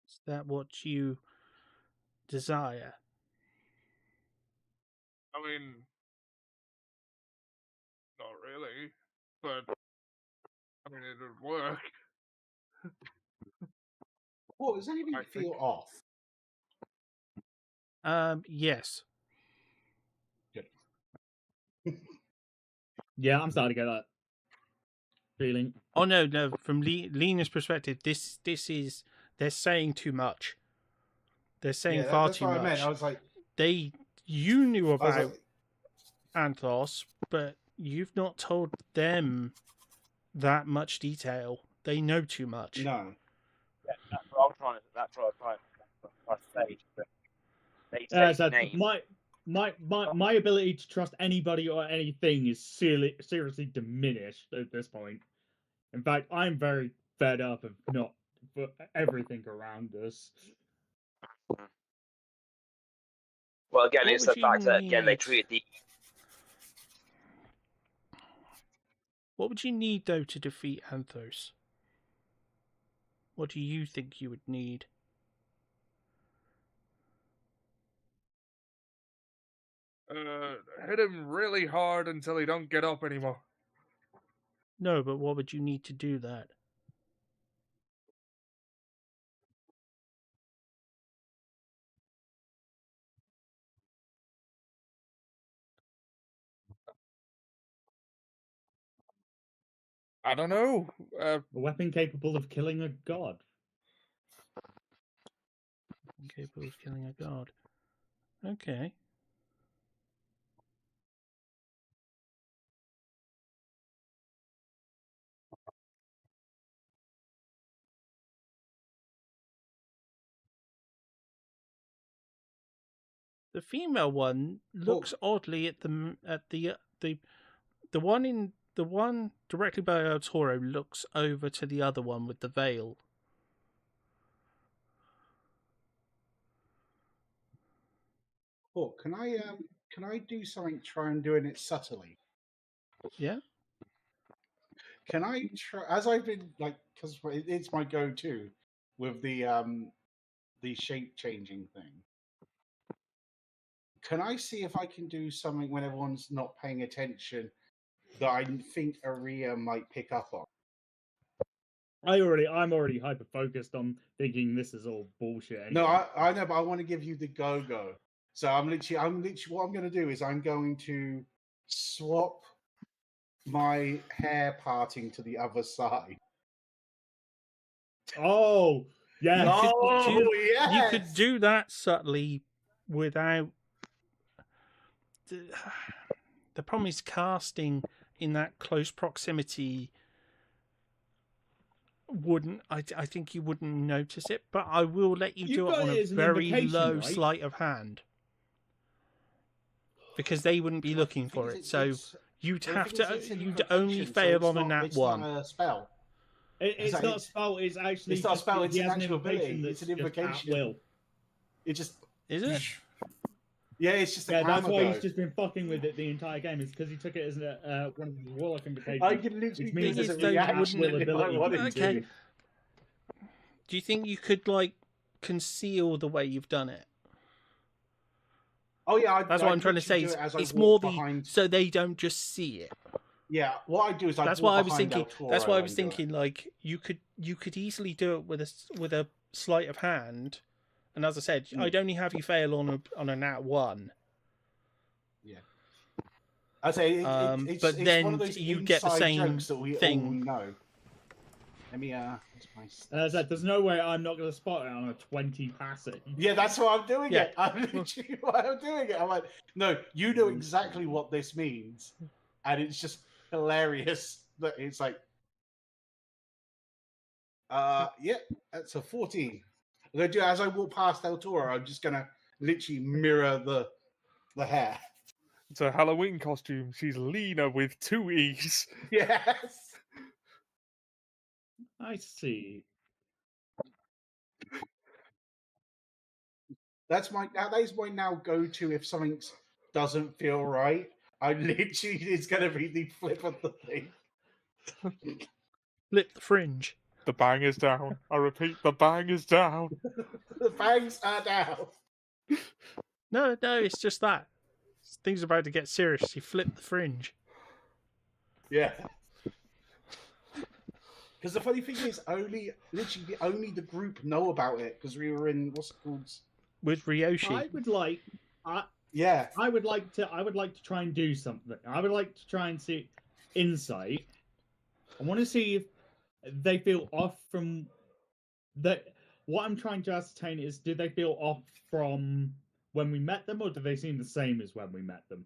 [SPEAKER 3] Is that what you desire?
[SPEAKER 1] I mean, not really, but I mean, it would work.
[SPEAKER 4] Well, does anything
[SPEAKER 1] I
[SPEAKER 4] feel
[SPEAKER 1] think.
[SPEAKER 4] off?
[SPEAKER 3] Yes.
[SPEAKER 4] Good.
[SPEAKER 6] Yeah, I'm starting to get that feeling.
[SPEAKER 3] Oh no. From Lena's perspective, this is they're saying too much. They're saying
[SPEAKER 4] Yeah,
[SPEAKER 3] far
[SPEAKER 4] that's
[SPEAKER 3] too
[SPEAKER 4] what
[SPEAKER 3] much.
[SPEAKER 4] I meant. I was like,
[SPEAKER 3] You knew
[SPEAKER 4] I was
[SPEAKER 3] about
[SPEAKER 4] like,
[SPEAKER 3] Anthos, but you've not told them that much detail. They know too much.
[SPEAKER 4] no.
[SPEAKER 2] Yeah, that's what I'm trying to say. But they say
[SPEAKER 6] So
[SPEAKER 2] names.
[SPEAKER 6] my ability to trust anybody or anything is seriously diminished at this point. In fact, I'm very fed up of not everything around us.
[SPEAKER 2] Well, again,
[SPEAKER 3] What
[SPEAKER 2] it's
[SPEAKER 3] would
[SPEAKER 2] the
[SPEAKER 3] you
[SPEAKER 2] fact that, again, they
[SPEAKER 3] need?
[SPEAKER 2] treated the...
[SPEAKER 3] What would you need, though, to defeat Anthos? What do you think you would need?
[SPEAKER 1] Hit him really hard until he don't get up anymore.
[SPEAKER 3] No, but what would you need to do that?
[SPEAKER 1] I don't know.
[SPEAKER 6] A weapon capable of killing a god.
[SPEAKER 3] Capable of killing a god. Okay. The female one looks oddly at the one directly by El Toro looks over to the other one with the veil.
[SPEAKER 4] Oh, can I do something? Try and doing it subtly.
[SPEAKER 3] Yeah.
[SPEAKER 4] Can I try? As I've been like, because it's my go-to with the shape changing thing. Can I see if I can do something when everyone's not paying attention that I think Aria might pick up on?
[SPEAKER 6] I'm already hyper focused on thinking this is all bullshit. Anyway.
[SPEAKER 4] No, I know, but I want to give you the go. So I'm literally what I'm going to do is I'm going to swap my hair parting to the other side.
[SPEAKER 6] Oh, yeah.
[SPEAKER 3] You could do that subtly without. The problem is casting in that close proximity wouldn't. I think you wouldn't notice it, but I will let you
[SPEAKER 6] You've
[SPEAKER 3] do it
[SPEAKER 6] got
[SPEAKER 3] on
[SPEAKER 6] it
[SPEAKER 3] a
[SPEAKER 6] as an
[SPEAKER 3] very
[SPEAKER 6] invocation,
[SPEAKER 3] low
[SPEAKER 6] right?
[SPEAKER 3] sleight of hand because they wouldn't be looking for it. So you'd have to. You'd only fail on a nat
[SPEAKER 4] It's
[SPEAKER 3] one.
[SPEAKER 4] not a spell.
[SPEAKER 6] It's not a spell. It's actually
[SPEAKER 4] It's not a
[SPEAKER 6] just,
[SPEAKER 4] spell,
[SPEAKER 6] he
[SPEAKER 4] it's
[SPEAKER 6] has
[SPEAKER 4] an actual ability.
[SPEAKER 6] that's
[SPEAKER 4] It's an
[SPEAKER 6] just at
[SPEAKER 4] invocation.
[SPEAKER 6] will.
[SPEAKER 4] It just
[SPEAKER 3] Is it?
[SPEAKER 4] yeah, it's just a
[SPEAKER 6] Yeah, that's
[SPEAKER 4] hammer
[SPEAKER 6] why
[SPEAKER 4] go.
[SPEAKER 6] he's just been fucking with it the entire game. Is because he took it as one of his warlock invocations.
[SPEAKER 4] I can literally
[SPEAKER 6] which
[SPEAKER 4] do
[SPEAKER 6] means
[SPEAKER 4] it as a
[SPEAKER 3] it's those
[SPEAKER 4] reaction
[SPEAKER 3] wouldn't-
[SPEAKER 4] if I wanted
[SPEAKER 3] Okay.
[SPEAKER 4] to.
[SPEAKER 3] Do you think you could like conceal the way you've done it?
[SPEAKER 4] Oh yeah,
[SPEAKER 3] That's what I'm trying to say.
[SPEAKER 4] literally do it as I
[SPEAKER 3] It's
[SPEAKER 4] walk
[SPEAKER 3] more
[SPEAKER 4] behind.
[SPEAKER 3] so they don't just see it.
[SPEAKER 4] Yeah, what I do is I
[SPEAKER 3] That's
[SPEAKER 4] walk
[SPEAKER 3] what I was
[SPEAKER 4] behind
[SPEAKER 3] thinking.
[SPEAKER 4] El Toro
[SPEAKER 3] That's why I
[SPEAKER 4] and
[SPEAKER 3] was
[SPEAKER 4] do it.
[SPEAKER 3] thinking. Like you could easily do it with a sleight of hand, and as I said, I'd only have you fail on a nat one.
[SPEAKER 4] Yeah, I say
[SPEAKER 3] but
[SPEAKER 4] it's
[SPEAKER 3] then
[SPEAKER 4] one of those
[SPEAKER 3] you get the
[SPEAKER 4] inside
[SPEAKER 3] same
[SPEAKER 4] jokes that we
[SPEAKER 3] thing.
[SPEAKER 4] all know. Let me what's my
[SPEAKER 6] And as I said, there's no way I'm not going to spot it on a 20 passing.
[SPEAKER 4] yeah, that's why I'm doing
[SPEAKER 3] Yeah.
[SPEAKER 4] it. I'm literally why I'm doing it. I'm like, no, you know exactly what this means, and it's just hilarious that it's like, yeah, that's a 14. I'm gonna do as I walk past El Toro. I'm just gonna literally mirror the hair.
[SPEAKER 1] It's a Halloween costume. She's Lena with 2 E's.
[SPEAKER 4] Yes.
[SPEAKER 6] I see.
[SPEAKER 4] That is my now go to if something doesn't feel right. I literally it's gonna be the flip of the thing.
[SPEAKER 3] Flip the fringe.
[SPEAKER 1] The bang is down. I repeat, the bang is down.
[SPEAKER 4] The bangs are down.
[SPEAKER 3] No, it's just that. Things are about to get serious. You flip the fringe.
[SPEAKER 4] Yeah. Because the funny thing is, only the group know about it because we were in what's it called?
[SPEAKER 3] With Ryoshi.
[SPEAKER 6] I would like to try and do something. I would like to try and see insight. I want to see if they feel off from that. What I'm trying to ascertain is, did they feel off from when we met them, or do they seem the same as when we met them?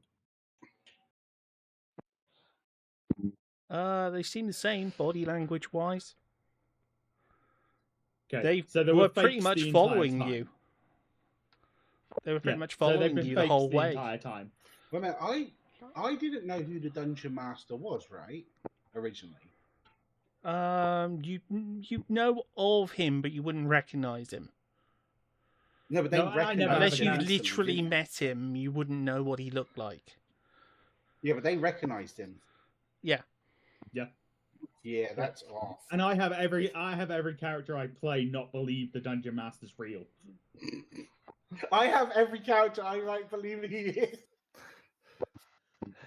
[SPEAKER 3] They seem the same body language wise.
[SPEAKER 6] Okay,
[SPEAKER 3] They
[SPEAKER 6] so
[SPEAKER 3] were pretty much following you. They were pretty much following you the whole way.
[SPEAKER 6] Entire time.
[SPEAKER 4] Well, now, I didn't know who the dungeon master was, right? Originally.
[SPEAKER 3] You know of him, but you wouldn't recognize him.
[SPEAKER 4] No, but they recognized
[SPEAKER 3] Unless you
[SPEAKER 4] him instantly,
[SPEAKER 3] literally
[SPEAKER 4] didn't they?
[SPEAKER 3] met him, you wouldn't know what he looked like.
[SPEAKER 4] Yeah, but they recognized him.
[SPEAKER 3] Yeah.
[SPEAKER 4] Yeah, that's off.
[SPEAKER 6] And I have every character I play not believe the dungeon master's real.
[SPEAKER 4] I have every character I like believing he is.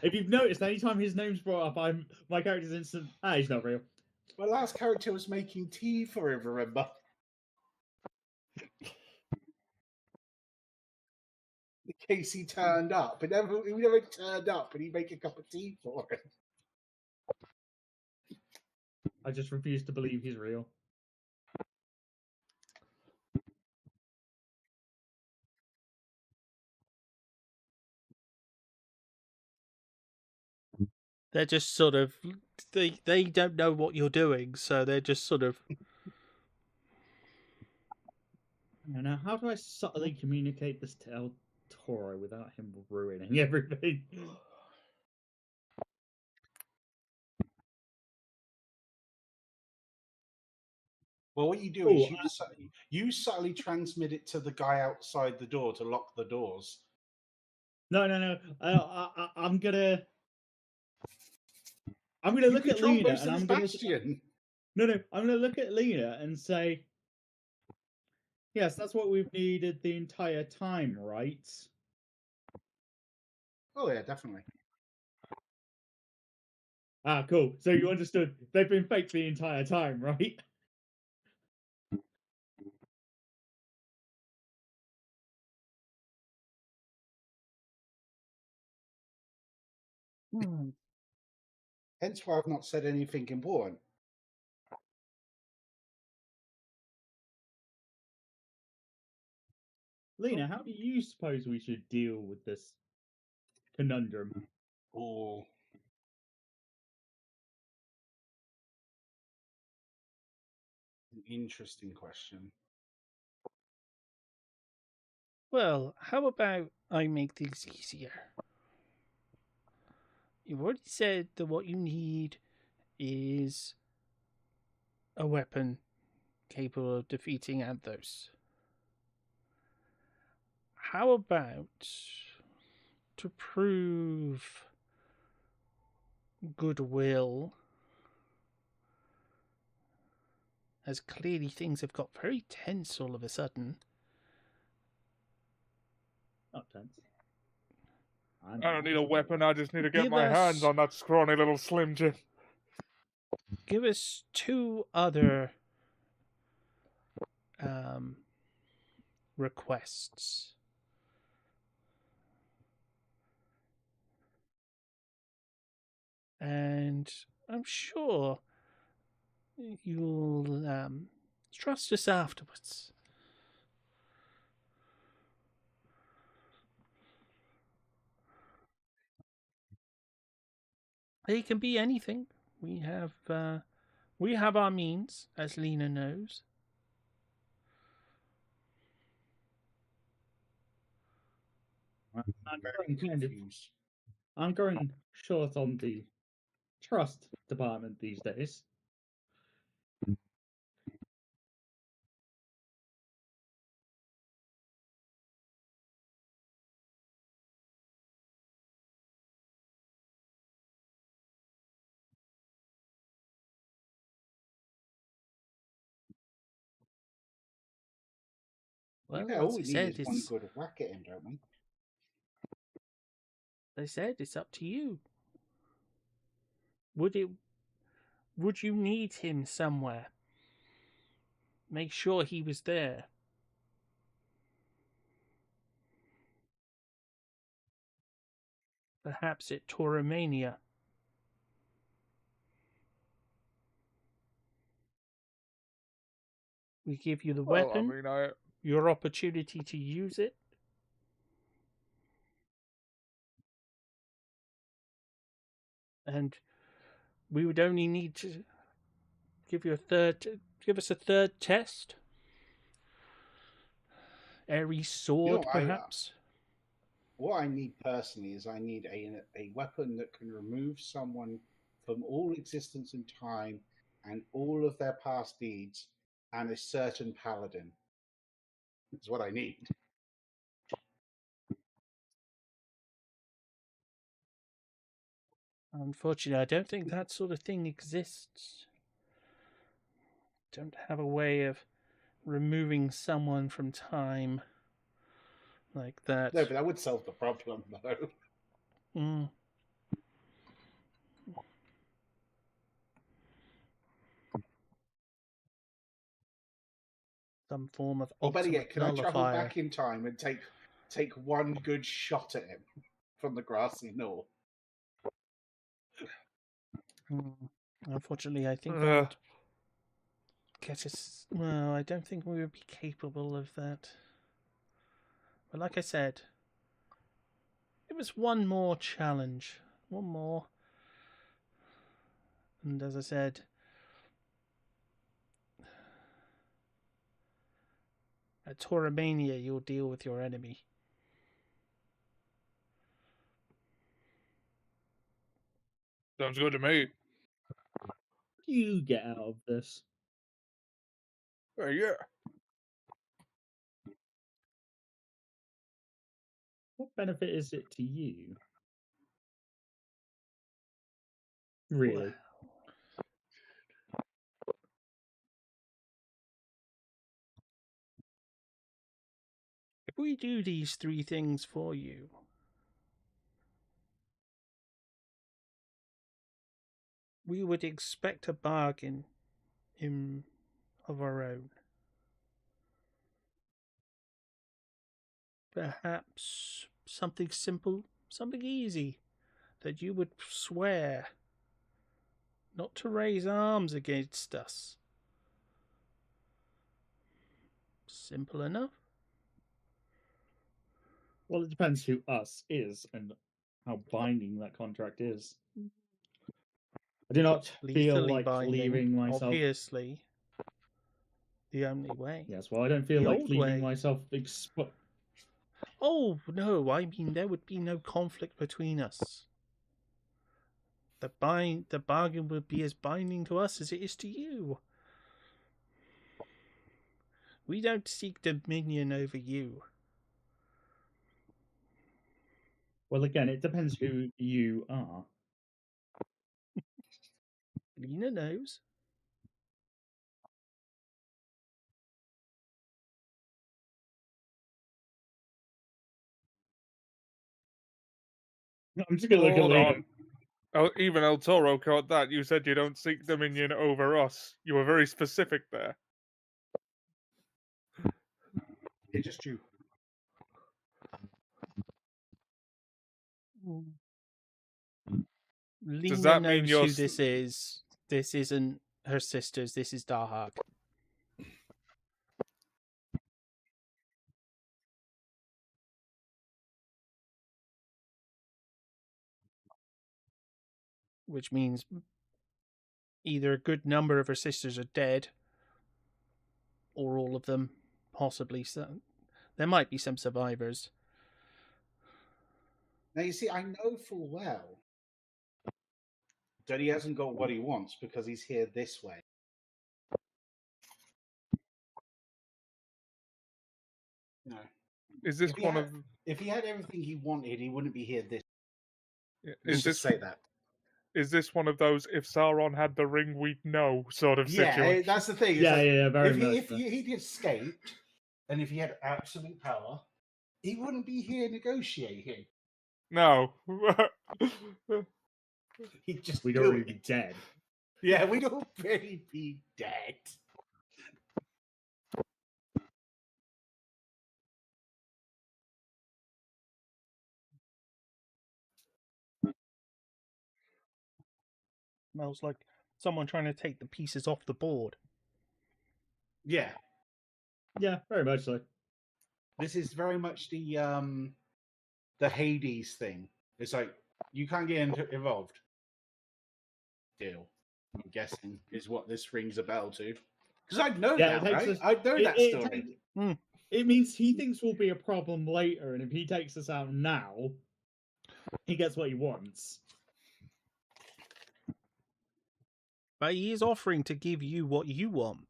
[SPEAKER 6] If you've noticed, anytime his name's brought up, my character's instant. He's not real.
[SPEAKER 4] My last character was making tea for him, remember? In case he turned up. He never turned up and he'd make a cup of tea for him.
[SPEAKER 6] I just refuse to believe he's real.
[SPEAKER 3] They're just sort of they don't know what you're doing, so they're just sort of.
[SPEAKER 6] Now, how do I subtly communicate this to El Toro without him ruining everything?
[SPEAKER 4] Well, what you do is you subtly transmit it to the guy outside the door to lock the doors.
[SPEAKER 6] No. I'm gonna look at Lena and I'm gonna. No. I'm gonna look at Lena and say, yes, that's what we've needed the entire time, right?
[SPEAKER 4] Oh yeah, definitely.
[SPEAKER 6] Cool. So you understood. They've been faked the entire time, right?
[SPEAKER 4] Hence why I've not said anything important.
[SPEAKER 6] Lena, how do you suppose we should deal with this conundrum?
[SPEAKER 4] Oh. An interesting question.
[SPEAKER 3] Well, how about I make things easier? You've already said that what you need is a weapon capable of defeating Anthos. How about to prove goodwill, as clearly things have got very tense all of a sudden?
[SPEAKER 6] Not tense.
[SPEAKER 1] I don't need a
[SPEAKER 6] nice
[SPEAKER 1] weapon, I just need to get
[SPEAKER 3] Give
[SPEAKER 1] my hands
[SPEAKER 3] us-
[SPEAKER 1] on that scrawny little Slim Jim.
[SPEAKER 3] Give us 2 other requests. And I'm sure you'll trust us afterwards. They can be anything. We have our means, as Lena knows.
[SPEAKER 6] I'm going short on the trust department these days.
[SPEAKER 3] Well,
[SPEAKER 4] Yeah, all
[SPEAKER 3] as
[SPEAKER 4] we
[SPEAKER 3] I
[SPEAKER 4] need
[SPEAKER 3] said,
[SPEAKER 4] is one
[SPEAKER 3] it's
[SPEAKER 4] good whack at him, don't we?
[SPEAKER 3] it's up to you. Would you need him somewhere? Make sure he was there. Perhaps at Tauromania. We give you the
[SPEAKER 1] Well,
[SPEAKER 3] weapon,
[SPEAKER 1] I mean,
[SPEAKER 3] your opportunity to use it. And we would only need to give us a third test. Ares sword, perhaps.
[SPEAKER 4] What I need personally is I need a weapon that can remove someone from all existence and time and all of their past deeds, and a certain paladin. That's what I need.
[SPEAKER 3] Unfortunately, I don't think that sort of thing exists. Don't have a way of removing someone from time like that.
[SPEAKER 4] No, but that would solve the problem, though.
[SPEAKER 3] Mm. Some form of
[SPEAKER 4] Or better
[SPEAKER 3] ultimate
[SPEAKER 4] yet, can I travel
[SPEAKER 3] nullifier.
[SPEAKER 4] back in time and take one good shot at him from the grassy knoll?
[SPEAKER 3] Unfortunately, I think that would get us. Well, I don't think we would be capable of that. But like I said, it was one more challenge. One more. And as I said, at Tauromania, you'll deal with your enemy.
[SPEAKER 1] sounds good to me.
[SPEAKER 6] What do you get out of this?
[SPEAKER 1] Yeah.
[SPEAKER 6] What benefit is it to you? Really?
[SPEAKER 3] If we do these 3 things for you, we would expect a bargain of our own. Perhaps something simple, something easy, that you would swear not to raise arms against us. Simple enough.
[SPEAKER 6] Well, it depends who us is, and how binding that contract is. I do not feel
[SPEAKER 3] Legally
[SPEAKER 6] like
[SPEAKER 3] binding,
[SPEAKER 6] leaving myself.
[SPEAKER 3] obviously. The only way.
[SPEAKER 6] Yes, well, I don't feel
[SPEAKER 3] The
[SPEAKER 6] like
[SPEAKER 3] old
[SPEAKER 6] leaving
[SPEAKER 3] way.
[SPEAKER 6] myself exposed.
[SPEAKER 3] Oh, no, I mean, there would be no conflict between us. The bargain would be as binding to us as it is to you. We don't seek dominion over you.
[SPEAKER 6] Well, again, it depends who you are.
[SPEAKER 3] Lena knows.
[SPEAKER 6] I'm just gonna look at
[SPEAKER 1] Hold
[SPEAKER 6] Lena.
[SPEAKER 1] on. Oh, even El Toro caught that. You said you don't seek dominion over us. You were very specific there.
[SPEAKER 4] It's just you.
[SPEAKER 3] Lena
[SPEAKER 1] that mean
[SPEAKER 3] knows
[SPEAKER 1] you're
[SPEAKER 3] who this is. This isn't her sisters. This is Dahak. Which means either a good number of her sisters are dead, or all of them, possibly. So there might be some survivors.
[SPEAKER 4] Now you see, I know full well that he hasn't got what he wants because he's here this way. No.
[SPEAKER 1] Is this one of?
[SPEAKER 4] If he had everything he wanted, he wouldn't be here this.
[SPEAKER 1] Is this
[SPEAKER 4] say that?
[SPEAKER 1] Is this one of those if Sauron had the ring, we'd know sort of situation?
[SPEAKER 4] Yeah, that's the thing. It's
[SPEAKER 6] Yeah, very
[SPEAKER 4] if
[SPEAKER 6] much.
[SPEAKER 4] If he'd escaped, and if he had absolute power, he wouldn't be here negotiating.
[SPEAKER 1] No.
[SPEAKER 4] He'd just
[SPEAKER 6] We'd
[SPEAKER 4] do
[SPEAKER 6] already
[SPEAKER 4] it.
[SPEAKER 6] be dead.
[SPEAKER 4] Yeah, we'd already be dead.
[SPEAKER 3] Smells like someone trying to take the pieces off the board.
[SPEAKER 4] Yeah,
[SPEAKER 6] Yeah, very much so.
[SPEAKER 4] this is very much the Hades thing. It's like you can't get involved. Deal. I'm guessing is what this rings a bell to. Because I'd know that, right? I'd know that story.
[SPEAKER 6] It means he thinks we'll be a problem later, and if he takes us out now, he gets what he wants.
[SPEAKER 3] But he is offering to give you what you want.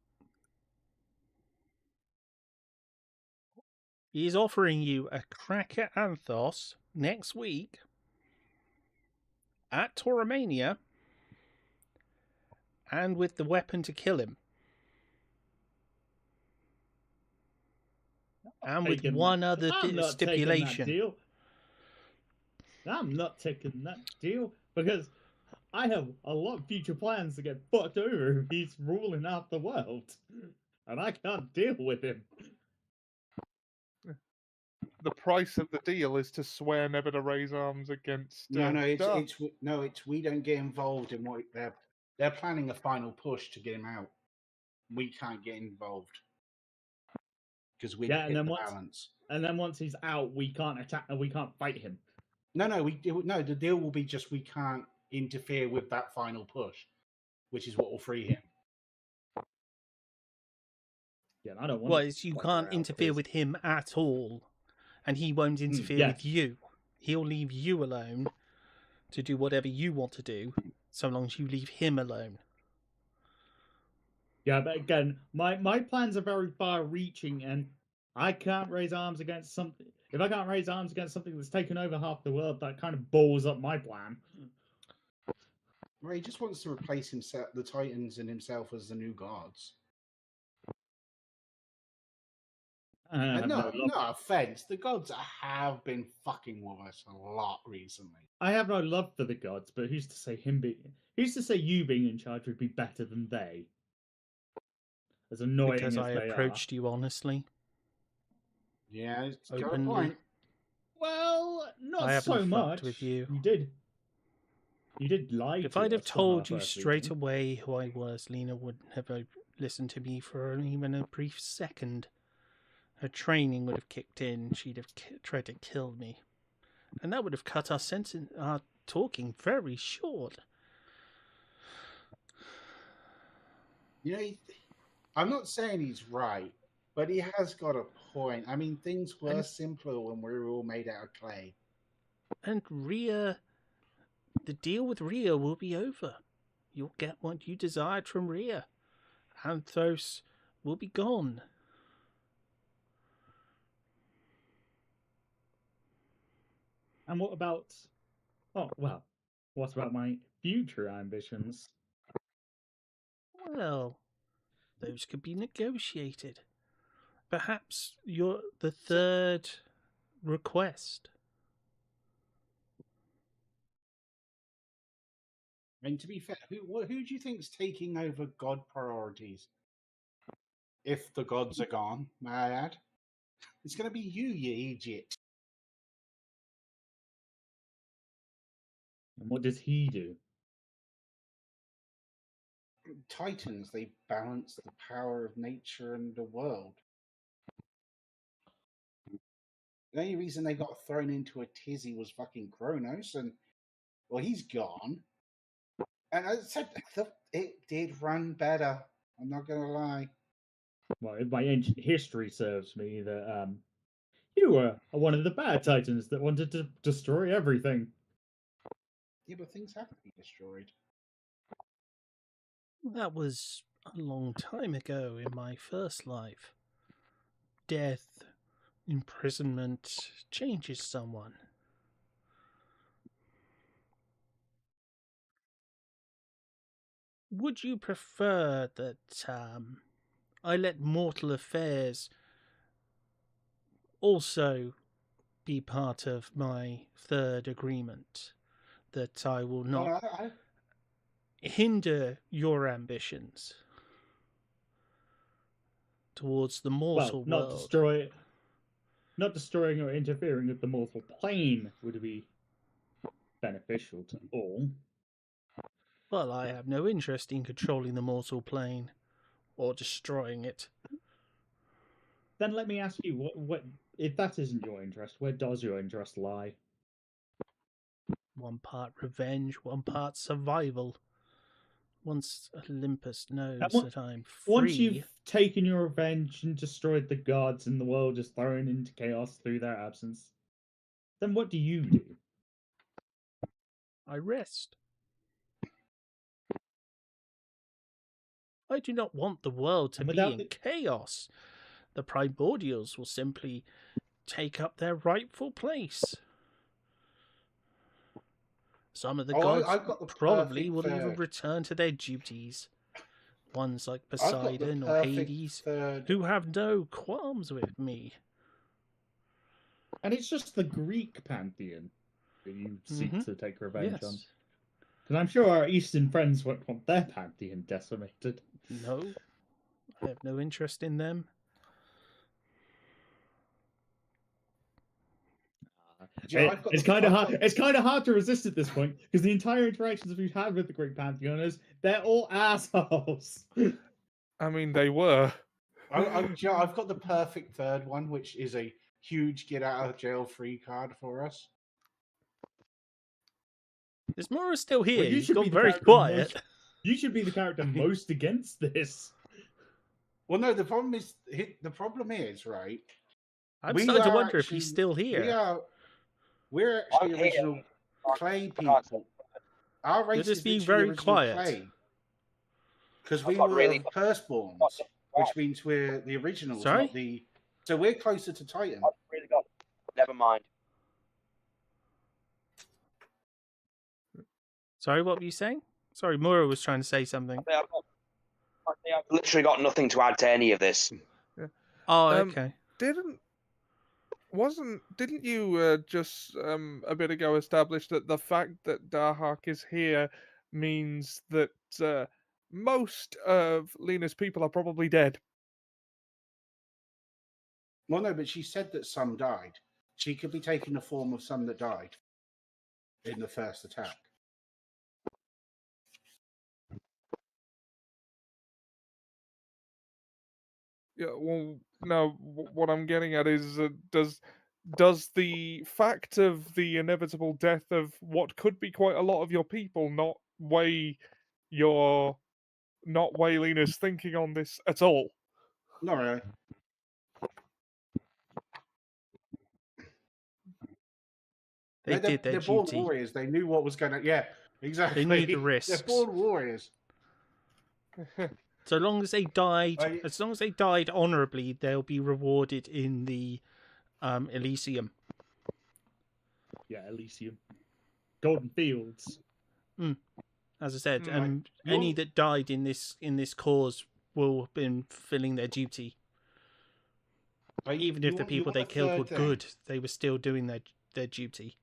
[SPEAKER 3] He is offering you a crack at Anthos next week at Toromania and with the weapon to kill him. And with one other stipulation.
[SPEAKER 6] I'm not taking that deal because I have a lot of future plans to get fucked over if he's ruling out the world. And I can't deal with him.
[SPEAKER 1] The price of the deal is to swear never to raise arms against.
[SPEAKER 4] It's we don't get involved in what they're planning a final push to get him out. We can't get involved because we hit the balance.
[SPEAKER 6] And then once he's out, we can't attack. We can't fight him.
[SPEAKER 4] No. The deal will be just we can't interfere with that final push, which is what will free him.
[SPEAKER 6] Yeah, I don't want.
[SPEAKER 3] Well, you can't interfere with him at all, and he won't interfere with you. He'll leave you alone to do whatever you want to do, so long as you leave him alone.
[SPEAKER 6] Yeah, but again, my plans are very far-reaching, and I can't raise arms against something. If I can't raise arms against something that's taken over half the world, that kind of balls up my plan.
[SPEAKER 4] Well, he just wants to replace himself, the Titans, and himself as the new gods. No offense, the gods have been fucking with us a lot recently.
[SPEAKER 6] I have no love for the gods, but who's to say you being in charge would be better than they? As annoying
[SPEAKER 3] because
[SPEAKER 6] as
[SPEAKER 3] I
[SPEAKER 6] they
[SPEAKER 3] approached you honestly.
[SPEAKER 4] Yeah, it's
[SPEAKER 3] openly.
[SPEAKER 4] got a point.
[SPEAKER 6] Well, not
[SPEAKER 3] I
[SPEAKER 6] so much.
[SPEAKER 3] With you.
[SPEAKER 6] You did lie.
[SPEAKER 3] If I'd have told you straight away who I was, Lena wouldn't have listened to me for even a brief second. Her training would have kicked in. She'd have tried to kill me. And that would have cut our talking very short.
[SPEAKER 4] You know, I'm not saying he's right, but he has got a point. I mean, things were simpler when we were all made out of clay.
[SPEAKER 3] And Rhea, the deal with Rhea will be over. You'll get what you desired from Rhea. Anthos will be gone.
[SPEAKER 6] And what about... Oh, well, what about my future ambitions?
[SPEAKER 3] Well, those could be negotiated. Perhaps the third request.
[SPEAKER 4] I mean, to be fair, who do you think's taking over God priorities? If the gods are gone, may I add? It's going to be you idiot.
[SPEAKER 6] And what does he do?
[SPEAKER 4] Titans, they balance the power of nature and the world. The only reason they got thrown into a tizzy was fucking Kronos, and well, he's gone. And as I said, it did run better. I'm not gonna lie.
[SPEAKER 6] Well, if my ancient history serves me, that you were one of the bad titans that wanted to destroy everything.
[SPEAKER 4] Yeah, but things have to be destroyed.
[SPEAKER 3] That was a long time ago in my first life. Death, imprisonment changes someone. Would you prefer that I let mortal affairs also be part of my third agreement? That I will not hinder your ambitions towards the mortal world.
[SPEAKER 6] Not destroying or interfering with the mortal plane would be beneficial to all.
[SPEAKER 3] Well, I have no interest in controlling the mortal plane or destroying it.
[SPEAKER 6] Then let me ask you, what if that isn't your interest, where does your interest lie?
[SPEAKER 3] One part revenge, one part survival. Once Olympus knows that I'm free...
[SPEAKER 6] Once you've taken your revenge and destroyed the gods and the world is thrown into chaos through their absence, then what do you do?
[SPEAKER 3] I rest. I do not want the world to be in chaos. The primordials will simply take up their rightful place. Some of the gods probably will even return to their duties. Ones like Poseidon or Hades, who have no qualms with me.
[SPEAKER 6] And it's just the Greek pantheon that you seek to take revenge on. Because I'm sure our Eastern friends won't want their pantheon decimated.
[SPEAKER 3] No, I have no interest in them.
[SPEAKER 6] It's kind of hard. It's kind of hard to resist at this point because the entire interactions we've had with the Greek pantheon is they're all assholes.
[SPEAKER 1] I mean, they were.
[SPEAKER 4] I've got the perfect third one, which is a huge get out of jail free card for us.
[SPEAKER 3] Is Mora still here? Well, you've gone very quiet.
[SPEAKER 6] You should be the character most against this.
[SPEAKER 4] Well, no. The problem is right.
[SPEAKER 3] I'm starting to wonder if he's still here.
[SPEAKER 4] We're actually original clay people. Our race is being very quiet. Because we were firstborns, which means we're the originals, not the. So we're closer to Titan.
[SPEAKER 2] Really got. Never mind.
[SPEAKER 3] Sorry, what were you saying? Sorry, Mura was trying to say something.
[SPEAKER 2] I've literally got nothing to add to any of this.
[SPEAKER 1] Yeah.
[SPEAKER 3] Oh, okay.
[SPEAKER 1] Didn't you just a bit ago establish that the fact that Darhak is here means that most of Lena's people are probably dead?
[SPEAKER 4] Well, no, but she said that some died. She could be taking the form of some that died in the first attack.
[SPEAKER 1] Yeah, well, no, what I'm getting at is, does does the fact of the inevitable death of what could be quite a lot of your people not weigh Lena's thinking on this at all?
[SPEAKER 4] Not really.
[SPEAKER 3] They
[SPEAKER 4] They're
[SPEAKER 3] did their
[SPEAKER 4] born
[SPEAKER 3] duty.
[SPEAKER 4] warriors. They knew what was going to. Yeah, exactly.
[SPEAKER 3] They knew the
[SPEAKER 4] They're
[SPEAKER 3] risks.
[SPEAKER 4] born warriors.
[SPEAKER 3] So long as they died, honorably, they'll be rewarded in the Elysium.
[SPEAKER 6] Yeah, Elysium. Golden Fields.
[SPEAKER 3] As I said,
[SPEAKER 1] Mm,
[SPEAKER 3] and any that died in this cause will have been fulfilling their duty. Even if the people they killed were good, they were still doing their duty.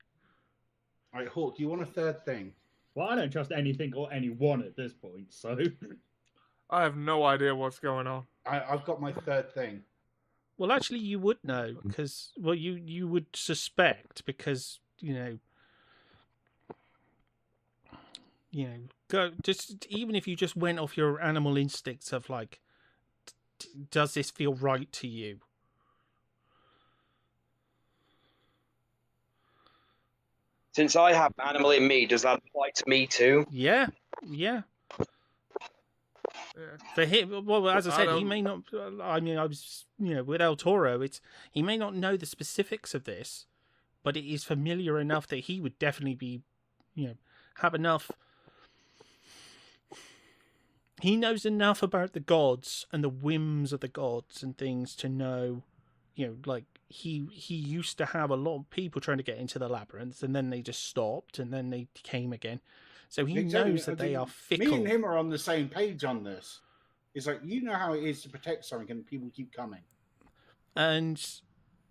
[SPEAKER 4] All right, Hawk, you want a third thing?
[SPEAKER 6] Well, I don't trust anything or anyone at this point, so...
[SPEAKER 1] I have no idea what's going on.
[SPEAKER 4] I've got my third thing.
[SPEAKER 3] Well, actually, you would know, because... Well, you would suspect, because, go just even if you just went off your animal instincts of, like, does this feel right to you?
[SPEAKER 2] Since I have animal in me, does that apply to me too?
[SPEAKER 3] Yeah.
[SPEAKER 1] Yeah.
[SPEAKER 3] For him, well, as I said, he
[SPEAKER 1] don't-
[SPEAKER 3] may not. I mean, I was, with El Toro, he may not know the specifics of this, but it is familiar enough that he would definitely be, have enough. He knows enough about the gods and the whims of the gods and things to know, like he used to have a lot of people trying to get into the labyrinth, and then they just stopped, and then they came again. So he knows that they are fickle.
[SPEAKER 4] Me and him are on the same page on this. It's like, you know how it is to protect something, and people keep coming.
[SPEAKER 3] And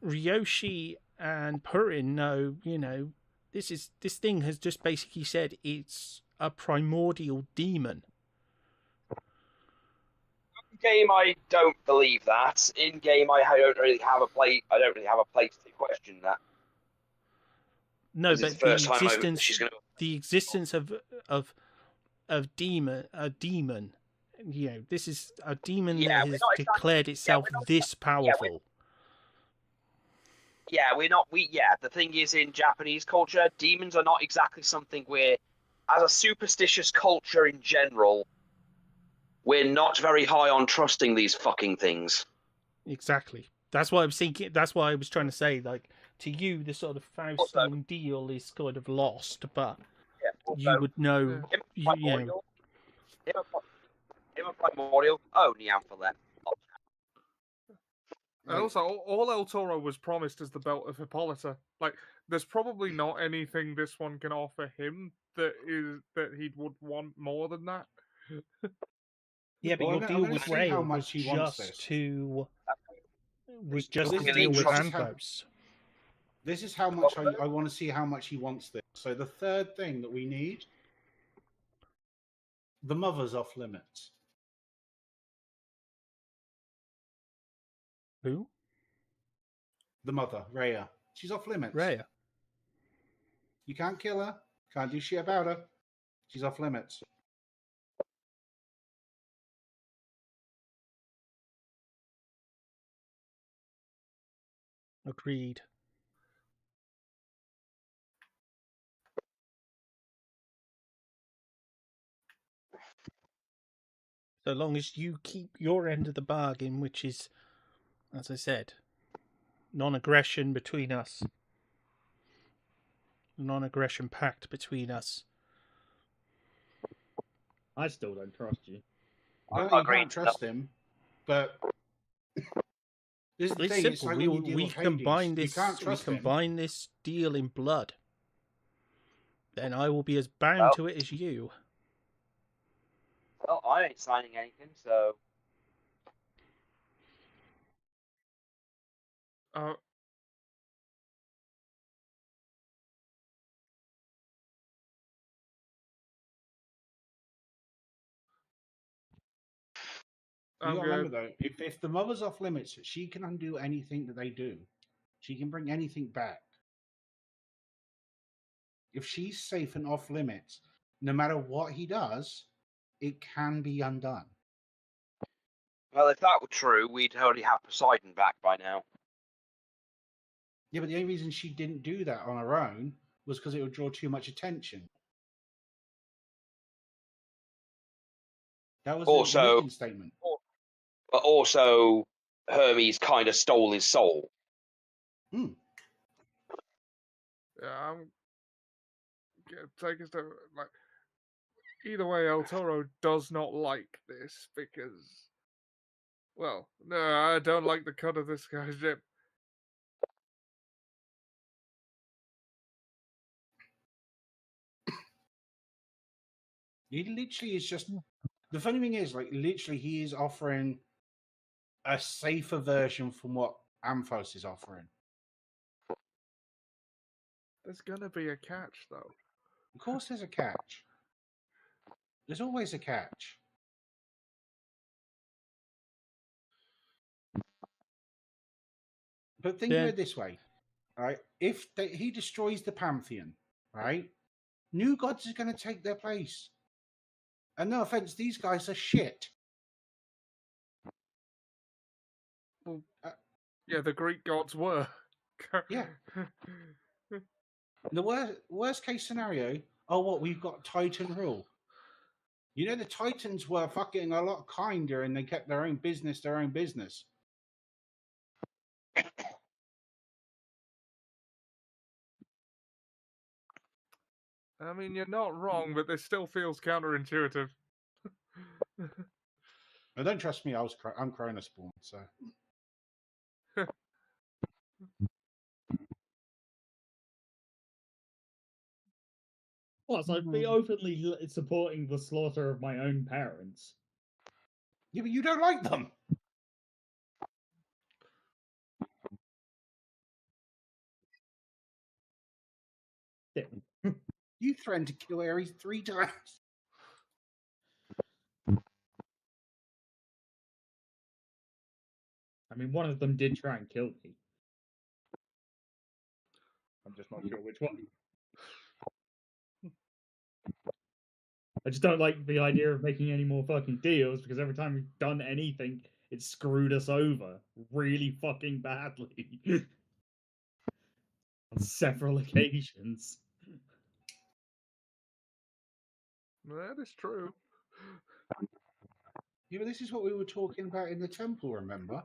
[SPEAKER 3] Ryoshi and Purin know, this thing has just basically said it's a primordial demon.
[SPEAKER 2] In game, I don't believe that. In game, I don't really have a place to question that.
[SPEAKER 3] No, but the existence of a demon. This is a demon that has declared itself this powerful.
[SPEAKER 2] The thing is, in Japanese culture, demons are not exactly something we're, as a superstitious culture in general, we're not very high on trusting these fucking things.
[SPEAKER 3] Exactly. That's why I was thinking. That's why I was trying to say, like, to you, the sort of Faustian deal is kind of lost, but you would know.
[SPEAKER 2] Primordial. Oh, Neanderthal.
[SPEAKER 1] And also, all El Toro was promised is the belt of Hippolyta. Like, there's probably not anything this one can offer him that he would want more than that.
[SPEAKER 3] Yeah, but your deal with Ray was just to deal with Anthos.
[SPEAKER 4] This is how much I want to see how much he wants this. So the third thing that we need, the mother's off limits.
[SPEAKER 3] Who?
[SPEAKER 4] The mother, Rhea. She's off limits.
[SPEAKER 3] Rhea.
[SPEAKER 4] You can't kill her. Can't do shit about her. She's off limits.
[SPEAKER 3] Agreed. So long as you keep your end of the bargain, which is, as I said, non-aggression between us. Non-aggression pact between us.
[SPEAKER 6] I still don't trust you.
[SPEAKER 4] I don't trust him, but this is the thing.
[SPEAKER 3] Simple.
[SPEAKER 4] It's like
[SPEAKER 3] We combine this deal in blood. Then I will be as bound to it as you.
[SPEAKER 2] Well, I ain't signing anything, so.
[SPEAKER 4] You gotta remember though, if the mother's off limits, she can undo anything that they do. She can bring anything back. If she's safe and off limits, no matter what he does, it can be undone.
[SPEAKER 2] Well, if that were true, we'd already have Poseidon back by now.
[SPEAKER 4] Yeah, but the only reason she didn't do that on her own was because it would draw too much attention. That was the
[SPEAKER 2] Also,
[SPEAKER 4] mission statement.
[SPEAKER 2] but also Hermes kind of stole his soul.
[SPEAKER 4] Hmm.
[SPEAKER 1] Yeah, I'm gonna take a step. Like, either way, El Toro does not like this because, well, no, I don't like the cut of this guy's jib.
[SPEAKER 4] He literally is just. The funny thing is, like, literally, he is offering a safer version from what Amphos is offering.
[SPEAKER 1] There's gonna be a catch, though.
[SPEAKER 4] Of course, there's a catch. There's always a catch. But think of it this way, right? If he destroys the Pantheon, right? New gods are going to take their place. And no offense, these guys are shit.
[SPEAKER 1] Well, yeah, the Greek gods were.
[SPEAKER 4] Yeah. The worst case scenario, oh, what, we've got Titan rule. You know, the Titans were fucking a lot kinder and they kept their own business.
[SPEAKER 1] I mean, you're not wrong, but this still feels counterintuitive.
[SPEAKER 4] Now, don't trust me, I'm Cronus born, so.
[SPEAKER 6] Plus, I'd be openly supporting the slaughter of my own parents.
[SPEAKER 4] Yeah, but you don't like them.
[SPEAKER 6] Yeah.
[SPEAKER 4] You threatened to kill Ares 3 times.
[SPEAKER 6] I mean, one of them did try and kill me. I'm just not sure which one. I just don't like the idea of making any more fucking deals because every time we've done anything, it's screwed us over really fucking badly. On several occasions.
[SPEAKER 1] That is true.
[SPEAKER 4] Yeah, but this is what we were talking about in the temple, remember?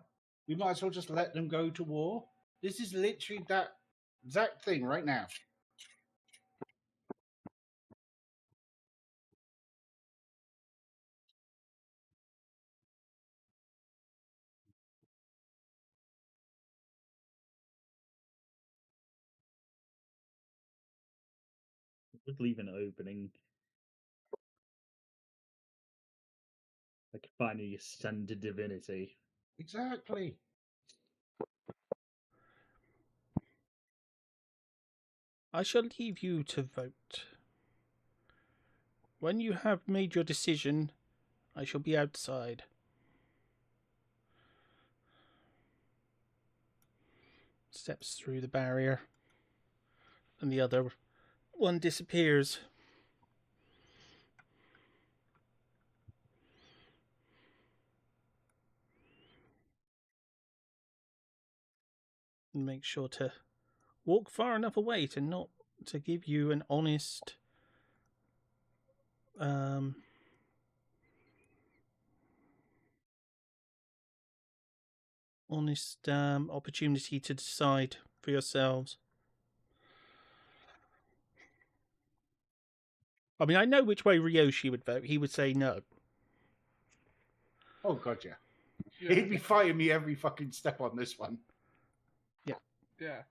[SPEAKER 4] We might as well just let them go to war. This is literally that exact thing right now.
[SPEAKER 6] Would leave an opening. I could finally ascend to divinity.
[SPEAKER 4] Exactly.
[SPEAKER 3] I shall leave you to vote. When you have made your decision, I shall be outside. Steps through the barrier, and the other one disappears. And make sure to walk far enough away to not to give you an honest opportunity to decide for yourselves. I mean, I know which way Ryoshi would vote. He would say no.
[SPEAKER 4] Oh, God, yeah. He'd be fighting me every fucking step on this one.
[SPEAKER 1] Yeah.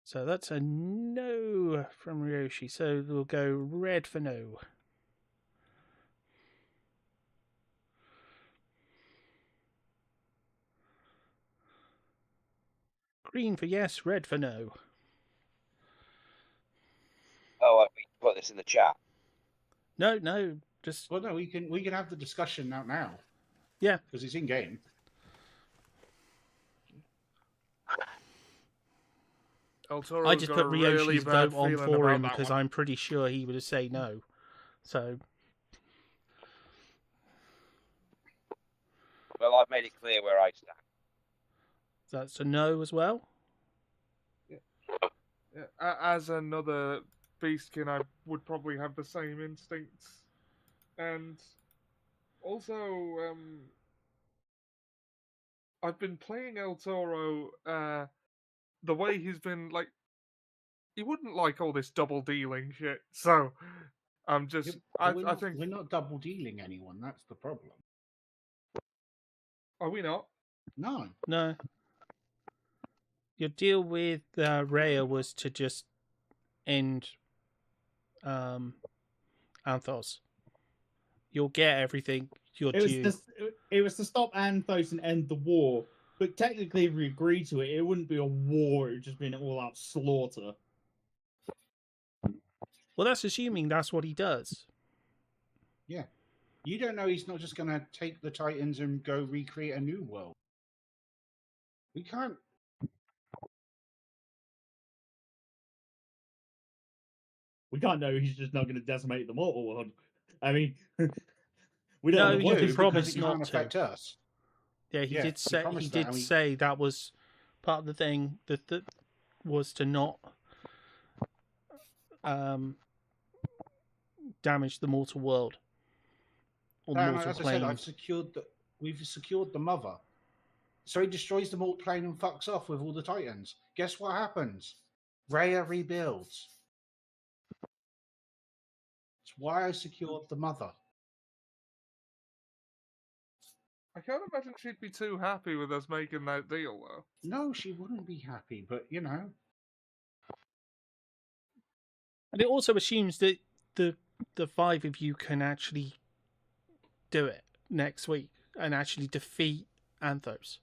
[SPEAKER 3] So that's a no from Ryoshi. So we'll go red for no. Green for yes, red for no.
[SPEAKER 2] Oh, we can put this in the chat.
[SPEAKER 3] No, just
[SPEAKER 4] Well, no, we can have the discussion now.
[SPEAKER 3] Yeah,
[SPEAKER 4] because it's in game.
[SPEAKER 3] I just put Ryoshi's vote on for him because I'm pretty sure he would have said no. So,
[SPEAKER 2] Well, I've made it clear where I stand.
[SPEAKER 3] That's a no as well.
[SPEAKER 1] Yeah, as another beastkin, I would probably have the same instincts, and also, I've been playing El Toro. The way he's been like, he wouldn't like all this double dealing shit. So, I'm just,
[SPEAKER 4] Yeah,
[SPEAKER 1] I think,
[SPEAKER 4] we're not double dealing anyone. That's the problem.
[SPEAKER 1] are we not?
[SPEAKER 4] No.
[SPEAKER 3] No. Your deal with Rhea was to just end Anthos. You'll get everything you're due.
[SPEAKER 6] It was to stop Anthos and end the war. But technically, if we agreed to it, it wouldn't be a war. It would just be an all-out slaughter.
[SPEAKER 3] Well, that's assuming that's what he does.
[SPEAKER 4] Yeah. You don't know he's not just going to take the Titans and go recreate a new world. We can't.
[SPEAKER 6] We can't know he's just not going to decimate them all. I mean, we don't
[SPEAKER 3] No,
[SPEAKER 6] know what
[SPEAKER 3] he
[SPEAKER 6] he's
[SPEAKER 3] promised
[SPEAKER 4] it
[SPEAKER 3] not
[SPEAKER 4] can't
[SPEAKER 3] to.
[SPEAKER 4] affect us.
[SPEAKER 3] Yeah, he
[SPEAKER 4] Yeah,
[SPEAKER 3] did
[SPEAKER 4] he
[SPEAKER 3] say
[SPEAKER 4] promised
[SPEAKER 3] he
[SPEAKER 4] that,
[SPEAKER 3] did
[SPEAKER 4] and we-
[SPEAKER 3] say that was part of the thing that was to not damage the mortal world or
[SPEAKER 4] And
[SPEAKER 3] mortal
[SPEAKER 4] as I said,
[SPEAKER 3] plane.
[SPEAKER 4] we've secured the mother. So he destroys the mortal plane and fucks off with all the Titans. Guess what happens? Rhea rebuilds. It's why I secured the mother.
[SPEAKER 1] I can't imagine she'd be too happy with us making that deal, though.
[SPEAKER 4] No, she wouldn't be happy, but you know.
[SPEAKER 3] And it also assumes that the five of you can actually do it next week and actually defeat Anthos.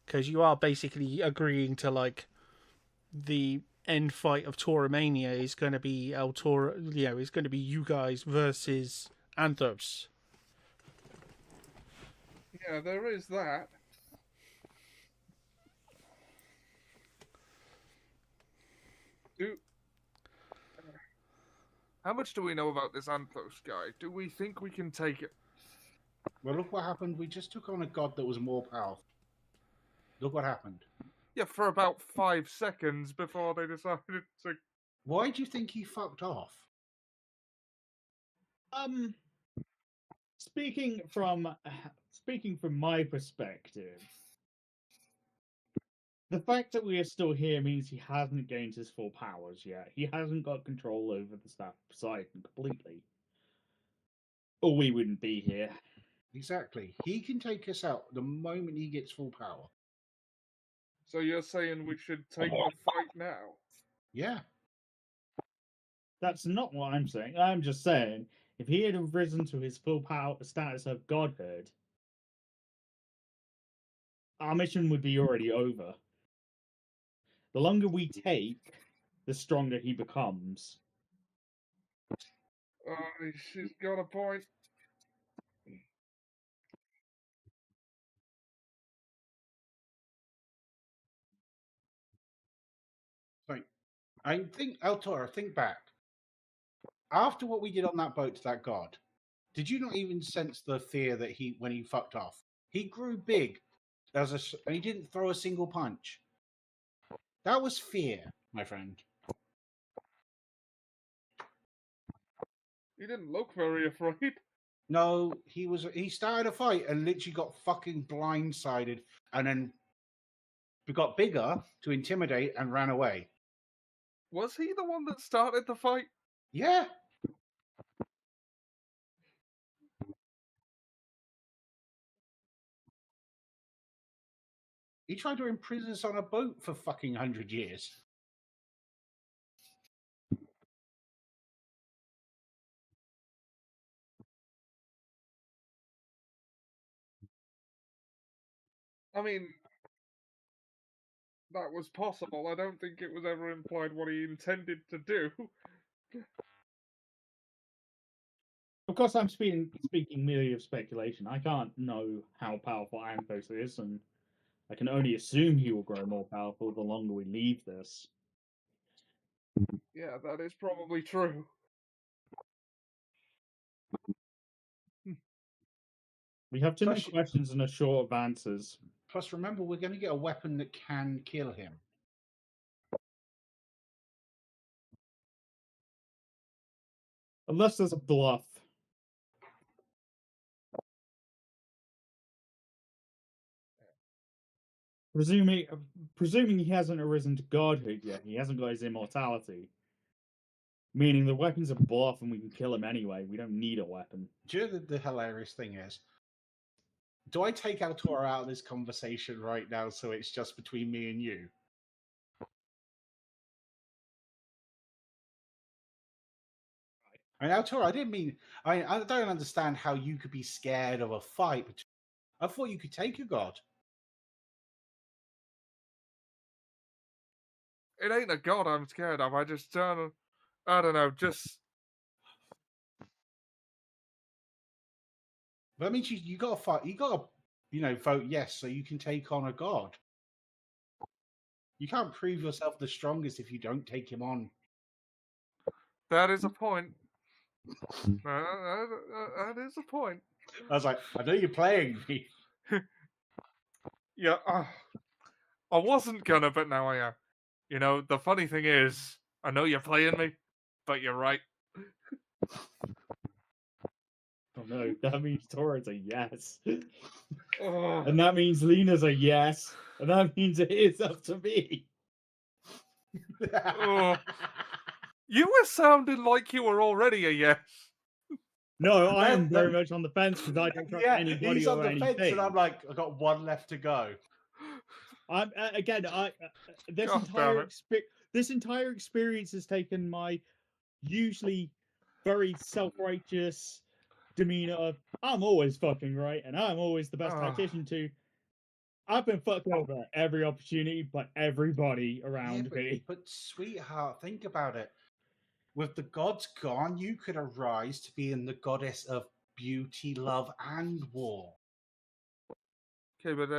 [SPEAKER 3] Because you are basically agreeing to like the end fight of Toromania is going to be El Toro. You know, is going to be you guys versus Anthos.
[SPEAKER 1] Yeah, there is that. How much do we know about this Anthos guy? Do we think we can take it?
[SPEAKER 4] Well, look what happened. We just took on a god that was more powerful. Look what happened.
[SPEAKER 1] Yeah, for about 5 seconds before they decided to.
[SPEAKER 4] Why do you think he fucked off?
[SPEAKER 6] Speaking from my perspective, the fact that we are still here means he hasn't gained his full powers yet. He hasn't got control over the staff of Poseidon completely. Or we wouldn't be here.
[SPEAKER 4] Exactly. He can take us out the moment he gets full power.
[SPEAKER 1] So you're saying we should take the fight now?
[SPEAKER 4] Yeah.
[SPEAKER 6] That's not what I'm saying. I'm just saying, if he had risen to his full power status of godhood, our mission would be already over. The longer we take, the stronger he becomes.
[SPEAKER 1] She's got a point.
[SPEAKER 4] Like, I think, El Toro, think back. After what we did on that boat to that god, did you not even sense the fear that when he fucked off? He grew big and he didn't throw a single punch. That was fear, my friend.
[SPEAKER 1] He didn't look very afraid.
[SPEAKER 4] No, he started a fight and literally got fucking blindsided and then got bigger to intimidate and ran away.
[SPEAKER 1] Was he the one that started the fight?
[SPEAKER 4] Yeah. He tried to imprison us on a boat for fucking 100 years.
[SPEAKER 1] I mean, that was possible. I don't think it was ever implied what he intended to do.
[SPEAKER 6] Of course, I'm speaking merely of speculation. I can't know how powerful Anthos is, and I can only assume he will grow more powerful the longer we leave this.
[SPEAKER 1] Yeah, that is probably true.
[SPEAKER 6] We have too many
[SPEAKER 4] Plus-
[SPEAKER 6] questions and a short of answers.
[SPEAKER 4] Plus, remember, we're going to get a weapon that can kill him.
[SPEAKER 6] Unless there's a bluff. Presuming he hasn't arisen to godhood yet, he hasn't got his immortality. Meaning the weapon's a bluff and we can kill him anyway. We don't need a weapon.
[SPEAKER 4] Do you know the hilarious thing is? Do I take Altora out of this conversation right now so it's just between me and you? I mean, Altora, I didn't mean. I don't understand how you could be scared of a fight. I thought you could take a god.
[SPEAKER 1] It ain't a god I'm scared of. I just don't. I don't know. Just
[SPEAKER 4] But that means you got to fight. You got to, vote yes so you can take on a god. You can't prove yourself the strongest if you don't take him on.
[SPEAKER 1] that is a point. That is a point.
[SPEAKER 4] I was like, I know you're playing me.
[SPEAKER 1] Yeah. I wasn't gonna, but now I am. The funny thing is, I know you're playing me, but you're right.
[SPEAKER 6] Oh no, that means Tora's a yes.
[SPEAKER 1] Oh.
[SPEAKER 6] And that means Lena's a yes. And that means it is up to me.
[SPEAKER 1] Oh. You were sounding like you were already a yes.
[SPEAKER 6] No, I am very much on the fence because I don't trust anybody
[SPEAKER 4] he's
[SPEAKER 6] or
[SPEAKER 4] on the fence,
[SPEAKER 6] anything.
[SPEAKER 4] and I'm like, I got one left to go.
[SPEAKER 6] I'm again. This
[SPEAKER 1] God damn
[SPEAKER 6] this entire experience has taken my usually very self-righteous demeanor of I'm always fucking right and I'm always the best tactician to. I've been fucked over at every opportunity by everybody around me.
[SPEAKER 4] But sweetheart, think about it. With the gods gone, you could arise to being the goddess of beauty, love, and war.
[SPEAKER 1] Okay, but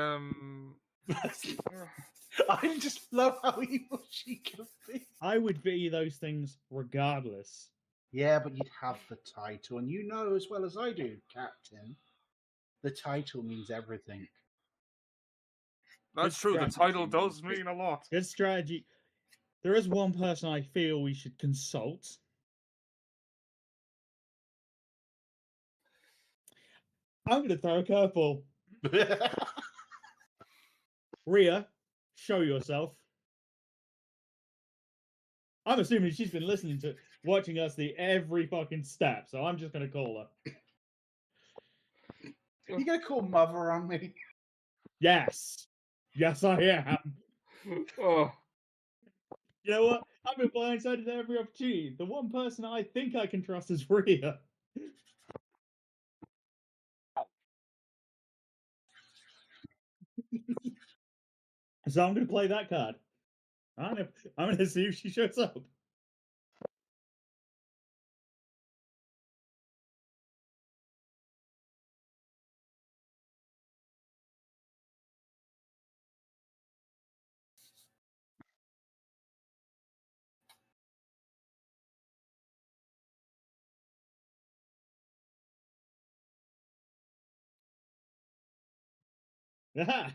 [SPEAKER 4] I just love how evil she can be.
[SPEAKER 6] I would be those things regardless.
[SPEAKER 4] Yeah, but you'd have the title, and you know as well as I do, Captain, the title means everything.
[SPEAKER 1] that's true. The title does mean a lot.
[SPEAKER 6] Good strategy. There is one person I feel we should consult. I'm going to throw a curveball. Rhea, show yourself. I'm assuming she's been watching us every fucking step, so I'm just going to call her.
[SPEAKER 4] You gonna call mother on me?
[SPEAKER 6] Yes. Yes, I am.
[SPEAKER 1] Oh.
[SPEAKER 6] You know what? I've been blindsided at every opportunity. The one person I think I can trust is Rhea. So I'm going to play that card. I'm going to see if she shows up.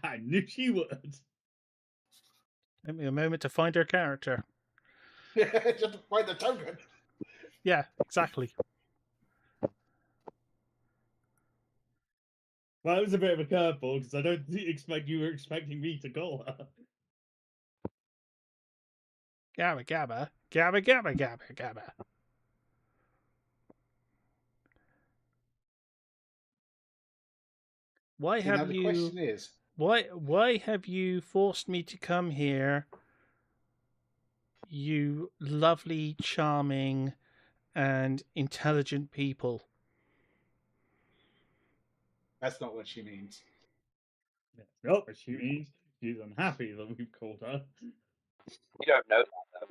[SPEAKER 6] I knew she would.
[SPEAKER 3] Give me a moment to find her character.
[SPEAKER 4] Just to find the token.
[SPEAKER 3] Yeah, exactly.
[SPEAKER 6] Well, it was a bit of a curveball because I don't expect you were expecting me to call her.
[SPEAKER 3] Gabba, gabba. Gabba, gabba, gabba, gabba. Why
[SPEAKER 4] See, now
[SPEAKER 3] have
[SPEAKER 4] the
[SPEAKER 3] you...
[SPEAKER 4] question is,
[SPEAKER 3] Why have you forced me to come here, you lovely, charming, and intelligent people?
[SPEAKER 4] that's not what she means.
[SPEAKER 6] That's not what she means. She's unhappy that we've called her.
[SPEAKER 2] You don't know that, though.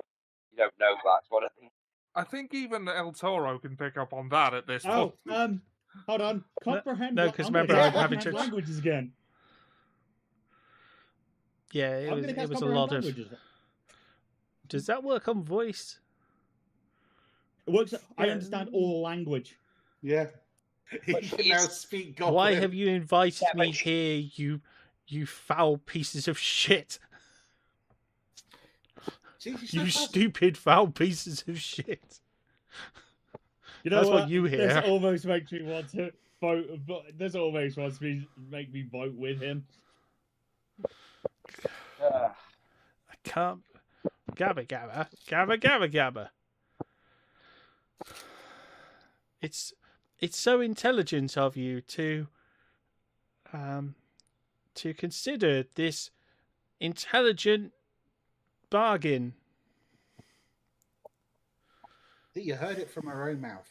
[SPEAKER 2] You don't know that's what I think.
[SPEAKER 1] I think even El Toro can pick up on that at this
[SPEAKER 6] Oh,
[SPEAKER 1] point.
[SPEAKER 6] hold on. Comprehend.
[SPEAKER 3] no, 'cause
[SPEAKER 6] I'm gonna
[SPEAKER 3] remember,
[SPEAKER 6] cast
[SPEAKER 3] I'm having
[SPEAKER 6] comprehend
[SPEAKER 3] to-
[SPEAKER 6] languages again.
[SPEAKER 3] Yeah,
[SPEAKER 6] I'm gonna cast
[SPEAKER 3] it was a
[SPEAKER 6] comprehend
[SPEAKER 3] lot of...
[SPEAKER 6] languages.
[SPEAKER 3] Does that work on voice?
[SPEAKER 6] It works. I
[SPEAKER 3] Yeah.
[SPEAKER 6] understand all language.
[SPEAKER 4] Yeah. He
[SPEAKER 2] But
[SPEAKER 4] can now
[SPEAKER 2] he's-
[SPEAKER 4] speak goblin.
[SPEAKER 3] Why have you invited
[SPEAKER 2] Yeah, but
[SPEAKER 3] me here, you foul pieces of shit?
[SPEAKER 4] See, she's
[SPEAKER 3] You
[SPEAKER 4] so fast.
[SPEAKER 3] stupid foul pieces of shit.
[SPEAKER 6] You know
[SPEAKER 3] That's what you
[SPEAKER 6] This
[SPEAKER 3] hear.
[SPEAKER 6] almost makes me want to vote. This almost wants me make me vote with him.
[SPEAKER 3] I can't. Gabba gabba, gabba gabba gabba. It's so intelligent of you to consider this intelligent bargain.
[SPEAKER 4] You heard it from her own mouth.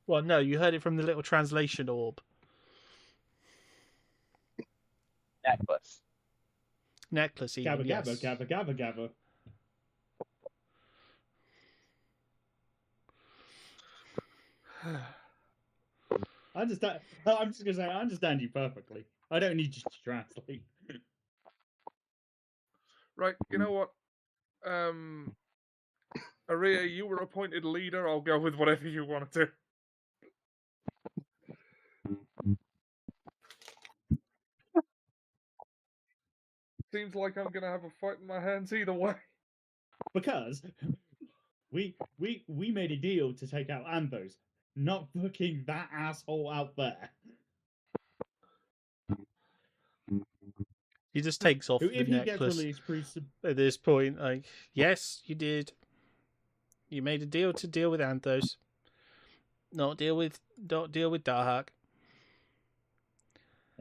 [SPEAKER 3] Well, no, you heard it from the little translation orb.
[SPEAKER 2] necklace.
[SPEAKER 3] Necklace, even,
[SPEAKER 6] Gabba
[SPEAKER 3] yes.
[SPEAKER 6] gabba gabba gabba gabba. I understand. I'm just gonna say I understand you perfectly. I don't need you to translate.
[SPEAKER 1] Right, you know what? Aria, you were appointed leader. I'll go with whatever you want to. Seems like I'm gonna have a fight in my hands either way.
[SPEAKER 6] Because we made a deal to take out Anthos, not fucking that asshole out there.
[SPEAKER 3] He just takes off
[SPEAKER 6] Who,
[SPEAKER 3] the
[SPEAKER 6] if he gets
[SPEAKER 3] necklace
[SPEAKER 6] released, proves to
[SPEAKER 3] at this point. Like, yes, you did. You made a deal to deal with Anthos. Don't deal with Darhak.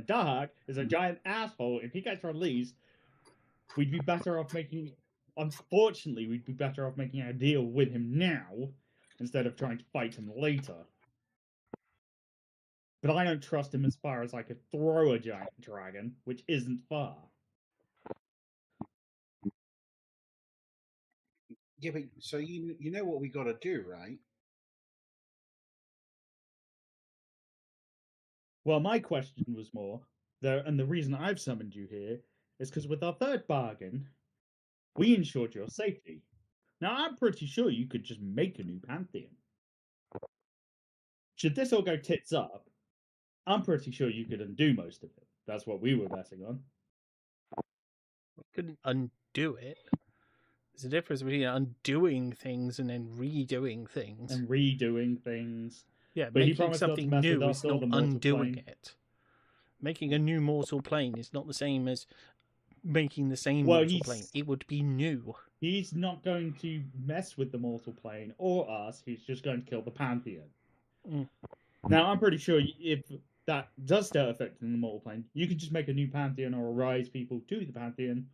[SPEAKER 6] Dahak is a giant asshole. If he gets released, we'd be better off making. Unfortunately, we'd be better off making a deal with him now instead of trying to fight him later. But I don't trust him as far as I could throw a giant dragon, which isn't far.
[SPEAKER 4] Yeah, but so you know what we got to do, right?
[SPEAKER 6] Well, my question was more, and the reason I've summoned you here is because with our third bargain, we ensured your safety. Now, I'm pretty sure you could just make a new Pantheon. Should this all go tits up, I'm pretty sure you could undo most of it. That's what we were betting on.
[SPEAKER 3] Couldn't undo it. There's a difference between undoing things and then redoing things.
[SPEAKER 6] And redoing things.
[SPEAKER 3] Yeah,
[SPEAKER 6] But he
[SPEAKER 3] making
[SPEAKER 6] promised not to
[SPEAKER 3] something
[SPEAKER 6] mess with
[SPEAKER 3] new
[SPEAKER 6] us
[SPEAKER 3] is
[SPEAKER 6] or
[SPEAKER 3] not
[SPEAKER 6] the mortal
[SPEAKER 3] undoing
[SPEAKER 6] plane.
[SPEAKER 3] it. Making a new mortal plane is not the same as making the same
[SPEAKER 6] Well,
[SPEAKER 3] mortal plane. It would be new.
[SPEAKER 6] He's not going to mess with the mortal plane or us. He's just going to kill the Pantheon.
[SPEAKER 3] Mm.
[SPEAKER 6] Now, I'm pretty sure if that does start affecting the mortal plane, you can just make a new Pantheon or rise people to the Pantheon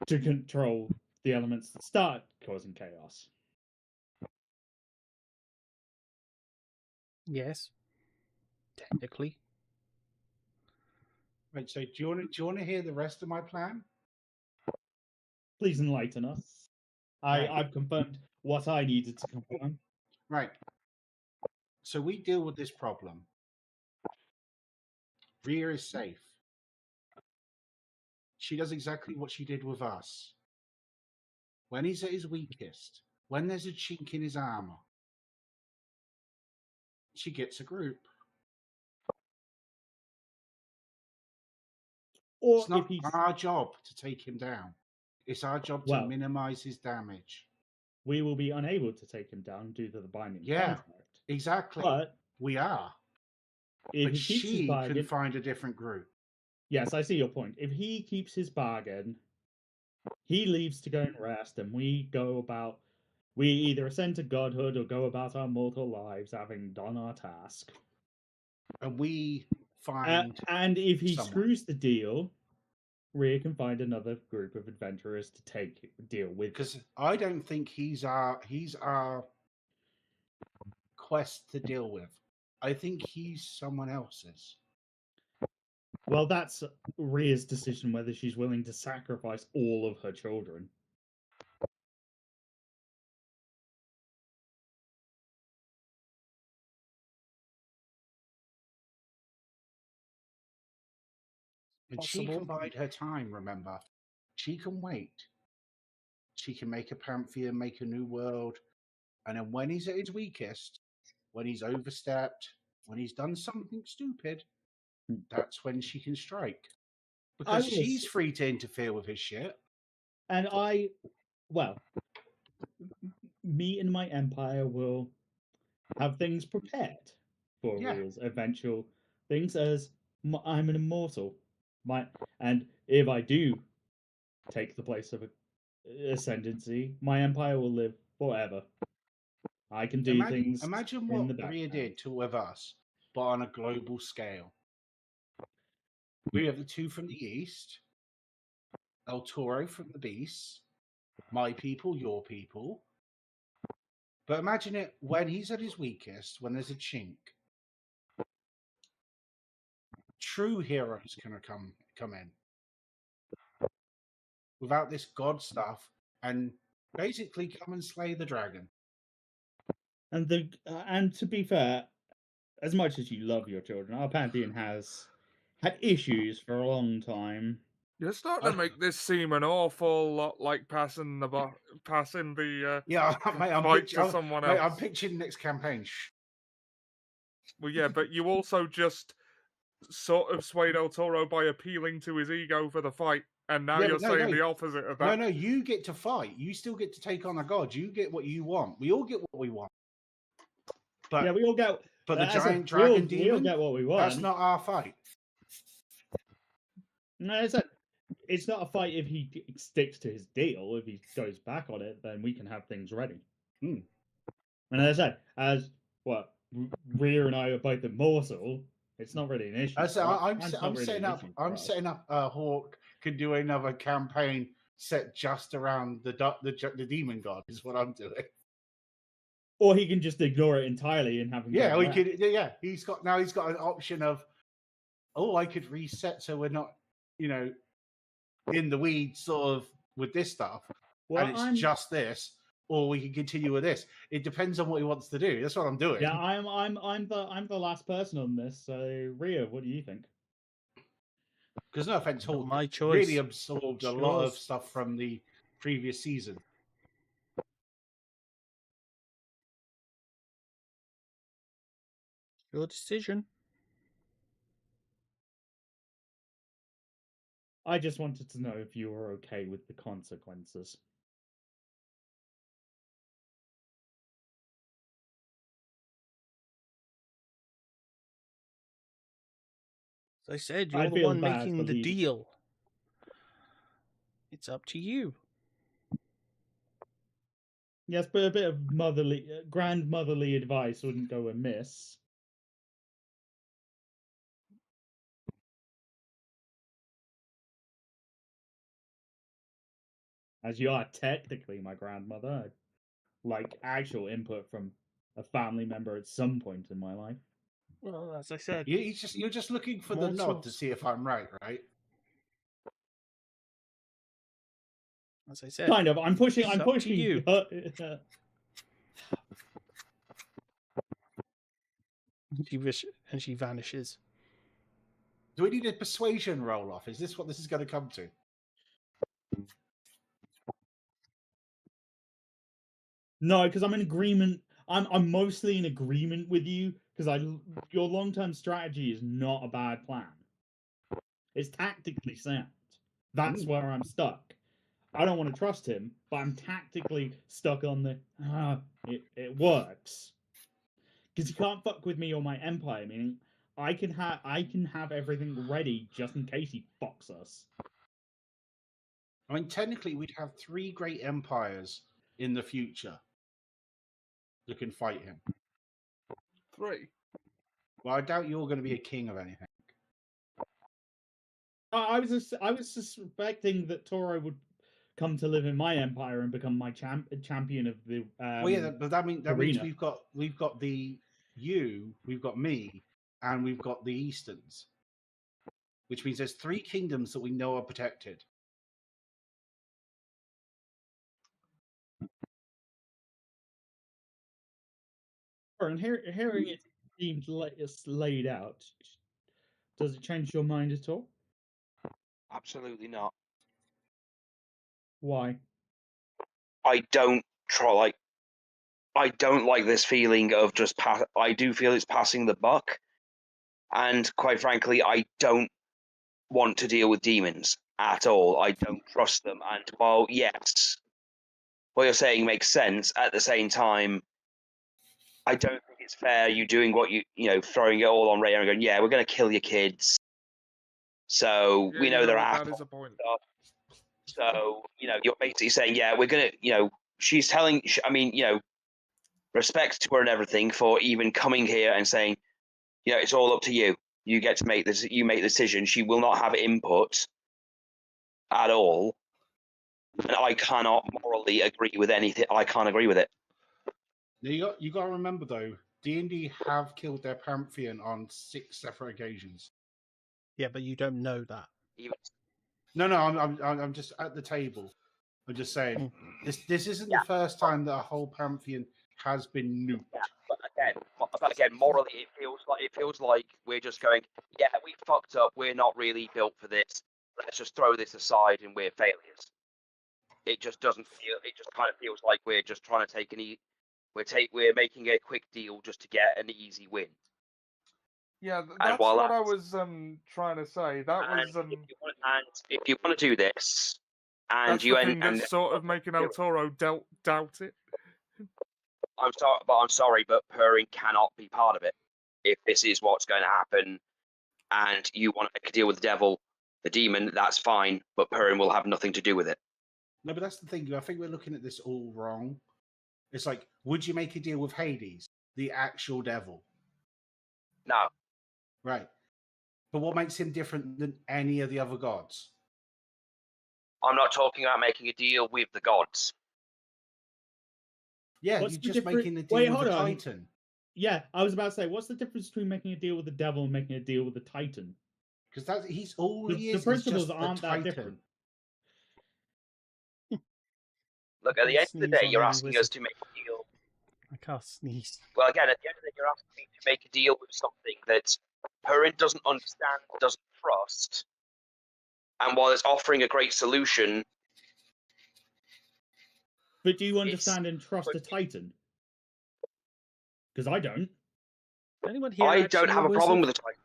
[SPEAKER 6] to control the elements that start causing chaos.
[SPEAKER 3] Yes. Technically.
[SPEAKER 4] Right. So do you want to hear the rest of my plan?
[SPEAKER 6] Please enlighten us.
[SPEAKER 4] Right.
[SPEAKER 6] I've confirmed what I needed to confirm.
[SPEAKER 4] Right. So we deal with this problem. Rhea is safe. She does exactly what she did with us. When he's at his weakest, when there's a chink in his armor, she gets a group.
[SPEAKER 6] Or
[SPEAKER 4] It's not
[SPEAKER 6] if he's,
[SPEAKER 4] our job to take him down. It's our job to
[SPEAKER 6] Well-
[SPEAKER 4] minimize his damage.
[SPEAKER 6] we will be unable to take him down due to the binding
[SPEAKER 4] Yeah.
[SPEAKER 6] contract.
[SPEAKER 4] Exactly.
[SPEAKER 6] But
[SPEAKER 4] We are.
[SPEAKER 6] if
[SPEAKER 4] But
[SPEAKER 6] he keeps his
[SPEAKER 4] she
[SPEAKER 6] bargain,
[SPEAKER 4] can find a different group.
[SPEAKER 6] yes, I see your point. If he keeps his bargain, he leaves to go and rest, and we go about. We either ascend to godhood or go about our mortal lives, having done our task.
[SPEAKER 4] And we find
[SPEAKER 6] And if he
[SPEAKER 4] someone.
[SPEAKER 6] screws the deal, Rhea can find another group of adventurers to deal with.
[SPEAKER 4] because I don't think he's our quest to deal with. I think he's someone else's.
[SPEAKER 6] Well, that's Rhea's decision whether she's willing to sacrifice all of her children.
[SPEAKER 4] And she
[SPEAKER 3] Possible.
[SPEAKER 4] can bide her time, remember. She can wait. She can make a Pantheon, make a new world. And then when he's at his weakest, when he's overstepped, when he's done something stupid, that's when she can strike. Because
[SPEAKER 6] will
[SPEAKER 4] she's free to interfere with his shit.
[SPEAKER 6] And me and my empire will have things prepared for
[SPEAKER 4] Yeah.
[SPEAKER 6] Rhea's eventual things, as I'm an immortal. And if I do take the place of ascendancy, my empire will live forever. I can do things
[SPEAKER 4] Imagine
[SPEAKER 6] in the
[SPEAKER 4] what Rhea
[SPEAKER 6] background.
[SPEAKER 4] did with us, but on a global scale. We have the two from the east, El Toro from the beast, my people, your people. But imagine it when he's at his weakest, when there's a chink. True heroes can come in without this god stuff and basically come and slay the dragon.
[SPEAKER 6] And to be fair, as much as you love your children, our pantheon has had issues for a long time.
[SPEAKER 1] You're starting to make this seem an awful lot like passing the
[SPEAKER 4] Yeah, mate,
[SPEAKER 1] fight to someone else.
[SPEAKER 4] I'm pitching next campaign.
[SPEAKER 1] Well, yeah, but you also just sort of swayed El Toro by appealing to his ego for the fight, and now
[SPEAKER 4] Yeah,
[SPEAKER 1] you're
[SPEAKER 4] but no,
[SPEAKER 1] saying
[SPEAKER 4] no.
[SPEAKER 1] the opposite of that.
[SPEAKER 4] No, you get to fight. You still get to take on a god. You get what you want. We all get what we want. But
[SPEAKER 6] yeah, we all get.
[SPEAKER 4] but the
[SPEAKER 6] as I
[SPEAKER 4] giant
[SPEAKER 6] said, we all
[SPEAKER 4] demon,
[SPEAKER 6] get what we want.
[SPEAKER 4] that's not our fight.
[SPEAKER 6] No, it's not a fight if he sticks to his deal. If he goes back on it, then we can have things ready.
[SPEAKER 4] Hmm.
[SPEAKER 6] And as I said, Rhea and I are both immortal, it's not really an issue.
[SPEAKER 4] I'm setting up Hawk can do another campaign set just around the demon god is what I'm doing.
[SPEAKER 6] Or he can just ignore it entirely and have him.
[SPEAKER 4] Yeah, we could. Yeah, he's got an option of, I could reset so we're not, in the weeds sort of with this stuff, and it's just this, or we can continue with this. It depends on what he wants to do. That's what I'm doing.
[SPEAKER 6] Yeah, I'm the last person on this. So Rhea, what do you think?
[SPEAKER 4] Because no offense, Hawk
[SPEAKER 3] My choice.
[SPEAKER 4] really absorbed a lot of stuff from the previous season.
[SPEAKER 3] Your decision.
[SPEAKER 6] I just wanted to know if you were okay with the consequences.
[SPEAKER 3] As I said, you're the one making the deal. It's up to you.
[SPEAKER 6] Yes, but a bit of grandmotherly advice wouldn't go amiss. As you are technically my grandmother, I'd like actual input from a family member at some point in my life.
[SPEAKER 3] Well, as I said,
[SPEAKER 4] you're just looking for the nod to see if I'm right?
[SPEAKER 3] As I said,
[SPEAKER 6] kind of. I'm pushing
[SPEAKER 3] you. And she vanishes.
[SPEAKER 4] Do we need a persuasion roll off? Is this what this is going to come to?
[SPEAKER 6] No, because I'm in agreement. I'm mostly in agreement with you because your long-term strategy is not a bad plan. It's tactically sound. That's where I'm stuck. I don't want to trust him, but I'm tactically stuck on the it works. Because you can't fuck with me or my empire, meaning I can have everything ready just in case he fucks us.
[SPEAKER 4] I mean, technically, we'd have 3 great empires in the future that can fight him.
[SPEAKER 1] 3.
[SPEAKER 4] Well, I doubt you're going to be a king of anything.
[SPEAKER 6] I was suspecting that Toro would come to live in my empire and become my champion of the.
[SPEAKER 4] Well, yeah, but that means we've got we've got me, and we've got the Easterns, which means there's 3 kingdoms that we know are protected.
[SPEAKER 6] And hearing it seemed laid out, does it change your mind at all?
[SPEAKER 2] Absolutely not.
[SPEAKER 6] Why?
[SPEAKER 2] I don't try. I don't like this feeling of just I do feel it's passing the buck, and quite frankly, I don't want to deal with demons at all. I don't trust them, and while yes, what you're saying makes sense, at the same time, I don't think it's fair you doing what you know, throwing it all on Ray and going, yeah, we're going to kill your kids. So
[SPEAKER 1] Yeah,
[SPEAKER 2] we know they're
[SPEAKER 1] that
[SPEAKER 2] assholes
[SPEAKER 1] is a point.
[SPEAKER 2] So, you know, you're basically saying, yeah, we're going to, you know, she's telling, I mean, you know, respect to her and everything for even coming here and saying, you know, it's all up to you. You get to make this, you make the decision. She will not have input at all. And I cannot morally agree with anything. I can't agree with it.
[SPEAKER 4] Now you got to remember though, D&D have killed their Pantheon on 6 separate occasions.
[SPEAKER 3] Yeah, but you don't know that.
[SPEAKER 2] Even,
[SPEAKER 4] No, I'm just at the table. I'm just saying this isn't the first time that a whole Pantheon has been nuked.
[SPEAKER 2] yeah, but again, morally, it feels like we're just going, yeah, we fucked up. We're not really built for this. Let's just throw this aside and we're failures. It just doesn't feel. It just kind of feels like we're just trying to take we're making a quick deal just to get an easy win.
[SPEAKER 1] Yeah, that's what I was trying to say. That was
[SPEAKER 2] if you want to do this, and
[SPEAKER 1] that's
[SPEAKER 2] you
[SPEAKER 1] the thing
[SPEAKER 2] and
[SPEAKER 1] that's sort of making El Toro doubt it.
[SPEAKER 2] I'm sorry, but purring cannot be part of it. If this is what's going to happen, and you want to make a deal with the devil, the demon, that's fine, but purring will have nothing to do with it.
[SPEAKER 4] No, but that's the thing. I think we're looking at this all wrong. It's like, would you make a deal with Hades, the actual devil?
[SPEAKER 2] No.
[SPEAKER 4] Right. But what makes him different than any of the other gods?
[SPEAKER 2] I'm not talking about making a deal with the gods.
[SPEAKER 4] Yeah,
[SPEAKER 6] What's
[SPEAKER 4] you're
[SPEAKER 6] the
[SPEAKER 4] just making a deal
[SPEAKER 6] Wait,
[SPEAKER 4] with
[SPEAKER 6] hold
[SPEAKER 4] the
[SPEAKER 6] on.
[SPEAKER 4] Titan.
[SPEAKER 6] Yeah, I was about to say, what's the difference between making a deal with the devil and making a deal with the Titan?
[SPEAKER 4] Because he's all he
[SPEAKER 6] The
[SPEAKER 4] is
[SPEAKER 6] principles
[SPEAKER 4] just
[SPEAKER 6] aren't
[SPEAKER 4] a
[SPEAKER 6] that
[SPEAKER 4] Titan.
[SPEAKER 6] different.
[SPEAKER 2] Look, at the end of the
[SPEAKER 3] Sneeze
[SPEAKER 2] day,
[SPEAKER 3] on
[SPEAKER 2] you're
[SPEAKER 3] any
[SPEAKER 2] asking us
[SPEAKER 3] wizard.
[SPEAKER 2] to make a deal.
[SPEAKER 3] I can't sneeze.
[SPEAKER 2] Well, again, at the end of the day, you're asking me to make a deal with something that Perrin doesn't understand, doesn't trust, and while it's offering a great solution,
[SPEAKER 6] But do you understand and trust a Titan? Because I don't.
[SPEAKER 3] Anyone here
[SPEAKER 2] I
[SPEAKER 3] actually
[SPEAKER 2] don't have a
[SPEAKER 3] wizard?
[SPEAKER 2] problem with the Titan.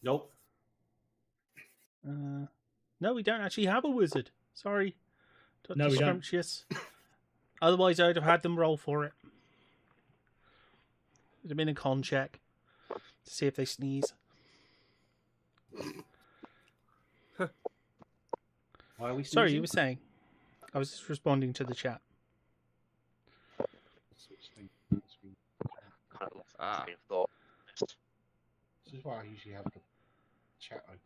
[SPEAKER 4] Nope.
[SPEAKER 3] No, we don't actually have a wizard. Sorry.
[SPEAKER 6] No, we don't.
[SPEAKER 3] Scrumptious. Otherwise, I would have had them roll for it. It would have been a con check to see if they sneeze.
[SPEAKER 4] Why are we
[SPEAKER 3] Sorry,
[SPEAKER 4] sneezing?
[SPEAKER 3] you were saying. I was just responding to the chat.
[SPEAKER 2] Kind of lost my train of thought.
[SPEAKER 4] This is why I usually have the chat open.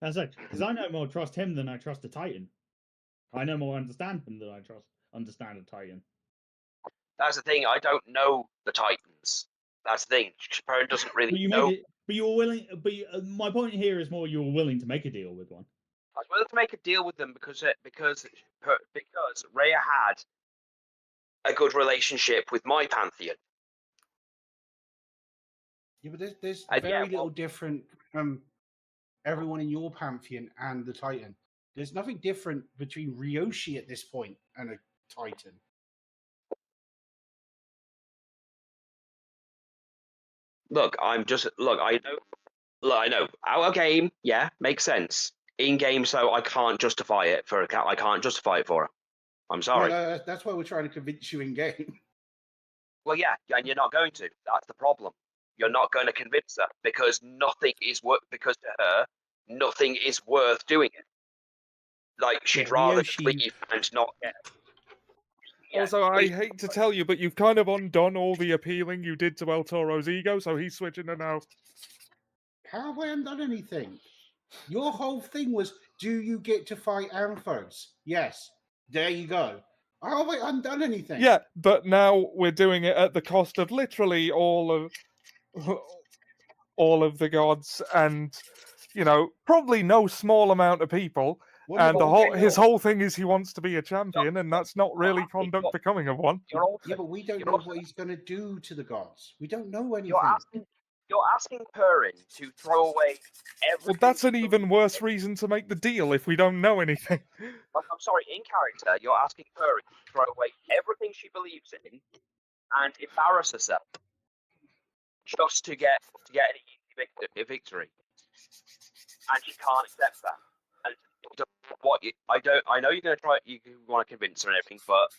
[SPEAKER 6] That's it. Because I no more trust him than I trust a Titan. I no more understand him than I understand a Titan.
[SPEAKER 2] That's the thing. I don't know the Titans. That's the thing. Perrin doesn't really
[SPEAKER 6] But you
[SPEAKER 2] know.
[SPEAKER 6] made it. But you were willing. But my point here is more you were willing to make a deal with one.
[SPEAKER 2] I was willing to make a deal with them because Rhea had a good relationship with my Pantheon.
[SPEAKER 4] Yeah, but there's
[SPEAKER 2] And
[SPEAKER 4] very
[SPEAKER 2] yeah,
[SPEAKER 4] little different from everyone in your Pantheon and the Titan. There's nothing different between Ryoshi at this point and a Titan.
[SPEAKER 2] Look, I know. Our game, yeah, makes sense. In game, so I can't justify it for a cat. I can't justify it for her. I'm sorry.
[SPEAKER 4] No, that's why we're trying to convince you in game.
[SPEAKER 2] Well, yeah, and you're not going to. That's the problem. You're not going to convince her because because to her, nothing is worth doing it. Like she'd rather
[SPEAKER 3] Ryoshi-
[SPEAKER 2] leave and not get. Yeah,
[SPEAKER 1] Also, I hate to tell you, but you've kind of undone all the appealing you did to El Toro's ego, so he's switching it now.
[SPEAKER 4] How have I undone anything? Your whole thing was, do you get to fight Anthos? Yes. There you go. How have I undone anything?
[SPEAKER 1] Yeah, but now we're doing it at the cost of literally all of the gods, and you know, probably no small amount of people. And his whole thing is he wants to be a champion, and that's not really conduct becoming of one.
[SPEAKER 4] Yeah, but we don't know what he's going to do to the gods. We don't know anything.
[SPEAKER 2] You're asking Perrin to throw away everything.
[SPEAKER 1] Well, that's an even worse reason to make the deal if we don't know anything.
[SPEAKER 2] I'm sorry, in character, you're asking Perrin to throw away everything she believes in and embarrass herself just to get an easy victory, and she can't accept that. And I know you're going to try. You want to convince her and everything, but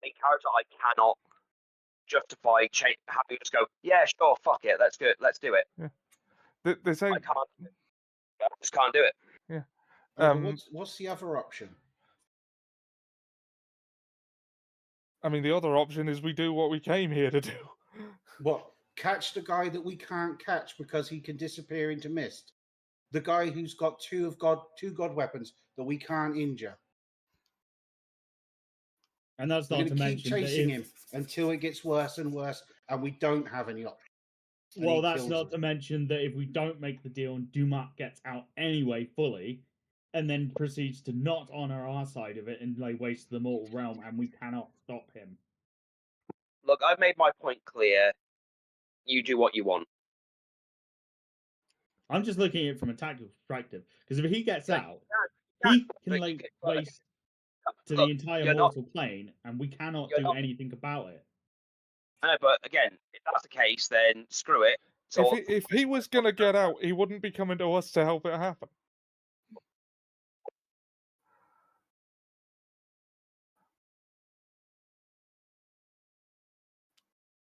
[SPEAKER 2] in character, I cannot justify having just go, yeah, sure, fuck it, let's do it.
[SPEAKER 1] Yeah. They say
[SPEAKER 2] I can't. I just can't do it.
[SPEAKER 1] Yeah.
[SPEAKER 4] What's the other option?
[SPEAKER 1] I mean, the other option is we do what we came here to do.
[SPEAKER 4] What? Catch the guy that we can't catch because he can disappear into mist. The guy who's got two god weapons that we can't injure.
[SPEAKER 6] And that's
[SPEAKER 4] We're
[SPEAKER 6] not to
[SPEAKER 4] going to keep
[SPEAKER 6] mention
[SPEAKER 4] chasing him until it gets worse and worse, and we don't have any options.
[SPEAKER 6] Well, that's not to mention that if we don't make the deal and Dumat gets out anyway fully, and then proceeds to not honor our side of it and lay waste to the mortal realm, and we cannot stop him.
[SPEAKER 2] Look, I've made my point clear. You do what you want.
[SPEAKER 6] I'm just looking at it from a tactical perspective, because if he gets out, he can lay waste to the entire mortal plane, and we cannot do anything about it.
[SPEAKER 2] No, but again, if that's the case, then screw it.
[SPEAKER 1] So if he was going to get out, he wouldn't be coming to us to help it happen.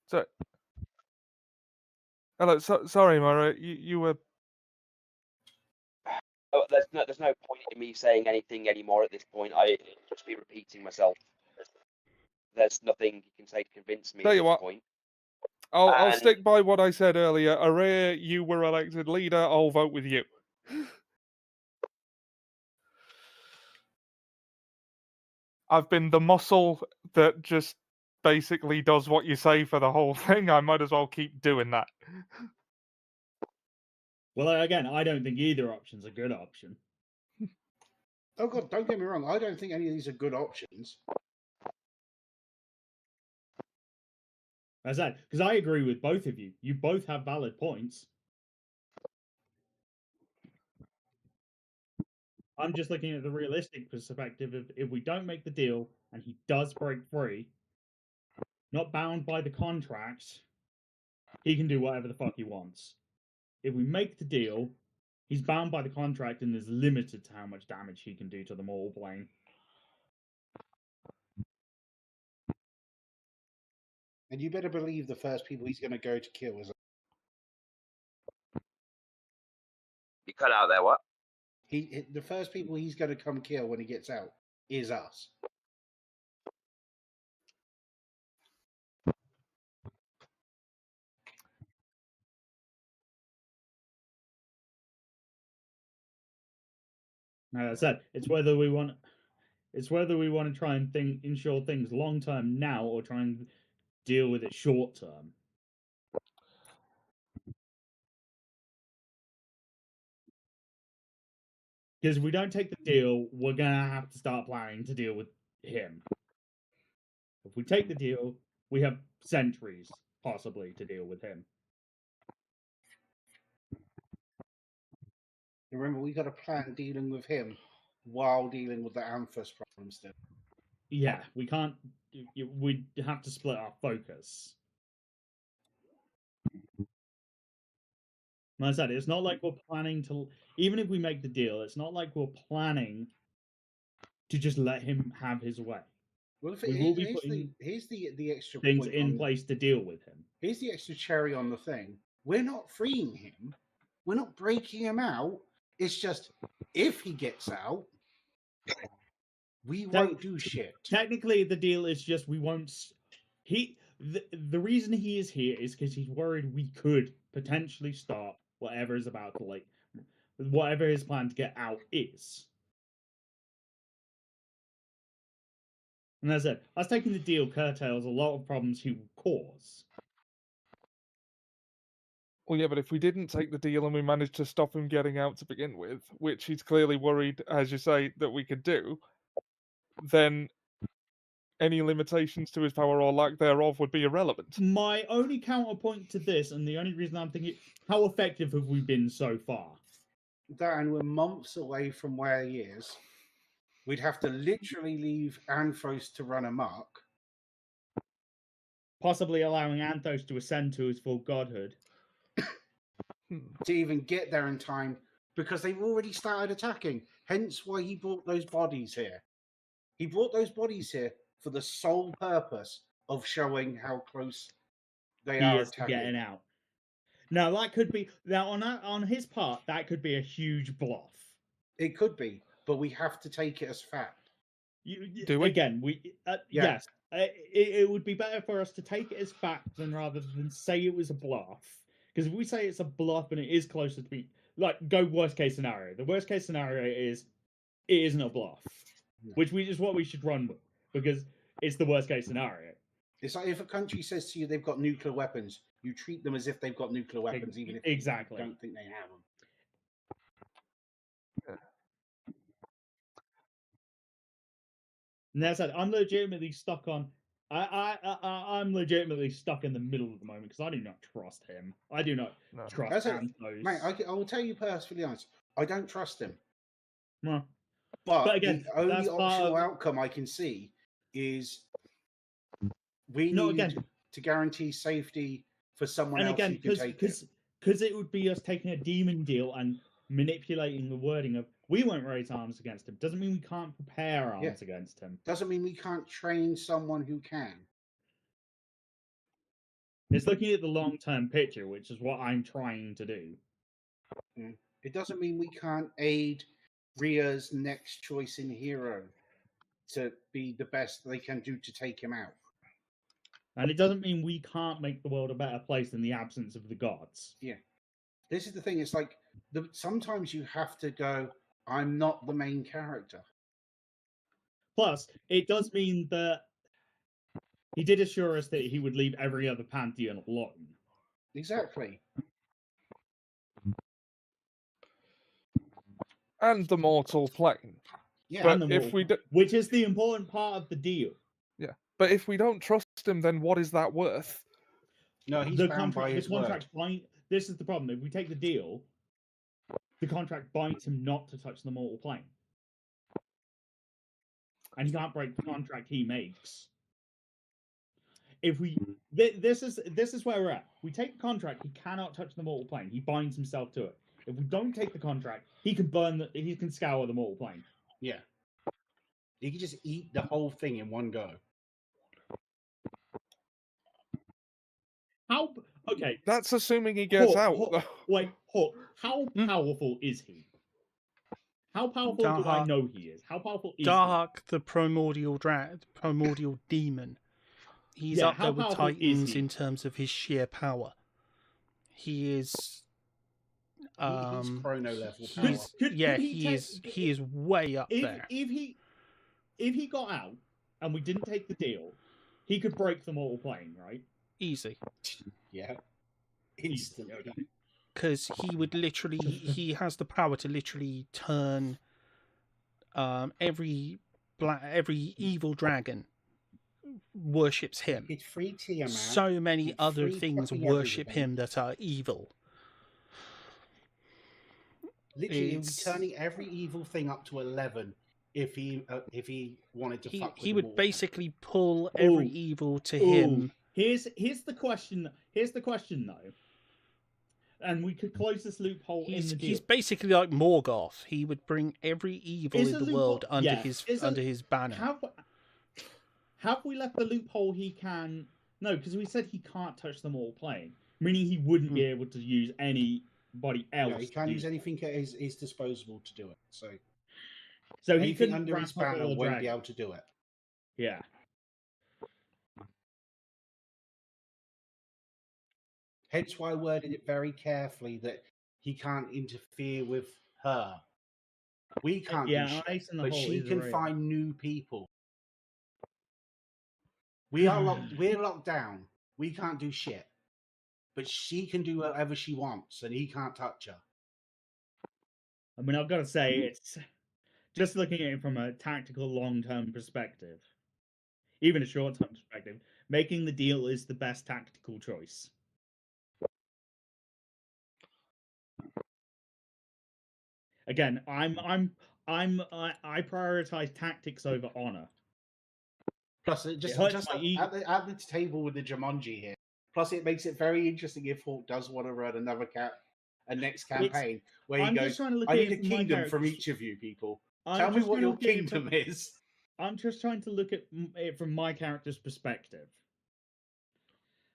[SPEAKER 1] So, hello. Sorry, Mara. You were.
[SPEAKER 2] Oh, there's no point in me saying anything anymore at this point. I just be repeating myself. There's nothing you can say to convince me
[SPEAKER 1] Tell
[SPEAKER 2] at
[SPEAKER 1] you
[SPEAKER 2] this
[SPEAKER 1] what.
[SPEAKER 2] point.
[SPEAKER 1] I'll stick by what I said earlier. Araya, you were elected leader. I'll vote with you. I've been the muscle that just basically does what you say for the whole thing. I might as well keep doing that.
[SPEAKER 6] Well, again, I don't think either option's a good option.
[SPEAKER 4] Oh god, don't get me wrong. I don't think any of these are good options.
[SPEAKER 6] As I said, because I agree with both of you. You both have valid points. I'm just looking at the realistic perspective of if we don't make the deal and he does break free, not bound by the contract, he can do whatever the fuck he wants. If we make the deal, he's bound by the contract and is limited to how much damage he can do to the mortal plane.
[SPEAKER 4] And you better believe the first people he's going to go to kill is.
[SPEAKER 2] You cut out there, what?
[SPEAKER 4] The first people he's going to come kill when he gets out is us.
[SPEAKER 6] As I said, it's whether we want to try and ensure things long term now or try and deal with it short term. Because if we don't take the deal, we're gonna have to start planning to deal with him. If we take the deal, we have centuries possibly to deal with him.
[SPEAKER 4] Remember, we got to plan dealing with him while dealing with the Amphis problem still.
[SPEAKER 6] Yeah, we can't. We have to split our focus. Like I said, it's not like we're planning to. Even if we make the deal, it's not like we're planning to just let him have his way.
[SPEAKER 4] Well, if
[SPEAKER 6] we will be putting
[SPEAKER 4] here's the extra
[SPEAKER 6] things in place to deal with him.
[SPEAKER 4] Here's the extra cherry on the thing. We're not freeing him. We're not breaking him out. It's just if he gets out, we won't do shit.
[SPEAKER 6] Technically, the deal is just we won't. The reason he is here is because he's worried we could potentially stop whatever is about to whatever his plan to get out is. And as I said, us taking the deal curtails a lot of problems he will cause.
[SPEAKER 1] Well, yeah, but if we didn't take the deal and we managed to stop him getting out to begin with, which he's clearly worried, as you say, that we could do, then any limitations to his power or lack thereof would be irrelevant.
[SPEAKER 6] My only counterpoint to this, and the only reason I'm thinking, how effective have we been so far?
[SPEAKER 4] Dan, we're months away from where he is. We'd have to literally leave Anthos to run amok.
[SPEAKER 6] Possibly allowing Anthos to ascend to his full godhood.
[SPEAKER 4] To even get there in time, because they've already started attacking. Hence why he brought those bodies here. He brought those bodies here for the sole purpose of showing how close they
[SPEAKER 6] He
[SPEAKER 4] are
[SPEAKER 6] is
[SPEAKER 4] attacking.
[SPEAKER 6] getting out. Now that could be on his part. That could be a huge bluff.
[SPEAKER 4] It could be, but we have to take it as fact.
[SPEAKER 1] Do we?
[SPEAKER 6] Again,
[SPEAKER 4] Yeah.
[SPEAKER 6] yes. It would be better for us to take it as fact than rather than say it was a bluff. Because if we say it's a bluff and it is closer to be go worst case scenario. The worst case scenario is it isn't a bluff, which is what we should run with because it's the worst case scenario.
[SPEAKER 4] It's like if a country says to you they've got nuclear weapons, you treat them as if they've got nuclear weapons, even if
[SPEAKER 6] Exactly.
[SPEAKER 4] you don't think they have them.
[SPEAKER 6] And as I said, I'm legitimately stuck on. I'm legitimately stuck in the middle at the moment because I do not trust him. I do not trust
[SPEAKER 4] That's it.
[SPEAKER 6] Anthos.
[SPEAKER 4] Mate, I will tell you perfectly honest. I don't trust him.
[SPEAKER 6] Well,
[SPEAKER 4] But
[SPEAKER 6] again,
[SPEAKER 4] the only
[SPEAKER 6] that's part
[SPEAKER 4] optional
[SPEAKER 6] of-
[SPEAKER 4] outcome I can see is we
[SPEAKER 6] No,
[SPEAKER 4] need
[SPEAKER 6] again-
[SPEAKER 4] to guarantee safety for someone
[SPEAKER 6] and
[SPEAKER 4] else
[SPEAKER 6] again,
[SPEAKER 4] who can take it.
[SPEAKER 6] because it would be us taking a demon deal and manipulating the wording of we won't raise arms against him. Doesn't mean we can't prepare arms against him.
[SPEAKER 4] Doesn't mean we can't train someone who can.
[SPEAKER 6] It's looking at the long-term picture, which is what I'm trying to do.
[SPEAKER 4] It doesn't mean we can't aid Rhea's next choice in hero to be the best they can do to take him out.
[SPEAKER 6] And it doesn't mean we can't make the world a better place in the absence of the gods.
[SPEAKER 4] Yeah. This is the thing. It's like sometimes you have to go, I'm not the main character.
[SPEAKER 6] Plus, it does mean that he did assure us that he would leave every other pantheon alone.
[SPEAKER 4] Exactly.
[SPEAKER 1] And the mortal plane.
[SPEAKER 4] Yeah.
[SPEAKER 1] But
[SPEAKER 6] And the
[SPEAKER 1] if
[SPEAKER 6] mortal
[SPEAKER 1] we do,
[SPEAKER 6] which is the important part of the deal.
[SPEAKER 1] yeah, but if we don't trust him, then what is that worth?
[SPEAKER 4] No, he's
[SPEAKER 6] The
[SPEAKER 4] bound by
[SPEAKER 6] contract,
[SPEAKER 4] his
[SPEAKER 6] the contract this is the problem. If we take the deal, the contract binds him not to touch the mortal plane. And he can't break the contract he makes. If we this is where we're at. We take the contract, he cannot touch the mortal plane. He binds himself to it. If we don't take the contract, he can scour the mortal plane.
[SPEAKER 4] Yeah. He can just eat the whole thing in one go.
[SPEAKER 6] How okay?
[SPEAKER 1] That's assuming he gets out.
[SPEAKER 6] Wait, Hawk, how powerful is he? How powerful do I know he is? How powerful is
[SPEAKER 3] Dark, the primordial demon. He's up there with Titans in terms of his sheer power. He is.
[SPEAKER 4] He's chrono level power.
[SPEAKER 3] He is way up there.
[SPEAKER 6] If he got out and we didn't take the deal, he could break the mortal plane, right?
[SPEAKER 3] Easy.
[SPEAKER 4] Yeah. Instantly.
[SPEAKER 3] Because he has the power to literally turn every evil dragon worships him.
[SPEAKER 4] It's free tier, man.
[SPEAKER 3] So many
[SPEAKER 4] It's
[SPEAKER 3] other
[SPEAKER 4] free
[SPEAKER 3] things
[SPEAKER 4] fucking
[SPEAKER 3] worship
[SPEAKER 4] everything.
[SPEAKER 3] him that are evil.
[SPEAKER 4] Literally, he'd be turning every evil thing up to 11 if he wanted to fuck with
[SPEAKER 3] He
[SPEAKER 4] them
[SPEAKER 3] would
[SPEAKER 4] all.
[SPEAKER 3] basically pull every evil to him.
[SPEAKER 6] Here's the question. Here's the question, though. And we could close this loophole in the deal.
[SPEAKER 3] He's basically like Morgoth. He would bring every evil in the world under his banner.
[SPEAKER 6] Have we left the loophole he can... No, because we said he can't touch the mortal plane, meaning he wouldn't be able to use anybody else.
[SPEAKER 4] Yeah, he can't use anything at his disposal to do it. So
[SPEAKER 6] he
[SPEAKER 4] anything
[SPEAKER 6] couldn't
[SPEAKER 4] under his
[SPEAKER 6] grab
[SPEAKER 4] banner
[SPEAKER 6] a
[SPEAKER 4] won't be
[SPEAKER 6] dragon.
[SPEAKER 4] able to do it.
[SPEAKER 6] Yeah.
[SPEAKER 4] Hence why I worded it very carefully that he can't interfere with her. We can't do shit, but she can find new people. We're locked down. We can't do shit. But she can do whatever she wants, and he can't touch her.
[SPEAKER 6] I mean, I've got to say, it's just looking at it from a tactical long-term perspective. even a short-term perspective, making the deal is the best tactical choice. Again, I prioritize tactics over honor.
[SPEAKER 4] Plus, it just
[SPEAKER 6] hurts
[SPEAKER 4] just
[SPEAKER 6] my
[SPEAKER 4] at,
[SPEAKER 6] ego.
[SPEAKER 4] at the table with the Jumanji here. Plus, it makes it very interesting if Hawk does want to run a next campaign where he
[SPEAKER 6] I'm
[SPEAKER 4] goes,
[SPEAKER 6] just trying to look
[SPEAKER 4] I
[SPEAKER 6] at
[SPEAKER 4] need
[SPEAKER 6] it
[SPEAKER 4] a
[SPEAKER 6] from my
[SPEAKER 4] kingdom from
[SPEAKER 6] character's-
[SPEAKER 4] each of you people.
[SPEAKER 6] I'm
[SPEAKER 4] Tell me
[SPEAKER 6] just
[SPEAKER 4] what
[SPEAKER 6] trying to
[SPEAKER 4] your
[SPEAKER 6] look at it
[SPEAKER 4] kingdom is.
[SPEAKER 6] I'm just trying to look at it from my character's perspective.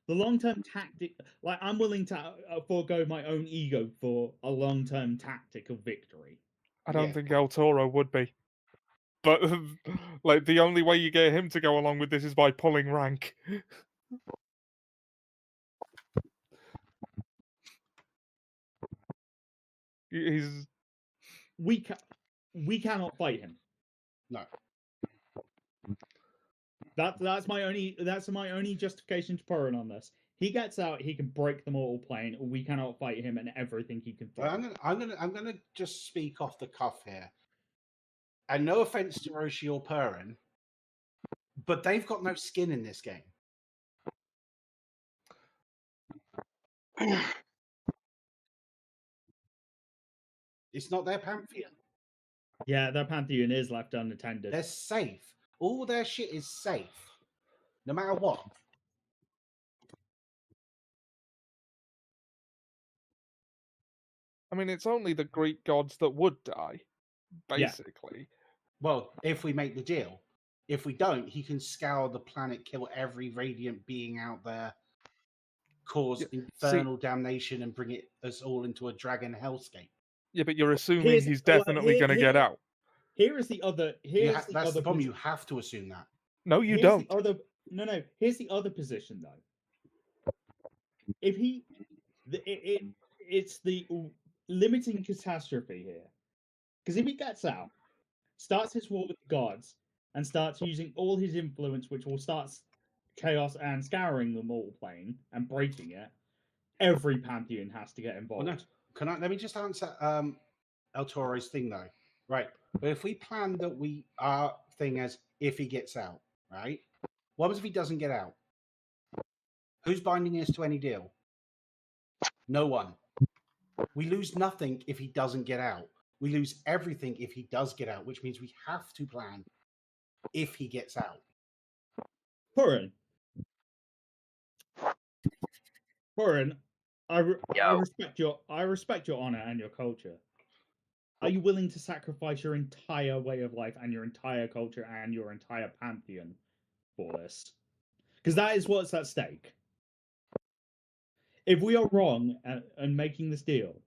[SPEAKER 6] The long-term tactic, like I'm willing to forego my own ego for a long-term tactic of victory.
[SPEAKER 1] I don't
[SPEAKER 4] Yeah.
[SPEAKER 1] think El Toro would be. But like the only way you get him to go along with this is by pulling rank. He's
[SPEAKER 6] We cannot fight him.
[SPEAKER 4] No.
[SPEAKER 6] That's my only justification to Purin on this. He gets out, he can break the mortal plane. We cannot fight him and everything he can throw.
[SPEAKER 4] I'm gonna just speak off the cuff here. And no offense to Roshi or Purin, but they've got no skin in this game. It's not their pantheon.
[SPEAKER 6] Yeah, their pantheon is left unattended.
[SPEAKER 4] They're safe. All their shit is safe, no matter what.
[SPEAKER 1] I mean, it's only the Greek gods that would die, basically.
[SPEAKER 4] Well, if we make the deal. If we don't, he can scour the planet, kill every radiant being out there, cause infernal damnation, and bring us all into a dragon hellscape.
[SPEAKER 1] Yeah, but you're assuming he's definitely going to get out.
[SPEAKER 6] Here is the other.
[SPEAKER 4] That's the problem. You have to assume that.
[SPEAKER 1] No, you don't.
[SPEAKER 6] No. Here's the other position, though. If it's the limiting catastrophe here, because if he gets out, starts his war with the gods, and starts using all his influence, which will start chaos and scouring the mortal plane and breaking it, every pantheon has to get involved.
[SPEAKER 4] Well, no. Let me just answer El Toro's thing though. Right. But if we plan that our thing as if he gets out, right? What happens if he doesn't get out? Who's binding us to any deal? No one. We lose nothing if he doesn't get out. We lose everything if he does get out, which means we have to plan if he gets out.
[SPEAKER 6] Purin, I respect your honor and your culture. Are you willing to sacrifice your entire way of life and your entire culture and your entire pantheon for this? Because that is what's at stake. If we are wrong and making this deal,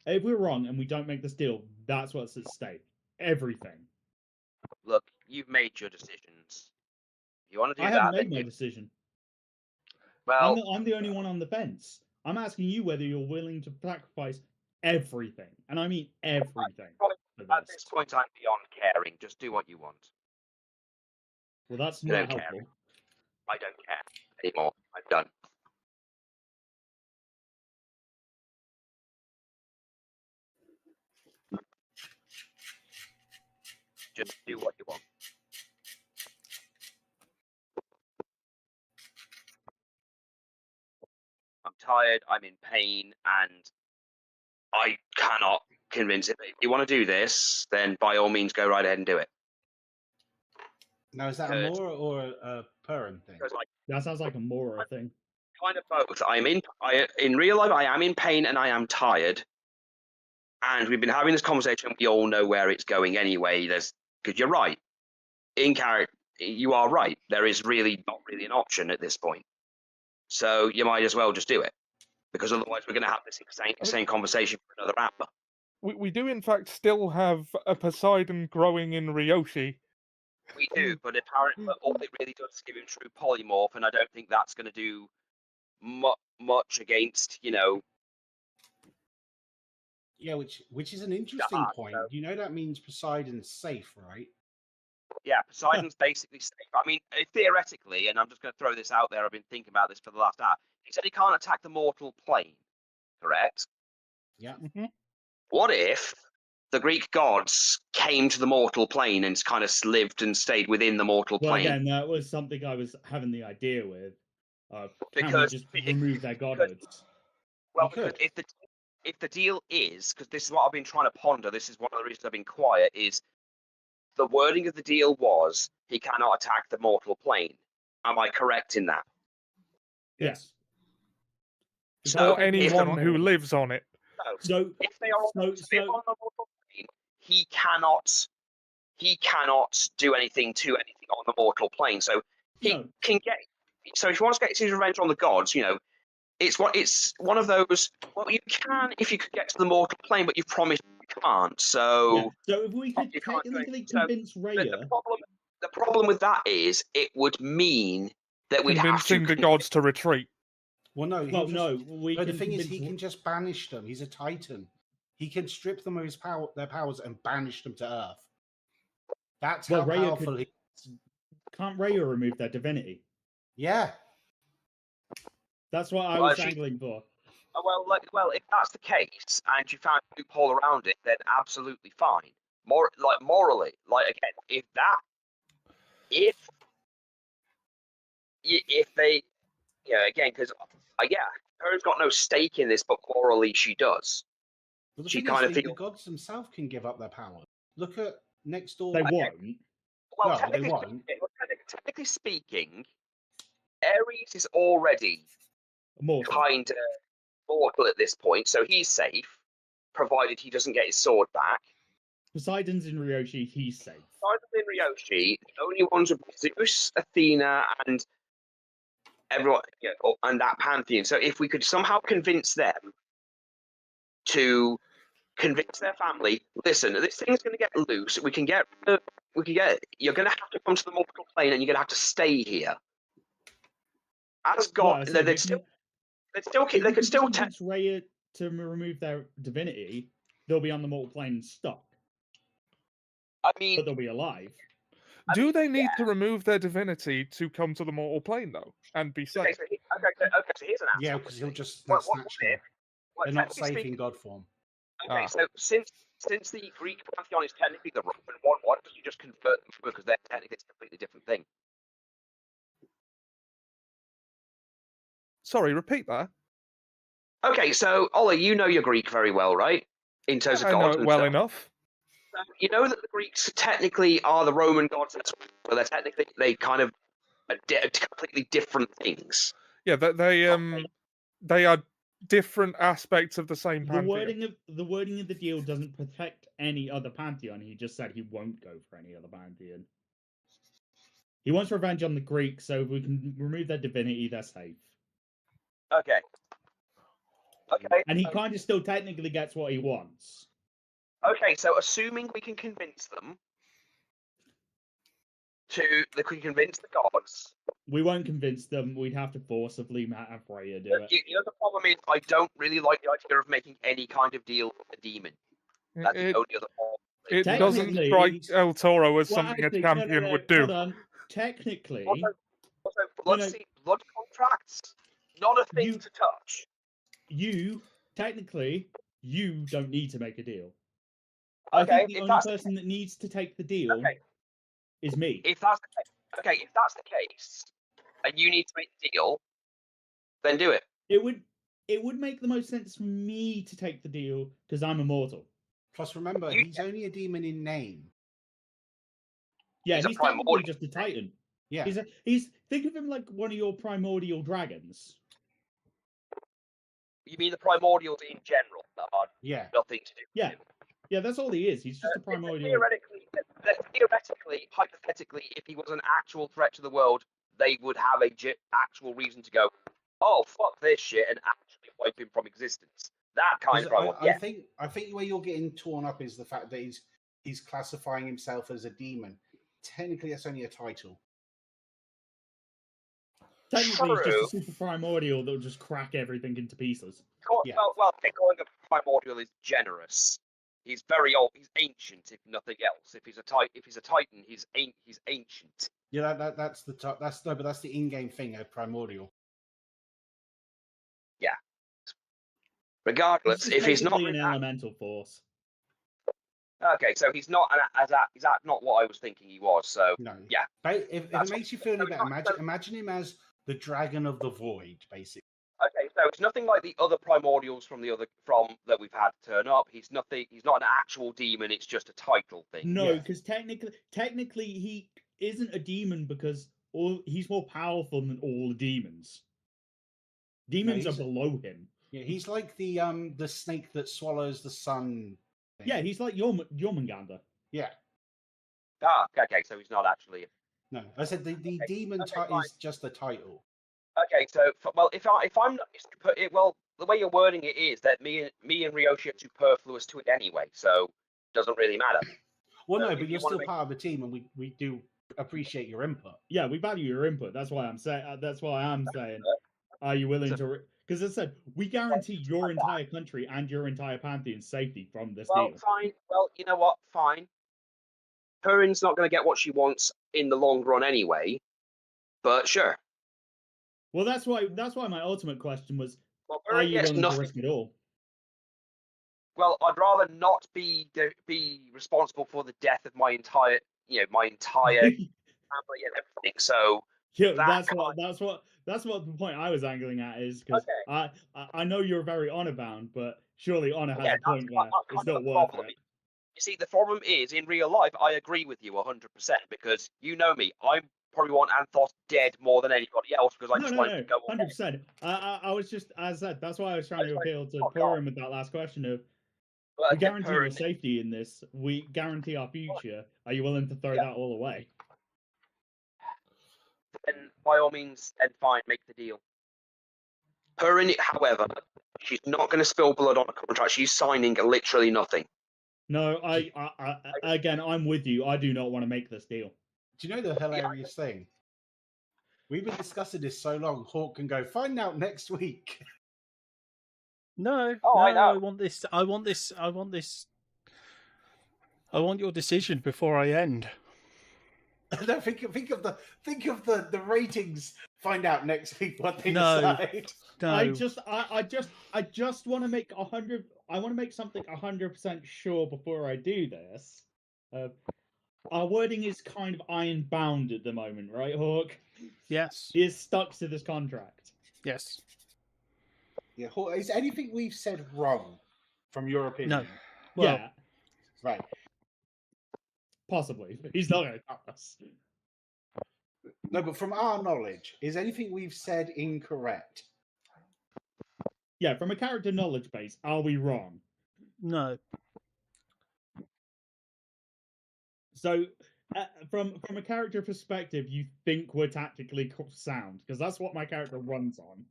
[SPEAKER 6] if we're wrong and we don't make this deal, that's what's at stake. Everything.
[SPEAKER 2] Look, you've made your decisions. If you want to do
[SPEAKER 6] I
[SPEAKER 2] that,
[SPEAKER 6] haven't made
[SPEAKER 2] then
[SPEAKER 6] my decision.
[SPEAKER 2] well,
[SPEAKER 6] I'm the only one on the fence. I'm asking you whether you're willing to sacrifice everything, and I mean everything.
[SPEAKER 2] At this point, I'm beyond caring. Just do what you want.
[SPEAKER 6] Well, that's
[SPEAKER 2] I
[SPEAKER 6] not
[SPEAKER 2] don't
[SPEAKER 6] helpful.
[SPEAKER 2] care. I don't care anymore. I'm done. Just do what you want. I'm tired, I'm in pain, and I cannot convince it. If you want to do this, then by all means go right ahead and do it.
[SPEAKER 4] Now, is that a Mora or a Purin thing?
[SPEAKER 6] That sounds like a Mora thing.
[SPEAKER 2] Kind of both. In real life, I am in pain and I am tired. And we've been having this conversation. We all know where it's going anyway. Because you're right. In character, you are right. There is really not really an option at this point. So you might as well just do it. Because otherwise we're going to have this same conversation for another hour.
[SPEAKER 1] We do, in fact, still have a Poseidon growing in Ryoshi.
[SPEAKER 2] We do, but apparently all it really does is give him true polymorph, and I don't think that's going to do much against,
[SPEAKER 4] Yeah, which is an interesting point. You know that means Poseidon's safe, right?
[SPEAKER 2] Yeah, Poseidon's basically safe. I mean, theoretically, and I'm just going to throw this out there, I've been thinking about this for the last hour. He said he can't attack the mortal plane, correct?
[SPEAKER 4] Yeah.
[SPEAKER 1] Mm-hmm.
[SPEAKER 2] What if the Greek gods came to the mortal plane and kind of lived and stayed within the mortal
[SPEAKER 6] Well,
[SPEAKER 2] plane.
[SPEAKER 6] again, that was something I was having the idea with. Can we
[SPEAKER 2] Because-
[SPEAKER 6] just remove their
[SPEAKER 2] because-
[SPEAKER 6] godhoods?
[SPEAKER 2] Well,
[SPEAKER 4] You
[SPEAKER 2] because
[SPEAKER 4] could.
[SPEAKER 2] if the deal is, because this is what I've been trying to ponder, this is one of the reasons I've been quiet, is the wording of the deal was he cannot attack the mortal plane. Am I correct in that?
[SPEAKER 6] Yes.
[SPEAKER 2] So
[SPEAKER 1] Or anyone who lives on it.
[SPEAKER 6] So,
[SPEAKER 2] if they are on,
[SPEAKER 6] so,
[SPEAKER 2] if on the mortal plane, he cannot do anything to anything on the mortal plane. So he
[SPEAKER 6] No.
[SPEAKER 2] can get. So if he wants to get his revenge on the gods, it's one of those. Well, you can if you could get to the mortal plane, but you've promised you can't. So
[SPEAKER 6] yeah. So if we could
[SPEAKER 2] you can't do
[SPEAKER 6] technically
[SPEAKER 2] it. So
[SPEAKER 6] convince Raya,
[SPEAKER 2] the problem with that is it would mean that we'd have to
[SPEAKER 1] Convincing the gods to retreat.
[SPEAKER 4] Well, no.
[SPEAKER 6] well, no, we
[SPEAKER 4] But
[SPEAKER 6] can
[SPEAKER 4] the thing is,
[SPEAKER 6] convince.
[SPEAKER 4] he can just banish them. He's a Titan. He can strip them of their powers, and banish them to Earth. That's
[SPEAKER 6] Well,
[SPEAKER 4] how
[SPEAKER 6] Raya
[SPEAKER 4] powerful
[SPEAKER 6] could-
[SPEAKER 4] he.
[SPEAKER 6] Can't Raya remove their divinity?
[SPEAKER 4] Yeah.
[SPEAKER 6] That's what I
[SPEAKER 2] Well,
[SPEAKER 6] was
[SPEAKER 2] she-
[SPEAKER 6] angling for.
[SPEAKER 2] Well, if that's the case, and you found a loophole around it, then absolutely fine. Morally, again, if they, again, because her's got no stake in this, but morally she does.
[SPEAKER 4] But the
[SPEAKER 2] She
[SPEAKER 4] thing
[SPEAKER 2] kinda
[SPEAKER 4] is, the
[SPEAKER 2] feels-
[SPEAKER 4] gods themselves can give up their power. Look at next door.
[SPEAKER 6] They won't.
[SPEAKER 2] Well,
[SPEAKER 4] No, they
[SPEAKER 2] technically,
[SPEAKER 4] won't.
[SPEAKER 2] technically speaking, Ares is already
[SPEAKER 6] Mortal.
[SPEAKER 2] kind of mortal at this point, so he's safe, provided he doesn't get his sword back.
[SPEAKER 6] Poseidon's in Ryoshi, he's safe.
[SPEAKER 2] Poseidon and Ryoshi, the only ones would be Zeus, Athena, and everyone, and that pantheon. So if we could somehow convince them to convince their family, listen, this thing's going to get loose. You're going to have to come to the mortal plane, and you're going to have to stay here. As God,
[SPEAKER 6] Well, I said,
[SPEAKER 2] they
[SPEAKER 6] we
[SPEAKER 2] could
[SPEAKER 6] can-
[SPEAKER 2] still
[SPEAKER 6] if we
[SPEAKER 2] convince
[SPEAKER 6] Raya to remove their divinity, they'll be on the mortal plane and stuck,
[SPEAKER 2] I mean,
[SPEAKER 6] but they'll be alive.
[SPEAKER 1] Do they need to remove their divinity to come to the mortal plane, though, and be
[SPEAKER 2] okay,
[SPEAKER 1] safe?
[SPEAKER 2] so here's an answer.
[SPEAKER 4] Yeah, because he'll just
[SPEAKER 2] What
[SPEAKER 4] snatch them.
[SPEAKER 2] if- what,
[SPEAKER 4] They're not
[SPEAKER 2] technically
[SPEAKER 4] safe
[SPEAKER 2] speaking-
[SPEAKER 4] in God form.
[SPEAKER 2] Okay,
[SPEAKER 1] Ah.
[SPEAKER 2] so since the Greek pantheon is technically the Roman one, why don't you just convert them because they're technically a completely different thing?
[SPEAKER 1] Sorry, repeat that.
[SPEAKER 2] Okay, so Ollie, you know your Greek very well, right? In terms of
[SPEAKER 1] I
[SPEAKER 2] gods
[SPEAKER 1] know it
[SPEAKER 2] and
[SPEAKER 1] well
[SPEAKER 2] stuff.
[SPEAKER 1] enough.
[SPEAKER 2] You know that the Greeks technically are the Roman gods as well, but they kind of are completely different things.
[SPEAKER 1] Yeah, they are different aspects of the same
[SPEAKER 6] The
[SPEAKER 1] pantheon.
[SPEAKER 6] wording of the deal doesn't protect any other pantheon. He just said he won't go for any other pantheon. He wants revenge on the Greeks, so if we can remove their divinity, they're safe.
[SPEAKER 2] Okay. Okay.
[SPEAKER 6] And he kind of still technically gets what he wants.
[SPEAKER 2] Okay, so assuming we can convince them we can convince the gods.
[SPEAKER 6] We won't convince them. We'd have to forcibly have Raya do it.
[SPEAKER 2] The problem is I don't really like the idea of making any kind of deal with a demon. That's the
[SPEAKER 1] It,
[SPEAKER 2] only other problem.
[SPEAKER 1] it doesn't
[SPEAKER 6] Technically-
[SPEAKER 1] strike El Toro as
[SPEAKER 6] Well,
[SPEAKER 1] something
[SPEAKER 6] actually,
[SPEAKER 1] a champion would do.
[SPEAKER 6] Hold on. Technically,
[SPEAKER 2] Also,
[SPEAKER 6] No, no.
[SPEAKER 2] blood contracts, not a thing
[SPEAKER 6] You-
[SPEAKER 2] to touch.
[SPEAKER 6] you don't need to make a deal.
[SPEAKER 2] Okay,
[SPEAKER 6] I think the
[SPEAKER 2] if
[SPEAKER 6] only
[SPEAKER 2] that's
[SPEAKER 6] person that needs to take the deal
[SPEAKER 2] Okay.
[SPEAKER 6] is me.
[SPEAKER 2] If that's the case, and you need to make the deal, then do it.
[SPEAKER 6] It would make the most sense for me to take the deal because I'm immortal.
[SPEAKER 4] Plus, remember,
[SPEAKER 2] You-
[SPEAKER 4] he's only a demon in name.
[SPEAKER 6] Yeah,
[SPEAKER 2] He's a
[SPEAKER 6] he's technically
[SPEAKER 2] primordial.
[SPEAKER 6] just a titan.
[SPEAKER 4] Yeah.
[SPEAKER 6] He's think of him like one of your primordial dragons.
[SPEAKER 2] You mean the primordials in general that are
[SPEAKER 4] Yeah.
[SPEAKER 2] nothing to do with
[SPEAKER 6] Yeah.
[SPEAKER 2] him?
[SPEAKER 6] Yeah, that's all he is. He's just a primordial.
[SPEAKER 2] Theoretically, hypothetically, if he was an actual threat to the world, they would have actual reason to go, oh, fuck this shit, and actually wipe him from existence. That kind of problem.
[SPEAKER 4] I think where you're getting torn up is the fact that he's classifying himself as a demon. Technically, that's only a title.
[SPEAKER 6] Technically, he's
[SPEAKER 2] True.
[SPEAKER 6] just a super primordial that'll just crack everything into pieces.
[SPEAKER 4] Yeah.
[SPEAKER 2] Calling a primordial is generous. He's very old. He's ancient, if nothing else. If he's a titan, he's ancient.
[SPEAKER 4] Yeah, that's the in-game thing, a primordial.
[SPEAKER 2] Regardless,
[SPEAKER 6] just
[SPEAKER 2] if he's not
[SPEAKER 6] basically an elemental force.
[SPEAKER 2] Okay, so he's not he's not what I was thinking he was. So
[SPEAKER 4] No.
[SPEAKER 2] yeah.
[SPEAKER 4] If it
[SPEAKER 2] That's
[SPEAKER 4] makes you
[SPEAKER 2] what-
[SPEAKER 4] feel any
[SPEAKER 2] so
[SPEAKER 4] better,
[SPEAKER 2] it's not-
[SPEAKER 4] imagine him as the Dragon of the Void, basically.
[SPEAKER 2] Okay, so it's nothing like the other primordials from that we've had turn up. He's nothing. He's not an actual demon. It's just a title thing.
[SPEAKER 6] No,
[SPEAKER 4] Yeah.
[SPEAKER 6] because technically he isn't a demon because he's more powerful than all the demons. Demons are
[SPEAKER 4] he's-
[SPEAKER 6] below him.
[SPEAKER 4] Yeah, he's like the snake that swallows the sun. Thing.
[SPEAKER 6] Yeah, he's like Jormungandr.
[SPEAKER 4] Yeah.
[SPEAKER 2] Ah, okay, so he's not actually.
[SPEAKER 4] No, I said the demon
[SPEAKER 2] okay, fine.
[SPEAKER 4] is just the title.
[SPEAKER 2] Okay, so well, if I'm not, well, the way you're wording it is that me and Ryoshi are superfluous to it anyway, so it doesn't really matter.
[SPEAKER 4] Well,
[SPEAKER 2] So
[SPEAKER 4] no,
[SPEAKER 2] if
[SPEAKER 4] but
[SPEAKER 2] you
[SPEAKER 4] you're
[SPEAKER 2] wanna
[SPEAKER 4] still
[SPEAKER 2] make-
[SPEAKER 4] part of the team, and we do appreciate your input.
[SPEAKER 6] Yeah, we value your input. That's why I'm saying. That's why I'm saying. Are you willing to? Because as I said, we guarantee your entire country and your entire pantheon's safety from this
[SPEAKER 2] Well,
[SPEAKER 6] deal.
[SPEAKER 2] fine. Well, you know what? Fine. Perrin's not going to get what she wants in the long run anyway, but sure.
[SPEAKER 6] Well, that's why my ultimate question was:
[SPEAKER 2] Well,
[SPEAKER 6] are
[SPEAKER 2] Perrin
[SPEAKER 6] you
[SPEAKER 2] gets
[SPEAKER 6] willing to
[SPEAKER 2] nothing.
[SPEAKER 6] risk it all?
[SPEAKER 2] Well, I'd rather not be responsible for the death of my entire family and everything. So
[SPEAKER 6] Yeah,
[SPEAKER 2] that
[SPEAKER 6] that's what the point I was angling at is because I know you're very honor bound, but surely honor has a point where it's not worth it.
[SPEAKER 2] You see, the problem is in real life, I agree with you 100% because you know me. I probably want Anthos dead more than anybody else because I just want him to go.
[SPEAKER 6] 100%. I was just, as I said, that's why I was trying to appeal to Purim with that last question of we guarantee your safety in this. We guarantee our future. Are you willing to throw that all away?
[SPEAKER 2] Then by all means, then fine, make the deal. Perrin, however, she's not going to spill blood on a contract. She's signing literally nothing.
[SPEAKER 6] No, again, I'm with you. I do not want to make this deal.
[SPEAKER 4] Do you know the hilarious thing? We've been discussing this so long. Hawk can go find out next week.
[SPEAKER 3] No,
[SPEAKER 2] Oh,
[SPEAKER 3] no,
[SPEAKER 2] I know.
[SPEAKER 3] I want this. I want your decision before I end.
[SPEAKER 4] No, think of the ratings. Find out next week what they
[SPEAKER 3] No.
[SPEAKER 4] decide.
[SPEAKER 3] No,
[SPEAKER 6] I just want to make 100. I want to make something 100% sure before I do this. Our wording is kind of iron bound at the moment, right, Hawk?
[SPEAKER 3] yes,
[SPEAKER 6] He is stuck to this contract.
[SPEAKER 3] yes,
[SPEAKER 4] Yeah, Hawk, is anything we've said wrong, from your opinion?
[SPEAKER 3] no. Well,
[SPEAKER 6] Yeah,
[SPEAKER 4] Right.
[SPEAKER 6] possibly. He's not going to cut us.
[SPEAKER 4] No, but from our knowledge, is anything we've said incorrect?
[SPEAKER 6] Yeah, from a character knowledge base, are we wrong?
[SPEAKER 3] no.
[SPEAKER 6] So, from a character perspective, you think we're tactically sound because that's what my character runs on.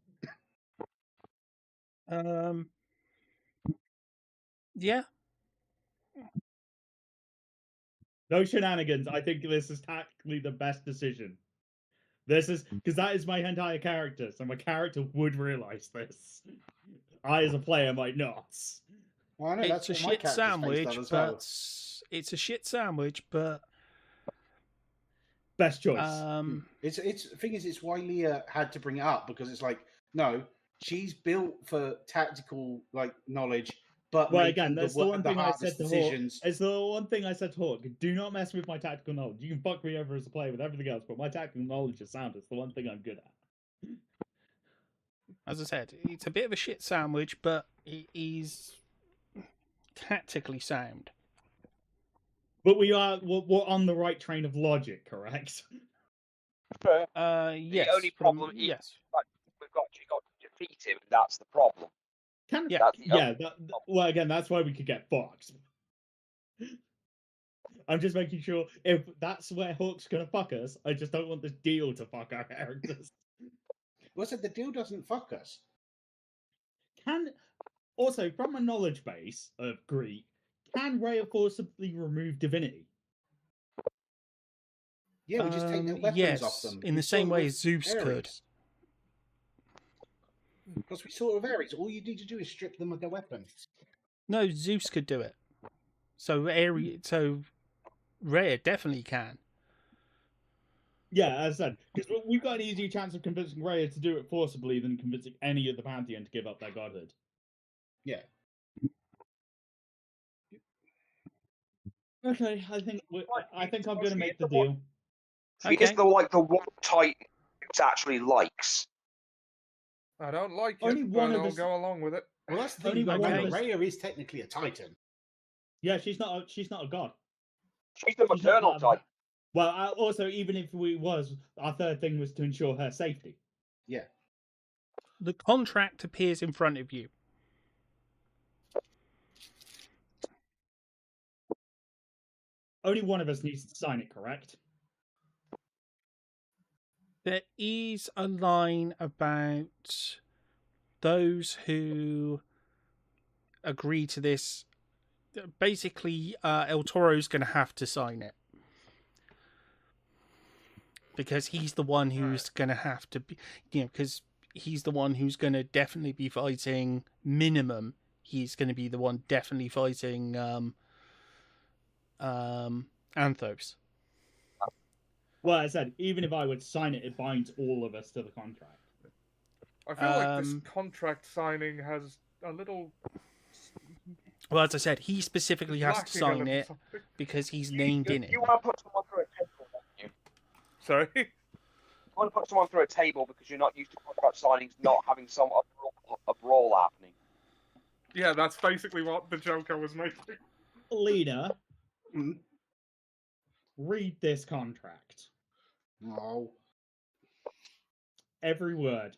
[SPEAKER 3] Yeah,
[SPEAKER 6] No shenanigans. I think this is tactically the best decision. This is because that is my entire character, so my character would realize this. I, as a player, might not.
[SPEAKER 4] Well, I know
[SPEAKER 3] it's
[SPEAKER 4] that's
[SPEAKER 3] a
[SPEAKER 4] what my
[SPEAKER 3] shit
[SPEAKER 4] character's
[SPEAKER 3] sandwich,
[SPEAKER 4] based on as
[SPEAKER 3] but
[SPEAKER 4] well.
[SPEAKER 3] it's a shit sandwich, but
[SPEAKER 6] Best choice.
[SPEAKER 4] It's the thing is, it's why Leah had to bring it up because it's like, no, she's built for tactical knowledge, but
[SPEAKER 6] Well,
[SPEAKER 4] making
[SPEAKER 6] again, that's the one thing I
[SPEAKER 4] hardest
[SPEAKER 6] said to Hawk.
[SPEAKER 4] decisions.
[SPEAKER 6] It's the one thing I said to Hawk. Do not mess with my tactical knowledge. You can fuck me over as a player with everything else, but my tactical knowledge is sound. It's the one thing I'm good at.
[SPEAKER 3] as I said, it's a bit of a shit sandwich, but it is tactically sound.
[SPEAKER 6] But we're on the right train of logic, correct?
[SPEAKER 3] Yes.
[SPEAKER 2] The only problem is
[SPEAKER 3] yes.
[SPEAKER 2] we've got to defeat him. That's the problem.
[SPEAKER 6] Well, again, that's why we could get fucked. I'm just making sure if that's where Hawk's gonna fuck us, I just don't want this deal to fuck our characters.
[SPEAKER 4] Well, I said the deal doesn't fuck us.
[SPEAKER 6] Also, from a knowledge base of Greek, can Rhea forcibly remove divinity?
[SPEAKER 4] Yeah, we just take their weapons
[SPEAKER 3] yes,
[SPEAKER 4] off them.
[SPEAKER 3] in the same way as Zeus could.
[SPEAKER 4] Because we sort of Ares. All you need to do is strip them of their weapons.
[SPEAKER 3] No, Zeus could do it. So Rhea definitely can.
[SPEAKER 6] Yeah, as I said, because we've got an easier chance of convincing Rhea to do it forcibly than convincing any of the Pantheon to give up their godhood.
[SPEAKER 4] Yeah.
[SPEAKER 6] Okay, I think I'm going to make the deal.
[SPEAKER 2] She is the one type who actually likes.
[SPEAKER 1] I don't like
[SPEAKER 6] Only
[SPEAKER 1] it,
[SPEAKER 6] one
[SPEAKER 1] but
[SPEAKER 6] of
[SPEAKER 1] I'll
[SPEAKER 6] us-
[SPEAKER 1] go along with it.
[SPEAKER 4] Well, that's the
[SPEAKER 6] Only
[SPEAKER 4] thing.
[SPEAKER 6] one of us-
[SPEAKER 4] Rhea is technically a Titan.
[SPEAKER 6] Yeah, she's not a god.
[SPEAKER 2] She's the
[SPEAKER 6] She's not
[SPEAKER 2] maternal
[SPEAKER 6] part of
[SPEAKER 2] type.
[SPEAKER 6] Well, also, even if we was, our third thing was to ensure her safety.
[SPEAKER 4] Yeah.
[SPEAKER 3] The contract appears in front of you.
[SPEAKER 6] Only one of us needs to sign it, correct?
[SPEAKER 3] There is a line about those who agree to this. Basically, El Toro's going to have to sign it. Because he's the one who's going to have to be, because he's the one who's going to definitely be fighting minimum. He's going to be the one definitely fighting Anthos.
[SPEAKER 6] Well, I said, even if I would sign it, it binds all of us to the contract.
[SPEAKER 1] I feel like this contract signing has a little.
[SPEAKER 3] Well, as I said, he specifically has to
[SPEAKER 1] lacking a
[SPEAKER 3] sign
[SPEAKER 1] little
[SPEAKER 3] it
[SPEAKER 1] something.
[SPEAKER 3] because he's named in it.
[SPEAKER 2] You want to put someone through a table, don't you?
[SPEAKER 1] Sorry.
[SPEAKER 2] You want to put someone through a table because you're not used to contract signings not having a brawl happening.
[SPEAKER 1] Yeah, that's basically what the joke I was making.
[SPEAKER 6] Lena, read this contract.
[SPEAKER 4] Oh.
[SPEAKER 6] Every word.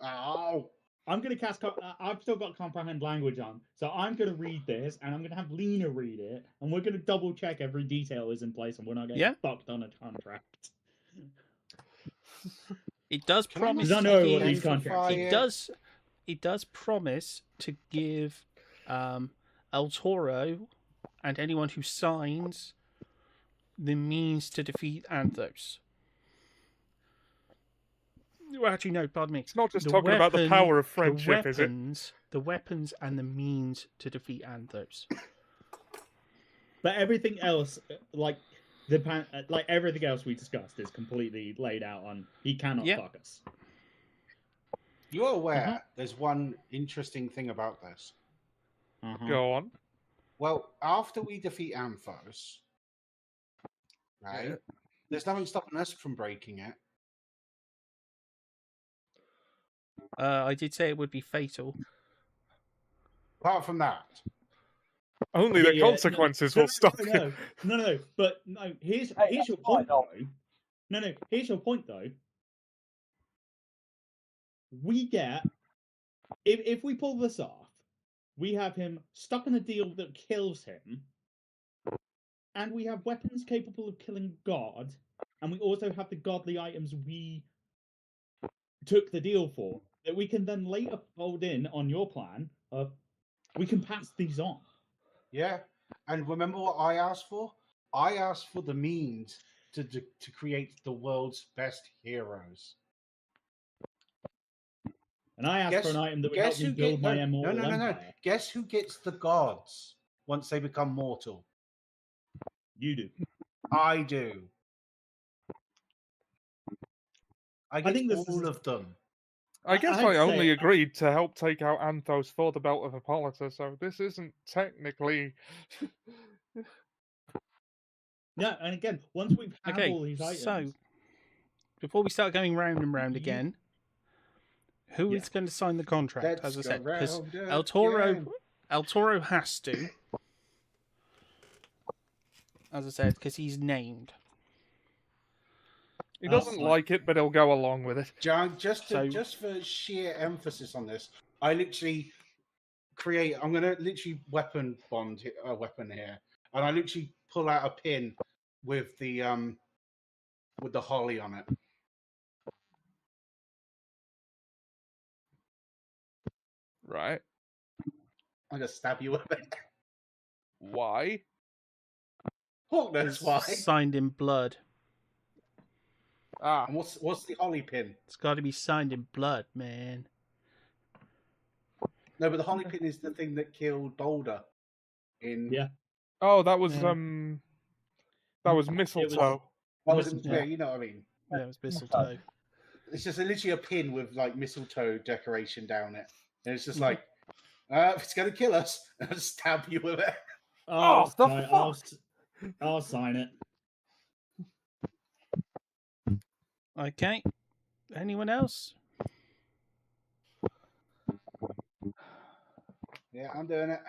[SPEAKER 4] Oh.
[SPEAKER 6] I'm going to cast... I've still got comprehend language on, so I'm going to read this, and I'm going to have Lena read it, and we're going to double check every detail is in place, and we're not getting fucked on a contract.
[SPEAKER 3] It does promise
[SPEAKER 6] I
[SPEAKER 3] to
[SPEAKER 6] know what
[SPEAKER 3] give...
[SPEAKER 6] these contracts
[SPEAKER 3] It does promise to give El Toro and anyone who signs the means to defeat Anthos. Well, actually, no, pardon me.
[SPEAKER 1] It's not just talking about the power of friendship, is it?
[SPEAKER 3] The weapons and the means to defeat Anthos.
[SPEAKER 6] But everything else, like everything else we discussed, is completely laid out on. He cannot fuck us.
[SPEAKER 4] You're aware there's one interesting thing about this.
[SPEAKER 1] Go on.
[SPEAKER 4] Well, after we defeat Anthos, right?
[SPEAKER 1] Yeah.
[SPEAKER 4] There's nothing stopping us from breaking it.
[SPEAKER 3] I did say it would be fatal.
[SPEAKER 4] Apart from that.
[SPEAKER 1] Only the consequences will stop you.
[SPEAKER 6] No. But no, here's your point, though. No, here's your point, though. We get... If we pull this off, we have him stuck in a deal that kills him, and we have weapons capable of killing God, and we also have the godly items we took the deal for, that we can then later fold in on your plan of we can pass these on.
[SPEAKER 4] Yeah. And remember what I asked for? I asked for the means to create the world's best heroes.
[SPEAKER 6] And I asked for an item that would help me build my immortal empire.
[SPEAKER 4] No. Guess who gets the gods once they become mortal?
[SPEAKER 6] You do.
[SPEAKER 4] I do. I think all of them.
[SPEAKER 1] I guess I only agreed to help take out Anthos for the Belt of Hippolyta, so this isn't technically...
[SPEAKER 6] No, and again, once we've had all these items...
[SPEAKER 3] So, before we start going round and round again, who is going to sign the contract? As I said, because El Toro has to. As I said, because he's named.
[SPEAKER 1] He doesn't like it, but he'll go along with it.
[SPEAKER 4] John, just for sheer emphasis on this, I literally I'm going to literally weapon bond a weapon here, and I literally pull out a pin with the holly on it.
[SPEAKER 1] Right.
[SPEAKER 4] I'm going to stab you with it.
[SPEAKER 1] Why?
[SPEAKER 4] Oh, that's why.
[SPEAKER 3] Signed in blood.
[SPEAKER 4] And what's the holly pin?
[SPEAKER 3] It's got to be signed in blood, man.
[SPEAKER 4] No, but the holly pin is the thing that killed Boulder.
[SPEAKER 1] Oh, that was mistletoe.
[SPEAKER 4] Yeah, you know what I mean.
[SPEAKER 3] Yeah, it was mistletoe.
[SPEAKER 4] It's just literally a pin with like mistletoe decoration down it, and it's just like, if it's gonna kill us, I'll stab you with it.
[SPEAKER 1] Oh, the fuck!
[SPEAKER 6] I'll sign it.
[SPEAKER 3] Okay. Anyone else?
[SPEAKER 4] Yeah, I'm doing it.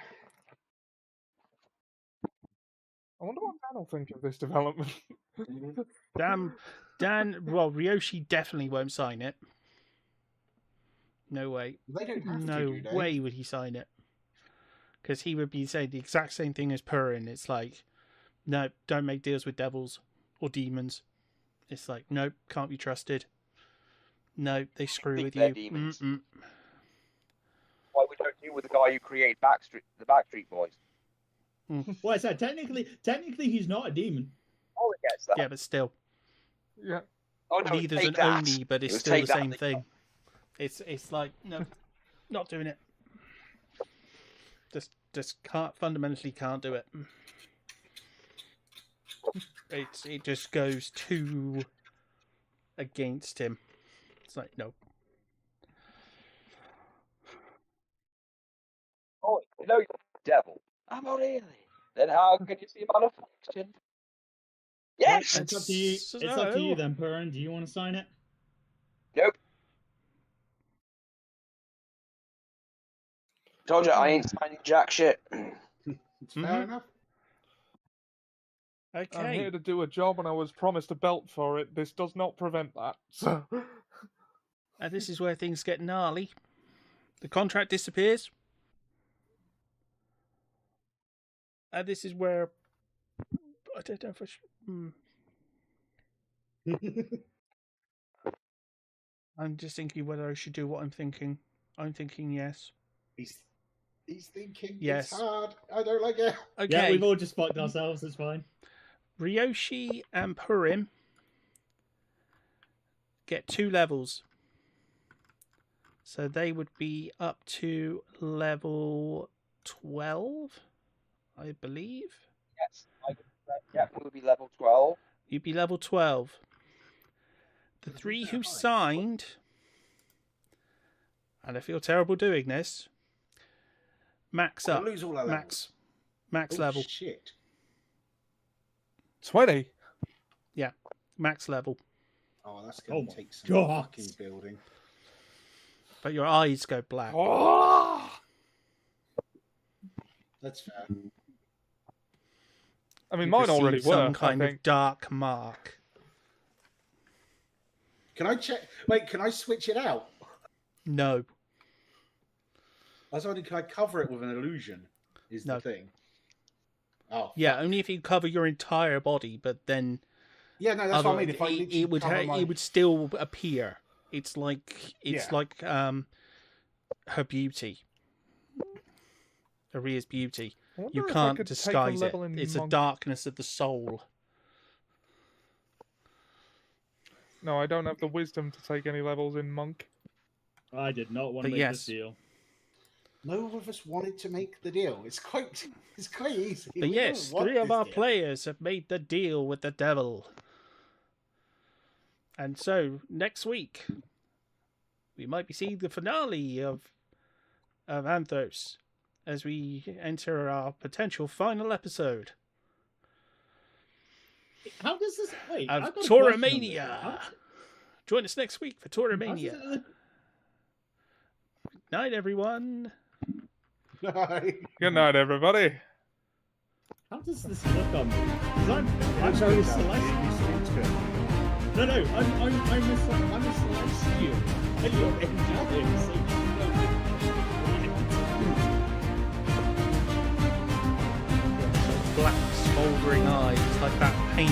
[SPEAKER 1] I wonder what Dan will think of this development.
[SPEAKER 3] Dan, well, Ryoshi definitely won't sign it. No way.
[SPEAKER 4] They don't have
[SPEAKER 3] No
[SPEAKER 4] to, do they?
[SPEAKER 3] way would he sign it. Because he would be saying the exact same thing as Purin. It's like, no, don't make deals with devils or demons. It's like, nope, can't be trusted. No, they screw
[SPEAKER 7] think
[SPEAKER 3] with
[SPEAKER 7] they're
[SPEAKER 3] you.
[SPEAKER 7] demons.
[SPEAKER 3] Mm-mm.
[SPEAKER 7] Why we don't deal with the guy who created the Backstreet Boys?
[SPEAKER 6] Well, I said technically he's not a demon.
[SPEAKER 7] Oh, it gets that.
[SPEAKER 3] Yeah, but still.
[SPEAKER 1] Yeah.
[SPEAKER 7] Oh, no,
[SPEAKER 3] Neither's
[SPEAKER 7] take
[SPEAKER 3] an
[SPEAKER 7] that.
[SPEAKER 3] Oni, but it's
[SPEAKER 7] We'll
[SPEAKER 3] still
[SPEAKER 7] take
[SPEAKER 3] the
[SPEAKER 7] that.
[SPEAKER 3] same thing. It's like, no, not doing it. Just fundamentally can't do it. It just goes too against him. It's like, no.
[SPEAKER 7] Oh, you know you're the devil. I'm not really. Then how can you see my reflection? Yes!
[SPEAKER 6] It's up to you. It's up to you then, Purin. Do you want to sign it?
[SPEAKER 7] Nope. Told you I ain't signing jack shit.
[SPEAKER 4] It's fair enough.
[SPEAKER 1] I'm
[SPEAKER 3] Okay.
[SPEAKER 1] here to do a job and I was promised a belt for it. This does not prevent that. So
[SPEAKER 3] And this is where things get gnarly. The contract disappears. And this is where I don't know if I should. I'm just thinking whether I should do what I'm thinking. I'm thinking yes.
[SPEAKER 4] He's thinking
[SPEAKER 3] Yes.
[SPEAKER 4] it's hard. I don't like it.
[SPEAKER 3] Okay.
[SPEAKER 6] Yeah, we've all just fucked ourselves. It's fine.
[SPEAKER 3] Ryoshi and Purim get 2 levels. So they would be up to level 12, I believe.
[SPEAKER 7] Yes. Yeah, we'll be level 12.
[SPEAKER 3] You'd be level 12. The 3 who signed, and I feel terrible doing this, max
[SPEAKER 4] I'll
[SPEAKER 3] up.
[SPEAKER 4] lose all our levels.
[SPEAKER 3] Max
[SPEAKER 4] Oh,
[SPEAKER 3] level.
[SPEAKER 4] Shit.
[SPEAKER 1] 20.
[SPEAKER 3] Yeah, max level.
[SPEAKER 4] Oh, that's going
[SPEAKER 6] Oh
[SPEAKER 4] to take some
[SPEAKER 6] God.
[SPEAKER 4] fucking building.
[SPEAKER 3] But your eyes go black.
[SPEAKER 1] Oh!
[SPEAKER 4] That's fair.
[SPEAKER 1] I mean,
[SPEAKER 3] You
[SPEAKER 1] mine
[SPEAKER 3] perceive
[SPEAKER 1] already
[SPEAKER 3] some
[SPEAKER 1] were.
[SPEAKER 3] kind
[SPEAKER 1] I
[SPEAKER 3] of
[SPEAKER 1] think.
[SPEAKER 3] dark mark.
[SPEAKER 4] Can I check? Wait, can I switch it out?
[SPEAKER 3] No.
[SPEAKER 4] I was wondering, can I cover it with an illusion? Is
[SPEAKER 3] No.
[SPEAKER 4] the thing. Oh.
[SPEAKER 3] Yeah, only if you cover your entire body, but then
[SPEAKER 4] Yeah, no, that's what I mean. If I
[SPEAKER 3] it
[SPEAKER 4] literally
[SPEAKER 3] would
[SPEAKER 4] cover my...
[SPEAKER 3] it would still appear. It's like her beauty. Aria's beauty.
[SPEAKER 1] I wonder
[SPEAKER 3] You
[SPEAKER 1] if I
[SPEAKER 3] can't
[SPEAKER 1] could take a
[SPEAKER 3] disguise it.
[SPEAKER 1] level in
[SPEAKER 3] It's a
[SPEAKER 1] monk.
[SPEAKER 3] darkness of the soul.
[SPEAKER 1] No, I don't have the wisdom to take any levels in monk.
[SPEAKER 6] I did not want
[SPEAKER 3] But
[SPEAKER 6] to make
[SPEAKER 3] yes.
[SPEAKER 6] this deal.
[SPEAKER 4] No one of us wanted to make the deal. It's quite easy.
[SPEAKER 3] But
[SPEAKER 4] We
[SPEAKER 3] yes,
[SPEAKER 4] don't want
[SPEAKER 3] 3 of
[SPEAKER 4] this
[SPEAKER 3] our
[SPEAKER 4] deal.
[SPEAKER 3] players have made the deal with the devil. And so, next week, we might be seeing the finale of Anthos as we enter our potential final episode
[SPEAKER 6] How does this? Wait,
[SPEAKER 3] of
[SPEAKER 6] I've got a question on this.
[SPEAKER 3] Tauramania.
[SPEAKER 6] How-
[SPEAKER 3] Join us next week for
[SPEAKER 6] how does
[SPEAKER 3] Tauramania.
[SPEAKER 6] it-
[SPEAKER 3] Night, everyone.
[SPEAKER 1] Good night, everybody.
[SPEAKER 6] How does this look on me? 'Cause I'm
[SPEAKER 4] It's
[SPEAKER 6] very
[SPEAKER 4] good, though.
[SPEAKER 6] celestial.
[SPEAKER 4] It's good.
[SPEAKER 6] No, I'm a celestial. And you're angelic, so
[SPEAKER 3] Black, smouldering eyes, like that paint